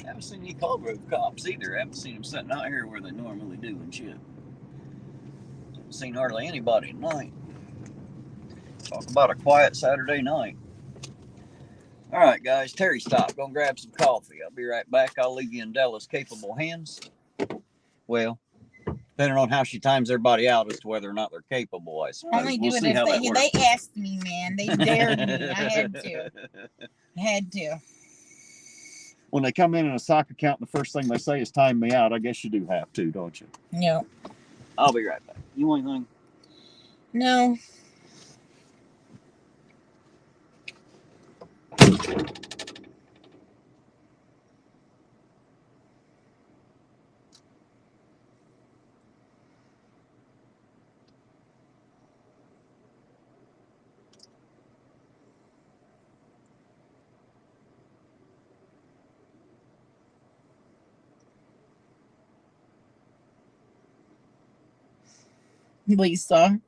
haven't seen any Colgrove cops either. I haven't seen them sitting out here where they normally do and shit. Haven't seen hardly anybody at night. Talk about a quiet Saturday night. All right, guys. Terry, stop. Gonna grab some coffee. I'll be right back. I'll leave you in Della's capable hands. Well, depending on how she times everybody out as to whether or not they're capable, I suppose. Only do it if they asked me, man. They dared me. I had to. When they come in a sock account, the first thing they say is time me out. I guess you do have to, don't you? No. I'll be right back. You want anything? No. Lisa.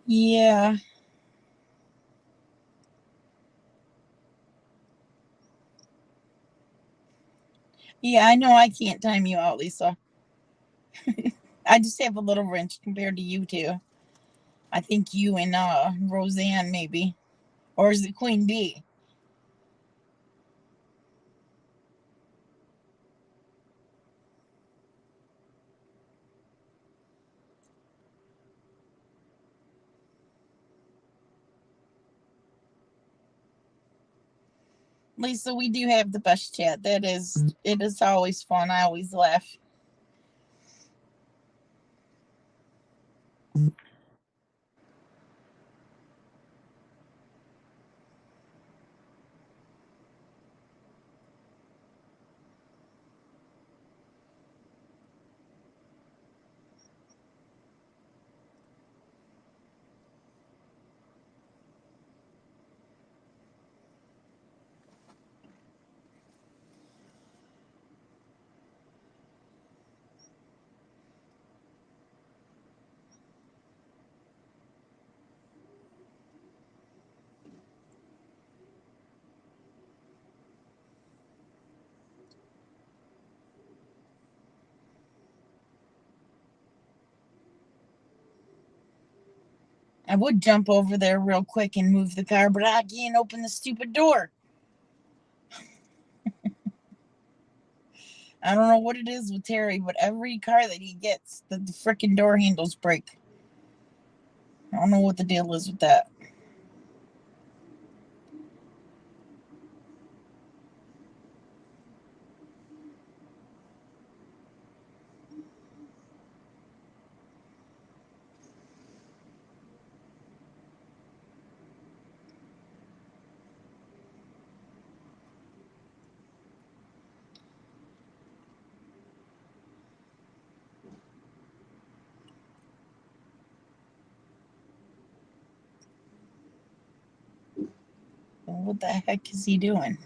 Yeah. Yeah, I know I can't time you out, Lisa. I just have a little wrench compared to you two. I think you and Roseanne maybe. Or is it Queen Bee? Lisa, we do have the best chat. It is always fun. I always laugh. I would jump over there real quick and move the car, but I can't open the stupid door. I don't know what it is with Terry, but every car that he gets, the freaking door handles break. I don't know what the deal is with that. What the heck is he doing?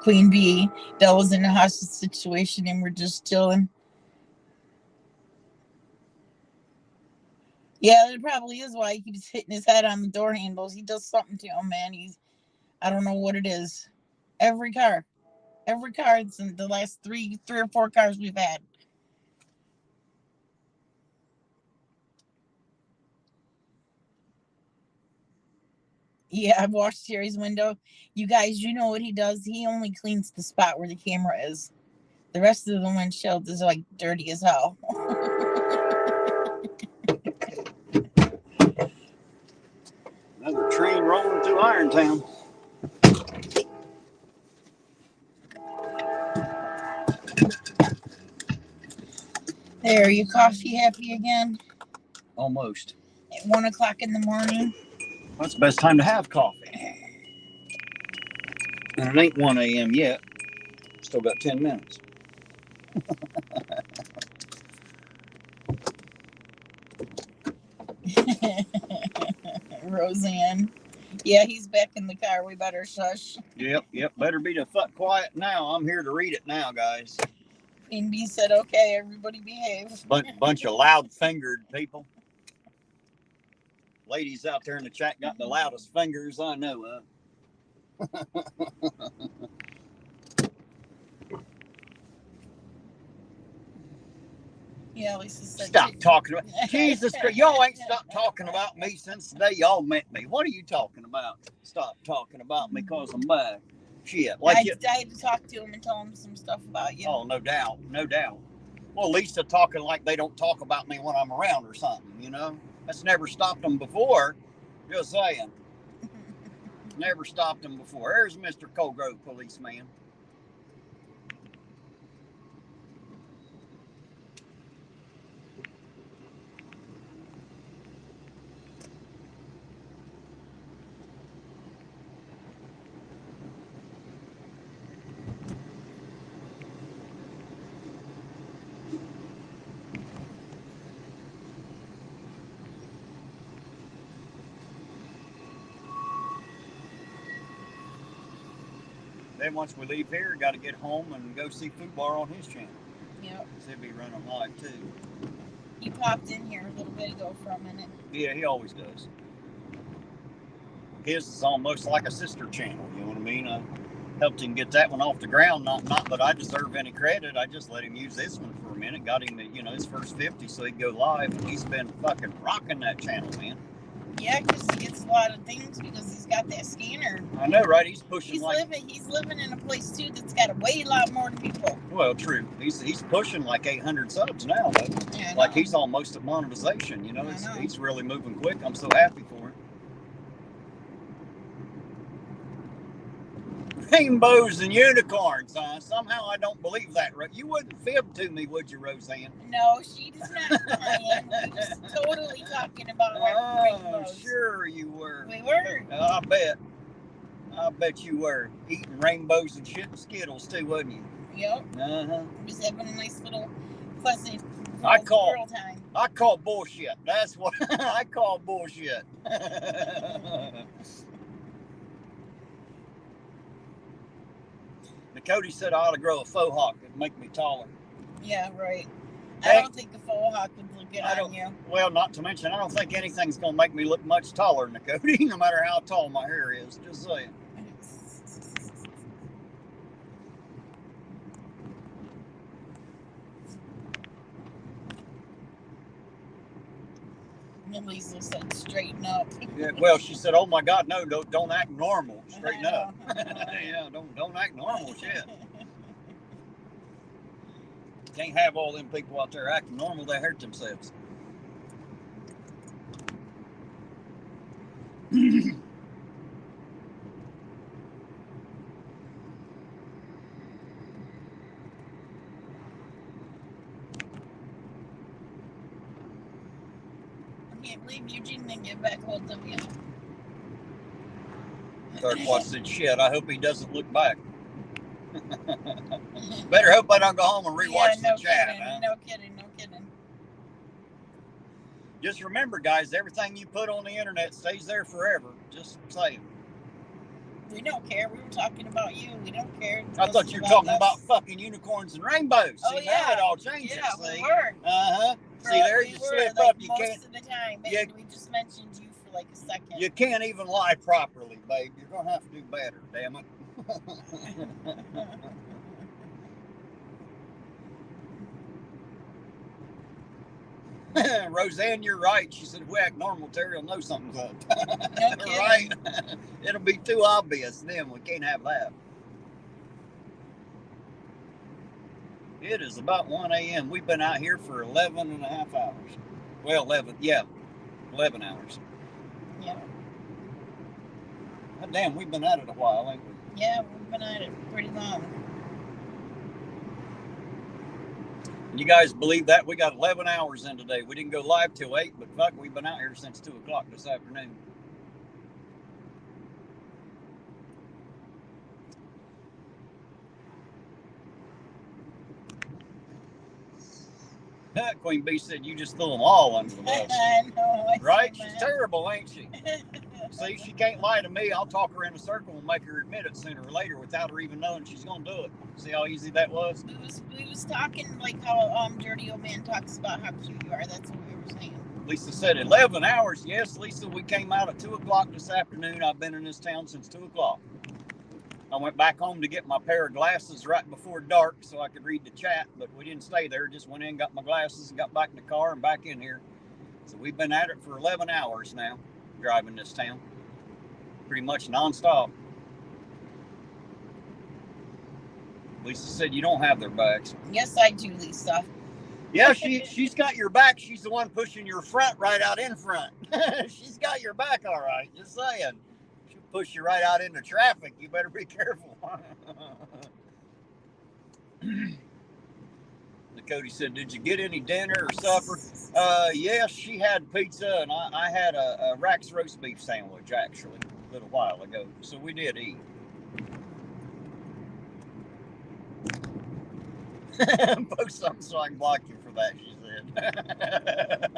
Queen Bee, Del was in a hostage situation and we're just chilling. Yeah, it probably is why he keeps hitting his head on the door handles. He does something to him, man. I don't know what it is. Every car. It's in the last three or four cars we've had. Yeah, I've washed Terry's window. You guys, you know what he does? He only cleans the spot where the camera is. The rest of the windshield is like dirty as hell. Another train rolling through Irontown. There, you coffee happy again? Almost. At 1 o'clock in the morning. That's the best time to have coffee. And it ain't 1 a.m. yet. Still got 10 minutes. Roseanne. Yeah, he's back in the car. We better shush. Yep. Better be the fuck quiet now. I'm here to read it now, guys. Queen Bee said, okay, everybody behave. Bunch of loud-fingered people. Ladies out there in the chat got the loudest fingers I know of. Yeah, Lisa said. Stop talking about Jesus Christ. Y'all ain't stopped talking about me since the day y'all met me. What are you talking about? Stop talking about me because I'm back. Shit. Like I had to talk to him and tell him some stuff about you. Oh, no doubt. Well, Lisa talking like they don't talk about me when I'm around or something, you know? That's never stopped them before. Just saying. Never stopped them before. There's Mr. Colgrove policeman. Then once we leave here, got to get home and go see Footbar on his channel. Yep. He'll be running live too. He popped in here a little bit ago for a minute. Yeah, he always does. His is almost like a sister channel, you know what I mean? I helped him get that one off the ground. Not that I deserve any credit. I just let him use this one for a minute. Got him, his first 50 so he'd go live. And he's been fucking rocking that channel, man. Yeah, because he gets a lot of things because he's got that scanner. I know, right? He's pushing He's living in a place too that's got a way lot more people. Well, true. He's pushing like 800 subs now, though. Yeah, like he's almost at monetization. He's really moving quick. I'm so happy for him. Rainbows and unicorns, huh? Somehow I don't believe that. You wouldn't fib to me, would you, Roseanne? No, she does not, Ryan. We was totally talking about rainbows. Sure you were. We were. I bet you were. Eating rainbows and shit and Skittles too, wasn't you? Yep. Uh-huh. Just having a nice little pleasant girl time. I call bullshit. That's what I call bullshit. Cody said I ought to grow a faux hawk. It'd make me taller. Yeah, right. I don't think the faux hawk would look good on you. Well, not to mention, I don't think anything's going to make me look much taller than Cody, no matter how tall my hair is. Just saying. And Lisa said, straighten up. Yeah, well, she said, "Oh my God, no, don't act normal. Straighten up." Yeah, don't act normal. Shit. Can't have all them people out there acting normal. They hurt themselves. I can't believe Eugene didn't get back hold of you. Third watch said, "Shit, I hope he doesn't look back." Better hope I don't go home and rewatch the chat. Kidding, huh? No kidding. Just remember, guys, everything you put on the internet stays there forever. Just saying. We don't care. We were talking about you. We don't care. I thought you were talking about fucking unicorns and rainbows. Oh, See, yeah. now it all changes. Yeah, see? we were. Uh-huh. See, there you slip like up. You most can't. Of the time, babe. Yeah. We just mentioned you for like a second. You can't even lie properly, babe. You're gonna have to do better. Damn it. Roseanne, you're right. She said, if we act normal, Terry will know something's up. No kidding. Right? It'll be too obvious then. We can't have that. It is about 1 a.m. We've been out here for 11 and a half hours. Well, 11 hours. Yeah. God damn, we've been at it a while, ain't we? Yeah, we've been at it pretty long. You guys believe that? We got 11 hours in today. We didn't go live till 8, but fuck, we've been out here since 2 o'clock this afternoon. Queen Bee said you just threw them all under the bus. I know. Right? She's terrible, ain't she? See, she can't lie to me. I'll talk her in a circle and make her admit it sooner or later without her even knowing she's going to do it. See how easy that was? We was talking like how Dirty Old Man talks about how cute you are. That's what we were saying. Lisa said 11 hours. Yes, Lisa, we came out at 2 o'clock this afternoon. I've been in this town since 2 o'clock. I went back home to get my pair of glasses right before dark so I could read the chat, but we didn't stay there. Just went in, got my glasses, and got back in the car and back in here. So we've been at it for 11 hours now, driving this town. Pretty much nonstop. Lisa said you don't have their backs. Yes, I do, Lisa. Yeah, she's got your back. She's the one pushing your front right out in front. She's got your back all right. Just saying. She'll push you right out into traffic. You better be careful. Cody said, did you get any dinner or supper? Yes, she had pizza, and I had a Rack's roast beef sandwich, actually, a little while ago. So we did eat. Post something so I can block you for that, she said.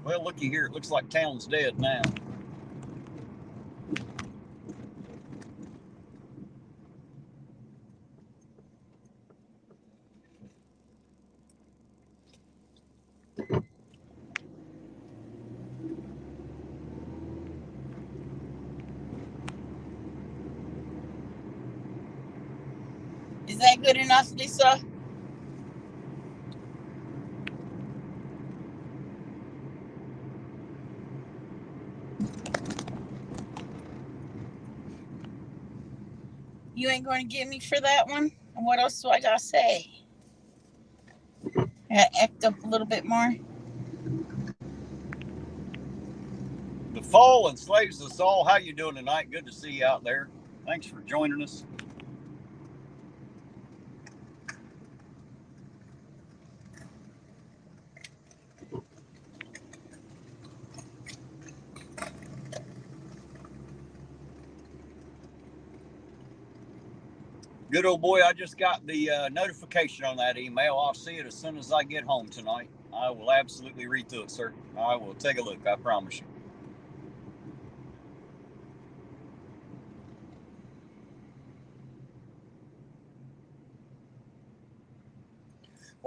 Well, looky here. It looks like town's dead now. Is that good enough, Lisa? You ain't going to get me for that one? What else do I got to say? I got to act up a little bit more. The fall enslaves us all. How you doing tonight? Good to see you out there. Thanks for joining us. Good old boy, I just got the notification on that email. I'll see it as soon as I get home tonight. I will absolutely read through it, sir. I will take a look, I promise you.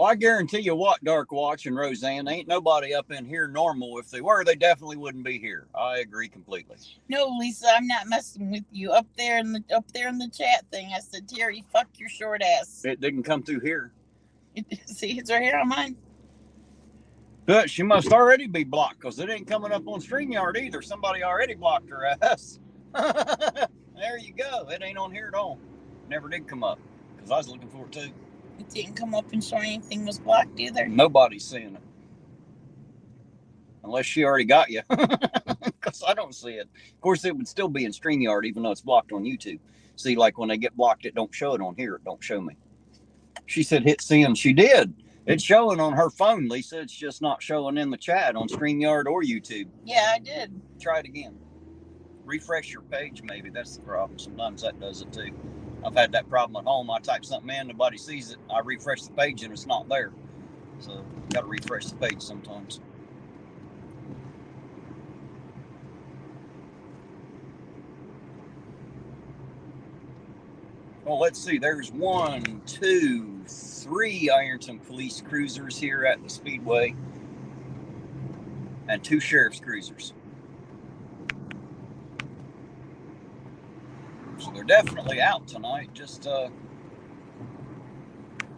Well, I guarantee you what, Dark Watch and Roseanne, ain't nobody up in here normal. If they were, they definitely wouldn't be here. I agree completely. No, Lisa, I'm not messing with you. Up there in the chat thing, I said, Terry, fuck your short ass. It didn't come through here. See, it's right here on mine. But she must already be blocked because it ain't coming up on StreamYard either. Somebody already blocked her ass. There you go. It ain't on here at all. Never did come up because I was looking for it too. It didn't come up and show anything was blocked either. Nobody's seeing it. Unless she already got you. Because I don't see it. Of course, it would still be in StreamYard even though it's blocked on YouTube. See, like when they get blocked, it don't show it on here. It don't show me. She said hit send. She did. It's showing on her phone, Lisa. It's just not showing in the chat on StreamYard or YouTube. Yeah, I did. Try it again. Refresh your page, maybe. That's the problem. Sometimes that does it too. I've had that problem at home. I type something in, nobody sees it. I refresh the page and it's not there. So, got to refresh the page sometimes. Well, let's see. There's 1, 2, 3 Ironton police cruisers here at the Speedway. And 2 sheriff's cruisers. So they're definitely out tonight. Just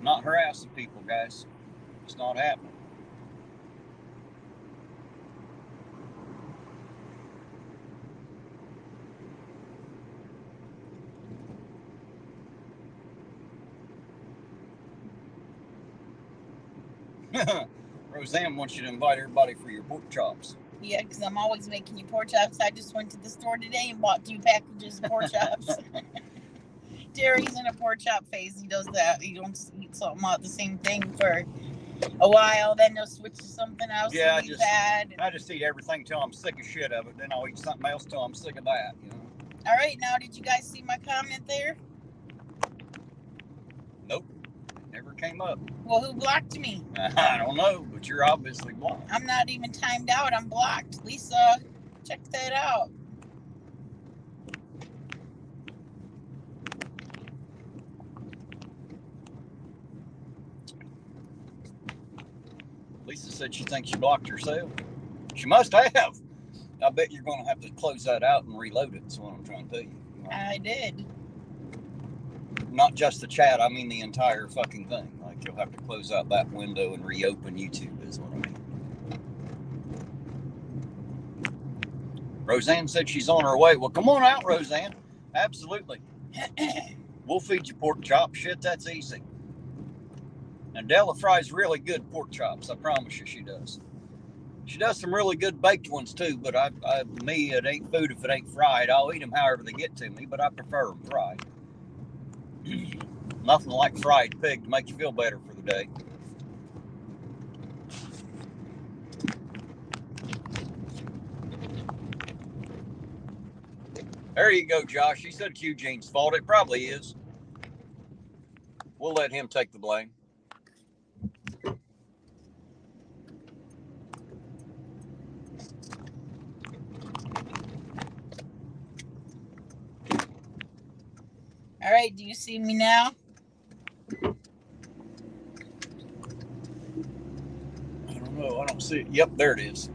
not harassing people, guys. It's not happening. Roseanne wants you to invite everybody for your pork chops. Yeah, because I'm always making you pork chops. I just went to the store today and bought 2 packages of pork chops. Terry's in a pork chop phase. He does that. He don't eat something out the same thing for a while, then he'll switch to something else. Yeah, I just eat everything till I'm sick of shit of it. Then I'll eat something else till I'm sick of that. You know. All right, now did you guys see my comment there? Nope, never came up. Well, who blocked me? I don't know, but you're obviously blocked. I'm not even timed out. I'm blocked. Lisa, check that out. Lisa said she thinks she blocked herself. She must have. I bet you're going to have to close that out and reload it. That's what I'm trying to tell you. I did. Not just the chat, I mean the entire fucking thing. Like, you'll have to close out that window and reopen YouTube is what I mean. Roseanne said she's on her way. Well, come on out, Roseanne. Absolutely. We'll feed you pork chops. Shit, that's easy. And Della fries really good pork chops. I promise you she does. She does some really good baked ones too, but me, it ain't food if it ain't fried. I'll eat them however they get to me, but I prefer them fried. Nothing like fried pig to make you feel better for the day. There you go, Josh. He said it's Eugene's fault. It probably is. We'll let him take the blame. All right, do you see me now? I don't know. I don't see it. Yep, there it is.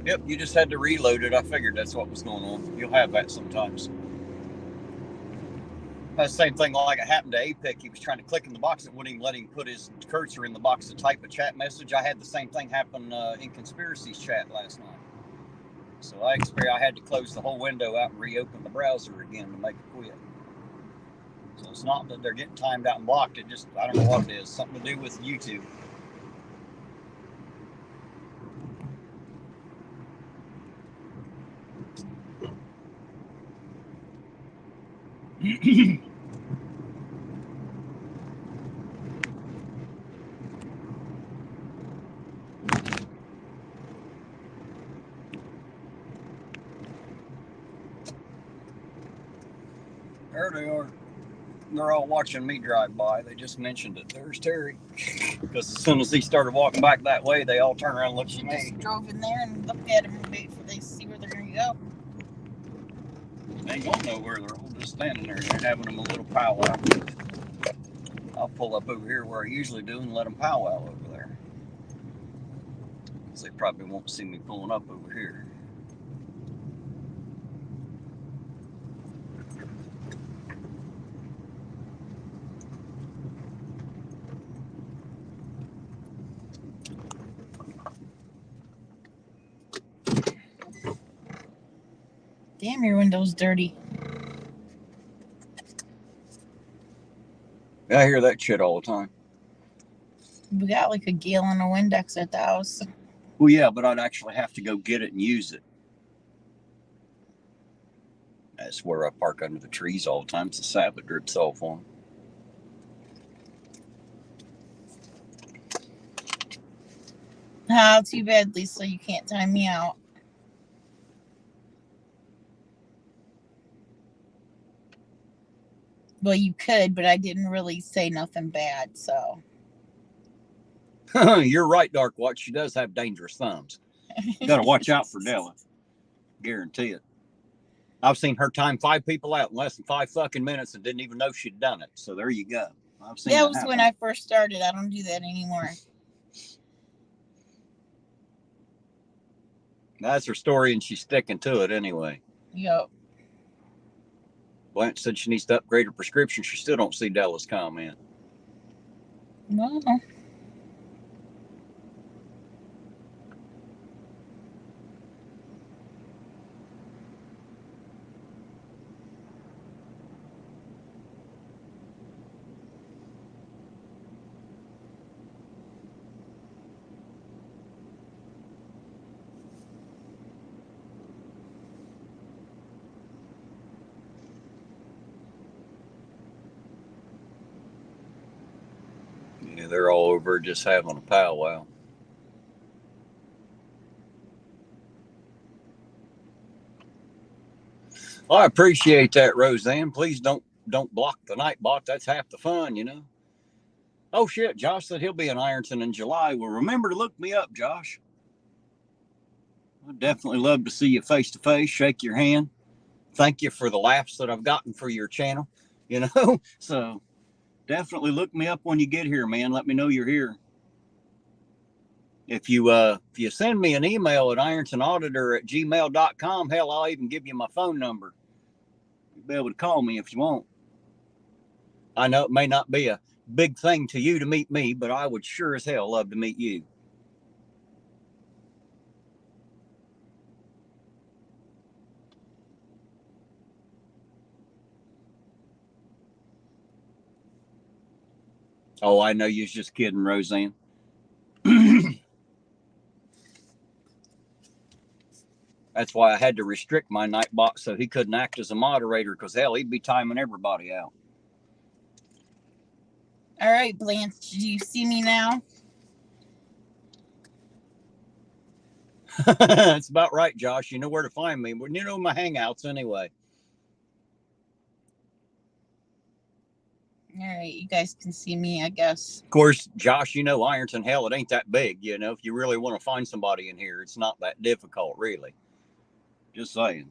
Yep, you just had to reload it. I figured that's what was going on. You'll have that sometimes. That's the same thing like it happened to APEC. He was trying to click in the box. It wouldn't even let him put his cursor in the box to type a chat message. I had the same thing happen in Conspiracy's chat last night. So I had to close the whole window out and reopen the browser again to make it quit. So it's not that they're getting timed out and blocked. It just, I don't know what it is. Something to do with YouTube. There they are. They're all watching me drive by. They just mentioned it. There's Terry. Because as soon as he started walking back that way, they all turned around and looked at me. Just drove in there and looked at him and wait for they to see where they're going to go. They ain't going nowhere. They're all just standing there. They're having them a little powwow. I'll pull up over here where I usually do and let them powwow over there. Because they probably won't see me pulling up over here. Damn, your window's dirty. I hear that shit all the time. We got like a gallon of Windex at the house. Well, yeah, but I'd actually have to go get it and use it. That's where I park under the trees all the time. It's a Sabbath drips off on. Oh, too bad, Lisa. You can't time me out. Well, you could, but I didn't really say nothing bad, so. You're right, Dark Watch. She does have dangerous thumbs. You got to watch out for Della. Guarantee it. I've seen her time 5 people out in less than 5 fucking minutes and didn't even know she'd done it. So there you go. I've seen That that was happen. when I first started. I don't do that anymore. That's her story, and she's sticking to it anyway. Yep. Blanche said she needs to upgrade her prescription. She still don't see Della's comment. No. Yeah, they're all over just having a powwow. Well, I appreciate that, Roseanne. Please don't block the night bot. That's half the fun, you know. Oh shit, Josh said he'll be in Ironton in July. Well, remember to look me up, Josh. I'd definitely love to see you face to face, shake your hand. Thank you for the laughs that I've gotten for your channel, you know. So definitely look me up when you get here, man. Let me know you're here. If you send me an email at irontonauditor@gmail.com, hell, I'll even give you my phone number. You'll be able to call me if you want. I know it may not be a big thing to you to meet me, but I would sure as hell love to meet you. Oh, I know you're just kidding, Roseanne. That's why I had to restrict my Nightbot so he couldn't act as a moderator, because hell, he'd be timing everybody out. All right, Blanche, do you see me now? That's about right, Josh. You know where to find me. You know my hangouts anyway. All right, you guys can see me, I guess. Of course, Josh, you know Ironton, hell, it ain't that big. You know, if you really want to find somebody in here, it's not that difficult, really. Just saying.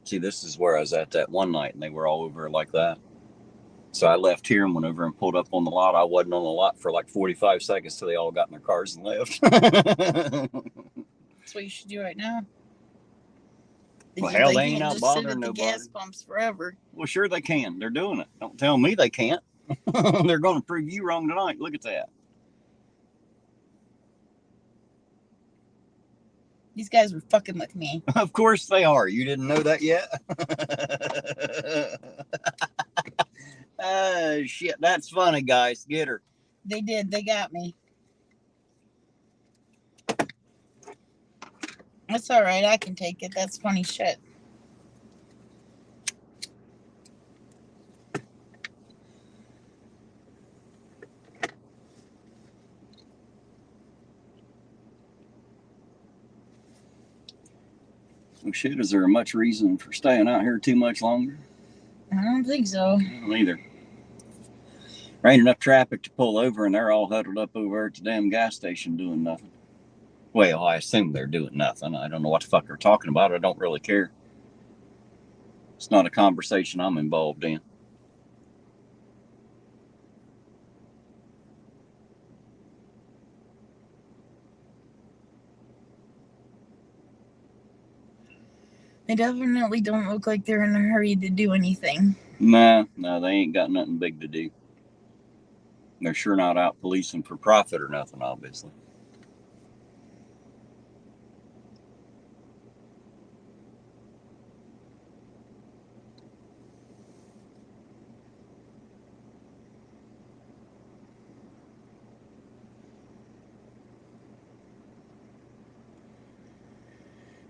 See, this is where I was at that one night, and they were all over like that. So I left here and went over and pulled up on the lot. I wasn't on the lot for like 45 seconds till they all got in their cars and left. That's what you should do right now. Well, hell, they ain't can't out just bothering sit at the nobody. gas pumps forever. Well, sure they can. They're doing it. Don't tell me they can't. They're going to prove you wrong tonight. Look at that. These guys were fucking with me. Of course they are. You didn't know that yet? Oh, shit. That's funny, guys. Get her. They did. They got me. That's all right. I can take it. That's funny shit. Well, shit, is there much reason for staying out here too much longer? I don't think so. I don't either. There ain't enough traffic to pull over, and they're all huddled up over at the damn gas station doing nothing. Well, I assume they're doing nothing. I don't know what the fuck they're talking about. I don't really care. It's not a conversation I'm involved in. They definitely don't look like they're in a hurry to do anything. Nah, they ain't got nothing big to do. They're sure not out policing for profit or nothing, obviously.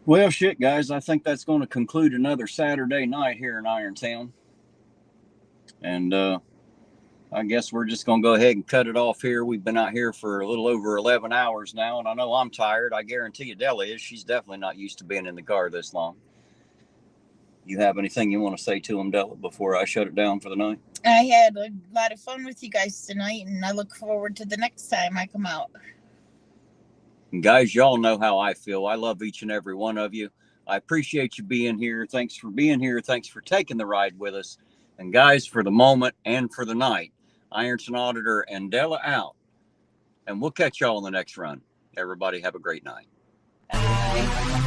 Well, shit, guys, I think that's going to conclude another Saturday night here in Irontown. And I guess we're just going to go ahead and cut it off here. We've been out here for a little over 11 hours now, and I know I'm tired. I guarantee you Della is. She's definitely not used to being in the car this long. You have anything you want to say to them, Della, before I shut it down for the night? I had a lot of fun with you guys tonight, and I look forward to the next time I come out. And guys, y'all know how I feel. I love each and every one of you. I appreciate you being here. Thanks for being here. Thanks for taking the ride with us. And guys, for the moment and for the night, Ironton Auditor and Della out. And we'll catch y'all on the next run. Everybody have a great night. Bye.